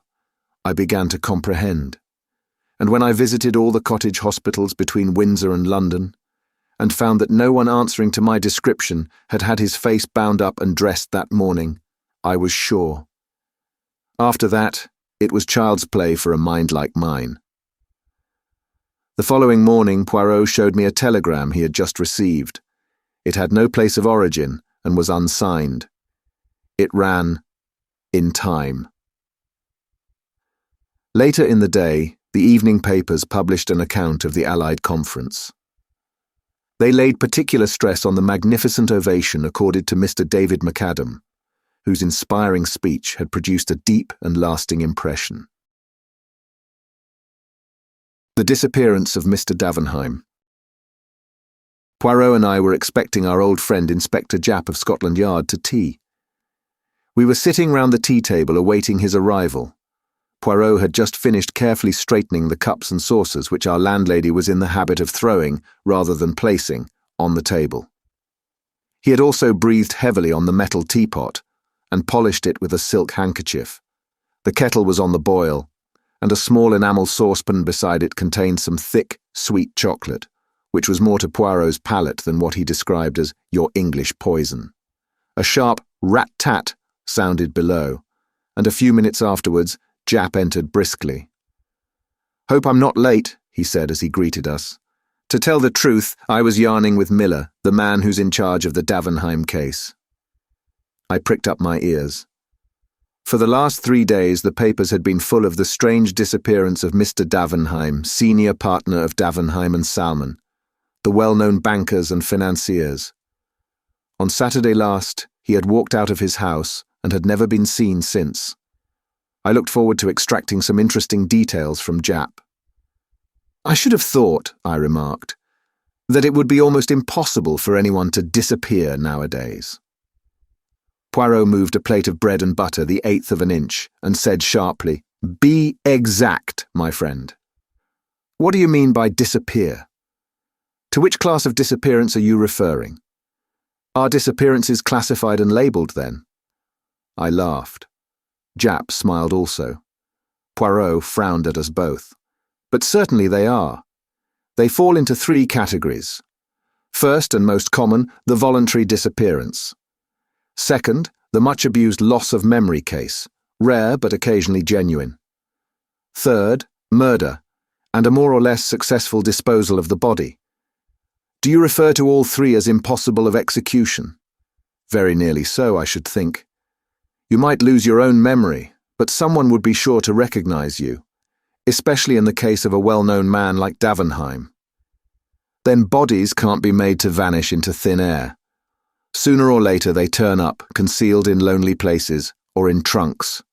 I began to comprehend. And when I visited all the cottage hospitals between Windsor and London, and found that no one answering to my description had had his face bound up and dressed that morning, I was sure. After that, it was child's play for a mind like mine. The following morning, Poirot showed me a telegram he had just received. It had no place of origin and was unsigned. It ran, "In time." Later in the day, the evening papers published an account of the Allied conference. They laid particular stress on the magnificent ovation accorded to Mr. David McAdam, whose inspiring speech had produced a deep and lasting impression. The Disappearance of Mr. Davenheim. Poirot and I were expecting our old friend Inspector Japp of Scotland Yard to tea. We were sitting round the tea table awaiting his arrival. Poirot had just finished carefully straightening the cups and saucers which our landlady was in the habit of throwing, rather than placing, on the table. He had also breathed heavily on the metal teapot, and polished it with a silk handkerchief. The kettle was on the boil, and a small enamel saucepan beside it contained some thick, sweet chocolate, which was more to Poirot's palate than what he described as your English poison. A sharp rat-tat sounded below, and a few minutes afterwards, Japp entered briskly. "Hope I'm not late," he said as he greeted us. "To tell the truth, I was yarning with Miller, the man who's in charge of the Davenheim case." I pricked up my ears. For the last 3 days, the papers had been full of the strange disappearance of Mr. Davenheim, senior partner of Davenheim and Salmon, the well-known bankers and financiers. On Saturday last, he had walked out of his house and had never been seen since. I looked forward to extracting some interesting details from Japp. "I should have thought," I remarked, "that it would be almost impossible for anyone to disappear nowadays." Poirot moved a plate of bread and butter the 1/8 of an inch and said sharply, "Be exact, my friend. What do you mean by disappear? To which class of disappearance are you referring? Are disappearances classified and labelled then?" I laughed. Japp smiled also. Poirot frowned at us both. "But certainly they are. They fall into 3 categories. First and most common, the voluntary disappearance. Second, the much-abused loss of memory case, rare but occasionally genuine. Third, murder, and a more or less successful disposal of the body. Do you refer to all 3 as impossible of execution? Very nearly so, I should think. You might lose your own memory, but someone would be sure to recognize you, especially in the case of a well-known man like Davenheim. Then bodies can't be made to vanish into thin air. Sooner or later they turn up, concealed in lonely places, or in trunks.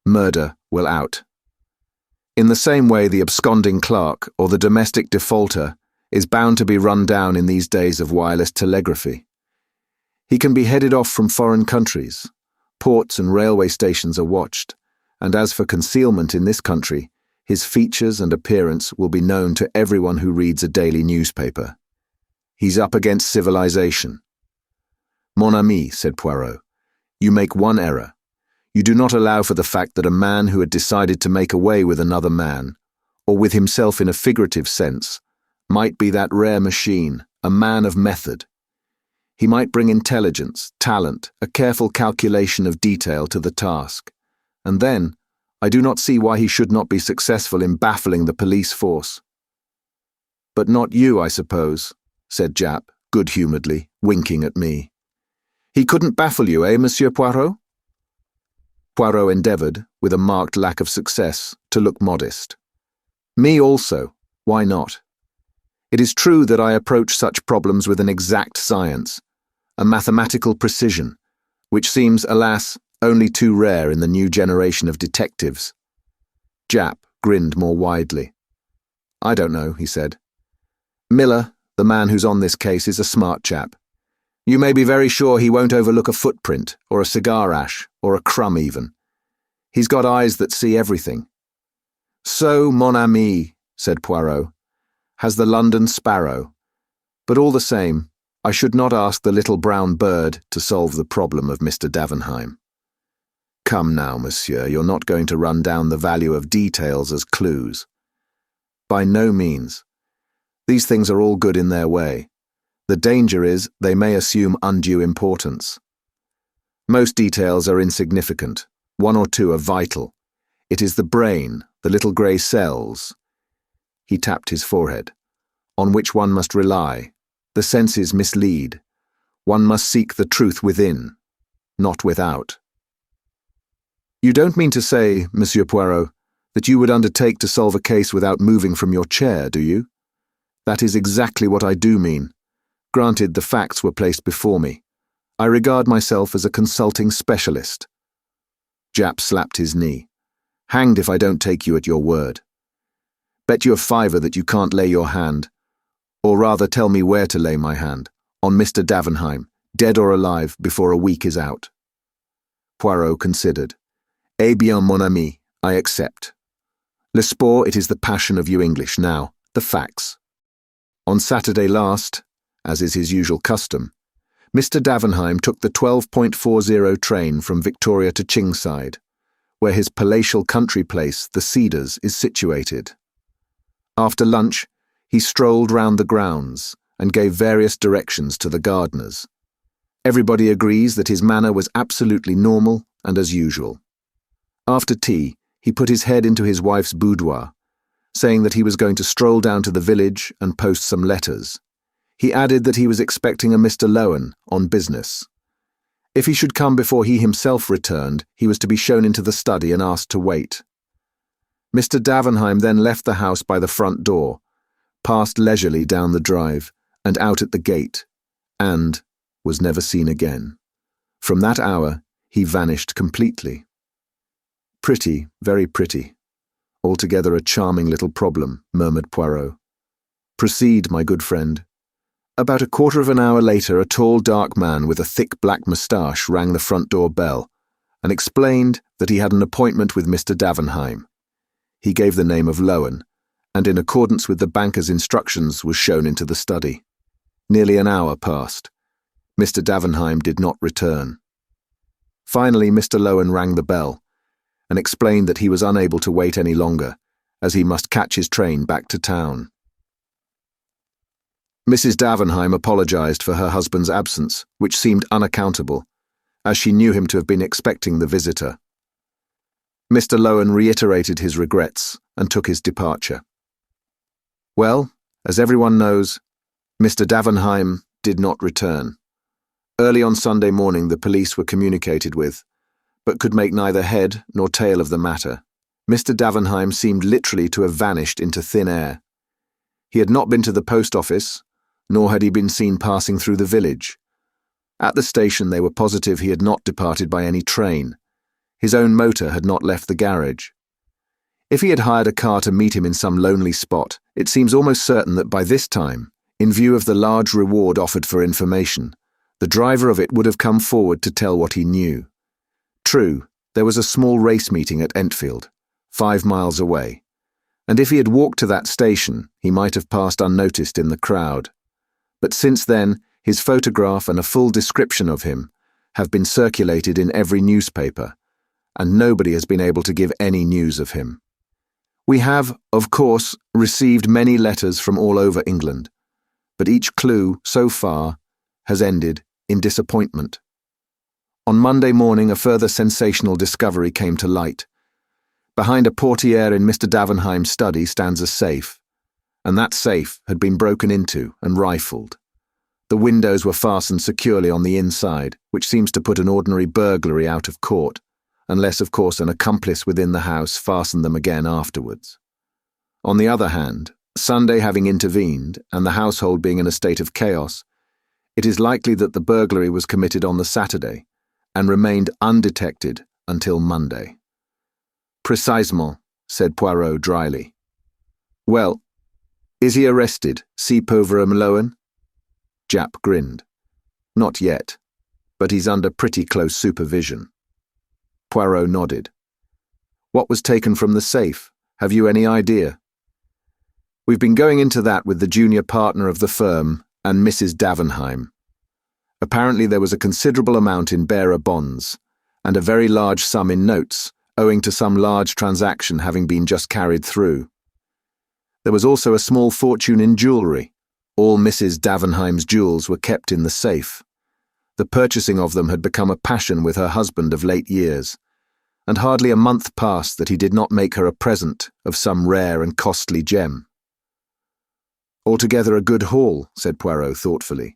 Murder will out. In the same way, the absconding clerk or the domestic defaulter is bound to be run down in these days of wireless telegraphy. He can be headed off from foreign countries. Ports and railway stations are watched, and as for concealment in this country, his features and appearance will be known to everyone who reads a daily newspaper. He's up against civilization. "Mon ami," said Poirot, "you make one error. You do not allow for the fact that a man who had decided to make away with another man, or with himself in a figurative sense, might be that rare machine, a man of method. He might bring intelligence, talent, a careful calculation of detail to the task, and then I do not see why he should not be successful in baffling the police force." "But not you, I suppose," said Japp, good-humouredly, winking at me. "He couldn't baffle you, Monsieur Poirot?" Poirot endeavoured, with a marked lack of success, to look modest. "Me also. Why not? It is true that I approach such problems with an exact science, a mathematical precision, which seems, alas, only too rare in the new generation of detectives." Japp grinned more widely. "I don't know," he said. "Miller, the man who's on this case, is a smart chap. You may be very sure he won't overlook a footprint, or a cigar ash, or a crumb even. He's got eyes that see everything." "So, mon ami," said Poirot, "has the London sparrow. But all the same, I should not ask the little brown bird to solve the problem of Mr. Davenheim. Come now, monsieur, you're not going to run down the value of details as clues. By no means. These things are all good in their way. The danger is they may assume undue importance. Most details are insignificant. 1 or 2 are vital. It is the brain, the little grey cells," he tapped his forehead, "on which one must rely. The senses mislead. One must seek the truth within, not without." "You don't mean to say, Monsieur Poirot, that you would undertake to solve a case without moving from your chair, do you?" "That is exactly what I do mean. Granted, the facts were placed before me. I regard myself as a consulting specialist." Japp slapped his knee. "Hanged if I don't take you at your word. Bet you a fiver that you can't lay your hand, or rather tell me where to lay my hand, on Mr. Davenheim, dead or alive, before a week is out." Poirot considered. "Eh bien, mon ami, I accept. Le sport, it is the passion of you English. Now, the facts. On Saturday last, as is his usual custom, Mr. Davenheim took the 12.40 train from Victoria to Chingside, where his palatial country place, the Cedars, is situated. After lunch, he strolled round the grounds and gave various directions to the gardeners. Everybody agrees that his manner was absolutely normal and as usual. After tea, he put his head into his wife's boudoir, saying that he was going to stroll down to the village and post some letters. He added that he was expecting a Mr. Lowen on business. If he should come before he himself returned, he was to be shown into the study and asked to wait. Mr. Davenheim then left the house by the front door, passed leisurely down the drive and out at the gate, and was never seen again. From that hour, he vanished completely. Pretty, very pretty. Altogether a charming little problem, murmured Poirot. Proceed, my good friend. About a quarter of an hour later, a tall, dark man with a thick black moustache rang the front door bell and explained that he had an appointment with Mr. Davenheim. He gave the name of Lowen, and in accordance with the banker's instructions was shown into the study. Nearly an hour passed. Mr. Davenheim did not return. Finally, Mr. Lowen rang the bell and explained that he was unable to wait any longer, as he must catch his train back to town. Mrs. Davenheim apologized for her husband's absence, which seemed unaccountable, as she knew him to have been expecting the visitor. Mr. Lowen reiterated his regrets and took his departure. Well, as everyone knows, Mr. Davenheim did not return. Early on Sunday morning the police were communicated with, but could make neither head nor tail of the matter. Mr. Davenheim seemed literally to have vanished into thin air. He had not been to the post office, nor had he been seen passing through the village. At the station they were positive he had not departed by any train. His own motor had not left the garage. If he had hired a car to meet him in some lonely spot, it seems almost certain that by this time, in view of the large reward offered for information, the driver of it would have come forward to tell what he knew. True, there was a small race meeting at Entfield, 5 miles away, and if he had walked to that station, he might have passed unnoticed in the crowd. But since then, his photograph and a full description of him have been circulated in every newspaper, and nobody has been able to give any news of him. We have, of course, received many letters from all over England, but each clue, so far, has ended in disappointment. On Monday morning, a further sensational discovery came to light. Behind a portiere in Mr. Davenheim's study stands a safe, and that safe had been broken into and rifled. The windows were fastened securely on the inside, which seems to put an ordinary burglary out of court, unless, of course, an accomplice within the house fastened them again afterwards. On the other hand, Sunday having intervened, and the household being in a state of chaos, it is likely that the burglary was committed on the Saturday, and remained undetected until Monday. Precisement, said Poirot dryly. Well, is he arrested, si pauvre Lowen? Japp grinned. Not yet, but he's under pretty close supervision. Poirot nodded. What was taken from the safe? Have you any idea? We've been going into that with the junior partner of the firm and Mrs. Davenheim. Apparently there was a considerable amount in bearer bonds, and a very large sum in notes, owing to some large transaction having been just carried through. There was also a small fortune in jewellery. All Mrs. Davenheim's jewels were kept in the safe. The purchasing of them had become a passion with her husband of late years, and hardly a month passed that he did not make her a present of some rare and costly gem. Altogether a good haul, said Poirot thoughtfully.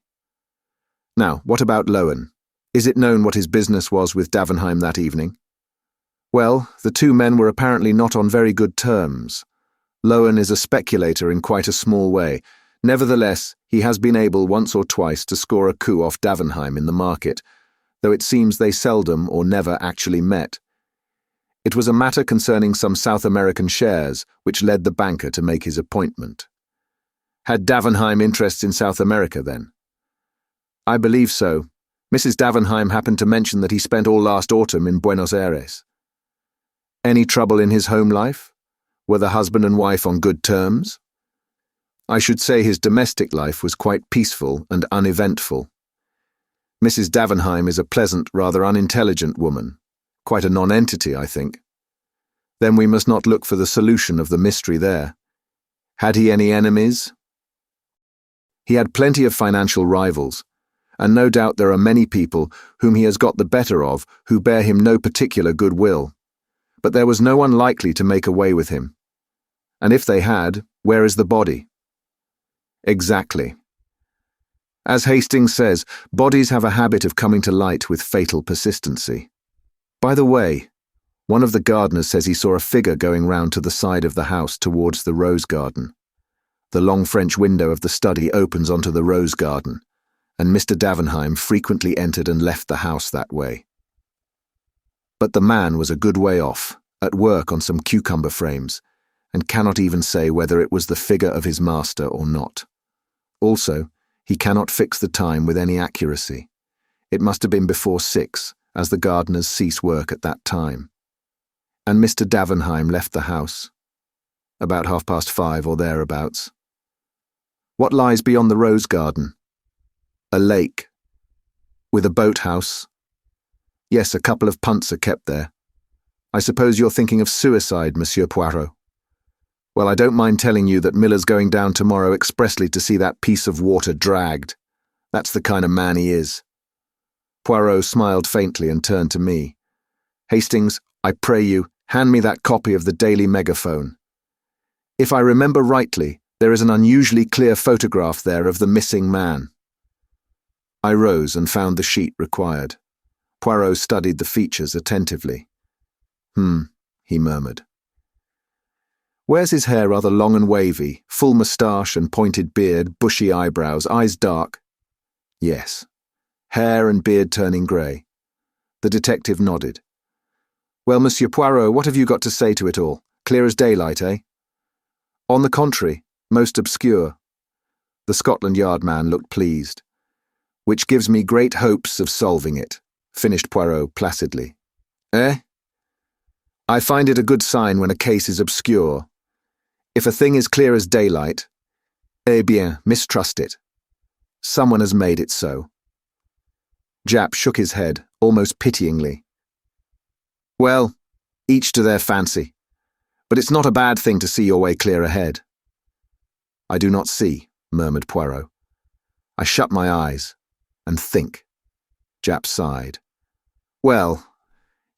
Now, what about Lowen? Is it known what his business was with Davenheim that evening? Well, the two men were apparently not on very good terms. Lowen is a speculator in quite a small way. Nevertheless, he has been able once or twice to score a coup off Davenheim in the market, though it seems they seldom or never actually met. It was a matter concerning some South American shares which led the banker to make his appointment. Had Davenheim interests in South America, then? I believe so. Mrs. Davenheim happened to mention that he spent all last autumn in Buenos Aires. Any trouble in his home life? Were the husband and wife on good terms? I should say his domestic life was quite peaceful and uneventful. Mrs. Davenheim is a pleasant, rather unintelligent woman. Quite a nonentity, I think. Then we must not look for the solution of the mystery there. Had he any enemies? He had plenty of financial rivals, and no doubt there are many people whom he has got the better of who bear him no particular goodwill. But there was no one likely to make away with him. And if they had, where is the body? Exactly. As Hastings says, bodies have a habit of coming to light with fatal persistency. By the way, one of the gardeners says he saw a figure going round to the side of the house towards the rose garden. The long French window of the study opens onto the rose garden, and Mr. Davenheim frequently entered and left the house that way. But the man was a good way off, at work on some cucumber frames, and cannot even say whether it was the figure of his master or not. Also, he cannot fix the time with any accuracy. It must have been before 6, as the gardeners cease work at that time. And Mr. Davenheim left the house. About 5:30 or thereabouts. What lies beyond the rose garden? A lake. With a boathouse. Yes, a couple of punts are kept there. I suppose you're thinking of suicide, Monsieur Poirot. Well, I don't mind telling you that Miller's going down tomorrow expressly to see that piece of water dragged. That's the kind of man he is. Poirot smiled faintly and turned to me. Hastings, I pray you, hand me that copy of the Daily Megaphone. If I remember rightly, there is an unusually clear photograph there of the missing man. I rose and found the sheet required. Poirot studied the features attentively. He murmured. Wears his hair rather long and wavy, full moustache and pointed beard, bushy eyebrows, eyes dark? Yes. Hair and beard turning grey. The detective nodded. Well, Monsieur Poirot, what have you got to say to it all? Clear as daylight, eh? On the contrary, most obscure. The Scotland Yard man looked pleased. Which gives me great hopes of solving it, finished Poirot placidly. Eh? I find it a good sign when a case is obscure. If a thing is clear as daylight, eh bien, mistrust it. Someone has made it so. Japp shook his head, almost pityingly. Well, each to their fancy. But it's not a bad thing to see your way clear ahead. I do not see, murmured Poirot. I shut my eyes and think. Japp sighed. Well,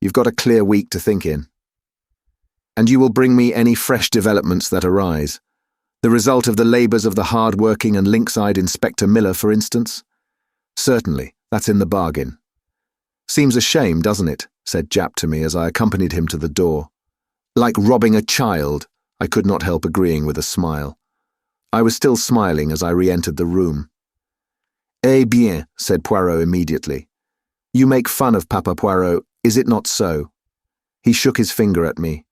you've got a clear week to think in. And you will bring me any fresh developments that arise. The result of the labours of the hard-working and lynx-eyed Inspector Miller, for instance? Certainly, that's in the bargain. Seems a shame, doesn't it? Said Japp to me as I accompanied him to the door. Like robbing a child, I could not help agreeing with a smile. I was still smiling as I re-entered the room. Eh bien, said Poirot immediately. You make fun of Papa Poirot, is it not so? He shook his finger at me.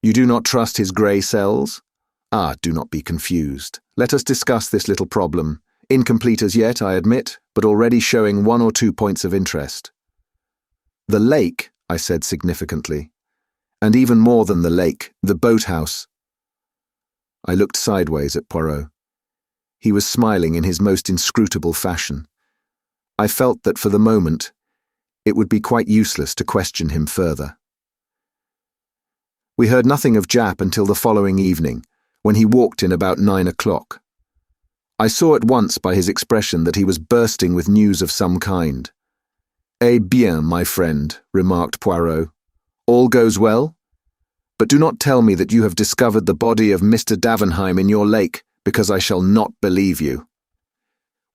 You do not trust his grey cells? Ah, do not be confused. Let us discuss this little problem, incomplete as yet, I admit, but already showing 1 or 2 points of interest. The lake, I said significantly. And even more than the lake, the boathouse. I looked sideways at Poirot. He was smiling in his most inscrutable fashion. I felt that for the moment, it would be quite useless to question him further. We heard nothing of Japp until the following evening, when he walked in about 9 o'clock. I saw at once by his expression that he was bursting with news of some kind. Eh bien, my friend, remarked Poirot. All goes well? But do not tell me that you have discovered the body of Mr. Davenheim in your lake, because I shall not believe you.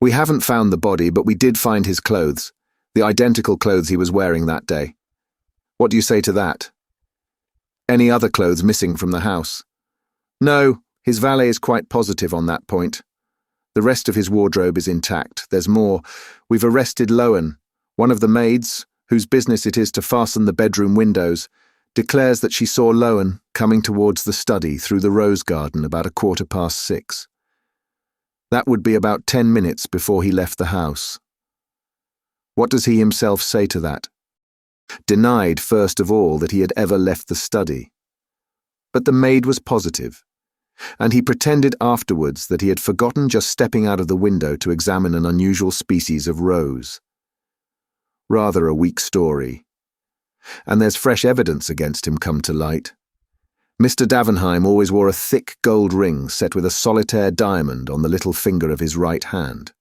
We haven't found the body, but we did find his clothes, the identical clothes he was wearing that day. What do you say to that? Any other clothes missing from the house? No, his valet is quite positive on that point. The rest of his wardrobe is intact. There's more. We've arrested Lowen. One of the maids, whose business it is to fasten the bedroom windows, declares that she saw Lowen coming towards the study through the rose garden about 6:15. That would be about 10 minutes before he left the house. What does he himself say to that? Denied, first of all, that he had ever left the study. But the maid was positive, and he pretended afterwards that he had forgotten just stepping out of the window to examine an unusual species of rose. Rather a weak story. And there's fresh evidence against him come to light. Mr. Davenheim always wore a thick gold ring set with a solitaire diamond on the little finger of his right hand.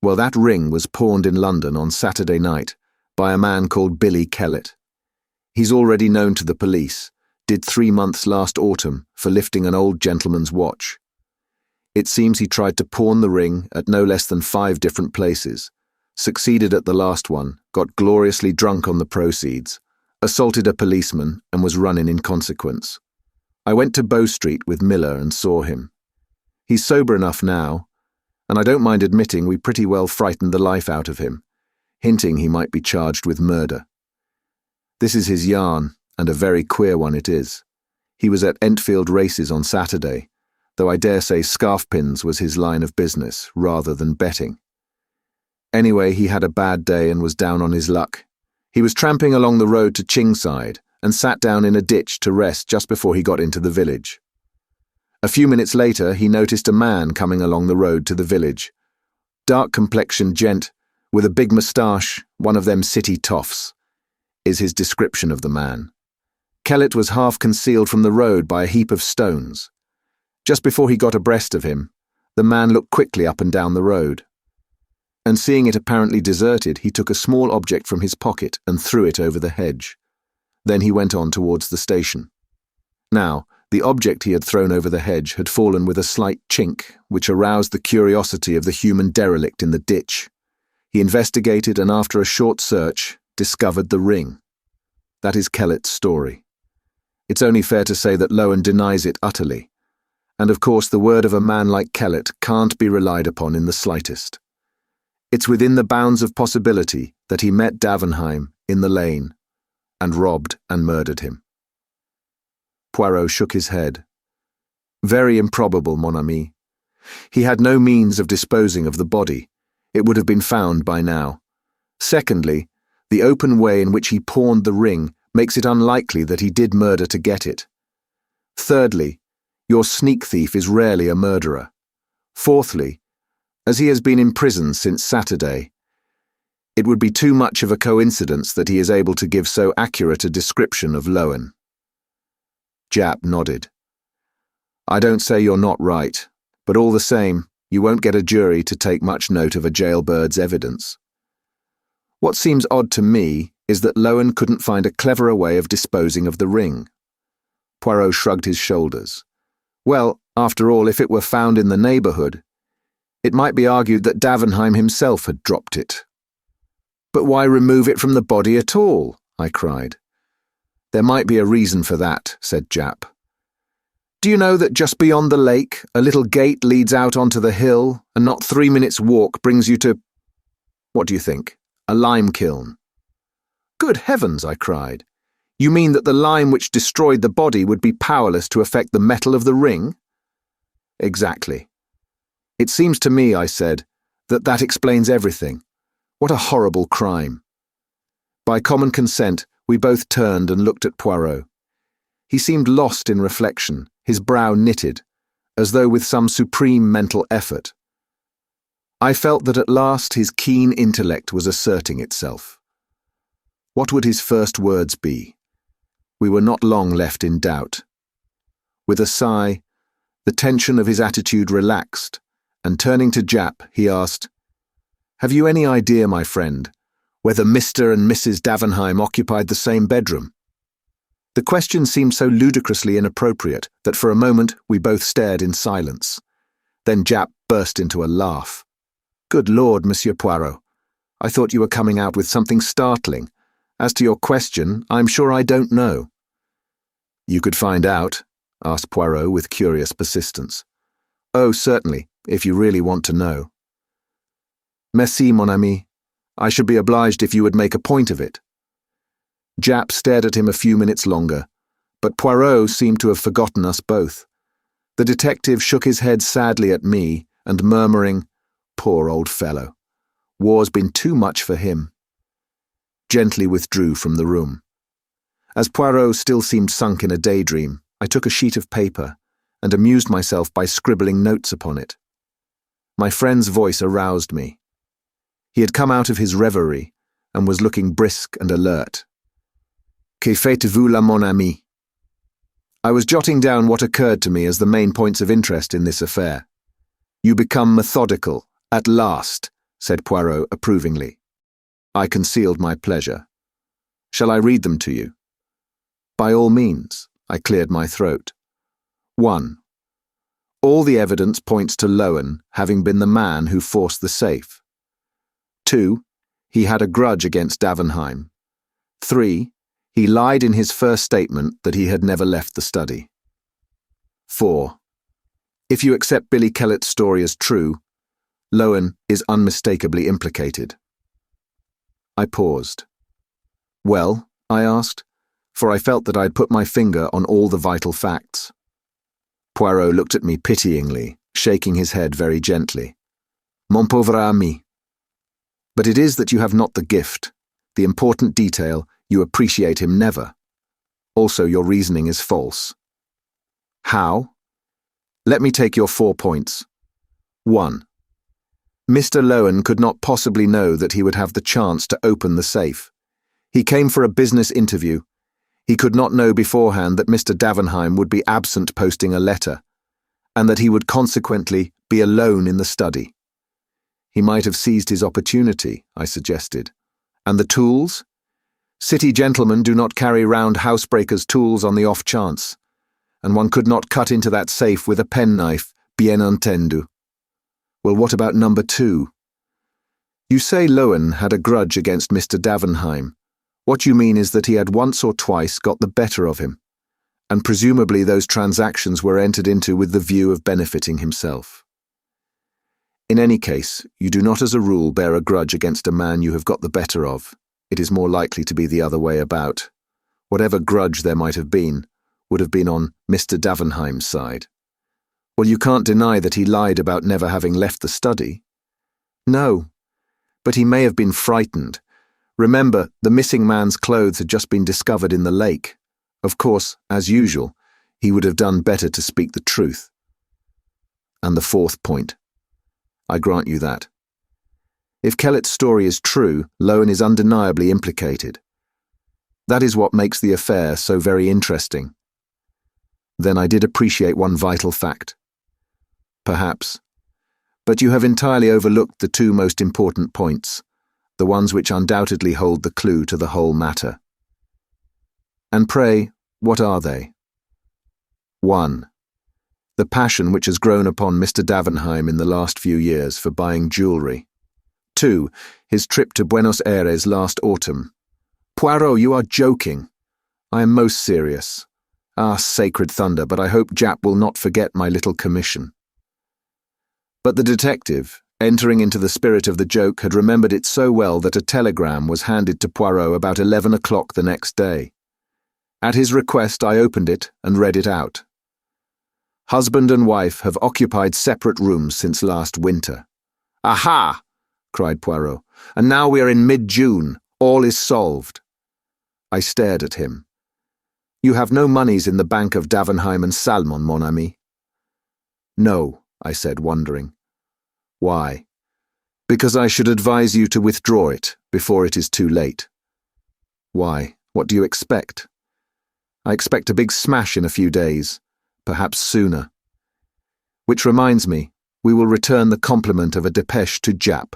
Well, that ring was pawned in London on Saturday night by a man called Billy Kellett. He's already known to the police, did 3 months last autumn for lifting an old gentleman's watch. It seems he tried to pawn the ring at no less than 5 different places, succeeded at the last one, got gloriously drunk on the proceeds, assaulted a policeman and was run in consequence. I went to Bow Street with Miller and saw him. He's sober enough now, and I don't mind admitting we pretty well frightened the life out of him, hinting he might be charged with murder. This is his yarn, and a very queer one it is. He was at Entfield races on Saturday, though I dare say scarf-pins was his line of business rather than betting. Anyway, he had a bad day and was down on his luck. He was tramping along the road to Chingside and sat down in a ditch to rest just before he got into the village. A few minutes later, he noticed a man coming along the road to the village. Dark-complexioned gent, with a big moustache, one of them city toffs, is his description of the man. Kellett was half concealed from the road by a heap of stones. Just before he got abreast of him, the man looked quickly up and down the road. And seeing it apparently deserted, he took a small object from his pocket and threw it over the hedge. Then he went on towards the station. Now, the object he had thrown over the hedge had fallen with a slight chink, which aroused the curiosity of the human derelict in the ditch. He investigated and after a short search, discovered the ring. That is Kellett's story. It's only fair to say that Lowen denies it utterly. And of course the word of a man like Kellett can't be relied upon in the slightest. It's within the bounds of possibility that he met Davenheim in the lane and robbed and murdered him. Poirot shook his head. Very improbable, mon ami. He had no means of disposing of the body. It would have been found by now. Secondly, the open way in which he pawned the ring makes it unlikely that he did murder to get it. Thirdly, your sneak thief is rarely a murderer. Fourthly, as he has been in prison since Saturday, it would be too much of a coincidence that he is able to give so accurate a description of Lowen. Japp nodded. I don't say you're not right, but all the same, you won't get a jury to take much note of a jailbird's evidence. What seems odd to me is that Lowen couldn't find a cleverer way of disposing of the ring. Poirot shrugged his shoulders. Well, after all, if it were found in the neighbourhood, it might be argued that Davenheim himself had dropped it. But why remove it from the body at all? I cried. There might be a reason for that, said Japp. Do you know that just beyond the lake, a little gate leads out onto the hill, and not 3 minutes' walk brings you to, what do you think, a lime kiln? Good heavens, I cried. You mean that the lime which destroyed the body would be powerless to affect the metal of the ring? Exactly. It seems to me, I said, that explains everything. What a horrible crime. By common consent, we both turned and looked at Poirot. He seemed lost in reflection, his brow knitted, as though with some supreme mental effort. I felt that at last his keen intellect was asserting itself. What would his first words be? We were not long left in doubt. With a sigh, the tension of his attitude relaxed, and turning to Japp, he asked, Have you any idea, my friend, whether Mr. and Mrs. Davenheim occupied the same bedroom? The question seemed so ludicrously inappropriate that for a moment we both stared in silence. Then Japp burst into a laugh. Good Lord, Monsieur Poirot, I thought you were coming out with something startling. As to your question, I'm sure I don't know. You could find out, asked Poirot with curious persistence. Oh, certainly, if you really want to know. Merci, mon ami. I should be obliged if you would make a point of it. Japp stared at him a few minutes longer, but Poirot seemed to have forgotten us both. The detective shook his head sadly at me and murmuring, Poor old fellow. War's been too much for him. Gently withdrew from the room. As Poirot still seemed sunk in a daydream, I took a sheet of paper and amused myself by scribbling notes upon it. My friend's voice aroused me. He had come out of his reverie and was looking brisk and alert. Que faites-vous là, mon ami? I was jotting down what occurred to me as the main points of interest in this affair. "You become methodical, at last," said Poirot approvingly. I concealed my pleasure. "Shall I read them to you?" "By all means." I cleared my throat. 1. All the evidence points to Lowen having been the man who forced the safe. 2. He had a grudge against Davenheim. 3. He lied in his first statement that he had never left the study. 4. If you accept Billy Kellett's story as true, Lowen is unmistakably implicated. I paused. "Well?" I asked, for I felt that I'd put my finger on all the vital facts. Poirot looked at me pityingly, shaking his head very gently. "Mon pauvre ami. But it is that you have not the gift, the important detail, you appreciate him never. Also, your reasoning is false." "How?" "Let me take your 4 points. 1. Mr. Lowen could not possibly know that he would have the chance to open the safe. He came for a business interview. He could not know beforehand that Mr. Davenheim would be absent posting a letter, and that he would consequently be alone in the study. He might have seized his opportunity, I suggested. And the tools? City gentlemen do not carry round housebreakers' tools on the off chance, and one could not cut into that safe with a penknife, bien entendu. Well, what about number 2? You say Lowen had a grudge against Mr. Davenheim. What you mean is that he had once or twice got the better of him, and presumably those transactions were entered into with the view of benefiting himself. In any case, you do not as a rule bear a grudge against a man you have got the better of. It is more likely to be the other way about. Whatever grudge there might have been, would have been on Mr. Davenheim's side. Well, you can't deny that he lied about never having left the study. No, but he may have been frightened. Remember, the missing man's clothes had just been discovered in the lake. Of course, as usual, he would have done better to speak the truth. And the 4th point. I grant you that. If Kellett's story is true, Lowen is undeniably implicated. That is what makes the affair so very interesting. Then I did appreciate one vital fact. Perhaps. But you have entirely overlooked the 2 most important points, the ones which undoubtedly hold the clue to the whole matter. And pray, what are they? 1. The passion which has grown upon Mr. Davenheim in the last few years for buying jewellery. 2. His trip to Buenos Aires last autumn. Poirot, you are joking. I am most serious. Ah, sacred thunder, but I hope Jap will not forget my little commission. But the detective, entering into the spirit of the joke, had remembered it so well that a telegram was handed to Poirot about 11 o'clock the next day. At his request, I opened it and read it out. Husband and wife have occupied separate rooms since last winter. Aha! Cried Poirot. And now we are in mid-June. All is solved. I stared at him. You have no moneys in the bank of Davenheim and Salmon, mon ami? No, I said, wondering. Why? Because I should advise you to withdraw it before it is too late. Why? What do you expect? I expect a big smash in a few days, perhaps sooner. Which reminds me, we will return the compliment of a dépêche to Jap.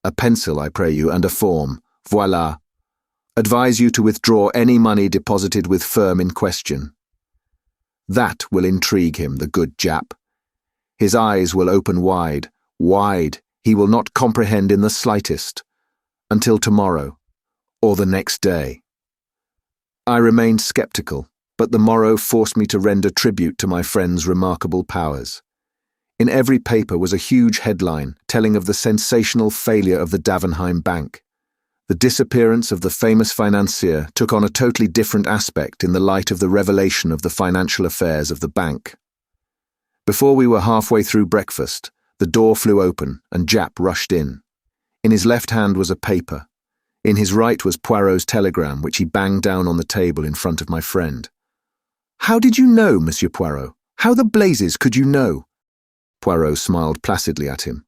A pencil, I pray you, and a form. Voila. Advise you to withdraw any money deposited with firm in question. That will intrigue him, the good Jap. His eyes will open wide, wide. He will not comprehend in the slightest. Until tomorrow, or the next day. I remained sceptical, but the morrow forced me to render tribute to my friend's remarkable powers. In every paper was a huge headline telling of the sensational failure of the Davenheim Bank. The disappearance of the famous financier took on a totally different aspect in the light of the revelation of the financial affairs of the bank. Before we were halfway through breakfast, the door flew open and Jap rushed in. In his left hand was a paper. In his right was Poirot's telegram, which he banged down on the table in front of my friend. How did you know, Monsieur Poirot? How the blazes could you know? Poirot smiled placidly at him.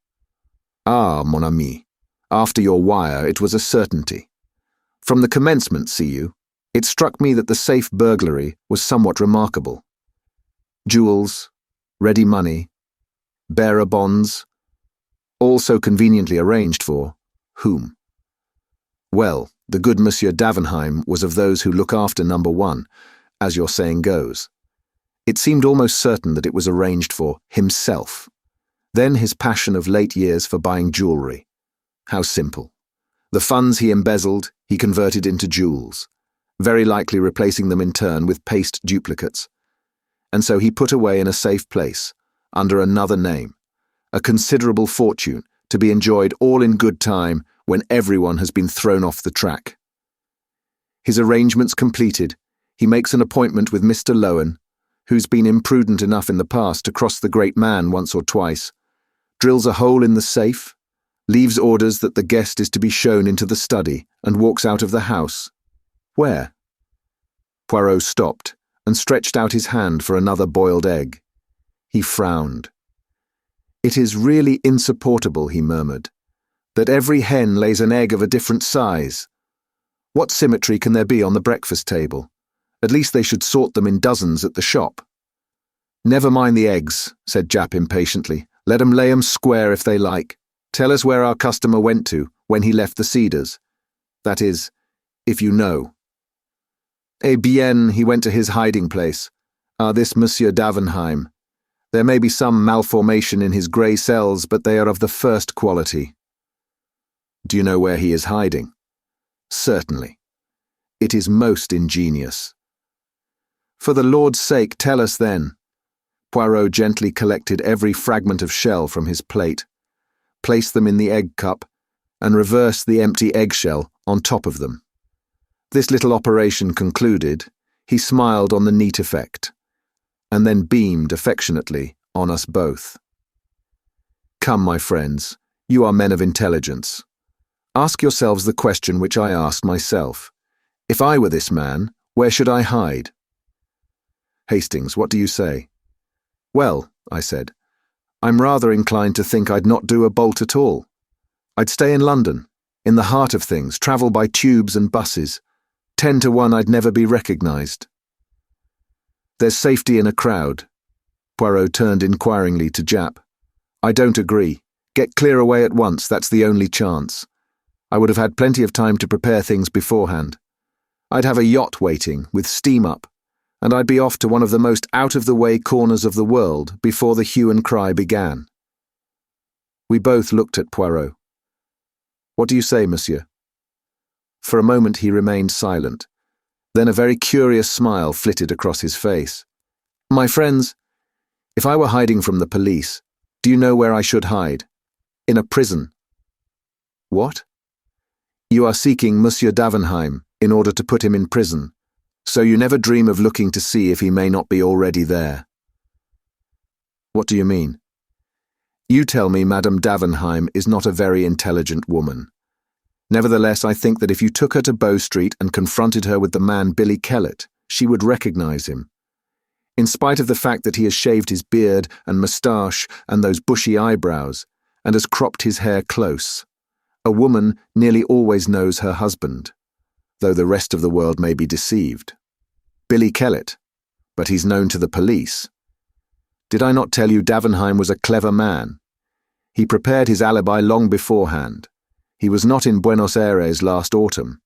Ah, mon ami. After your wire, it was a certainty. From the commencement, see you. It struck me that the safe burglary was somewhat remarkable. Jewels, ready money, bearer bonds, all so conveniently arranged for whom? Well, the good Monsieur Davenheim was of those who look after number one, as your saying goes. It seemed almost certain that it was arranged for himself. Then his passion of late years for buying jewellery. How simple. The funds he embezzled, he converted into jewels, very likely replacing them in turn with paste duplicates. And so he put away in a safe place, under another name, a considerable fortune to be enjoyed all in good time when everyone has been thrown off the track. His arrangements completed, he makes an appointment with Mr. Lowen, who's been imprudent enough in the past to cross the great man once or twice, drills a hole in the safe, leaves orders that the guest is to be shown into the study, and walks out of the house. Where? Poirot stopped and stretched out his hand for another boiled egg. He frowned. "It is really insupportable," he murmured, "that every hen lays an egg of a different size. What symmetry can there be on the breakfast table? At least they should sort them in dozens at the shop." "Never mind the eggs," said Japp impatiently. "Let 'em lay 'em square if they like. Tell us where our customer went to when he left the Cedars. That is, if you know." "Eh bien, he went to his hiding place. This Monsieur Davenheim. There may be some malformation in his grey cells, but they are of the first quality." "Do you know where he is hiding?" "Certainly. It is most ingenious." "For the Lord's sake, tell us then." Poirot gently collected every fragment of shell from his plate, placed them in the egg cup, and reversed the empty eggshell on top of them. This little operation concluded, he smiled on the neat effect, and then beamed affectionately on us both. "Come, my friends, you are men of intelligence. Ask yourselves the question which I asked myself. If I were this man, where should I hide?" "Hastings, what do you say?" "Well," I said, "I'm rather inclined to think I'd not do a bolt at all. I'd stay in London, in the heart of things, travel by tubes and buses. 10 to 1 I'd never be recognised." "There's safety in a crowd." Poirot turned inquiringly to Japp. "I don't agree. Get clear away at once, that's the only chance. I would have had plenty of time to prepare things beforehand. I'd have a yacht waiting, with steam up, and I'd be off to one of the most out-of-the-way corners of the world before the hue and cry began." We both looked at Poirot. "What do you say, monsieur?" For a moment he remained silent. Then a very curious smile flitted across his face. "My friends, if I were hiding from the police, do you know where I should hide? In a prison." "What?" "You are seeking Monsieur Davenheim in order to put him in prison, so you never dream of looking to see if he may not be already there." "What do you mean?" "You tell me Madame Davenheim is not a very intelligent woman. Nevertheless, I think that if you took her to Bow Street and confronted her with the man Billy Kellett, she would recognise him. In spite of the fact that he has shaved his beard and moustache and those bushy eyebrows, and has cropped his hair close, a woman nearly always knows her husband, though the rest of the world may be deceived. Billy Kellett, but he's known to the police. Did I not tell you Davenheim was a clever man? He prepared his alibi long beforehand. He was not in Buenos Aires last autumn.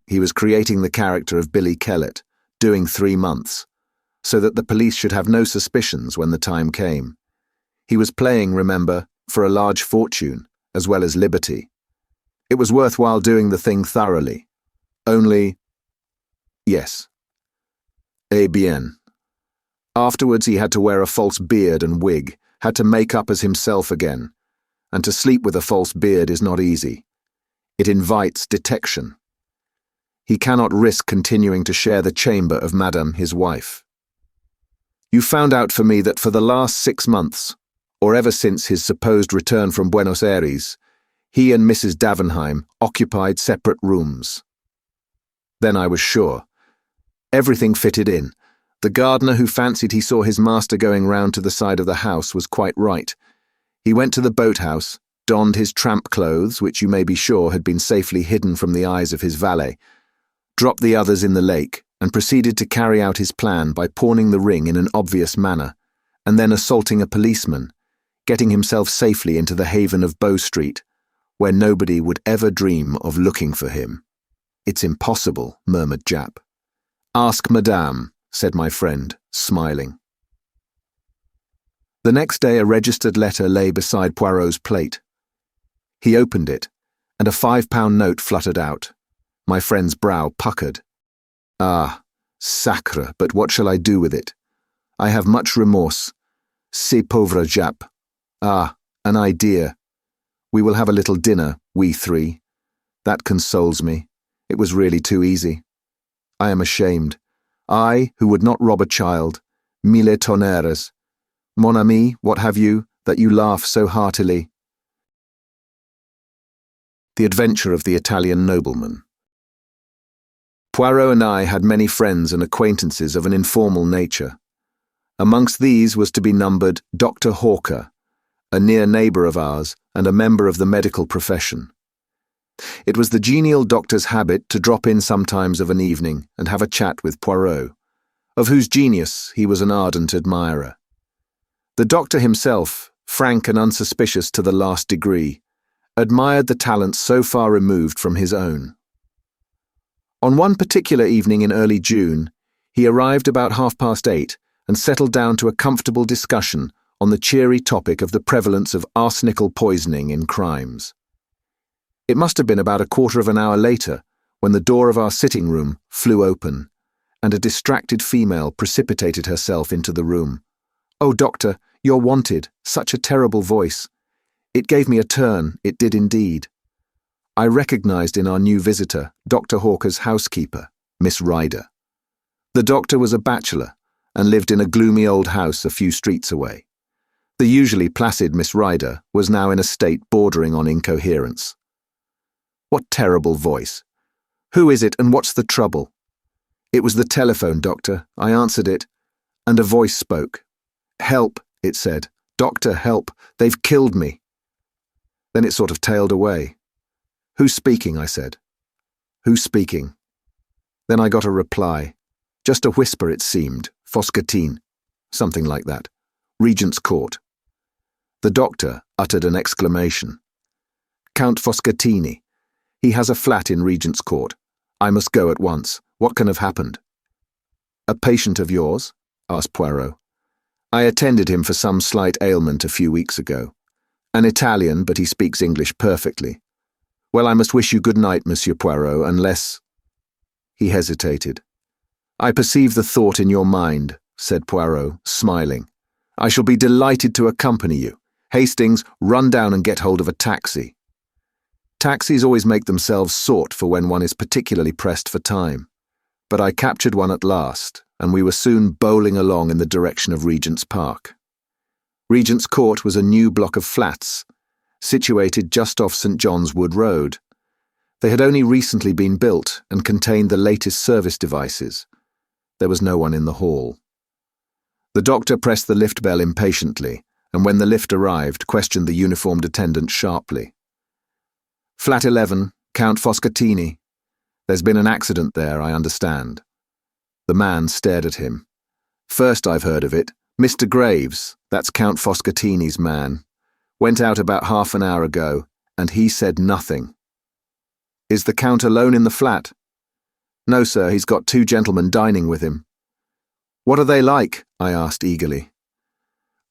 He was creating the character of Billy Kellett, doing 3 months, so that the police should have no suspicions when the time came. He was playing, remember, for a large fortune, as well as liberty. It was worthwhile doing the thing thoroughly. Only... yes. Eh bien. Afterwards he had to wear a false beard and wig, had to make up as himself again, and to sleep with a false beard is not easy. It invites detection. He cannot risk continuing to share the chamber of Madame, his wife. You found out for me that for the last 6 months, or ever since his supposed return from Buenos Aires, he and Mrs. Davenheim occupied separate rooms. Then I was sure. Everything fitted in. The gardener who fancied he saw his master going round to the side of the house was quite right. He went to the boathouse, donned his tramp clothes, which you may be sure had been safely hidden from the eyes of his valet, dropped the others in the lake, and proceeded to carry out his plan by pawning the ring in an obvious manner, and then assaulting a policeman, getting himself safely into the haven of Bow Street, where nobody would ever dream of looking for him. "It's impossible," murmured Japp. "Ask Madame," said my friend, smiling. The next day a registered letter lay beside Poirot's plate. He opened it, and a £5 note fluttered out. My friend's brow puckered. "Ah, sacre, but what shall I do with it? I have much remorse. C'est pauvre Japp. Ah, an idea. We will have a little dinner, we three. That consoles me. It was really too easy. I am ashamed. I, who would not rob a child. Mille tonnerres. Mon ami, what have you, that you laugh so heartily?" The Adventure of the Italian Nobleman. Poirot and I had many friends and acquaintances of an informal nature. Amongst these was to be numbered Dr. Hawker, a near neighbour of ours and a member of the medical profession. It was the genial doctor's habit to drop in sometimes of an evening and have a chat with Poirot, of whose genius he was an ardent admirer. The doctor himself, frank and unsuspicious to the last degree, admired the talents so far removed from his own. On one particular evening in early June, he arrived about 8:30 and settled down to a comfortable discussion on the cheery topic of the prevalence of arsenical poisoning in crimes. It must have been about a quarter of an hour later when the door of our sitting room flew open, and a distracted female precipitated herself into the room. "Oh, doctor, you're wanted. Such a terrible voice." It gave me a turn, it did indeed. I recognized in our new visitor Dr. Hawker's housekeeper, Miss Ryder. The doctor was a bachelor and lived in a gloomy old house a few streets away. The usually placid Miss Ryder was now in a state bordering on incoherence. "What terrible voice! Who is it and what's the trouble?" "It was the telephone, doctor. I answered it, and a voice spoke. 'Help,' it said. 'Doctor, help. They've killed me.' Then it sort of tailed away. 'Who's speaking?' I said. 'Who's speaking?' Then I got a reply. Just a whisper, it seemed. 'Foscatine.' Something like that. 'Regent's Court.' The doctor uttered an exclamation. 'Count Foscatini. He has a flat in Regent's Court. I must go at once. What can have happened?' 'A patient of yours?' asked Poirot. 'I attended him for some slight ailment a few weeks ago. An Italian, but he speaks English perfectly. Well, I must wish you good night, Monsieur Poirot, unless—' He hesitated. 'I perceive the thought in your mind,' said Poirot, smiling. 'I shall be delighted to accompany you. Hastings, run down and get hold of a taxi.' Taxis always make themselves sought for when one is particularly pressed for time. But I captured one at last, and we were soon bowling along in the direction of Regent's Park. Regent's Court was a new block of flats, situated just off St. John's Wood Road. They had only recently been built and contained the latest service devices. There was no one in the hall. The doctor pressed the lift bell impatiently, and when the lift arrived, questioned the uniformed attendant sharply. "Flat 11, Count Foscatini. There's been an accident there, I understand." The man stared at him. "First I've heard of it. Mr. Graves, that's Count Foscatini's man, went out about half an hour ago, and he said nothing." "Is the Count alone in the flat?" "No, sir, he's got 2 gentlemen dining with him." "What are they like?" I asked eagerly.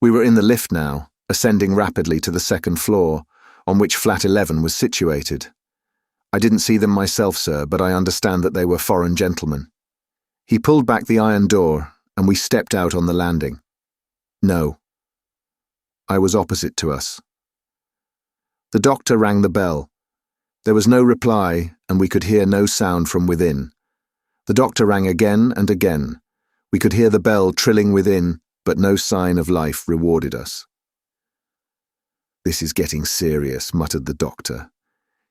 We were in the lift now, ascending rapidly to the 2nd floor, on which flat 11 was situated. "I didn't see them myself, sir, but I understand that they were foreign gentlemen." He pulled back the iron door, and we stepped out on the landing. No. I was opposite to us. The doctor rang the bell. There was no reply, and we could hear no sound from within. The doctor rang again and again. We could hear the bell trilling within, but no sign of life rewarded us. "This is getting serious," muttered the doctor.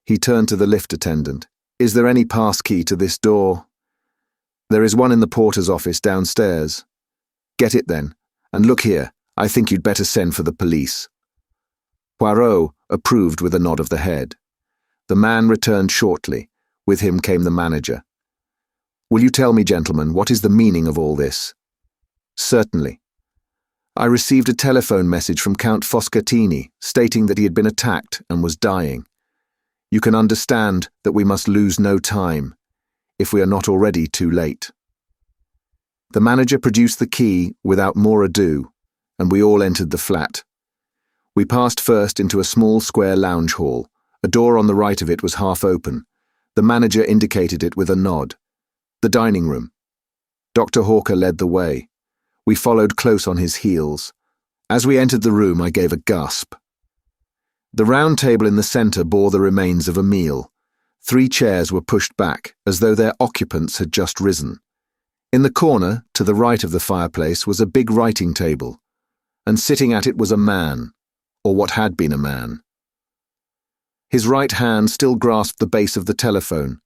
He turned to the lift attendant. "Is there any pass key to this door?" "There is one in the porter's office downstairs." "Get it then. And look here, I think you'd better send for the police." Poirot approved with a nod of the head. The man returned shortly. With him came the manager. Will you tell me, gentlemen, what is the meaning of all this? Certainly. I received a telephone message from Count Foscatini stating that he had been attacked and was dying. You can understand that we must lose no time, if we are not already too late. The manager produced the key without more ado, and we all entered the flat. We passed first into a small square lounge hall. A door on the right of it was half open. The manager indicated it with a nod. The dining room. Dr. Hawker led the way. We followed close on his heels. As we entered the room, I gave a gasp. The round table in the centre bore the remains of a meal. 3 chairs were pushed back, as though their occupants had just risen. In the corner, to the right of the fireplace, was a big writing table, and sitting at it was a man, or what had been a man. His right hand still grasped the base of the telephone,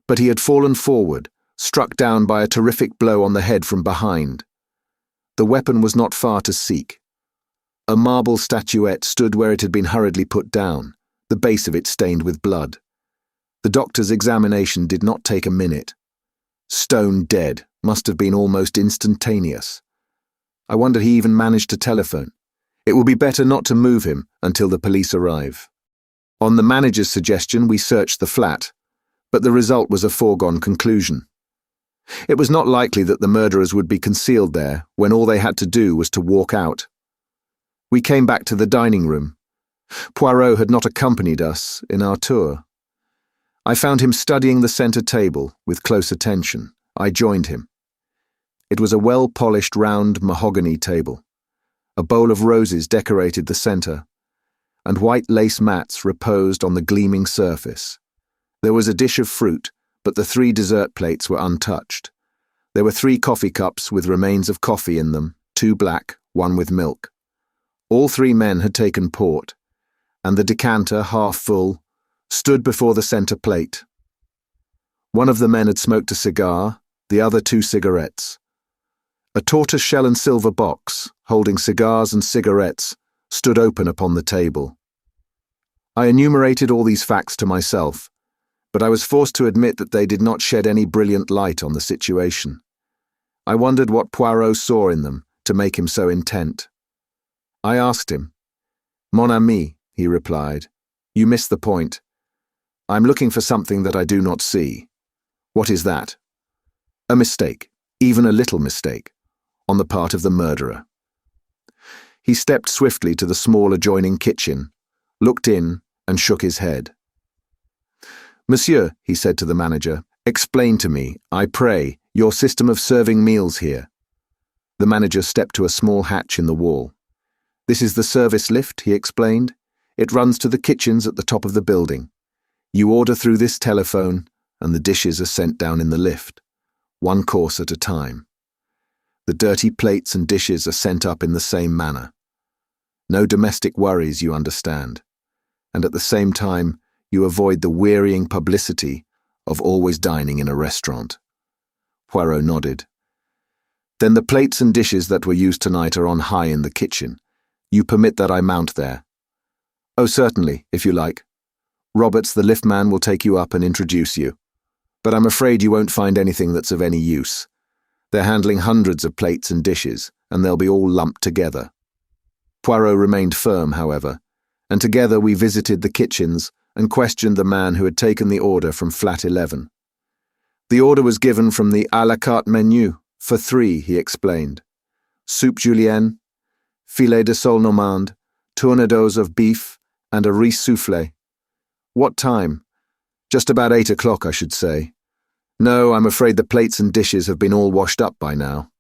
but he had fallen forward, struck down by a terrific blow on the head from behind. The weapon was not far to seek. A marble statuette stood where it had been hurriedly put down, the base of it stained with blood. The doctor's examination did not take a minute. Stone dead must have been almost instantaneous. I wonder he even managed to telephone. It will be better not to move him until the police arrive. On the manager's suggestion, we searched the flat, but the result was a foregone conclusion. It was not likely that the murderers would be concealed there when all they had to do was to walk out. We came back to the dining room. Poirot had not accompanied us in our tour. I found him studying the centre table with close attention. I joined him. It was a well-polished round mahogany table. A bowl of roses decorated the centre, and white lace mats reposed on the gleaming surface. There was a dish of fruit, but the 3 dessert plates were untouched. There were 3 coffee cups with remains of coffee in them, 2 black, 1 with milk. All 3 men had taken port, and the decanter, half full, stood before the centre plate. One of the men had smoked a cigar, the other 2 cigarettes. A tortoise-shell and silver box, holding cigars and cigarettes, stood open upon the table. I enumerated all these facts to myself, but I was forced to admit that they did not shed any brilliant light on the situation. I wondered what Poirot saw in them to make him so intent. I asked him. "Mon ami," he replied, "you missed the point. I'm looking for something that I do not see." "What is that?" "A mistake, even a little mistake, on the part of the murderer." He stepped swiftly to the small adjoining kitchen, looked in, and shook his head. "Monsieur," he said to the manager, "explain to me, I pray, your system of serving meals here." The manager stepped to a small hatch in the wall. "This is the service lift," he explained. "It runs to the kitchens at the top of the building. You order through this telephone, and the dishes are sent down in the lift, 1 course at a time. The dirty plates and dishes are sent up in the same manner. No domestic worries, you understand, and at the same time you avoid the wearying publicity of always dining in a restaurant." Poirot nodded. "Then the plates and dishes that were used tonight are on high in the kitchen. You permit that I mount there?" "Oh, certainly, if you like. Roberts, the liftman, will take you up and introduce you. But I'm afraid you won't find anything that's of any use. They're handling hundreds of plates and dishes, and they'll be all lumped together." Poirot remained firm, however, and together we visited the kitchens and questioned the man who had taken the order from flat 11. The order was given from the à la carte menu, for 3, he explained. Soup julienne, filet de sole normande, tournedos of beef, and a riz soufflé. "What time?" "Just about 8 o'clock, I should say. No, I'm afraid the plates and dishes have been all washed up by now.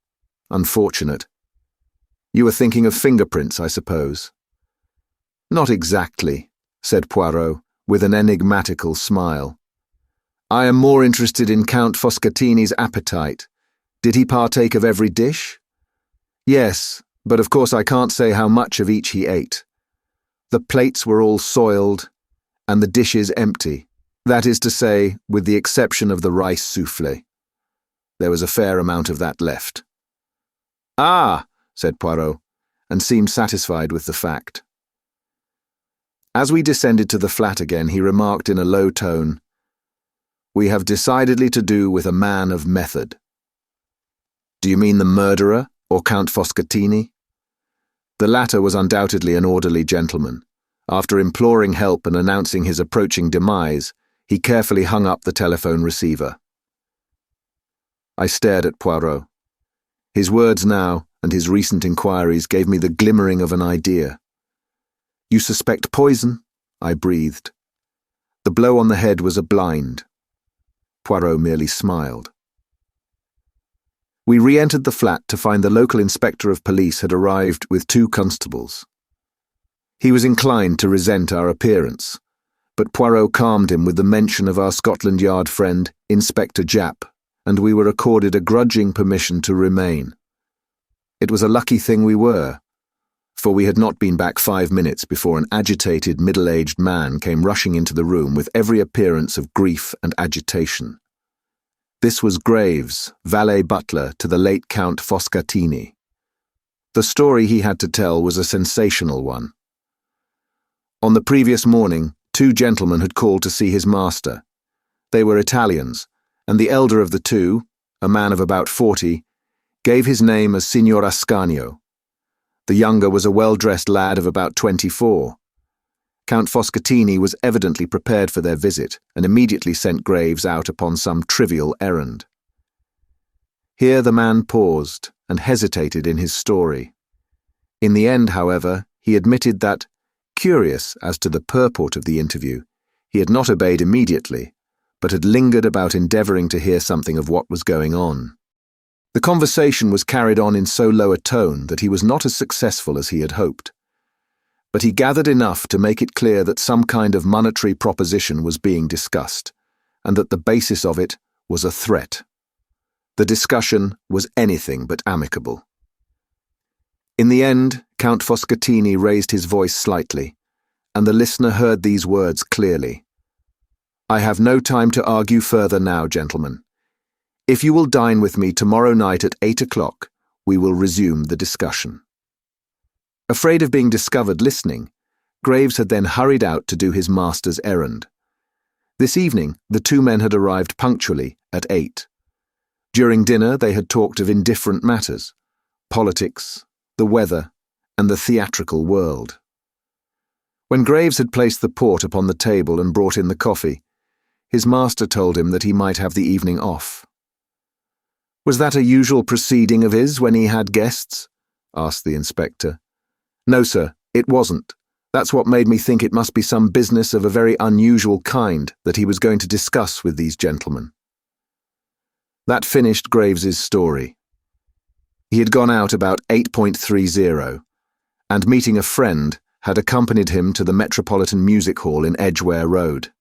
Unfortunate. You were thinking of fingerprints, I suppose?" "Not exactly," said Poirot, with an enigmatical smile. "I am more interested in Count Foscatini's appetite. Did he partake of every dish?" "Yes, but of course I can't say how much of each he ate. The plates were all soiled, and the dishes empty. That is to say, with the exception of the rice soufflé. There was a fair amount of that left." "Ah!" said Poirot, and seemed satisfied with the fact. As we descended to the flat again, he remarked in a low tone, we have decidedly to do with a man of method." "Do you mean the murderer, or Count Foscatini?" The latter was undoubtedly an orderly gentleman. After imploring help and announcing his approaching demise, he carefully hung up the telephone receiver. I stared at Poirot. His words now, and his recent inquiries, gave me the glimmering of an idea. "You suspect poison?" I breathed. The blow on the head was a blind. Poirot merely smiled. We re-entered the flat to find the local inspector of police had arrived with 2 constables. He was inclined to resent our appearance, but Poirot calmed him with the mention of our Scotland Yard friend, Inspector Japp, and we were accorded a grudging permission to remain. It was a lucky thing we were, for we had not been back 5 minutes before an agitated, middle-aged man came rushing into the room with every appearance of grief and agitation. This was Graves, valet butler to the late Count Foscatini. The story he had to tell was a sensational one. On the previous morning, 2 gentlemen had called to see his master. They were Italians, and the elder of the 2, a man of about 40, gave his name as Signor Ascanio. The younger was a well-dressed lad of about 24. Count Foscatini was evidently prepared for their visit and immediately sent Graves out upon some trivial errand. Here the man paused and hesitated in his story. In the end, however, he admitted that, curious as to the purport of the interview, he had not obeyed immediately, but had lingered about endeavouring to hear something of what was going on. The conversation was carried on in so low a tone that he was not as successful as he had hoped. But he gathered enough to make it clear that some kind of monetary proposition was being discussed, and that the basis of it was a threat. The discussion was anything but amicable. In the end, Count Foscatini raised his voice slightly, and the listener heard these words clearly. "I have no time to argue further now, gentlemen. If you will dine with me tomorrow night at 8 o'clock, we will resume the discussion." Afraid of being discovered listening, Graves had then hurried out to do his master's errand. This evening, the 2 men had arrived punctually at 8. During dinner, they had talked of indifferent matters: politics, the weather, and the theatrical world. When Graves had placed the port upon the table and brought in the coffee, his master told him that he might have the evening off. "Was that a usual proceeding of his when he had guests?" asked the inspector. "No, sir, it wasn't. That's what made me think it must be some business of a very unusual kind that he was going to discuss with these gentlemen." That finished Graves's story. He had gone out about 8:30, and meeting a friend, had accompanied him to the Metropolitan Music Hall in Edgware Road.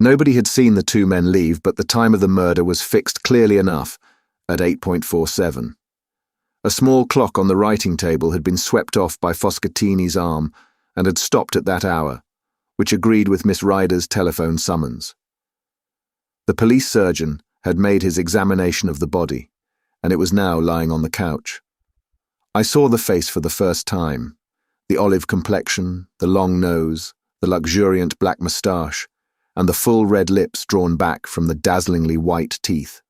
Nobody had seen the 2 men leave, but the time of the murder was fixed clearly enough, at 8:47. A small clock on the writing table had been swept off by Foscatini's arm and had stopped at that hour, which agreed with Miss Ryder's telephone summons. The police surgeon had made his examination of the body, and it was now lying on the couch. I saw the face for the first time: the olive complexion, the long nose, the luxuriant black moustache, and the full red lips drawn back from the dazzlingly white teeth.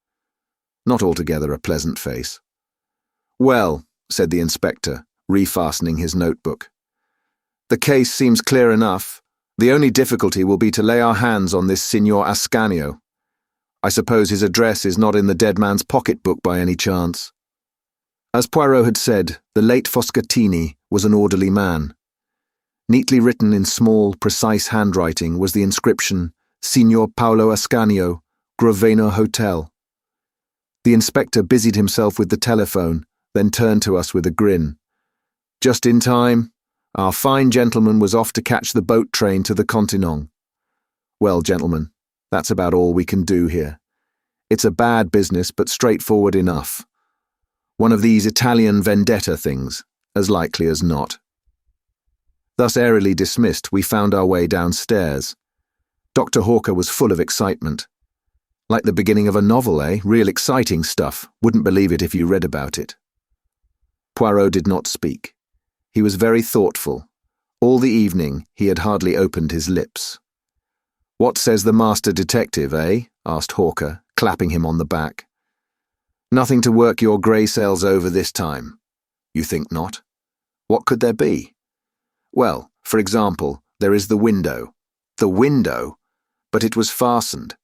Not altogether a pleasant face. "Well," said the inspector, refastening his notebook, "the case seems clear enough. The only difficulty will be to lay our hands on this Signor Ascanio. I suppose his address is not in the dead man's pocket-book by any chance." As Poirot had said, the late Foscatini was an orderly man. Neatly written in small, precise handwriting was the inscription, "Signor Paolo Ascanio, Groveno Hotel." The inspector busied himself with the telephone, then turned to us with a grin. "Just in time. Our fine gentleman was off to catch the boat train to the Continent. Well, gentlemen, that's about all we can do here. It's a bad business, but straightforward enough. One of these Italian vendetta things, as likely as not." Thus airily dismissed, we found our way downstairs. Dr. Hawker was full of excitement. Like the beginning of a novel, eh? Real exciting stuff. Wouldn't believe it if you read about it. Poirot did not speak. He was very thoughtful. All the evening he had hardly opened his lips. "What says the master detective, eh?" asked Hawker, clapping him on the back. "Nothing to work your grey cells over this time." "You think not? What could there be?" "Well, for example, there is the window." "The window? But it was fastened.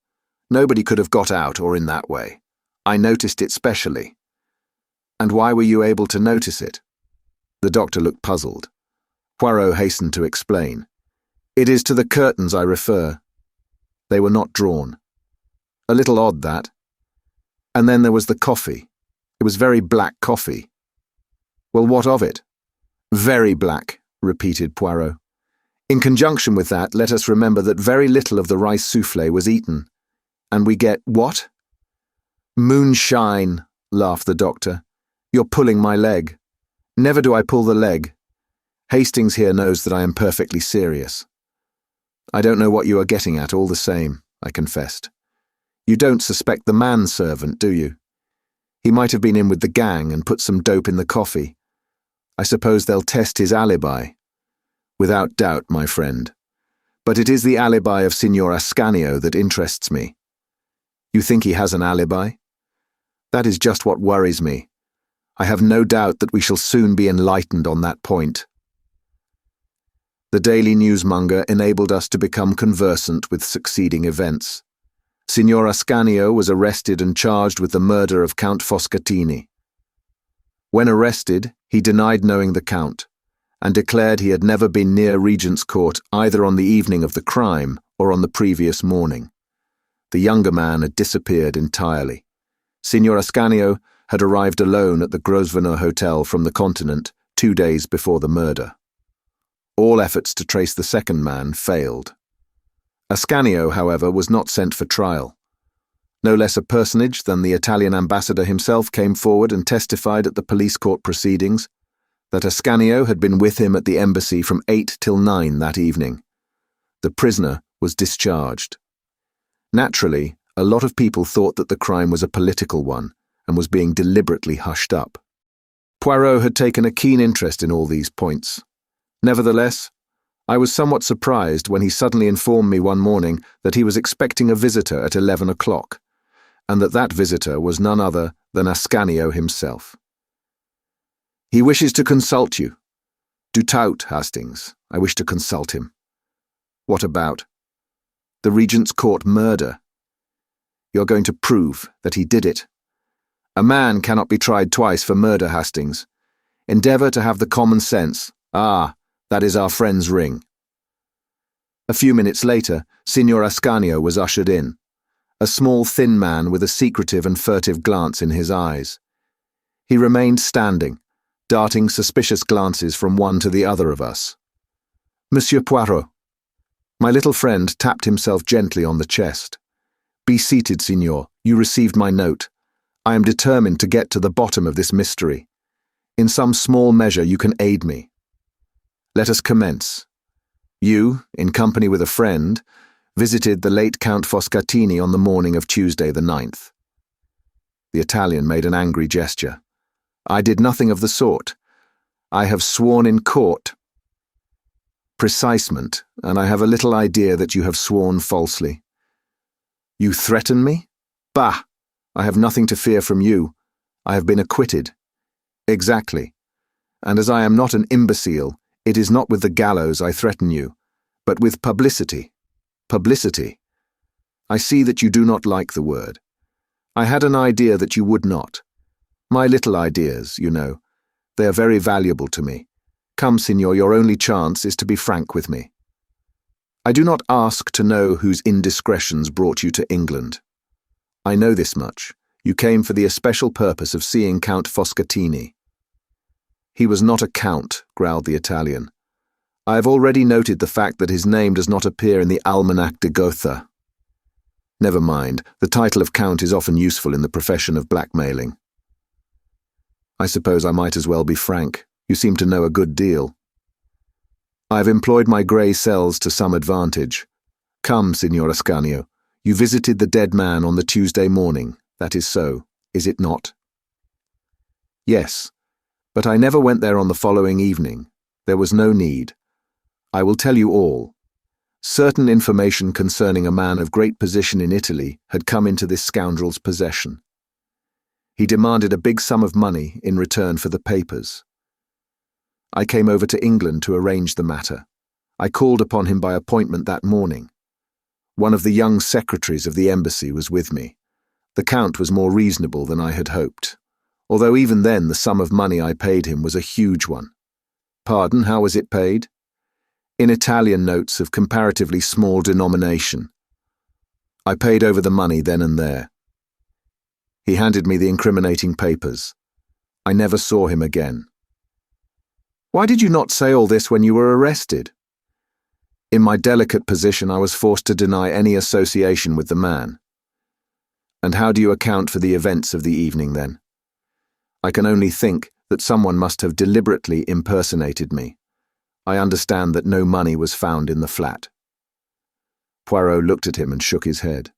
Nobody could have got out or in that way. I noticed it specially." "And why were you able to notice it?" The doctor looked puzzled. Poirot hastened to explain. "It is to the curtains I refer. They were not drawn. A little odd, that. And then there was the coffee. It was very black coffee." "Well, what of it?" "Very black," repeated Poirot. "In conjunction with that, let us remember that very little of the rice soufflé was eaten. And we get what?" "Moonshine," laughed the doctor. "You're pulling my leg." "Never do I pull the leg. Hastings here knows that I am perfectly serious." "I don't know what you are getting at all the same," I confessed. "You don't suspect the manservant, do you? He might have been in with the gang and put some dope in the coffee. I suppose they'll test his alibi." "Without doubt, my friend. But it is the alibi of Signor Ascanio that interests me." "You think he has an alibi?" "That is just what worries me. I have no doubt that we shall soon be enlightened on that point." The Daily Newsmonger enabled us to become conversant with succeeding events. Signor Ascanio was arrested and charged with the murder of Count Foscatini. When arrested, he denied knowing the Count, and declared he had never been near Regent's Court either on the evening of the crime or on the previous morning. The younger man had disappeared entirely. Signor Ascanio had arrived alone at the Grosvenor Hotel from the Continent 2 days before the murder. All efforts to trace the second man failed. Ascanio, however, was not sent for trial. No less a personage than the Italian ambassador himself came forward and testified at the police court proceedings that Ascanio had been with him at the embassy from 8 till 9 that evening. The prisoner was discharged. Naturally, a lot of people thought that the crime was a political one and was being deliberately hushed up. Poirot had taken a keen interest in all these points. Nevertheless, I was somewhat surprised when he suddenly informed me one morning that he was expecting a visitor at 11 o'clock, and that visitor was none other than Ascanio himself. "He wishes to consult you." "Do tout, Hastings. I wish to consult him." "What about?" "The Regent's Court murder." "You're going to prove that he did it." "A man cannot be tried twice for murder, Hastings. Endeavour to have the common sense. Ah, that is our friend's ring." A few minutes later, Signor Ascanio was ushered in, a small thin man with a secretive and furtive glance in his eyes. He remained standing, darting suspicious glances from one to the other of us. "Monsieur Poirot." My little friend tapped himself gently on the chest. "Be seated, Signor. You received my note. I am determined to get to the bottom of this mystery. In some small measure you can aid me. Let us commence. You, in company with a friend, visited the late Count Foscatini on the morning of Tuesday the 9th. The Italian made an angry gesture. "I did nothing of the sort. I have sworn in court." "Precisement, and I have a little idea that you have sworn falsely." "You threaten me? Bah! I have nothing to fear from you. I have been acquitted." "Exactly. And as I am not an imbecile, it is not with the gallows I threaten you, but with publicity. Publicity. I see that you do not like the word. I had an idea that you would not. My little ideas, you know. They are very valuable to me. Come, Signor, your only chance is to be frank with me. I do not ask to know whose indiscretions brought you to England. I know this much. You came for the especial purpose of seeing Count Foscatini." "He was not a count," growled the Italian. "I have already noted the fact that his name does not appear in the Almanac de Gotha." "Never mind. The title of count is often useful in the profession of blackmailing." "I suppose I might as well be frank. You seem to know a good deal." "I have employed my grey cells to some advantage. Come, Signor Ascanio. You visited the dead man on the Tuesday morning. That is so, is it not?" "Yes, but I never went there on the following evening. There was no need. I will tell you all. Certain information concerning a man of great position in Italy had come into this scoundrel's possession. He demanded a big sum of money in return for the papers. I came over to England to arrange the matter. I called upon him by appointment that morning. One of the young secretaries of the embassy was with me. The Count was more reasonable than I had hoped, although even then the sum of money I paid him was a huge one. Pardon, how was it paid? In Italian notes of comparatively small denomination. I paid over the money then and there. He handed me the incriminating papers. I never saw him again. Why did you not say all this when you were arrested? In my delicate position, I was forced to deny any association with the man. And how do you account for the events of the evening, then? I can only think that someone must have deliberately impersonated me. I understand that no money was found in the flat. Poirot looked at him and shook his head.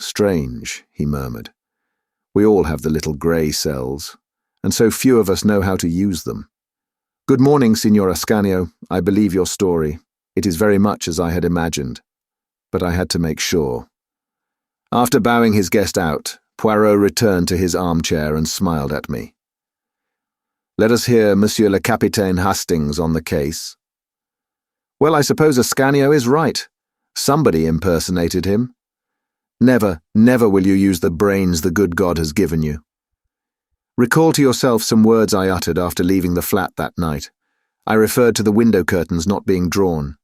Strange, he murmured. We all have the little grey cells, and so few of us know how to use them. Good morning, Signor Ascanio. I believe your story. It is very much as I had imagined, but I had to make sure. After bowing his guest out, Poirot returned to his armchair and smiled at me. Let us hear Monsieur le Capitaine Hastings on the case. Well, I suppose Ascanio is right. Somebody impersonated him. Never, never will you use the brains the good God has given you. Recall to yourself some words I uttered after leaving the flat that night. I referred to the window curtains not being drawn.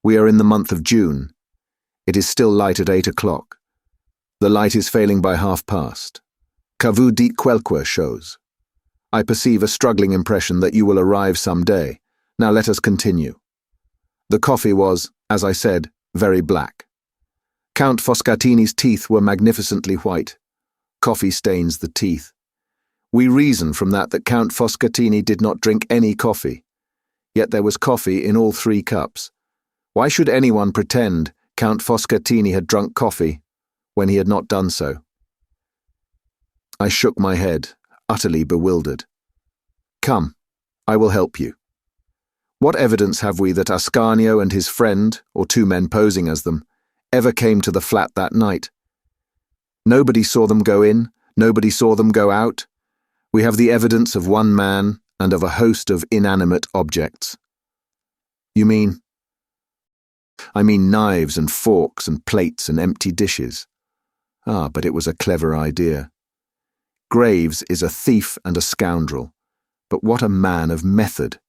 We are in the month of June. It is still light at 8 o'clock. The light is failing by past. Que vous dites quelque chose. I perceive a struggling impression that you will arrive some day. Now let us continue. The coffee was, as I said, very black. Count Foscatini's teeth were magnificently white. Coffee stains the teeth. We reason from that Count Foscatini did not drink any coffee. Yet there was coffee in all 3 cups. Why should anyone pretend Count Foscatini had drunk coffee when he had not done so? I shook my head, utterly bewildered. Come, I will help you. What evidence have we that Ascanio and his friend, or 2 men posing as them, ever came to the flat that night? Nobody saw them go in, nobody saw them go out. We have the evidence of 1 man and of a host of inanimate objects. You mean? I mean knives and forks and plates and empty dishes. Ah, but it was a clever idea. Graves is a thief and a scoundrel, but what a man of method.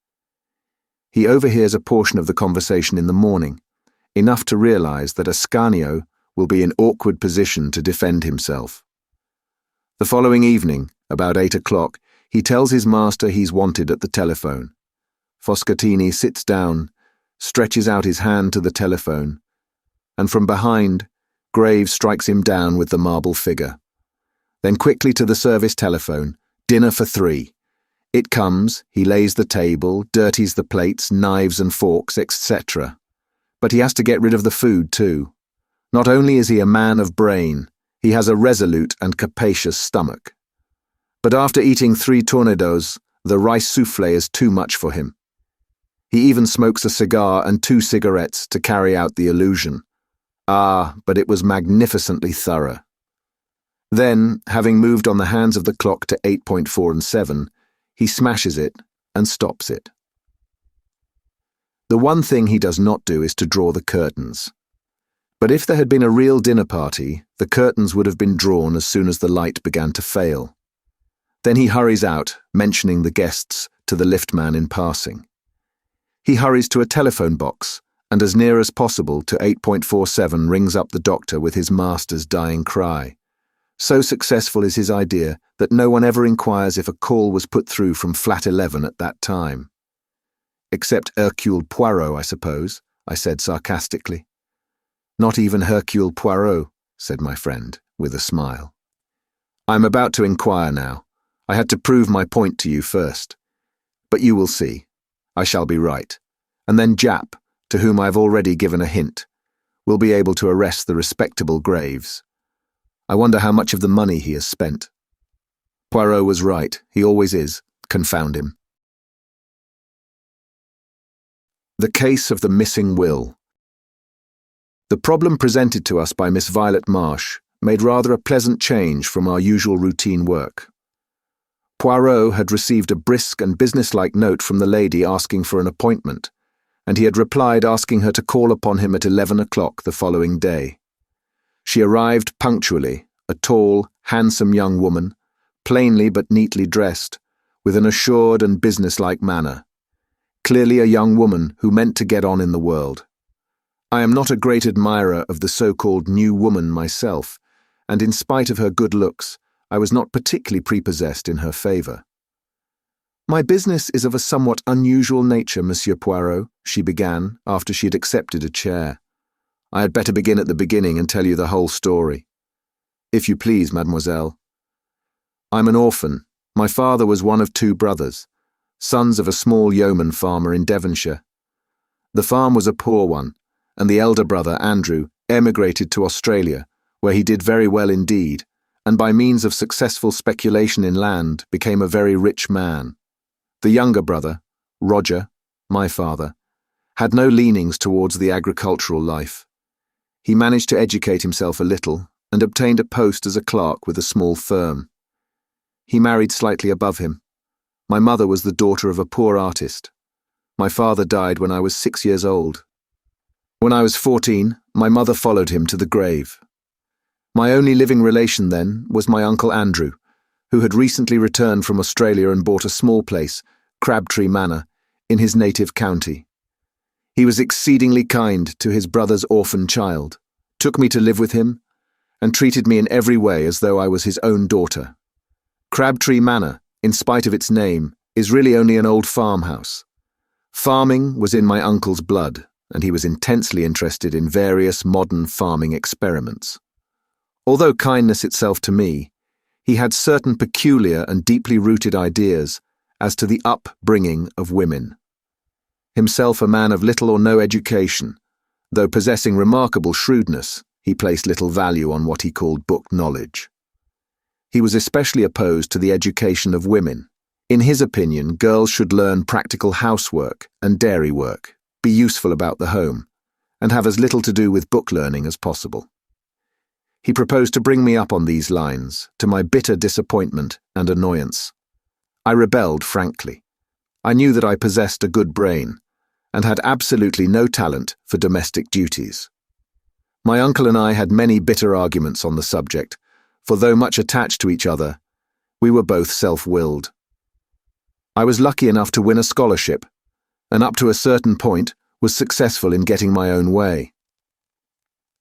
He overhears a portion of the conversation in the morning, enough to realize that Ascanio will be in awkward position to defend himself. The following evening, about 8 o'clock, he tells his master he's wanted at the telephone. Foscatini sits down, stretches out his hand to the telephone, and from behind, Graves strikes him down with the marble figure. Then quickly to the service telephone, dinner for 3. It comes, he lays the table, dirties the plates, knives and forks, etc. But he has to get rid of the food too. Not only is he a man of brain, he has a resolute and capacious stomach. But after eating 3 tornadoes, the rice soufflé is too much for him. He even smokes a cigar and 2 cigarettes to carry out the illusion. Ah, but it was magnificently thorough. Then, having moved on the hands of the clock to 8.4 and 7, he smashes it and stops it. The one thing he does not do is to draw the curtains. But if there had been a real dinner party, the curtains would have been drawn as soon as the light began to fail. Then he hurries out, mentioning the guests to the liftman in passing. He hurries to a telephone box, and as near as possible to 8.47 rings up the doctor with his master's dying cry. So successful is his idea that no one ever inquires if a call was put through from flat 11 at that time. Except Hercule Poirot, I suppose, I said sarcastically. Not even Hercule Poirot, said my friend, with a smile. I'm about to inquire now. I had to prove my point to you first. But you will see. I shall be right. And then Japp, to whom I have already given a hint, will be able to arrest the respectable Graves. I wonder how much of the money he has spent. Poirot was right. He always is. Confound him. The case of the missing will. The problem presented to us by Miss Violet Marsh made rather a pleasant change from our usual routine work. Poirot had received a brisk and businesslike note from the lady asking for an appointment, and he had replied asking her to call upon him at 11 o'clock the following day. She arrived punctually, a tall, handsome young woman, plainly but neatly dressed, with an assured and businesslike manner. Clearly a young woman who meant to get on in the world. I am not a great admirer of the so-called new woman myself, and in spite of her good looks, I was not particularly prepossessed in her favour. "My business is of a somewhat unusual nature, Monsieur Poirot," she began, after she had accepted a chair. "I had better begin at the beginning and tell you the whole story." "If you please, mademoiselle." "I'm an orphan. My father was one of 2 brothers, sons of a small yeoman farmer in Devonshire. The farm was a poor one, and the elder brother, Andrew, emigrated to Australia, where he did very well indeed, and by means of successful speculation in land became a very rich man. The younger brother, Roger, my father, had no leanings towards the agricultural life. He managed to educate himself a little and obtained a post as a clerk with a small firm. He married slightly above him. My mother was the daughter of a poor artist. My father died when I was 6 years old. When I was 14, my mother followed him to the grave. My only living relation then was my Uncle Andrew, who had recently returned from Australia and bought a small place, Crabtree Manor, in his native county. He was exceedingly kind to his brother's orphan child, took me to live with him, and treated me in every way as though I was his own daughter. Crabtree Manor, in spite of its name, is really only an old farmhouse. Farming was in my uncle's blood, and he was intensely interested in various modern farming experiments. Although kindness itself to me, he had certain peculiar and deeply rooted ideas as to the upbringing of women. Himself a man of little or no education, though possessing remarkable shrewdness, he placed little value on what he called book knowledge. He was especially opposed to the education of women. In his opinion, girls should learn practical housework and dairy work, be useful about the home, and have as little to do with book learning as possible. He proposed to bring me up on these lines, to my bitter disappointment and annoyance. I rebelled frankly. I knew that I possessed a good brain, and had absolutely no talent for domestic duties. My uncle and I had many bitter arguments on the subject, for though much attached to each other, we were both self-willed. I was lucky enough to win a scholarship, and up to a certain point was successful in getting my own way.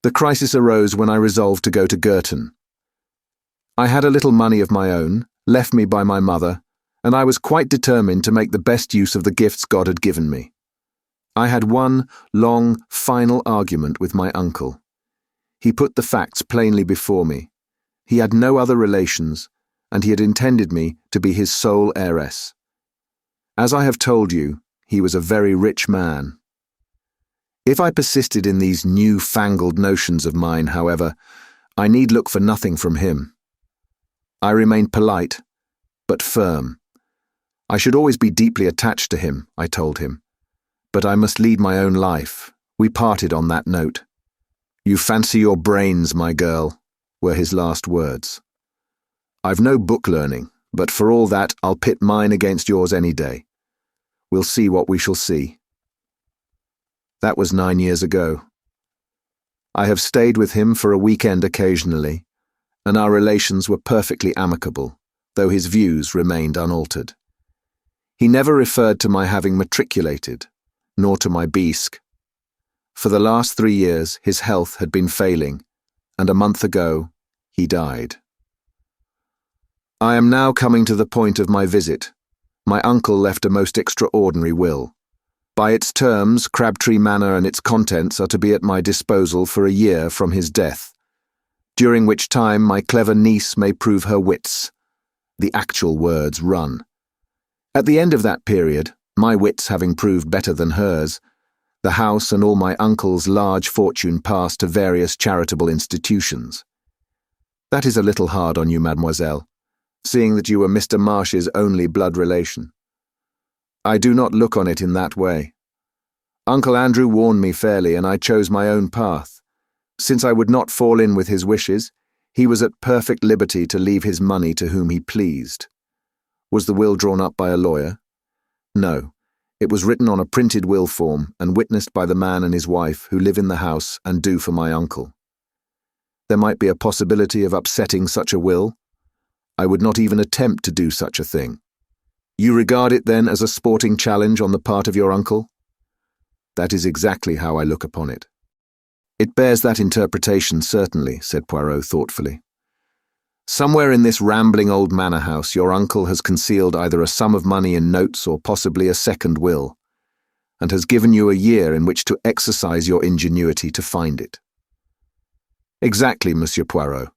The crisis arose when I resolved to go to Girton. I had a little money of my own, left me by my mother, and I was quite determined to make the best use of the gifts God had given me. I had one long, final argument with my uncle. He put the facts plainly before me. He had no other relations, and he had intended me to be his sole heiress. As I have told you, he was a very rich man. If I persisted in these new-fangled notions of mine, however, I need look for nothing from him. I remained polite, but firm. I should always be deeply attached to him, I told him, but I must lead my own life. We parted on that note. "You fancy your brains, my girl," were his last words. "I've no book learning, but for all that I'll pit mine against yours any day. We'll see what we shall see." That was 9 years ago. I have stayed with him for a weekend occasionally, and our relations were perfectly amicable, though his views remained unaltered. He never referred to my having matriculated, nor to my bisque. For the last 3 years his health had been failing, and a month ago he died. I am now coming to the point of my visit. My uncle left a most extraordinary will. By its terms, Crabtree Manor and its contents are to be at my disposal for a year from his death, during which time my clever niece may prove her wits. The actual words run. At the end of that period, my wits having proved better than hers, the house and all my uncle's large fortune passed to various charitable institutions. That is a little hard on you, mademoiselle, seeing that you were Mr. Marsh's only blood relation. I do not look on it in that way. Uncle Andrew warned me fairly, and I chose my own path, Since I would not fall in with his wishes, he was at perfect liberty to leave his money to whom he pleased. Was the will drawn up by a lawyer? No. It was written on a printed will form and witnessed by the man and his wife who live in the house and do for my uncle. There might be a possibility of upsetting such a will. I would not even attempt to do such a thing. You regard it then as a sporting challenge on the part of your uncle? That is exactly how I look upon it. It bears that interpretation, certainly, said Poirot thoughtfully. Somewhere in this rambling old manor house your uncle has concealed either a sum of money in notes or possibly a second will, and has given you a year in which to exercise your ingenuity to find it. Exactly, Monsieur Poirot.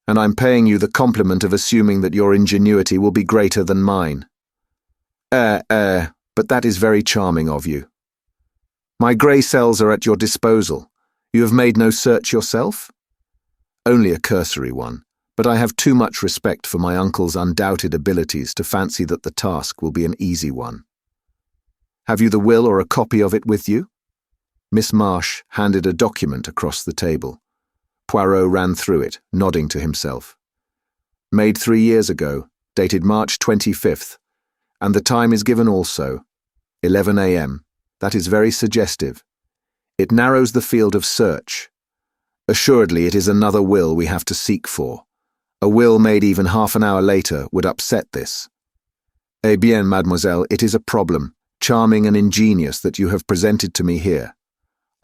And I'm paying you the compliment of assuming that your ingenuity will be greater than mine. But that is very charming of you. My grey cells are at your disposal. You have made no search yourself? Only a cursory one, but I have too much respect for my uncle's undoubted abilities to fancy that the task will be an easy one. Have you the will or a copy of it with you? Miss Marsh handed a document across the table. Poirot ran through it, nodding to himself. Made 3 years ago, dated March 25th, and the time is given also, 11 a.m. That is very suggestive. It narrows the field of search. Assuredly, it is another will we have to seek for. A will made even half an hour later would upset this. Eh bien, mademoiselle, it is a problem, charming and ingenious, that you have presented to me here.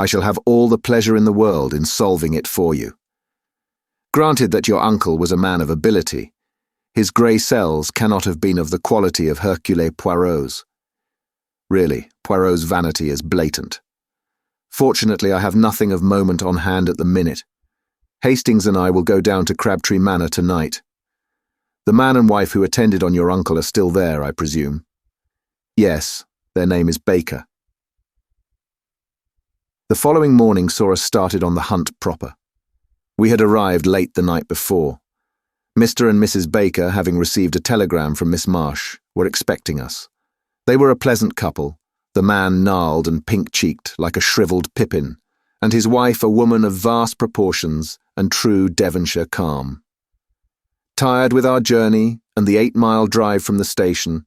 I shall have all the pleasure in the world in solving it for you. Granted that your uncle was a man of ability, his grey cells cannot have been of the quality of Hercule Poirot's. Really, Poirot's vanity is blatant. Fortunately, I have nothing of moment on hand at the minute. Hastings and I will go down to Crabtree Manor tonight. The man and wife who attended on your uncle are still there, I presume. Yes, their name is Baker. The following morning saw us started on the hunt proper. We had arrived late the night before. Mr. and Mrs. Baker, having received a telegram from Miss Marsh, were expecting us. They were a pleasant couple, the man gnarled and pink-cheeked like a shriveled pippin, and his wife a woman of vast proportions and true Devonshire calm. Tired with our journey and the 8-mile drive from the station,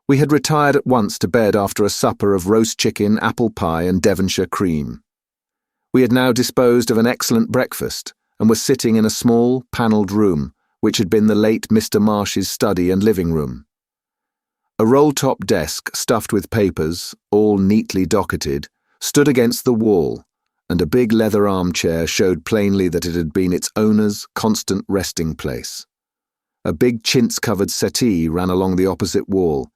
we had retired at once to bed after a supper of roast chicken, apple pie, and Devonshire cream. We had now disposed of an excellent breakfast and were sitting in a small, panelled room, which had been the late Mr. Marsh's study and living room. A roll-top desk stuffed with papers, all neatly docketed, stood against the wall, and a big leather armchair showed plainly that it had been its owner's constant resting place. A big chintz-covered settee ran along the opposite wall,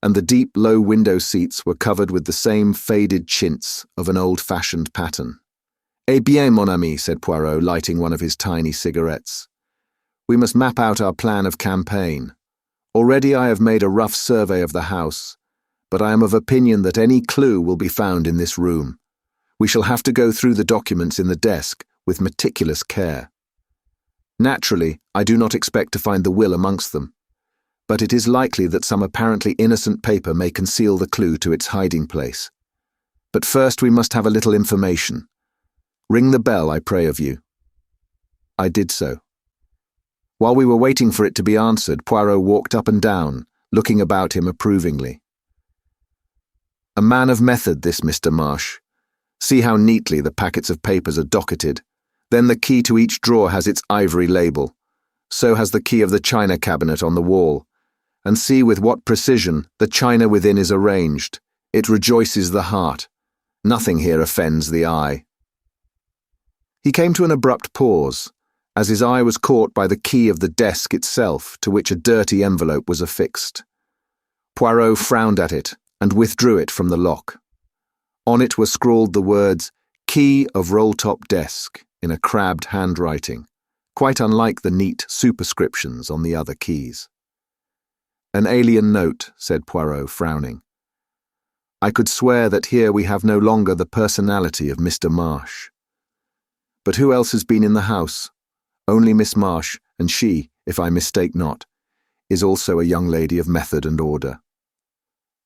and the deep, low window seats were covered with the same faded chintz of an old-fashioned pattern. Eh bien, mon ami, said Poirot, lighting one of his tiny cigarettes. We must map out our plan of campaign. Already I have made a rough survey of the house, but I am of opinion that any clue will be found in this room. We shall have to go through the documents in the desk with meticulous care. Naturally, I do not expect to find the will amongst them, but it is likely that some apparently innocent paper may conceal the clue to its hiding place. But first we must have a little information. Ring the bell, I pray of you. I did so. While we were waiting for it to be answered, Poirot walked up and down, looking about him approvingly. A man of method, this Mr. Marsh. See how neatly the packets of papers are docketed. Then the key to each drawer has its ivory label. So has the key of the china cabinet on the wall. And see with what precision the china within is arranged. It rejoices the heart. Nothing here offends the eye. He came to an abrupt pause, as his eye was caught by the key of the desk itself, to which a dirty envelope was affixed. Poirot frowned at it and withdrew it from the lock. On it were scrawled the words, "Key of roll-top desk," in a crabbed handwriting, quite unlike the neat superscriptions on the other keys. An alien note, said Poirot, frowning. I could swear that here we have no longer the personality of Mr. Marsh. But who else has been in the house? Only Miss Marsh, and she, if I mistake not, is also a young lady of method and order.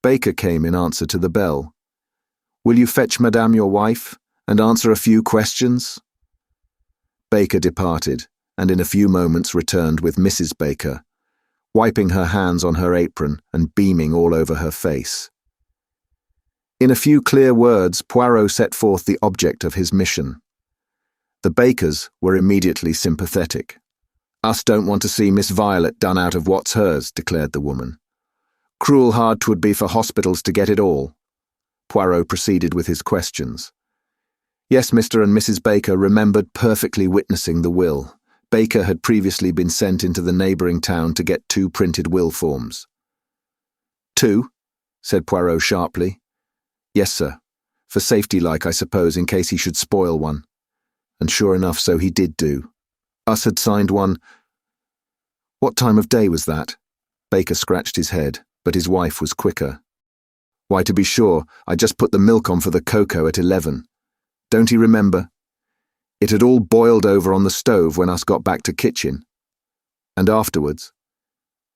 Baker came in answer to the bell. Will you fetch Madame your wife, and answer a few questions?" Baker departed, and in a few moments returned with Mrs. Baker, wiping her hands on her apron and beaming all over her face. In a few clear words, Poirot set forth the object of his mission. The Bakers were immediately sympathetic. "Us don't want to see Miss Violet done out of what's hers," declared the woman. "Cruel hard 'twould be for hospitals to get it all." Poirot proceeded with his questions. Yes, Mr. and Mrs. Baker remembered perfectly witnessing the will. Baker had previously been sent into the neighbouring town to get 2 printed will forms. "2?" said Poirot sharply. "Yes, sir. For safety like, I suppose, in case he should spoil one." And sure enough, so he did do. Us had signed one. "What time of day was that?" Baker scratched his head, but his wife was quicker. "Why, to be sure, I just put the milk on for the cocoa at 11. Don't he remember? It had all boiled over on the stove when us got back to kitchen. And afterwards,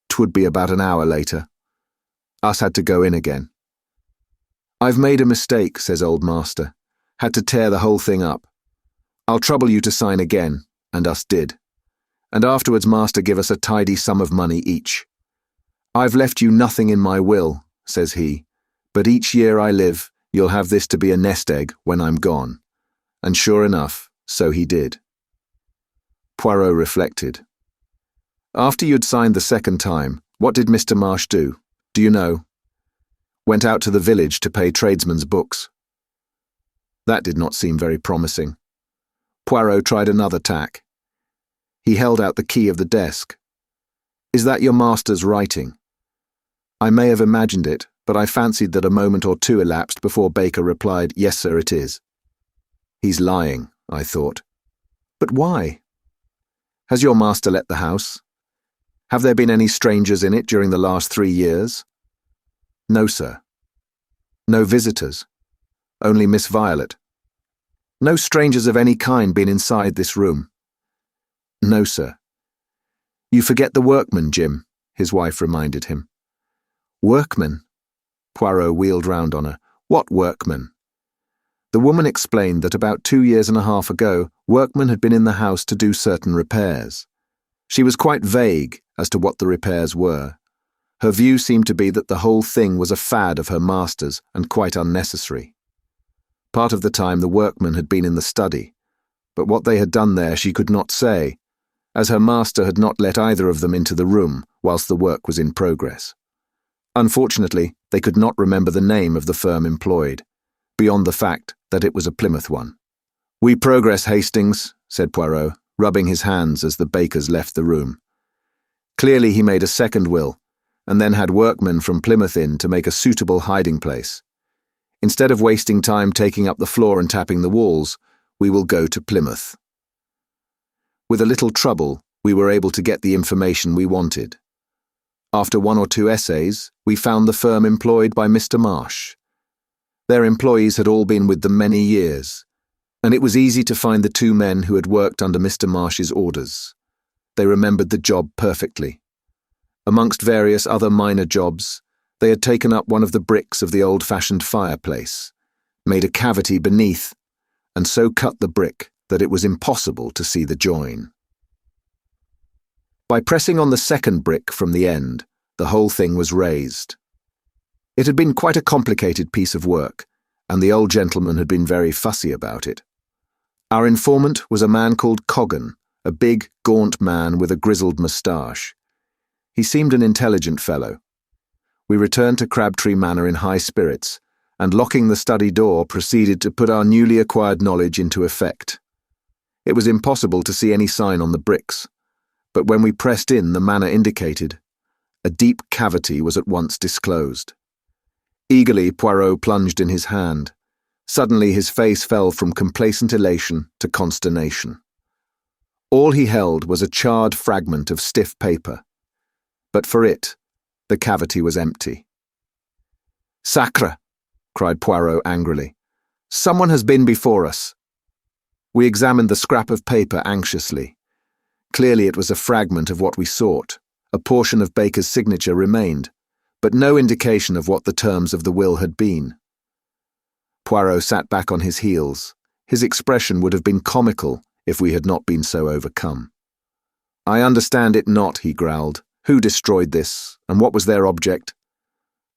'twould be about an hour later, us had to go in again. "I've made a mistake," says old master. "Had to tear the whole thing up. I'll trouble you to sign again," and us did. And afterwards master give us a tidy sum of money each. "I've left you nothing in my will," says he, "but each year I live, you'll have this to be a nest egg when I'm gone." And sure enough, so he did. Poirot reflected. "After you'd signed the second time, what did Mr. Marsh do? Do you know?" "Went out to the village to pay tradesmen's books." That did not seem very promising. Poirot tried another tack. He held out the key of the desk. "Is that your master's writing?" I may have imagined it, but I fancied that a moment or two elapsed before Baker replied, "Yes, sir, it is." He's lying, I thought. But why? "Has your master let the house? Have there been any strangers in it during the last 3 years?" "No, sir." "No visitors? Only Miss Violet? No strangers of any kind been inside this room?" "No, sir." "You forget the workmen, Jim," his wife reminded him. "Workmen?" Poirot wheeled round on her. "What workmen?" The woman explained that about 2 years and a half ago, workmen had been in the house to do certain repairs. She was quite vague as to what the repairs were. Her view seemed to be that the whole thing was a fad of her master's and quite unnecessary. Part of the time the workmen had been in the study, but what they had done there she could not say, as her master had not let either of them into the room whilst the work was in progress. Unfortunately, they could not remember the name of the firm employed, beyond the fact that it was a Plymouth one. "We progress, Hastings," said Poirot, rubbing his hands as the Bakers left the room. Clearly he made a second will, and then had workmen from Plymouth in to make a suitable hiding place. Instead of wasting time taking up the floor and tapping the walls, we will go to Plymouth. With a little trouble, we were able to get the information we wanted. After 1 or 2 essays, we found the firm employed by Mr. Marsh. Their employees had all been with them many years, and it was easy to find the 2 men who had worked under Mr. Marsh's orders. They remembered the job perfectly. Amongst various other minor jobs, they had taken up one of the bricks of the old-fashioned fireplace, made a cavity beneath, and so cut the brick that it was impossible to see the join. By pressing on the second brick from the end, the whole thing was raised. It had been quite a complicated piece of work, and the old gentleman had been very fussy about it. Our informant was a man called Coggan, a big, gaunt man with a grizzled moustache. He seemed an intelligent fellow. We returned to Crabtree Manor in high spirits, and locking the study door, proceeded to put our newly acquired knowledge into effect. It was impossible to see any sign on the bricks, but when we pressed in, the manner indicated. A deep cavity was at once disclosed. Eagerly, Poirot plunged in his hand. Suddenly his face fell from complacent elation to consternation. All he held was a charred fragment of stiff paper, but for it, the cavity was empty. "Sacre!" cried Poirot angrily. "Someone has been before us." We examined the scrap of paper anxiously. Clearly it was a fragment of what we sought. A portion of Baker's signature remained, but no indication of what the terms of the will had been. Poirot sat back on his heels, His expression would have been comical if we had not been so overcome. "I understand it not," he growled. "Who destroyed this, and what was their object?"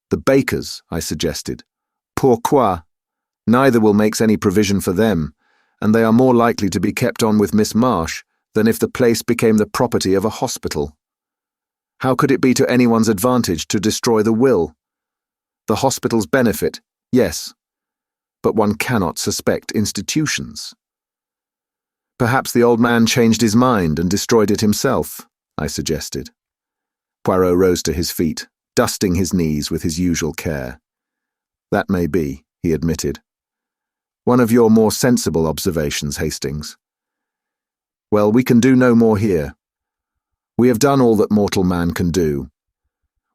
"The bakers," I suggested. "Pourquoi? Neither will make any provision for them, and they are more likely to be kept on with Miss Marsh than if the place became the property of a hospital. How could it be to anyone's advantage to destroy the will? The hospital's benefit, yes, but one cannot suspect institutions." "Perhaps the old man changed his mind and destroyed it himself," I suggested. Poirot rose to his feet, dusting his knees with his usual care. "That may be," he admitted. "One of your more sensible observations, Hastings. Well, we can do no more here. We have done all that mortal man can do.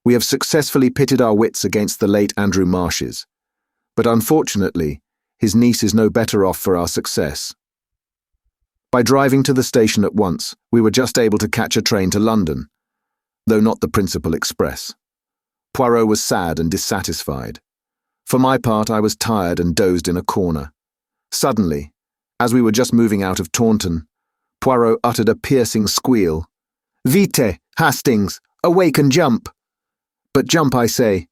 We have successfully pitted our wits against the late Andrew Marsh's, but unfortunately, his niece is no better off for our success. By driving to the station at once, we were just able to catch a train to London, though not the principal express." Poirot was sad and dissatisfied. For my part, I was tired and dozed in a corner. Suddenly, as we were just moving out of Taunton, Poirot uttered a piercing squeal. "Vite, Hastings! Awake and jump!" "But jump, I say."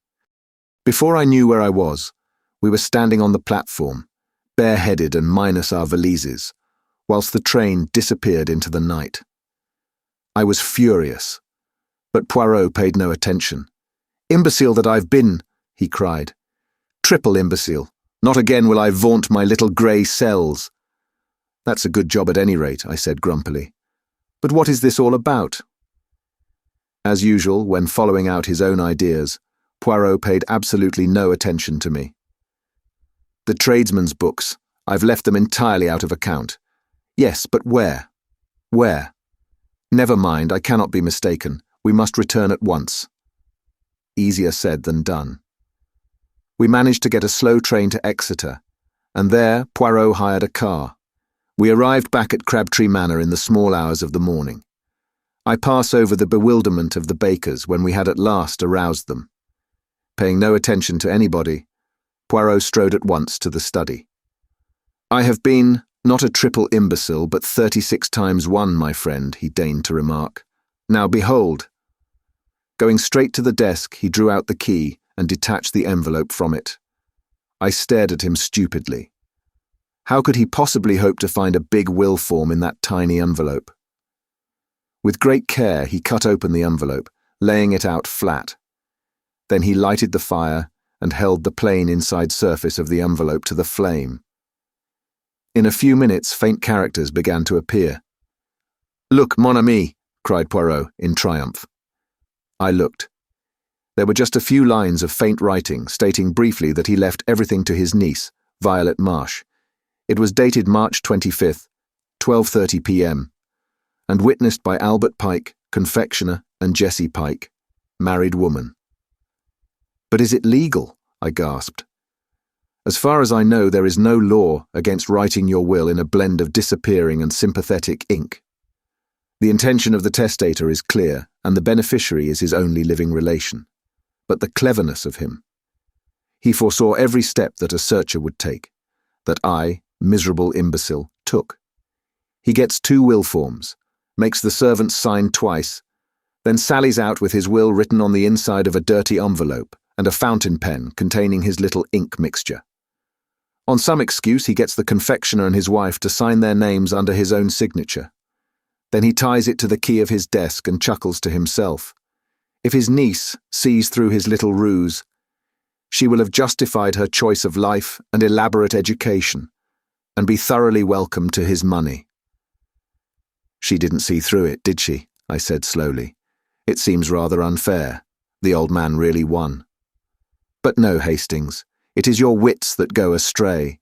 Before I knew where I was, we were standing on the platform, bareheaded and minus our valises, whilst the train disappeared into the night. I was furious, but Poirot paid no attention. "Imbecile that I've been," he cried. "Triple imbecile. Not again will I vaunt my little grey cells." "That's a good job at any rate," I said grumpily. "But what is this all about?" As usual, when following out his own ideas, Poirot paid absolutely no attention to me. "The tradesmen's books. I've left them entirely out of account." "Yes, but where? Where?" "Never mind, I cannot be mistaken. We must return at once." Easier said than done. We managed to get a slow train to Exeter, and there Poirot hired a car. We arrived back at Crabtree Manor in the small hours of the morning. I pass over the bewilderment of the bakers when we had at last aroused them. Paying no attention to anybody, Poirot strode at once to the study. "I have been, not a triple imbecile, but 36 times 1, my friend," he deigned to remark. "Now behold." Going straight to the desk, he drew out the key and detached the envelope from it. I stared at him stupidly. How could he possibly hope to find a big will form in that tiny envelope? With great care, he cut open the envelope, laying it out flat. Then he lighted the fire and held the plain inside surface of the envelope to the flame. In a few minutes, faint characters began to appear. "Look, mon ami," cried Poirot in triumph. I looked. There were just a few lines of faint writing stating briefly that he left everything to his niece, Violet Marsh. It was dated March 25th, 12:30 p.m., and witnessed by Albert Pike, confectioner, and Jessie Pike, married woman. "But is it legal?" I gasped. "As far as I know, there is no law against writing your will in a blend of disappearing and sympathetic ink. The intention of the testator is clear, and the beneficiary is his only living relation. But the cleverness of him. He foresaw every step that a searcher would take, that I, miserable imbecile, took. He gets 2 will forms, makes the servants sign twice, then sallies out with his will written on the inside of a dirty envelope and a fountain pen containing his little ink mixture. On some excuse, he gets the confectioner and his wife to sign their names under his own signature. Then he ties it to the key of his desk and chuckles to himself. If his niece sees through his little ruse, she will have justified her choice of life and elaborate education, and be thoroughly welcome to his money." "She didn't see through it, did she?" I said slowly. "It seems rather unfair. The old man really won." "But no, Hastings, it is your wits that go astray.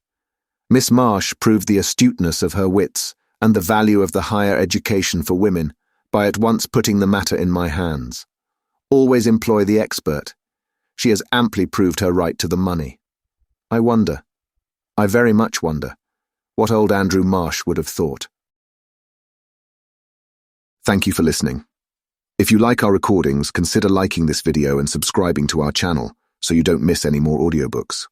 Miss Marsh proved the astuteness of her wits and the value of the higher education for women by at once putting the matter in my hands. Always employ the expert. She has amply proved her right to the money. I very much wonder, what old Andrew Marsh would have thought." Thank you for listening. If you like our recordings, consider liking this video and subscribing to our channel so you don't miss any more audiobooks.